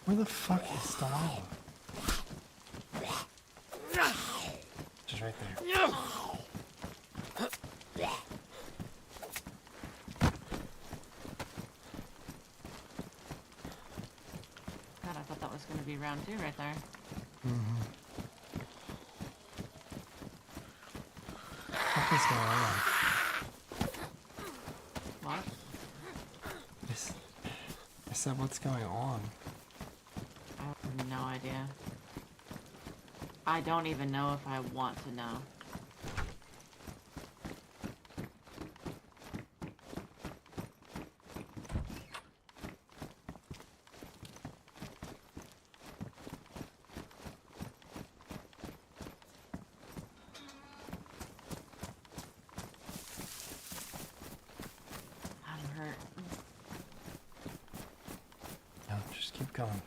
Where the fuck is the lava? Just right there. God, I thought that was gonna be round 2 right there. Mm-hmm. What is going on? What? I said, what's going on? I have no idea. I don't even know if I want to know. I'm hurt. No, just keep going.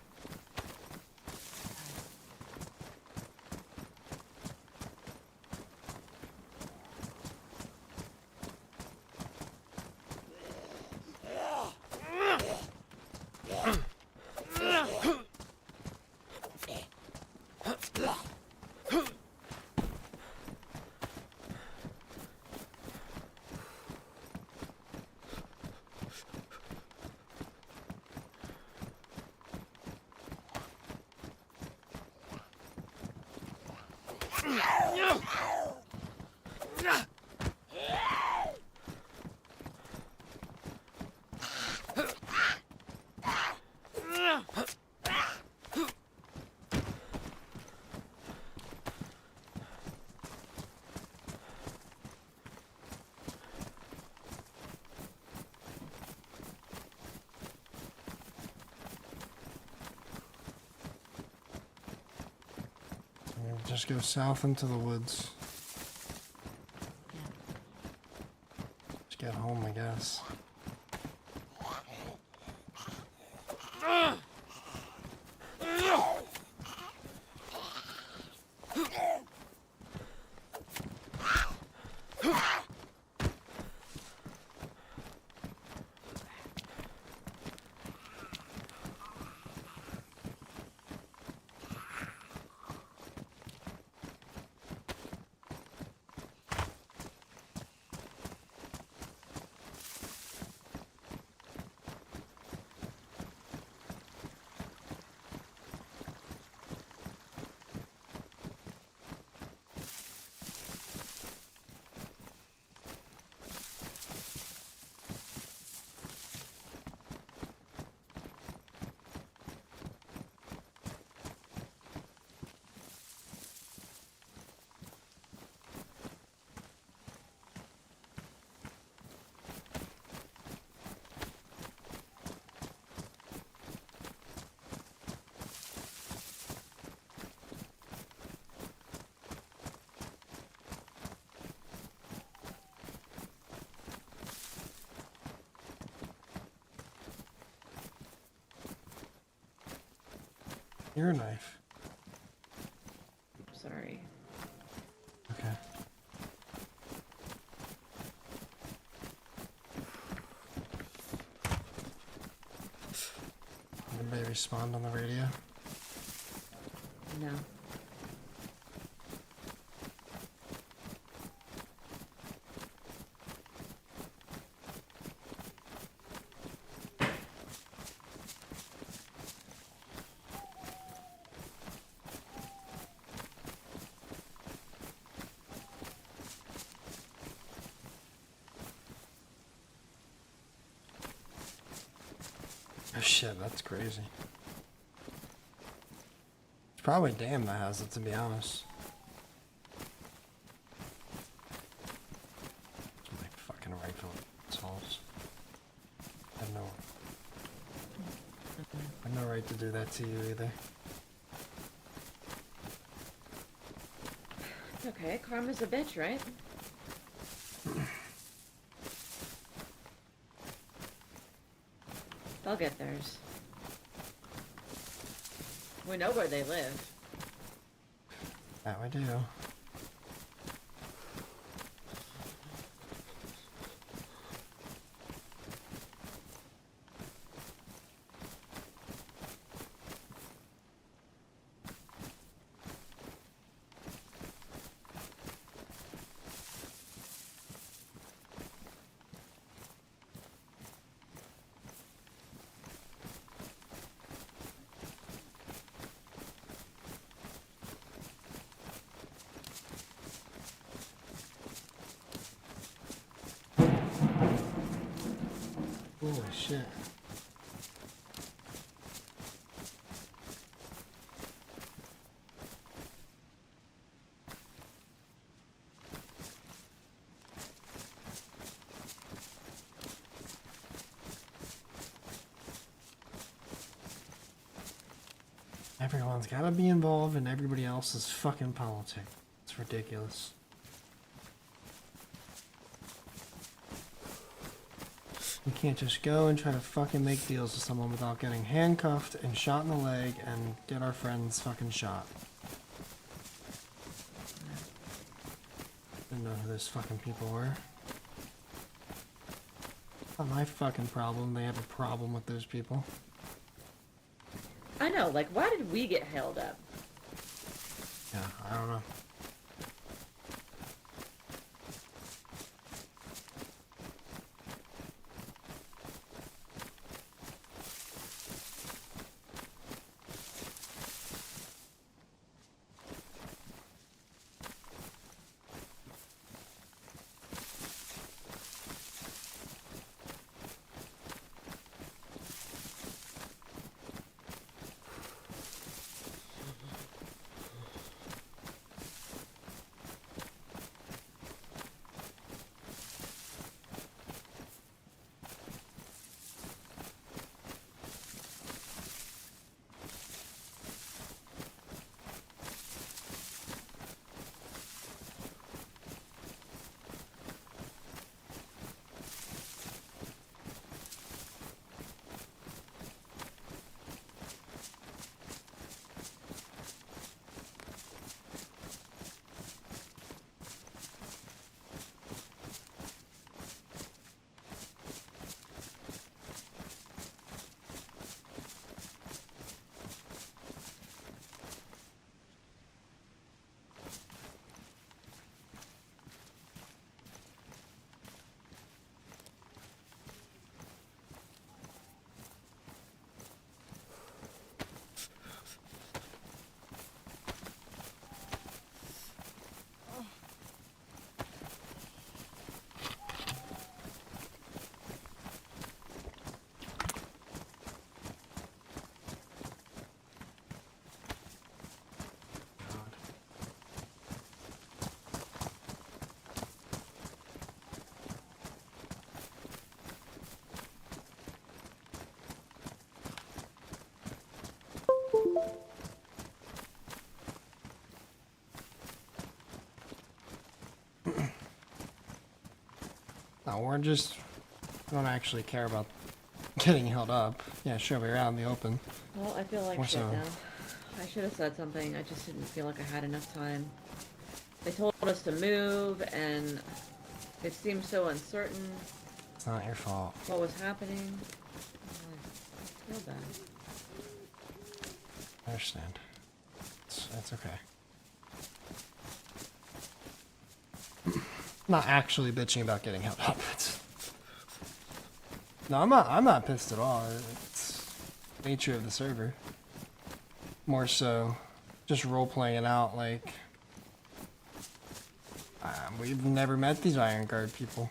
Just go south into the woods. Just get home, I guess. Your knife. Sorry. Okay. Anybody respond on the radio? No. Oh shit, that's crazy. It's probably Dan that has it, to be honest. My fucking rifle assholes. I have no right to do that to you either. It's okay, karma's a bitch, right? They'll get theirs. We know where they live. That we do. Holy shit. Everyone's gotta be involved in everybody else's fucking politics. It's ridiculous. You can't just go and try to fucking make deals with someone without getting handcuffed and shot in the leg and get our friends fucking shot. Didn't know who those fucking people were. Not my fucking problem. They have a problem with those people. I know, like, why did we get held up? Yeah, I don't know. No, we don't actually care about getting held up. Yeah, sure, we're out in the open. Well, I feel like Or shit so. now. I should have said something. I just didn't feel like I had enough time. They told us to move, and it seemed so uncertain It's not your fault. what was happening. I feel bad. I understand. It's okay. I'm not actually bitching about getting held up. No, I'm not pissed at all. It's nature of the server. More so just role playing it out like we've never met these Iron Guard people.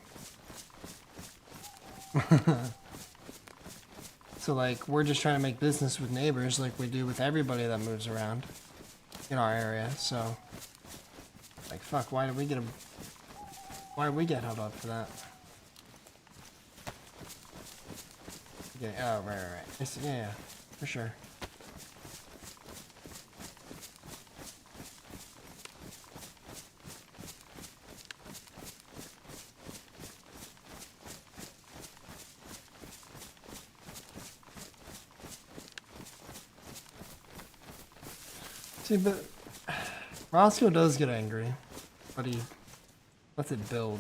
So like we're just trying to make business with neighbors like we do with everybody that moves around in our area. So like fuck, why did we get held up for that? Yeah, oh right. Yeah, for sure. See, but Rosco does get angry, but he lets it build.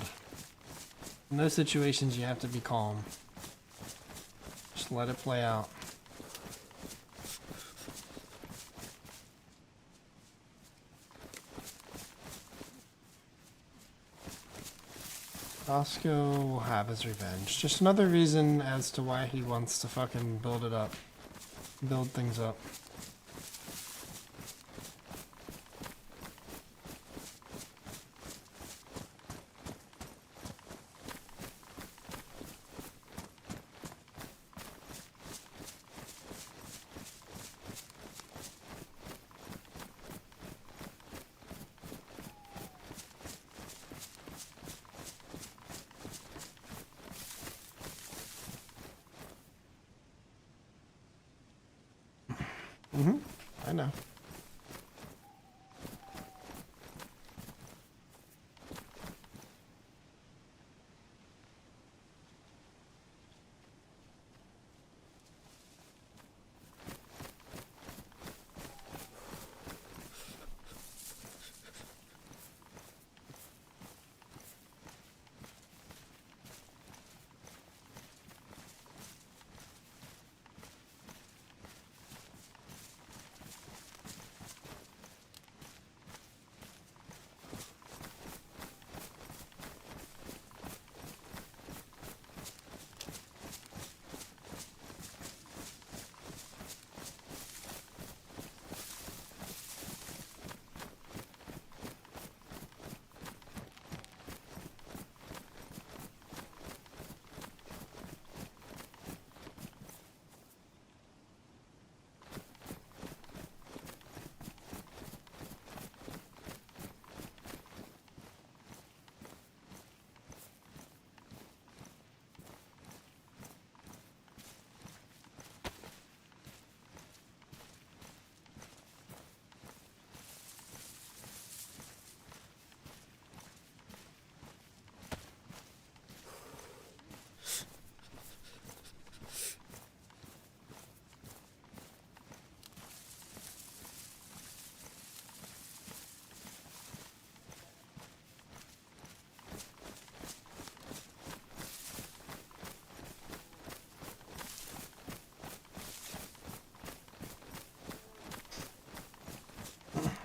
In those situations, you have to be calm. Just let it play out. Rosco will have his revenge. Just another reason as to why he wants to fucking build it up. Build things up. I know.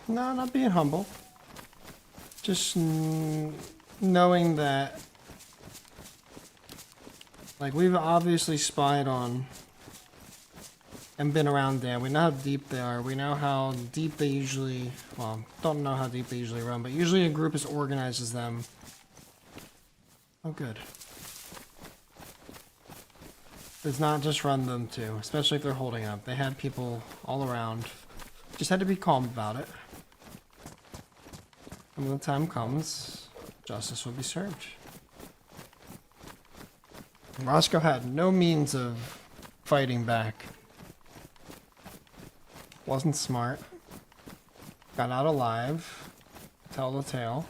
No, not being humble. Just knowing that, like, we've obviously spied on and been around there. We know how deep they are. We know how deep they usually, well, don't know how deep they usually run, but usually a group is organized as them. Oh, good. Does not just run them too, especially if they're holding up. They had people all around. Just had to be calm about it. And when the time comes, justice will be served. Rosco had no means of fighting back. Wasn't smart. Got out alive. Tell the tale.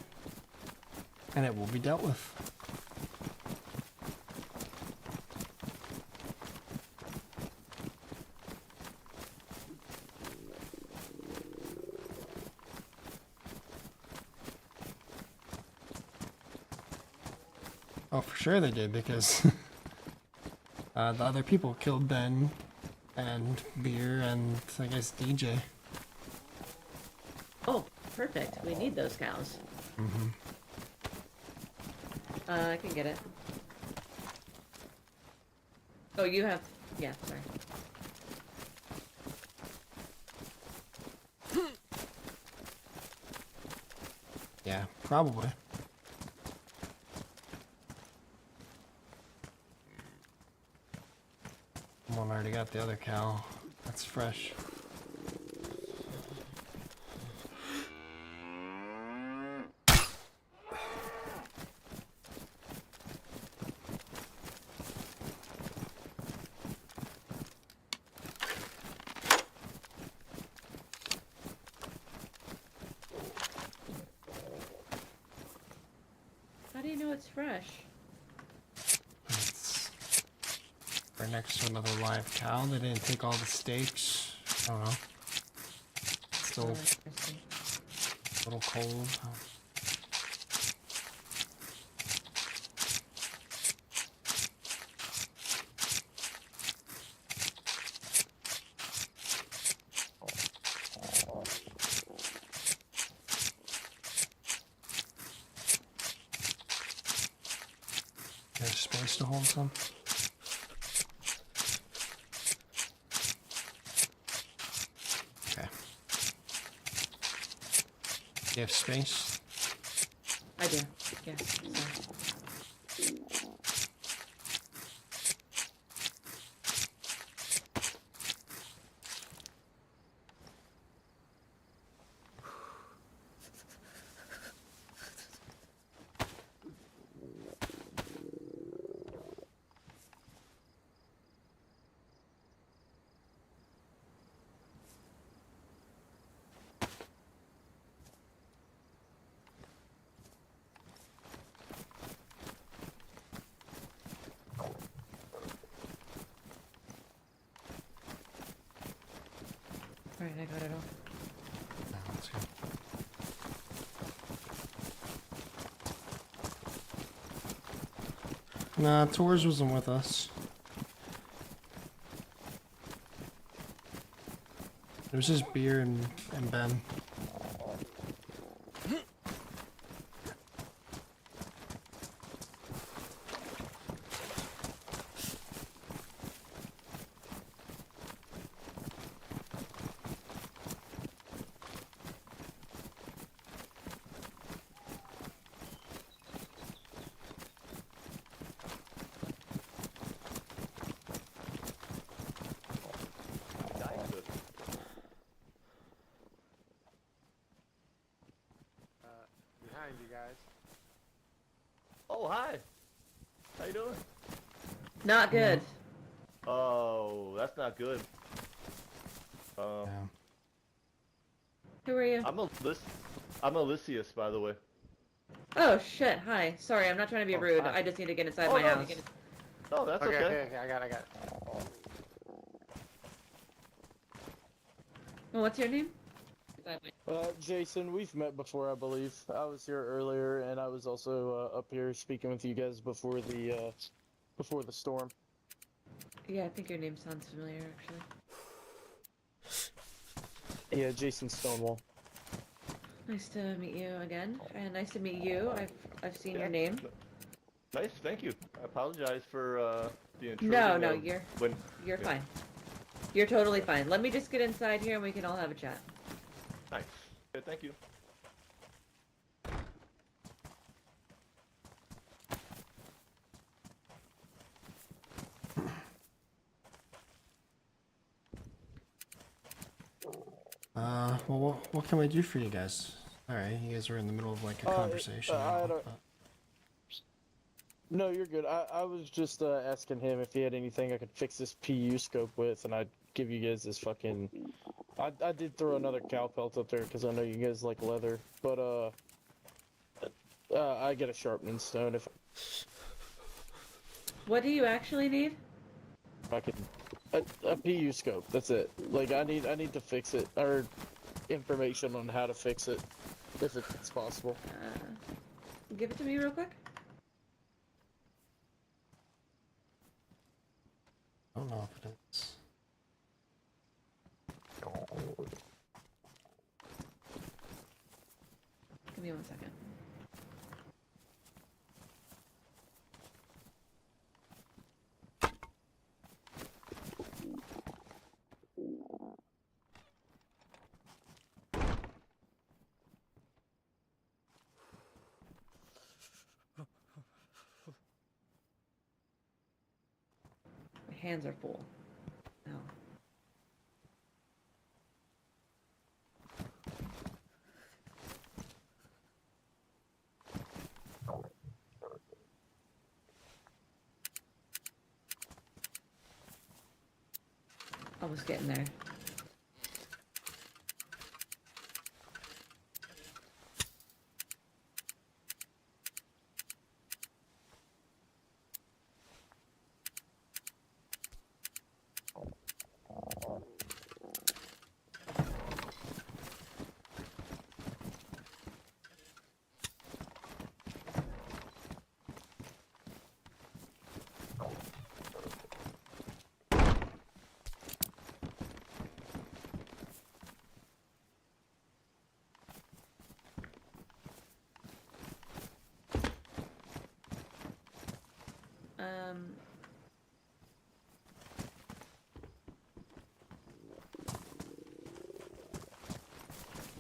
And it will be dealt with. Oh, for sure they did, because the other people killed Ben and Beer and, I guess, DJ. Oh, perfect. We need those cows. Mm-hmm. I can get it. Oh, you have... Yeah, sorry. Yeah, probably. One already got the other cow. That's fresh. How do you know it's fresh? It's right next to another live cow. They didn't take all the steaks. I don't know. Still Interesting. a little cold. There's space to hold some. Okay. You have space? I do. Yeah. Sorry. Alright, I got it all. No, that's good. Nah, Tours wasn't with us. It was just Beer and Ben. Behind you guys. Oh, hi. How you doing? Not good. Oh, that's not good. Yeah. Who are you? I'm Elysius, by the way. Oh shit, hi. Sorry, I'm not trying to be Oh, rude. hi. I just need to get inside Oh, my no. house. Oh, that's okay. Okay, I got it. Well, what's your name? Jason, we've met before, I believe. I was here earlier, and I was also up here speaking with you guys before the storm. Yeah, I think your name sounds familiar, actually. Yeah, Jason Stonewall. Nice to meet you again, and nice to meet you. I've seen your name. Nice, thank you. I apologize for the intrusion. No, you're yeah. fine. You're totally fine. Let me just get inside here and we can all have a chat. Nice. Okay, thank you. Well, what can we do for you guys? Alright, you guys were in the middle of like a conversation. No, you're good. I was just asking him if he had anything I could fix this PU scope with, and I'd give you guys this fucking... I did throw another cow pelt up there because I know you guys like leather, but I get a sharpening stone if What do you actually need? I can... A PU scope, that's it. Like, I need to fix it, or information on how to fix it, if it's possible. Give it to me real quick. I don't know if it is. Give me 1 second. My hands are full. No. Almost getting there.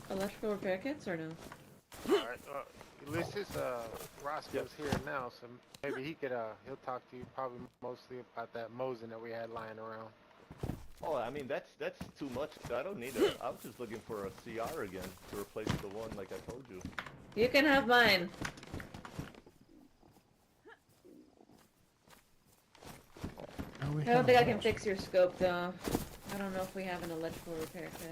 Electrical repair kits or no? Alright, Ulysses, Roscoe's here now, so maybe he could, he'll talk to you probably mostly about that Mosin that we had lying around. Oh, I mean, that's too much. I don't need a... I was just looking for a CR again to replace the one like I told you. You can have mine. Oh, we I have don't think I a can bunch. fix your scope though. I don't know if we have an electrical repair kit.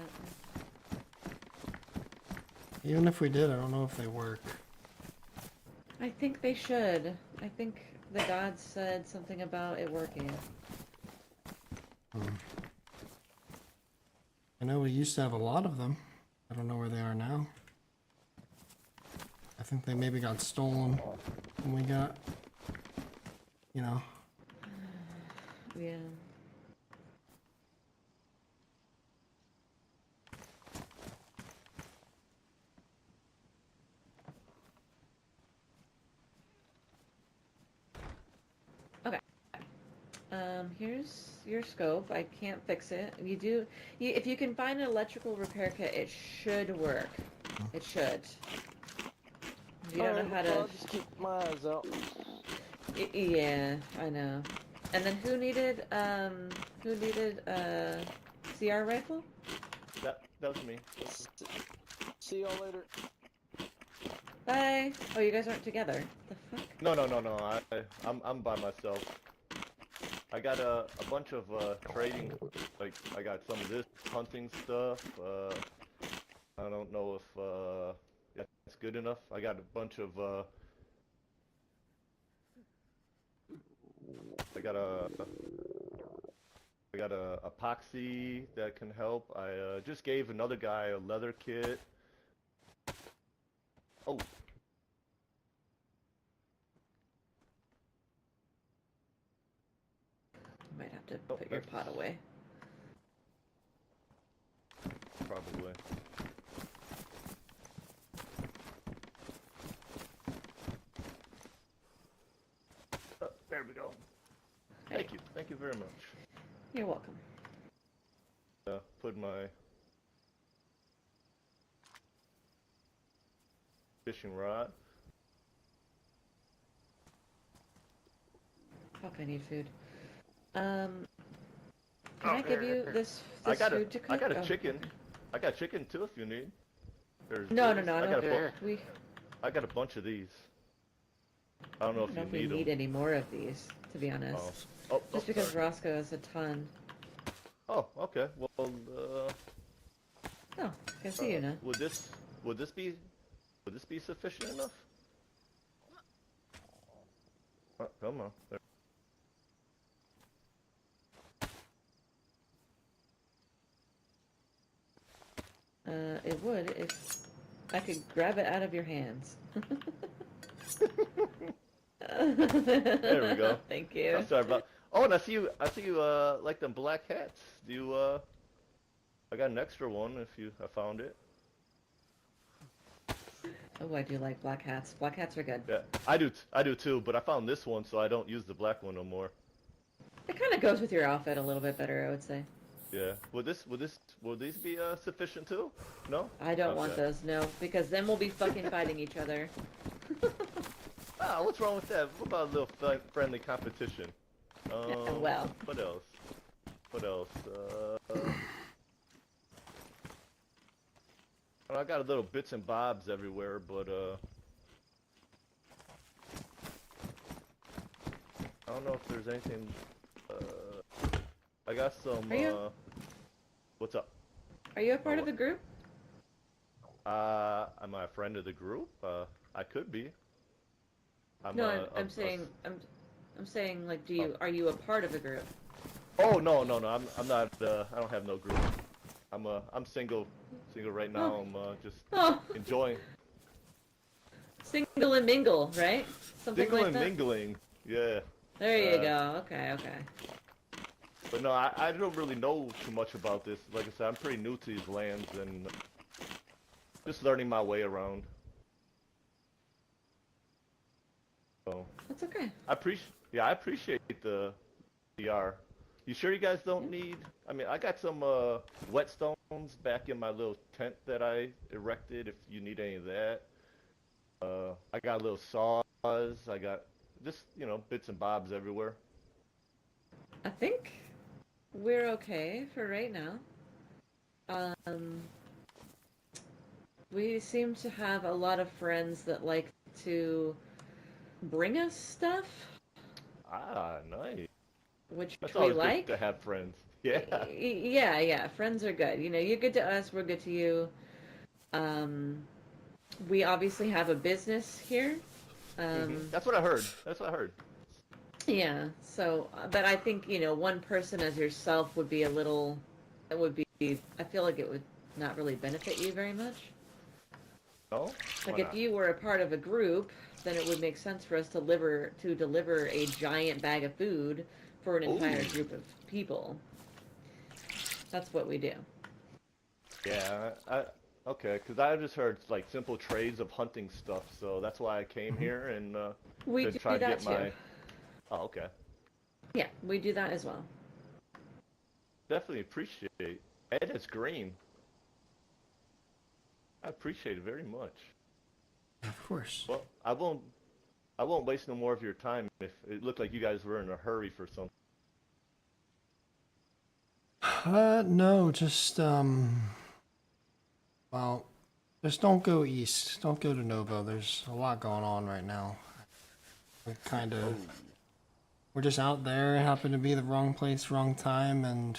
Even if we did, I don't know if they work. I think they should. I think the gods said something about it working. I know we used to have a lot of them. I don't know where they are now. I think they maybe got stolen when we got, you know. Yeah. Okay. Here's your scope. I can't fix it. If you can find an electrical repair kit, it should work. It should. You don't know how to... I'll just keep my eyes out. Yeah, I know. And then who needed CR rifle? That was me. See y'all later. Bye. Oh, you guys aren't together. The fuck? No. I'm by myself. I got a bunch of trading. Like I got some of this hunting stuff. I don't know if that's good enough. I got a bunch of. I got a epoxy that can help. I just gave another guy a leather kit. Oh. You might have to put your pot away. Probably. There we go. Hey. Thank you very much. You're welcome. Put my fishing rod. Fuck, I need food. Can I give you this I got food to cook? I got a Oh, chicken. okay. I got chicken too if you need. No, I I don't got we I got a bunch of these. I don't know I don't know if if you we need need them. any more of these, to be honest. Just because sorry. Roscoe has a ton. Oh, okay. Well, Oh, I see you now. would this be sufficient enough? Oh, come on. There. It would if I could grab it out of your hands. There we go. Thank you. I'm sorry about. Oh, and I see you like them black hats. Do you I got an extra one if I found it. Oh, I do like black hats. Black hats are good. Yeah, I do too, but I found this one so I don't use the black one no more. It kind of goes with your outfit a little bit better, I would say. Yeah. Would these be sufficient too? No? I don't want Okay. those, no, because then we'll be fucking fighting each other. Ah, what's wrong with that? What about a little friendly competition? Well. What else? What else? I got a little bits and bobs everywhere, but I don't know if there's anything. I got some. Are you- What's up? Are you a part of the group? Am I a friend of the group? I could be. No, I'm saying, like, are you a part of a group? Oh no. I'm not. I don't have no group. I'm single right now. I'm just enjoying. Single and mingle, right? Something Single like and that. mingling. Yeah. There you go. Okay. But no, I don't really know too much about this. Like I said, I'm pretty new to these lands and just learning my way around. So. That's okay. I appreciate the PR. You sure you guys don't need? I mean, I got some whetstones back in my little tent that I erected. If you need any of that, I got little saws. I got just bits and bobs everywhere. I think we're okay for right now. We seem to have a lot of friends that like to bring us stuff, Ah, nice. which That's we always like. good to have friends. Yeah. Yeah, friends are good. You know, you're good to us, we're good to you. We obviously have a business here. That's what I heard. That's what I heard. Yeah, so, but I think, one person as yourself would be a little, it would be, I feel like it would not really benefit you very much. No? Like Why if not? you were a part of a group, then it would make sense for us to deliver a giant bag of food for an entire Ooh. group of people. That's what we do. Yeah, okay, because I just heard like simple trades of hunting stuff, so that's why I came here and We to do try to that get my. too. Oh, okay. Yeah, we do that as well. Definitely appreciate. And it's green. I appreciate it very much. Of course. Well, I won't waste no more of your time if it looked like you guys were in a hurry for something. No, just well, just don't go east. Don't go to Novo. There's a lot going on right now. We're just out there. It happened to be the wrong place, wrong time, and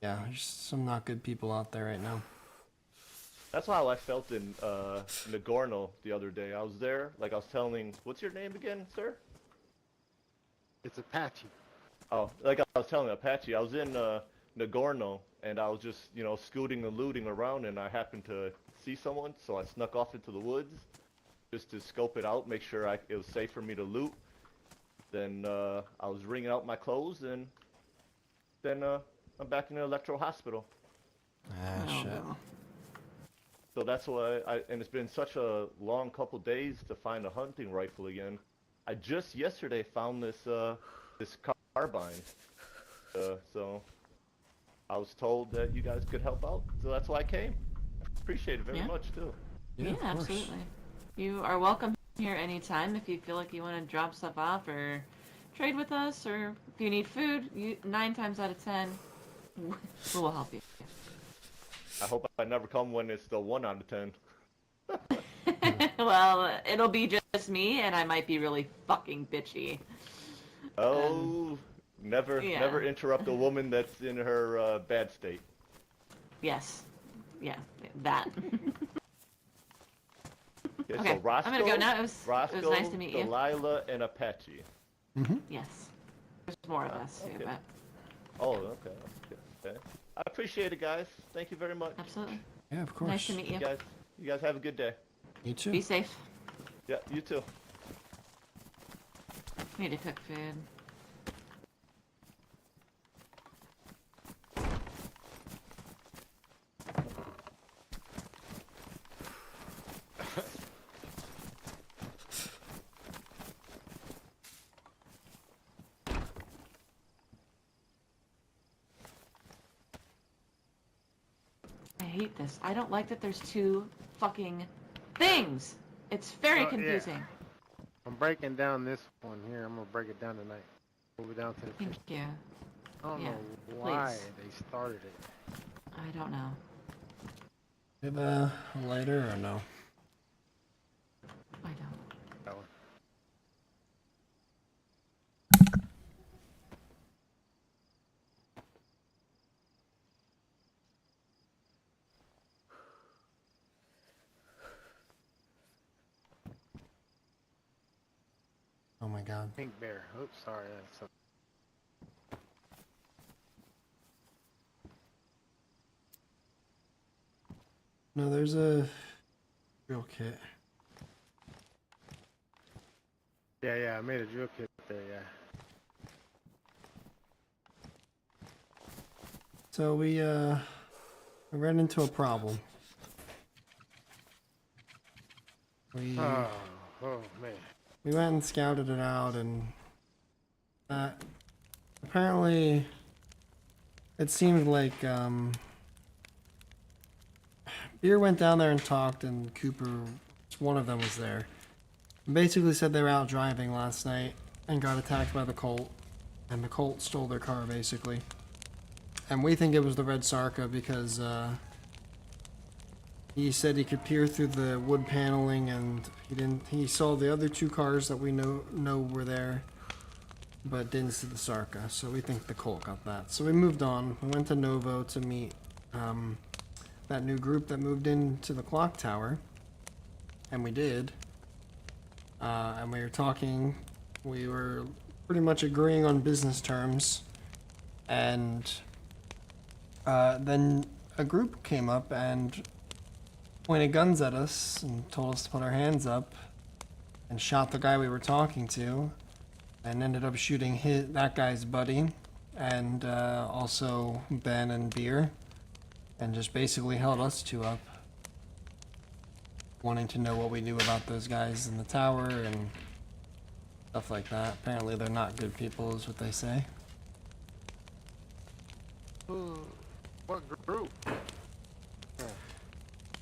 yeah, there's some not good people out there right now. That's how I felt in Nagorno the other day. I was there, like I was telling. What's your name again, sir? It's Apache. Oh, like I was telling Apache, I was in Nagorno, and I was just, scooting and looting around, and I happened to see someone, so I snuck off into the woods, just to scope it out, make sure it was safe for me to loot. Then I was wringing out my clothes, and then I'm back in the electro hospital. Shit. So that's why and it's been such a long couple days to find a hunting rifle again. I just yesterday found this carbine. So I was told that you guys could help out, so that's why I came. Appreciate it very much too. Yeah, absolutely. You are welcome here anytime if you feel like you want to drop stuff off or trade with us, or if you need food. 9 times out of 10, we will help you. I hope I never come when it's the 1 out of 10. Well, it'll be just me, and I might be really fucking bitchy. Oh, never interrupt a woman that's in her bad state. Yes. Yeah, that. Yeah, Okay, so Rosco, I'm gonna go now. It was nice to meet you. Delilah, and Apache. Yes. There's more of us too, but... Oh, okay. I appreciate it, guys. Thank you very much. Absolutely. Yeah, of course. Nice to meet you. You guys have a good day. You too. Be safe. Yeah, you too. Need to cook food. I hate this. I don't like that there's 2 fucking things. It's very confusing. I'm breaking down this one here. I'm gonna break it down tonight. Move it down to the Thank you. I don't Yeah, know why please. they started it. I don't know. You have a lighter or no? I don't. That one. Oh my god. Pink bear. Oops, sorry. That's a... No, there's a drill kit. Yeah, I made a drill kit there, yeah. So we ran into a problem. Oh man. we went and scouted it out, and apparently it seemed like Beer went down there and talked, and Cooper, one of them, was there. Basically said they were out driving last night and got attacked by the cult, and the cult stole their car basically. And we think it was the Red Sarka because he said he could peer through the wood paneling, and he saw the other two cars that we know were there, but didn't see the Sarka. So we think the cult got that. So we moved on. We went to Novo to meet that new group that moved into the clock tower, and we did. And we were talking. We were pretty much agreeing on business terms, and then a group came up and pointed guns at us and told us to put our hands up, and shot the guy we were talking to, and ended up shooting that guy's buddy, and also Ben and Beer, and just basically held us two up, wanting to know what we knew about those guys in the tower and stuff like that. Apparently they're not good people is what they say. What group?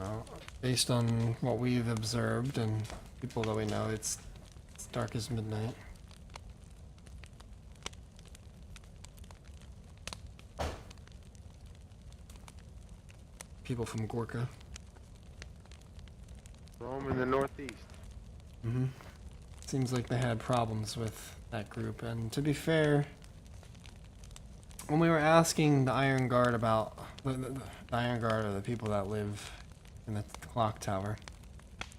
Well, based on what we've observed and people that we know, it's dark as midnight. People from Gorka. Rome in the northeast. Mm-hmm. Seems like they had problems with that group, and to be fair, when we were asking the Iron Guard about the Iron Guard, or the people that live in the clock tower,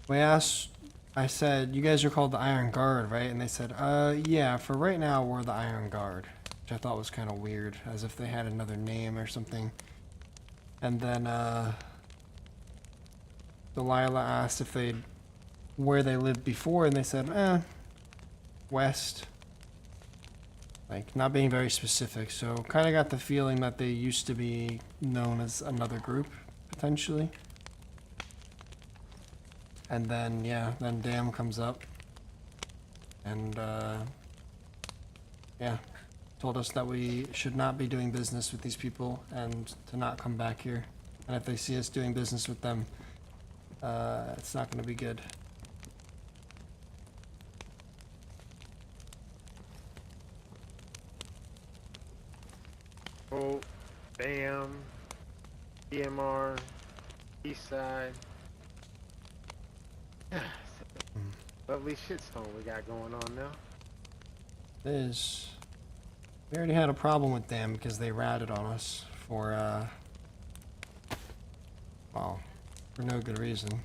I said, you guys are called the Iron Guard, right? And they said, yeah, for right now we're the Iron Guard, which I thought was kind of weird, as if they had another name or something. And then Delilah asked if where they lived before, and they said, west. Like, not being very specific, so kind of got the feeling that they used to be known as another group, potentially. And then, yeah, then Dam comes up, and, yeah, told us that we should not be doing business with these people, and to not come back here. And if they see us doing business with them, it's not going to be good. Oh, Bam, EMR, Eastside. Lovely shitstorm we got going on now. We already had a problem with them because they ratted on us for, well, for no good reason.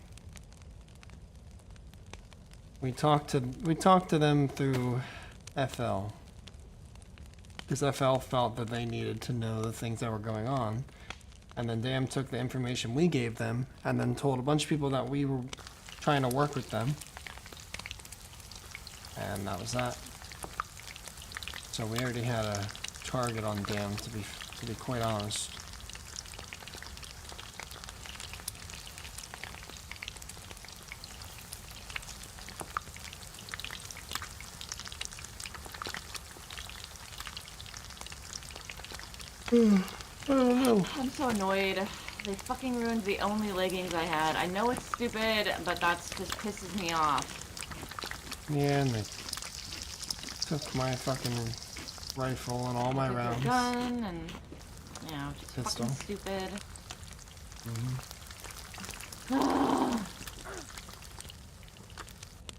We talked to them through FL. Because FL felt that they needed to know the things that were going on. And then DAM took the information we gave them and then told a bunch of people that we were trying to work with them. And that was that. So we already had a target on DAM, to be quite honest. I don't know. I'm so annoyed. They fucking ruined the only leggings I had. I know it's stupid, but that's just pisses me off. Yeah, and they took my fucking rifle and all my Took your rounds. gun and, you know, just Pistol. fucking stupid.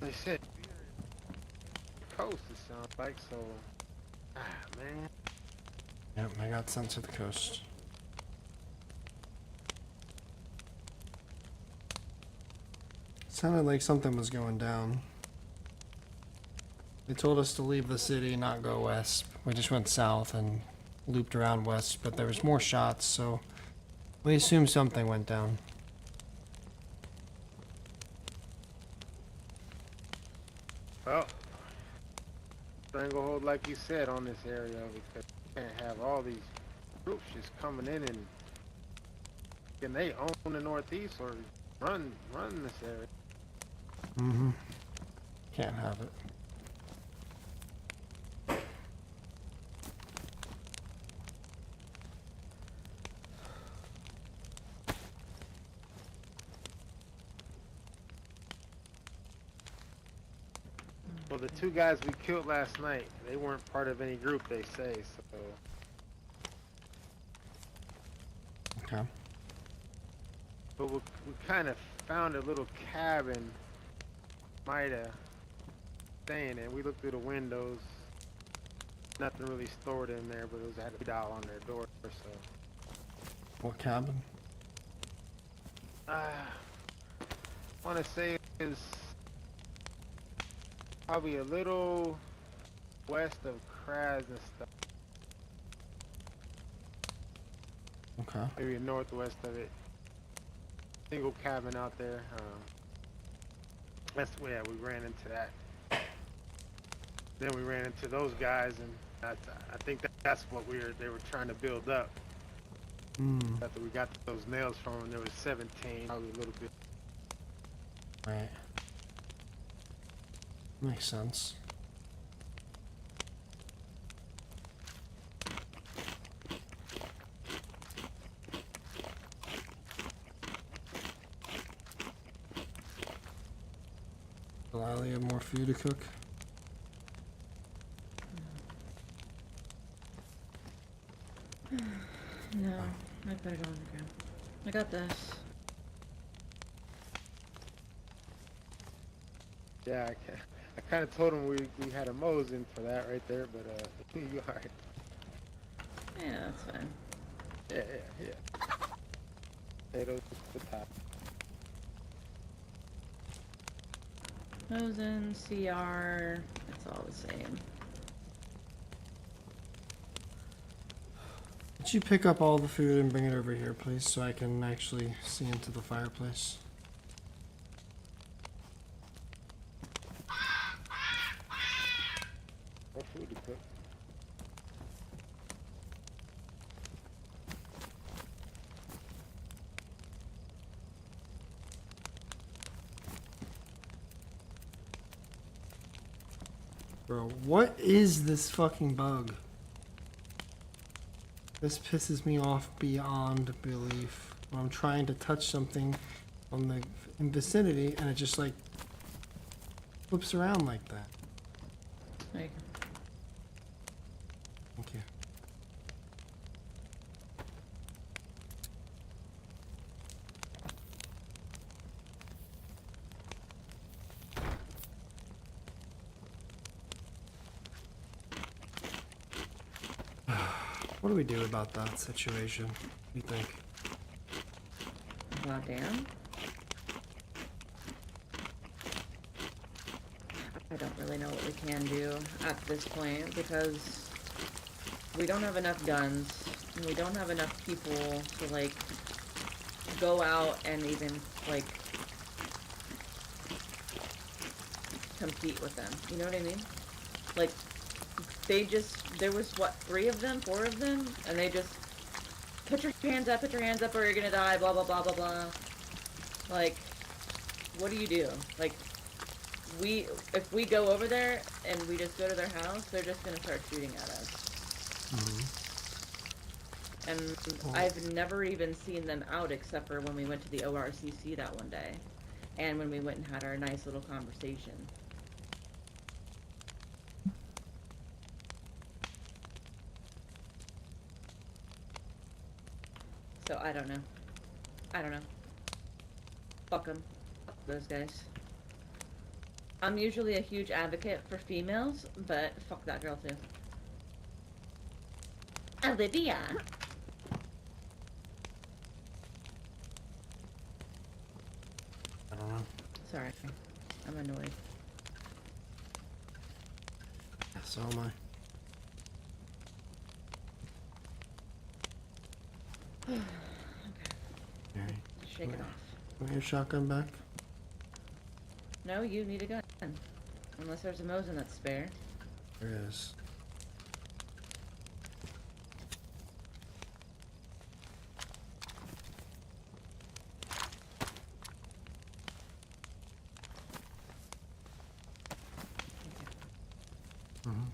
They said coast, it sounds like, so man. Yep, I got sent to the coast. Sounded like something was going down. They told us to leave the city, not go west. We just went south and looped around west, but there was more shots, so we assumed something went down. Well, stranglehold, like you said, on this area, because you can't have all these groups just coming in and can they own the Northeast or run this area? Can't have it. Well, the two guys we killed last night, they weren't part of any group, they say, so. Okay. But we kind of found a little cabin, Mida staying in. We looked through the windows. Nothing really stored in there, but it was had a dial on their door, so. What cabin? I want to say it's probably a little west of Kraz and stuff. Okay. Maybe northwest of it. Single cabin out there. That's where we ran into that. Then we ran into those guys, and I think that's what they were trying to build up. After we got those nails from them, there was 17, probably a little bit. Right. Makes sense. Delilah, you have more food to cook? No, I put it on the ground. I got this. Yeah, I kind of told him we had a Mosin for that right there, but you alright. Yeah, that's fine. Yeah. Potatoes at the top. Mosin, CR, it's all the same. Could you pick up all the food and bring it over here, please, so I can actually see into the fireplace? What food to cook? Bro, what is this fucking bug? This pisses me off beyond belief. When I'm trying to touch something on the vicinity and it just like flips around like that. There you go. Thank you. What do we do about that situation? What do you think? Goddamn. I don't really know what we can do at this point because we don't have enough guns and we don't have enough people to like go out and even like compete with them. You know what I mean? Like there was what, 3 of them, 4 of them, and they just put your hands up or you're gonna die, blah blah blah blah blah. Like, what do you do? Like, if we go over there and we just go to their house, they're just gonna start shooting at us. And I've never even seen them out except for when we went to the ORCC that one day, and when we went and had our nice little conversation. So I don't know. Fuck them. Fuck those guys. I'm usually a huge advocate for females, but fuck that girl too. Olivia! I don't know. Sorry. I'm annoyed. So am I. Okay. Alright. Shake it off. Want your shotgun back? No, you need a gun. Unless there's a Mosin that's spare. There is. Mhm.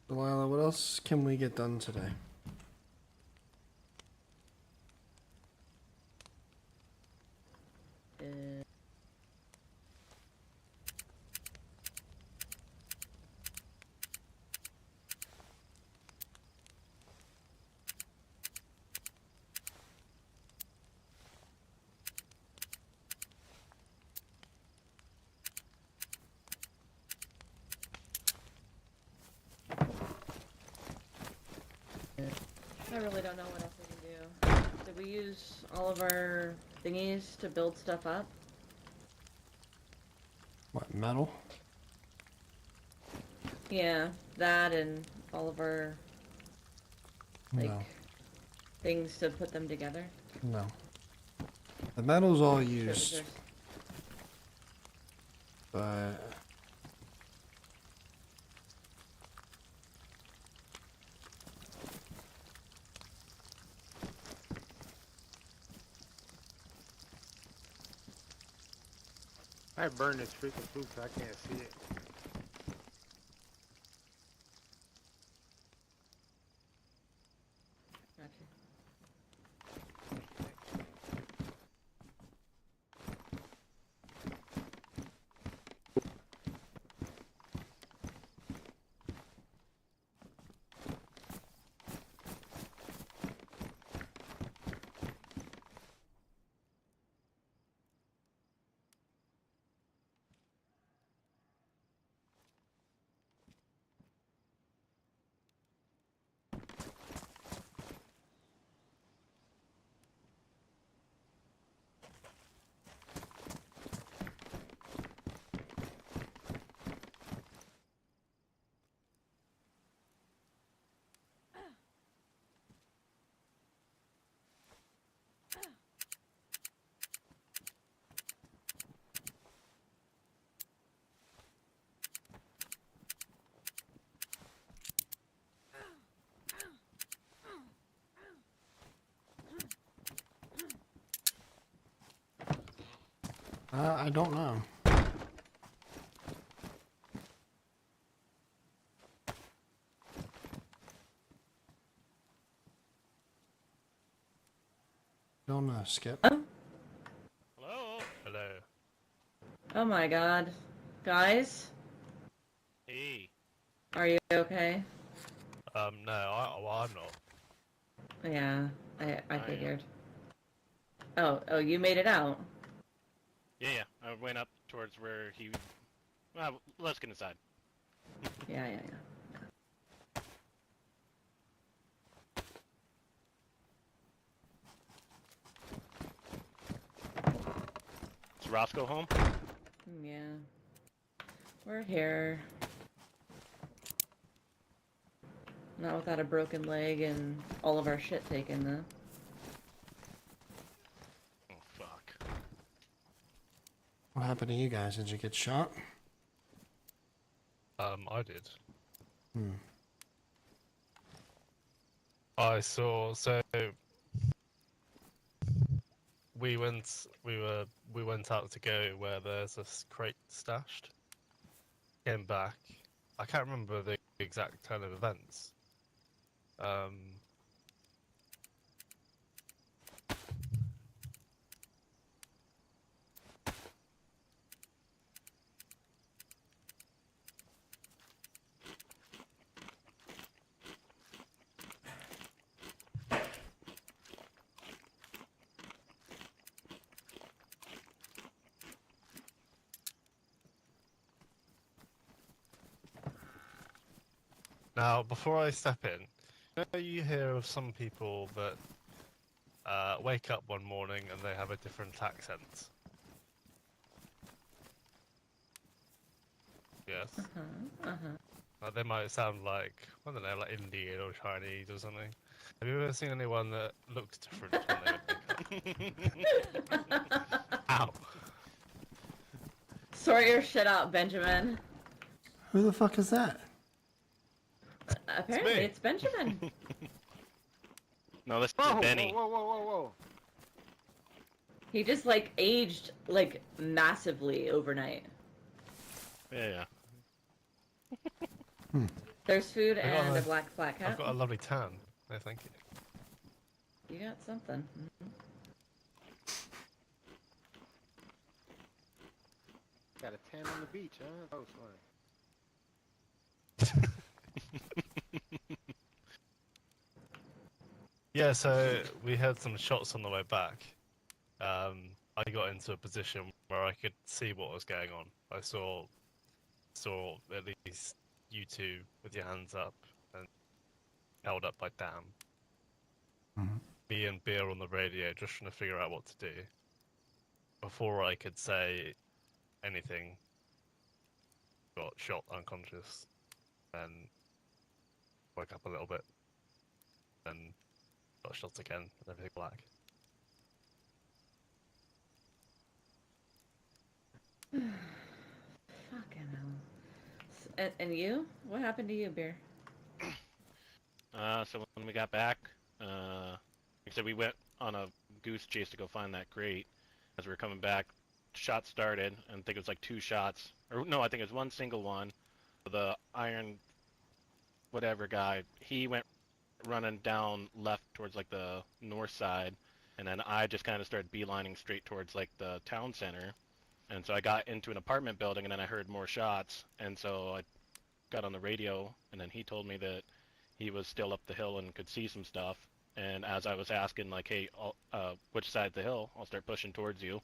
Delilah, what else can we get done today? I really don't know what else we can do. Did we use all of our thingies to build stuff up? What, metal? Yeah, that and all of our, like, No. things to put them together. No. The metal's all Sure, used, there's- but I burned this freaking food so I can't see it. Gotcha. I don't know. Don't know, Skip. Hello. Hello. Oh my god. Guys, Hey. are you okay? No, I'm not. Yeah, I am. figured. Oh, you made it out. Yeah. I went up towards where he. Well, let's get inside. Yeah. Is Rosco home? Yeah. We're here. Not without a broken leg and all of our shit taken, though. Oh, fuck. What happened to you guys? Did you get shot? I did. Hmm. I saw. So we went out to go where there's this crate stashed. Came back. I can't remember the exact turn of events. Now, before I step in, you hear of some people that wake up one morning and they have a different accent. Yes. Like they might sound like, I don't know, like Indian or Chinese or something. Have you ever seen anyone that looks different when they wake up? Ow! Sort your shit out, Benjamin. Who the fuck is that? Apparently, it's Benjamin. No, this is Whoa, Benny. whoa, whoa, whoa, whoa. He just like aged like massively overnight. Yeah. There's food I got and a- a black flat cap. I've got a lovely tan. No, thank you. You got something. Got a tan on the beach, huh? That was funny. Yeah, so we had some shots on the way back. I got into a position where I could see what was going on. I saw at least you two with your hands up and held up by Dan. Me and Beer on the radio just trying to figure out what to do. Before I could say anything, got shot unconscious, then woke up a little bit, then got shot again, and everything black. Fucking hell. And you? What happened to you, Beer? So when we got back, like I said, we went on a goose chase to go find that crate. As we were coming back, shots started, and I think it was like 2 shots. Or no, I think it was one single one. The iron whatever guy, he went running down left towards like the north side, and then I just kind of started beelining straight towards like the town center. And so I got into an apartment building, and then I heard more shots, and so I got on the radio, and then he told me that he was still up the hill and could see some stuff. And as I was asking, like, hey, which side of the hill? I'll start pushing towards you.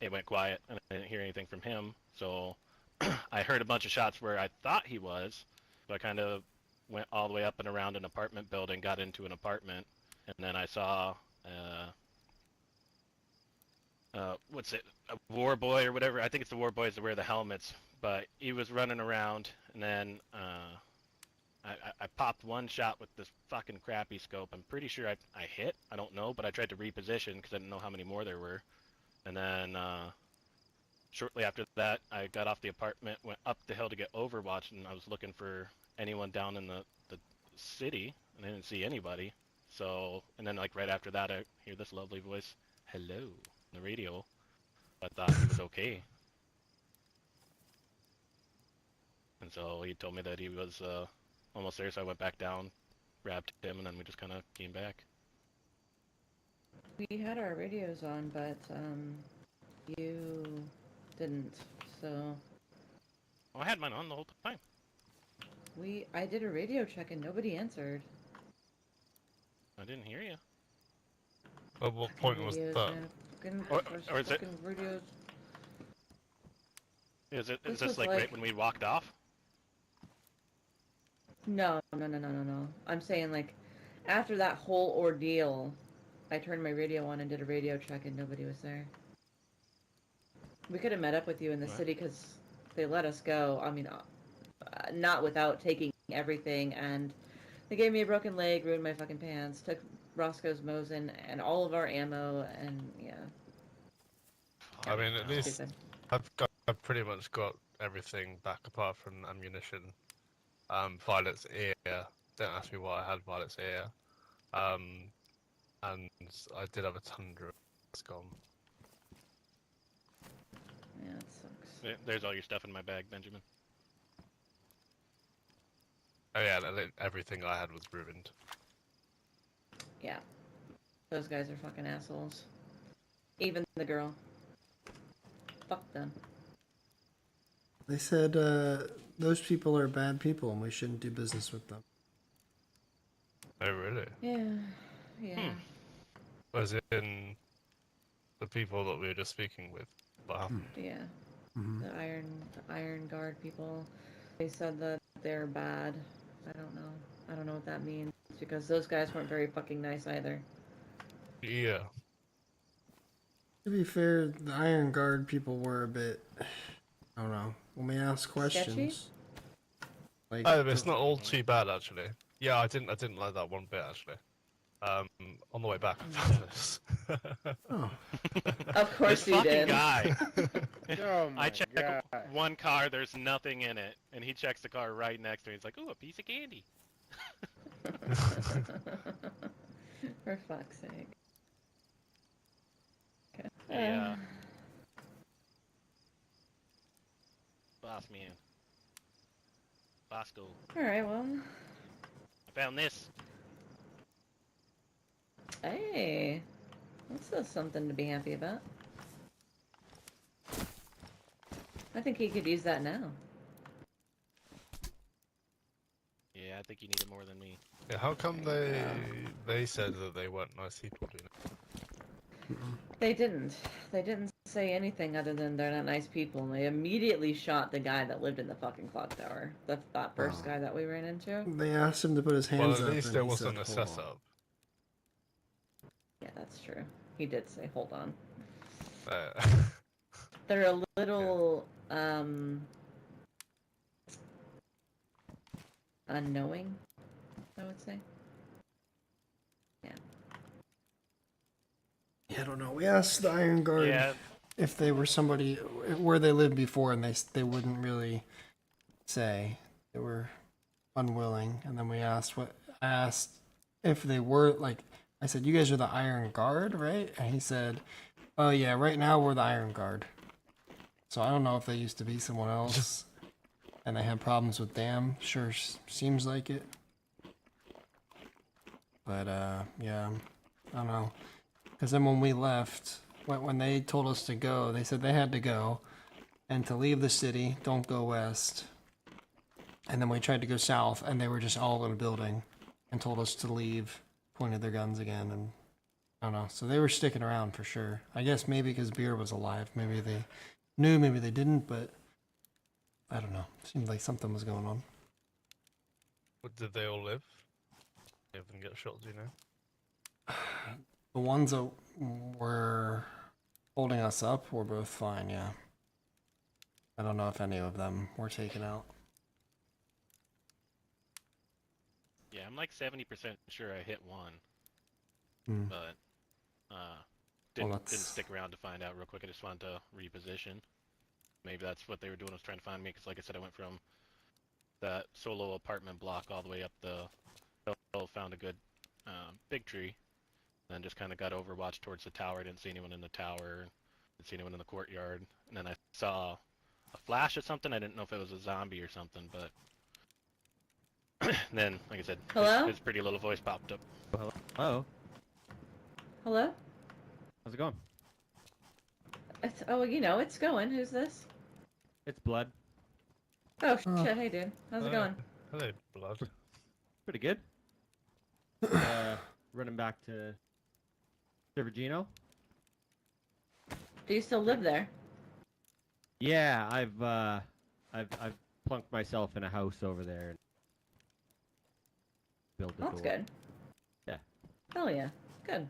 It went quiet, and I didn't hear anything from him. So I heard a bunch of shots where I thought he was. So I kind of went all the way up and around an apartment building, got into an apartment, and then I saw, what's it, a war boy or whatever. I think it's the war boys that wear the helmets. But he was running around, and then I popped one shot with this fucking crappy scope. I'm pretty sure I hit. I don't know, but I tried to reposition because I didn't know how many more there were. And then shortly after that, I got off the apartment, went up the hill to get Overwatch, and I was looking for anyone down in the city, and I didn't see anybody. So, and then like right after that, I hear this lovely voice, "Hello," on the radio. I thought he was okay. And so he told me that he was almost there, so I went back down, grabbed him, and then we just kind of came back. We had our radios on, but you didn't. So Oh, I had mine on the whole time. I did a radio check and nobody answered. I didn't hear you. At what point was Radios, that? man. Fucking, Or is it- fucking radios. Is This this was like like- right when we walked off? No. I'm saying like after that whole ordeal, I turned my radio on and did a radio check and nobody was there. We could have met up with you in the Right. city because they let us go. I mean, not without taking everything, and they gave me a broken leg, ruined my fucking pants, took Roscoe's Mosin and all of our ammo, and yeah. I mean, at least Stupid. I've pretty much got everything back apart from ammunition. Violet's ear. Don't ask me why I had Violet's ear. And I did have a Tundra. It's gone. Yeah, it sucks. There's all your stuff in my bag, Benjamin. Oh yeah, everything I had was ruined. Yeah. Those guys are fucking assholes. Even the girl. Fuck them. They said those people are bad people and we shouldn't do business with them. Oh really? Yeah. Was it in the people that we were just speaking with? What happened? Yeah. The iron guard people. said that they're bad. I don't know. I don't know what that means because those guys weren't very fucking nice either. Yeah. To be fair, the Iron Guard people were a bit, I don't know, when we asked questions. Like, Oh, it's not all too bad actually. Yeah, I didn't like that one bit actually. On the way back, I found this. Oh. Of course This you fucking did. guy. Oh my I check God. one car, there's nothing in it, and he checks the car right next to me. He's like, "Ooh, a piece of candy." For fuck's sake. Okay. Yeah. Boss man. Rosco. Alright, well. I found this. Hey. That's something to be happy about. I think he could use that now. Yeah, I think you need it more than me. Yeah, how come they said that they weren't nice people doing it? They didn't. They didn't say anything other than they're not nice people, and they immediately shot the guy that lived in the fucking clock tower. That first guy that we ran into. They asked him to put his hands Well, up. at least and there he wasn't said, a "Hold on." setup. Yeah, that's true. He did say, hold on. Uh, They're a little, unknowing, I would say. Yeah. Yeah, I don't know. We asked the Iron Guard Yeah. if they were somebody where they lived before, and they wouldn't really say. They were unwilling. And then I asked if they were, like, I said, you guys are the Iron Guard, right? And he said, oh yeah, right now we're the Iron Guard. So I don't know if they used to be someone else and they had problems with them. Sure seems like it. But yeah, I don't know. Because then when we left, when they told us to go, they said they had to go. And to leave the city, don't go west. And then we tried to go south, and they were just all in a building and told us to leave, pointed their guns again, and I don't know. So they were sticking around for sure. I guess maybe because Beer was alive. Maybe they knew, maybe they didn't, but I don't know. Seemed like something was going on. did they all live? Any of them get shot, do you know? The ones that were holding us up were both fine, yeah. I don't know if any of them were taken out. Yeah, I'm like 70% sure I hit one. Hmm. But didn't stick around to find out real quick. I just wanted to reposition. Maybe that's what they were doing, was trying to find me, because like I said, I went from that solo apartment block all the way up the hill, found a good big tree, and then just kind of got overwatched towards the tower. I didn't see anyone in the tower, didn't see anyone in the courtyard, and then I saw a flash of something. I didn't know if it was a zombie or something, but then, like I said, Hello? his pretty little voice popped up. Hello. Hello? How's it going? Oh, you know, it's going. Who's this? It's Blood. Oh, shit. Hey, dude. How's it going? Hello, Blood. Pretty good. Running back to Cervigino. Do you still live there? Yeah, I've plunked myself in a house over there and built a That's door. good. Yeah. Hell yeah. Good.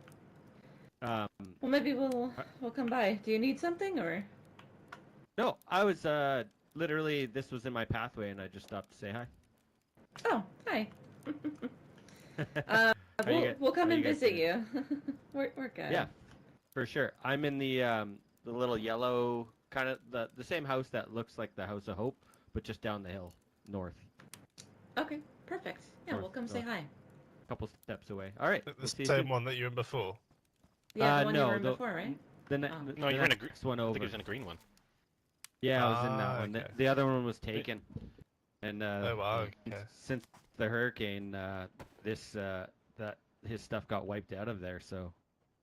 Um, Well, maybe we'll come by. Do you need something, or? no, I was literally, this was in my pathway and I just stopped to say hi. Oh, hi. How you guys- we'll come how and you guys visit doing? you. we're good. Yeah, for sure. I'm in the little yellow kind of the same house that looks like the House of Hope, but just down the hill north. Okay, perfect. Yeah, North, we'll come say north. hi. Couple steps away. All right. The we'll see you same soon. one that you were in before. Yeah, the one you no, were in the- before, right? The, Oh. No, you were in a next one I over. think it was in a green one. Yeah, I was in that one. okay. The other one was taken, and Oh, wow, okay. since the hurricane, that his stuff got wiped out of there. So,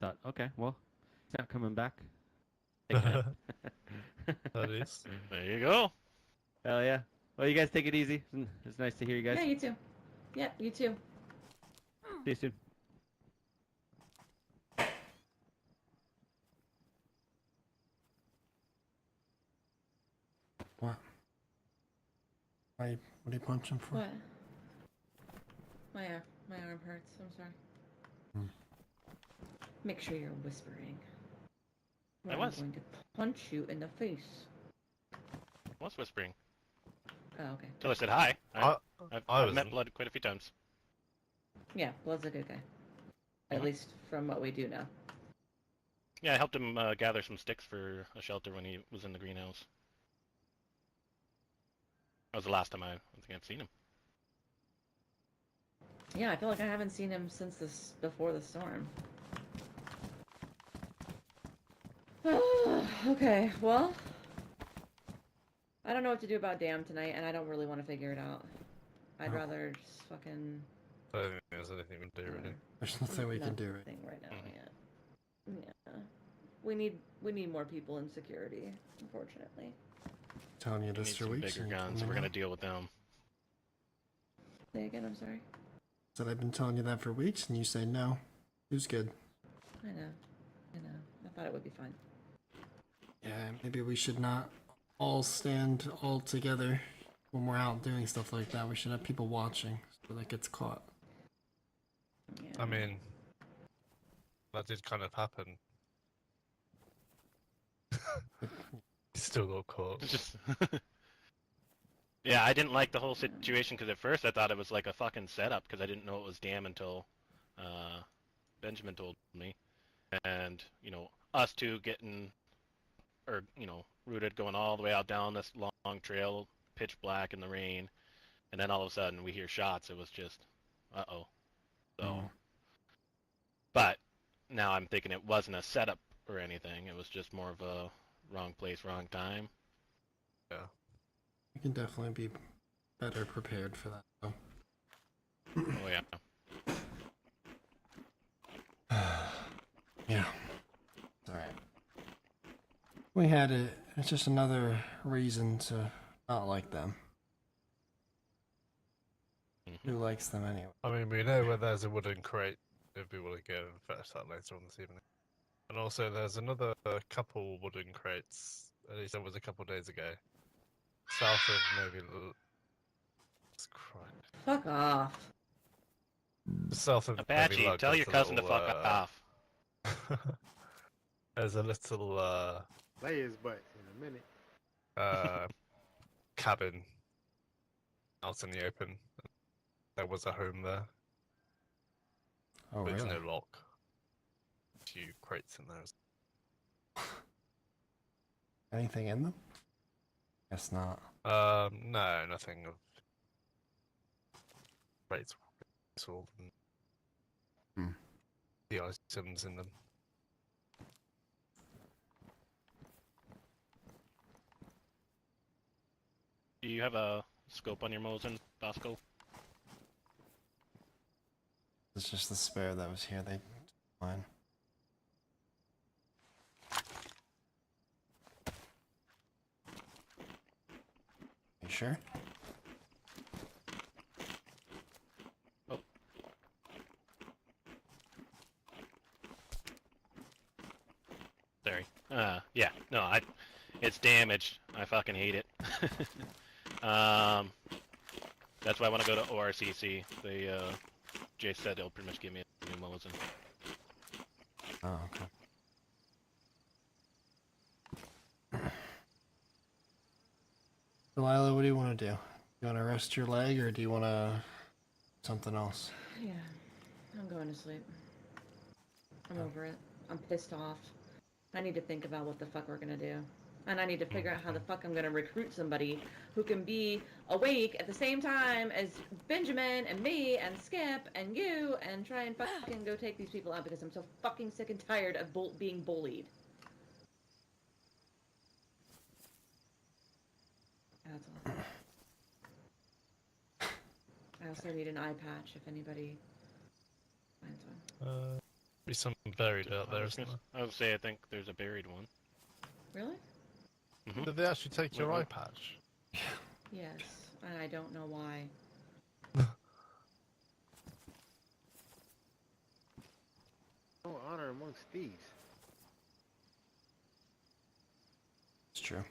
thought, okay, well, it's not coming back. Taking it. That is. There you go. Hell yeah. Well, you guys take it easy. It's nice to hear you guys. Yeah, you too. Yeah, you too. See you soon. What? Why? What do you punch him for? What? My arm hurts. I'm sorry. Hmm. Make sure you're whispering. Or I I'm was. going to punch you in the face. I was whispering. Oh, okay. Till I said hi. I I've met wasn't. Blood quite a few times. Yeah, Blood's a good guy. At least from what we do know. Yeah, I helped him gather some sticks for a shelter when he was in the greenhouse. That was the last time I think I've seen him. Yeah, I feel like I haven't seen him since before the storm. Okay, well, I don't know what to do about Dam tonight, and I don't really want to figure it out. I'd rather just fucking... I don't think there's anything we can do really. There's nothing we can do. Right? Nothing right now, yeah. We need more people in security, unfortunately. Telling you We this need for some weeks. bigger and you guns. told We're me gonna no. deal with them. Say again, I'm sorry. Said I've been telling you that for weeks, and you say no. Who's good? I know. I thought it would be fine. Yeah, maybe we should not all stand all together when we're out doing stuff like that. We should have people watching so that gets caught. Yeah. I mean, that did kind of happen. Still got caught. Just yeah, I didn't like the whole situation because at first I thought it was like a fucking setup because I didn't know it was Dam until Benjamin told me, and you know us two getting, or you know, rooted going all the way out down this long trail, pitch black in the rain, and then all of a sudden we hear shots. It was just, uh-oh. So, but now I'm thinking it wasn't a setup or anything. It was just more of a wrong place, wrong time. Yeah. We can definitely be better prepared for that, though. Oh yeah. Yeah. It's alright. We had it. It's just another reason to not like them. Who likes them anyway? I mean, we know where there's a wooden crate if we want to go and fetch that later on this evening. And also, there's another couple wooden crates. At least that was a couple days ago. South of maybe. Fuck off. South of Apache, maybe Lug, tell there's your a cousin to little, fuck off. There's a little Lay his butt in a minute. cabin out in the open. There was a home there. Oh, but really? there's no lock. A few crates in there. Anything in them? Guess not. No, nothing of crates. All the items in them. Do you have a scope on your Mosin, Bosco? It's just the spare that was here. They fine. You sure? Oh. Sorry. Yeah. No, it's damaged. I fucking hate it. That's why I want to go to ORCC. They, Jay said they'll pretty much give me a new Mosin. Oh, okay. Delilah, what do you want to do? You want to rest your leg, or do you want to something else? Yeah, I'm going to sleep. I'm over it. I'm pissed off. I need to think about what the fuck we're gonna do. And I need to figure out how the fuck I'm gonna recruit somebody who can be awake at the same time as Benjamin and me and Skip and you and try and fucking go take these people out because I'm so fucking sick and tired of being bullied. That's all. I also need an eye patch if anybody finds one. Be some buried out there, isn't there? I would say I think there's a buried one. Really? Did they actually take your eye patch? Yes, and I don't know why. No honor amongst thieves. It's true.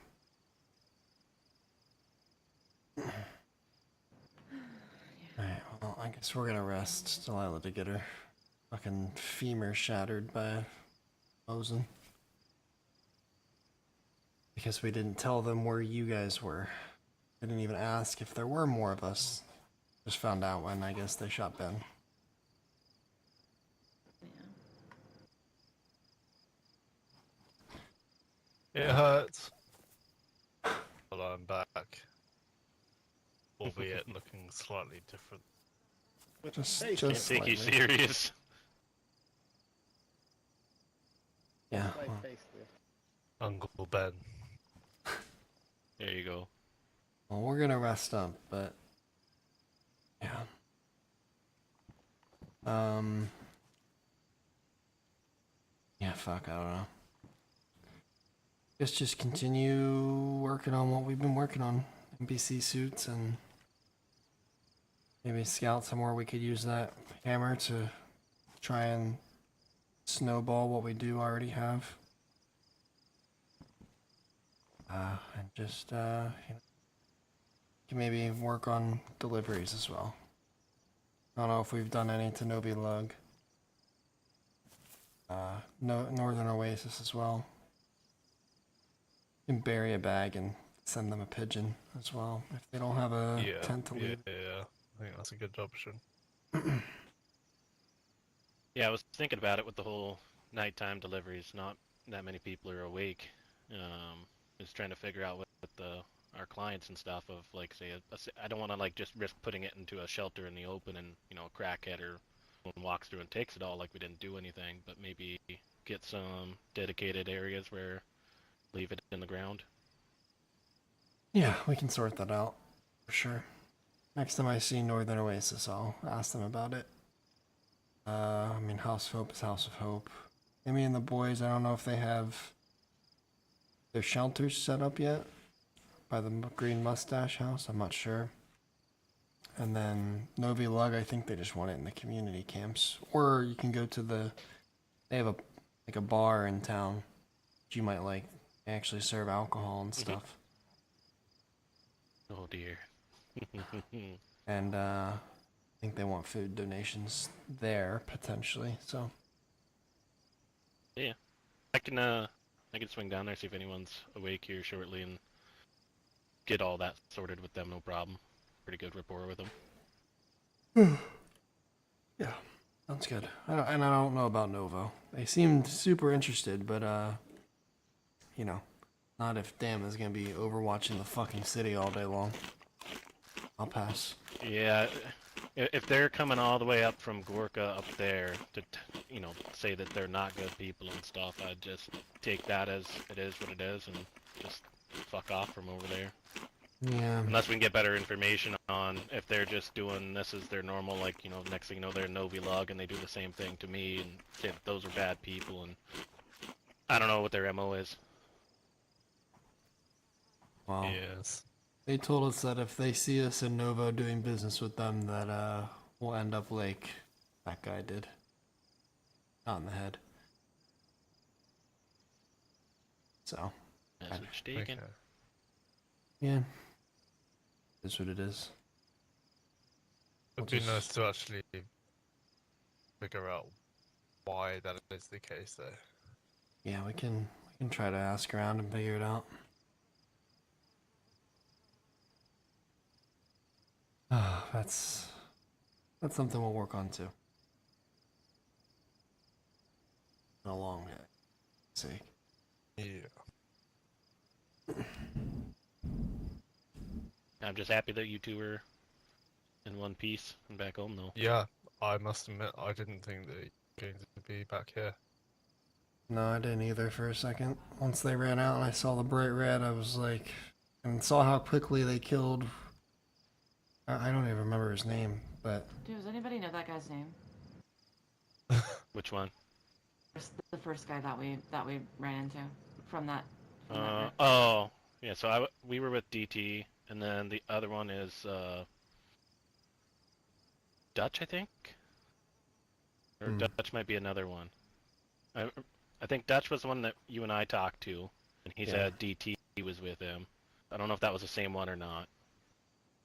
So we're gonna rest Delilah to get her fucking femur shattered by Mosin. Because we didn't tell them where you guys were. They didn't even ask if there were more of us. Just found out when, I guess, they shot Ben. It hurts. But I'm back. Albeit looking slightly different. Just Can't take slightly. you serious. Yeah. Slight Well, facelift. Uncle Ben. There you go. well, we're gonna rest up, but yeah. Yeah, fuck, I don't know. Guess just continue working on what we've been working on. NPC suits and maybe scout somewhere we could use that hammer to try and snowball what we do already have. And just, you know, can maybe work on deliveries as well. I don't know if we've done any to Novi Lug. Northern Oasis as well. You can bury a bag and send them a pigeon as well if they don't have a tent to leave. Yeah, I think that's a good option. Yeah, I was thinking about it with the whole nighttime deliveries. Not that many people are awake. Just trying to figure out what our clients and stuff of, like, say, I don't want to, like, just risk putting it into a shelter in the open and, you know, a crackhead or someone walks through and takes it all like we didn't do anything, but maybe get some dedicated areas where leave it in the ground. Yeah, we can sort that out for sure. Next time I see Northern Oasis, I'll ask them about it. I mean, House of Hope is House of Hope. Amy and the boys, I don't know if they have their shelters set up yet by the Green Mustache House. I'm not sure. And then Novi Lug, I think they just want it in the community camps. Or you can go to they have a bar in town that you might like. They actually serve alcohol and stuff. Oh dear. And I think they want food donations there potentially. So Yeah, I can swing down there, see if anyone's awake here shortly, and get all that sorted with them. No problem. Pretty good rapport with them. yeah, sounds good. I don't know about Novo. They seemed super interested, but you know, not if Dan is gonna be overwatching the fucking city all day long. I'll pass. Yeah, if they're coming all the way up from Gorka up there to, you know, say that they're not good people and stuff, I'd just take that as it is what it is and just fuck off from over there. Yeah. Unless we can get better information on if they're just doing this as their normal, like, you know, next thing you know, they're Novi Lug and they do the same thing to me and say that those are bad people, and I don't know what their MO is. Wow. Yes. They told us that if they see us in Novo doing business with them, that we'll end up like that guy did. Not in the head. So. That's what you're taking. Okay. Yeah. Is what it is. It'd be nice to actually figure out why that is the case, though. Yeah, we can try to ask around and figure it out. That's something we'll work on too. In a long sake. Yeah. I'm just happy that you two are in one piece and back home, though. Yeah, I must admit, I didn't think that you were going to be back here. No, I didn't either for a second. Once they ran out and I saw the bright red, I was like, and saw how quickly they killed. I don't even remember his name, but. Dude, does anybody know that guy's name? Which one? The first guy that we ran into from that. Oh, yeah. So we were with DT, and then the other one is Dutch, I think, or Dutch might be another one. I think Dutch was the one that you and I talked to, and he said DT was with him. I don't know if that was the same one or not.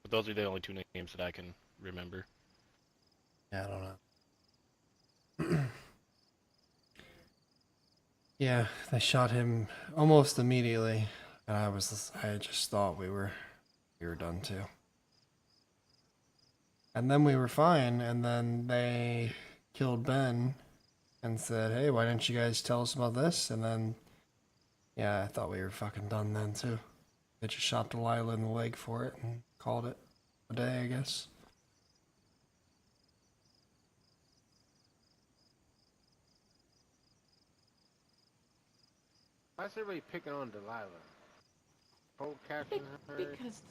But those are the only two names that I can remember. Yeah, I don't know. Yeah, they shot him almost immediately, and I just thought we were done too. And then we were fine, and then they killed Ben and said, "Hey, why didn't you guys tell us about this?" And then, yeah, I thought we were fucking done then too. They just shot Delilah in the leg for it and called it a day, I guess. Why is everybody picking on Delilah? Whole captain her. Because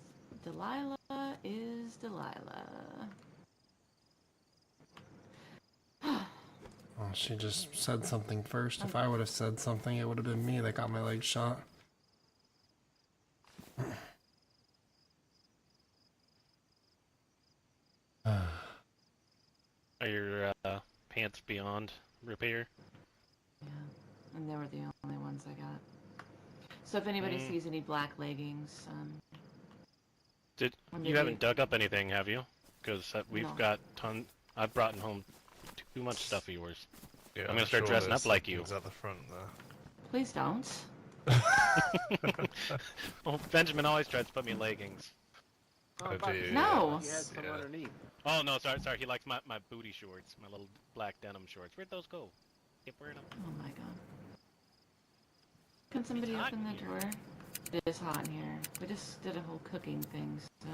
Delilah is Delilah. Well, she just said something first. If I would have said something, it would have been me that got my leg shot. Are your pants beyond repair? Yeah, and they were the only ones I got. So if anybody sees any black leggings, You haven't dug up anything, have you? Because we've No. got I've brought home too much stuff of yours. Yeah, I'm gonna start dressing up like you. At the front there. please don't. Well, Benjamin always tries to put me in leggings. Oh, do you? No. You had some underneath. Oh no, sorry. He likes my booty shorts, my little black denim shorts. Where'd those go? Keep wearing them. Oh my god. Can somebody hot open in the door? It is hot in here. We just did a whole cooking thing, so.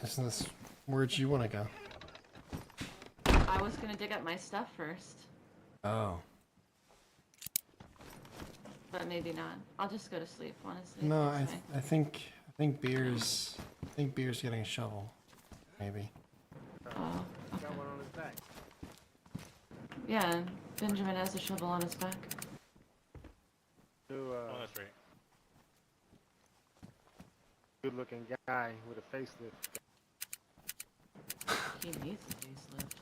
Isn't this where'd you want to go? I was gonna dig up my stuff first, Oh. but maybe not. I'll just go to sleep, honestly. No, It's fine. I think Beer's getting a shovel. Maybe. Oh, okay. Got one on his back. Yeah, Benjamin has a shovel on his back. Oh, that's right. Good-looking guy with a facelift. He needs a facelift.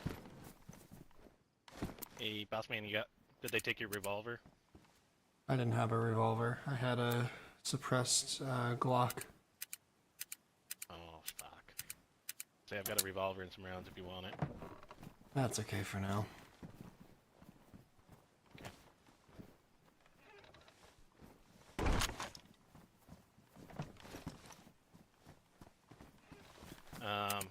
Hey, boss man, did they take your revolver? I didn't have a revolver. I had a suppressed Glock. Oh, fuck. Say, I've got a revolver and some rounds if you want it. That's okay for now.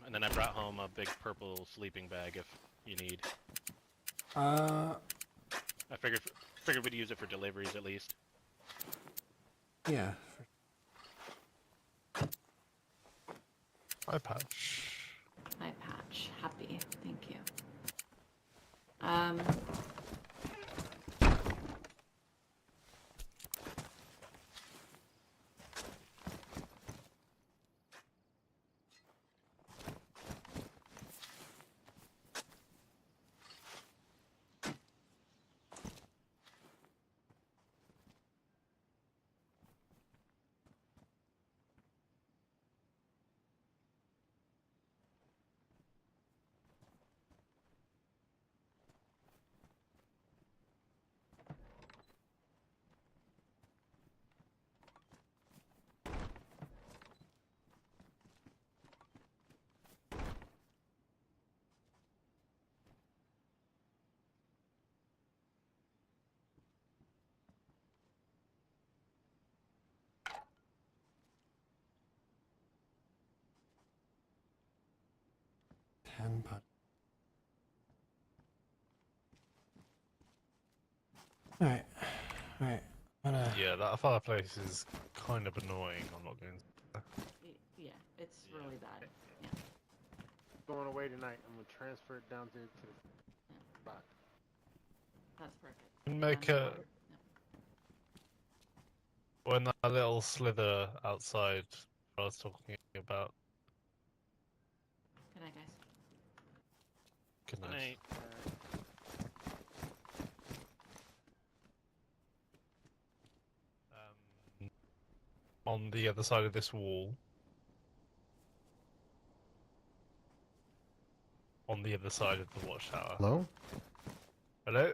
And then I brought home a big purple sleeping bag if you need. Uh, I figured we'd use it for deliveries at least. yeah. Eye patch. Eye patch. Happy. Thank you. But alright. Yeah, that fireplace is kind of annoying. I'm not going to. Yeah, it's really bad. Yeah. Going away tonight. I'm gonna transfer it down there to the spot. That's perfect. Make a when that little slither outside I was talking about. Good Good night. night. On the other side of this wall. On the other side of the watchtower. Hello? Hello?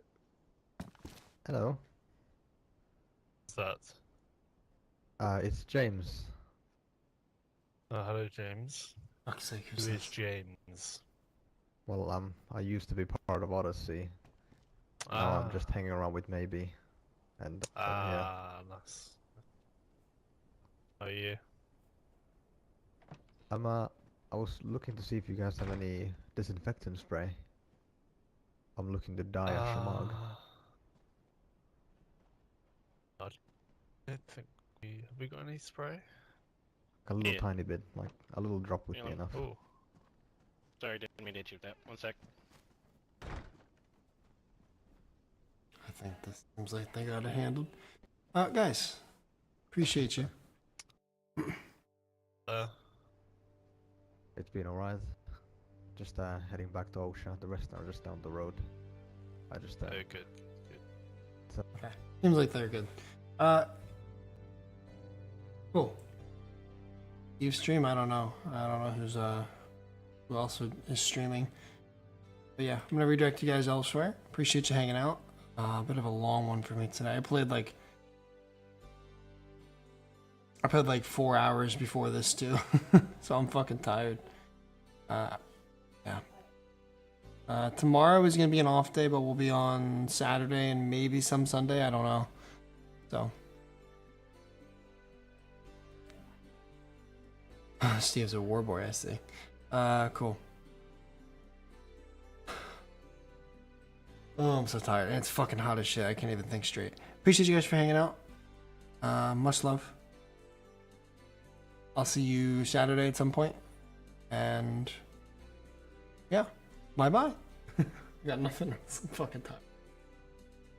Hello. What's that? It's James. Hello, James. Fuck's sake, Who is James? Well, I used to be part of Odyssey. Now I'm just hanging around with Maybe. And, yeah. Nice. How are you? I was looking to see if you guys have any disinfectant spray. I'm looking to die at Shamag. I don't think have we got any spray? A little Yeah. tiny bit, like a little drop would Hang be on. enough. Oh. Sorry, didn't mean to shoot that. One sec. I think this seems like they got it handled. Guys, appreciate you. It's been alright. Just heading back to Osha. The rest are just down the road. I just Oh, good. So, Okay. Seems like they're good. Cool. You stream? I don't know. I don't know who's who else is streaming. But yeah, I'm gonna redirect you guys elsewhere. Appreciate you hanging out. A bit of a long one for me today. I played like 4 hours before this too, so I'm fucking tired. Yeah. Tomorrow is gonna be an off day, but we'll be on Saturday and maybe some Sunday. I don't know. So. Steve's a war boy, I see. Cool. Oh, I'm so tired. And it's fucking hot as shit. I can't even think straight. Appreciate you guys for hanging out. Much love. I'll see you Saturday at some point. And yeah, bye bye. Got nothing else. I'm fucking tired.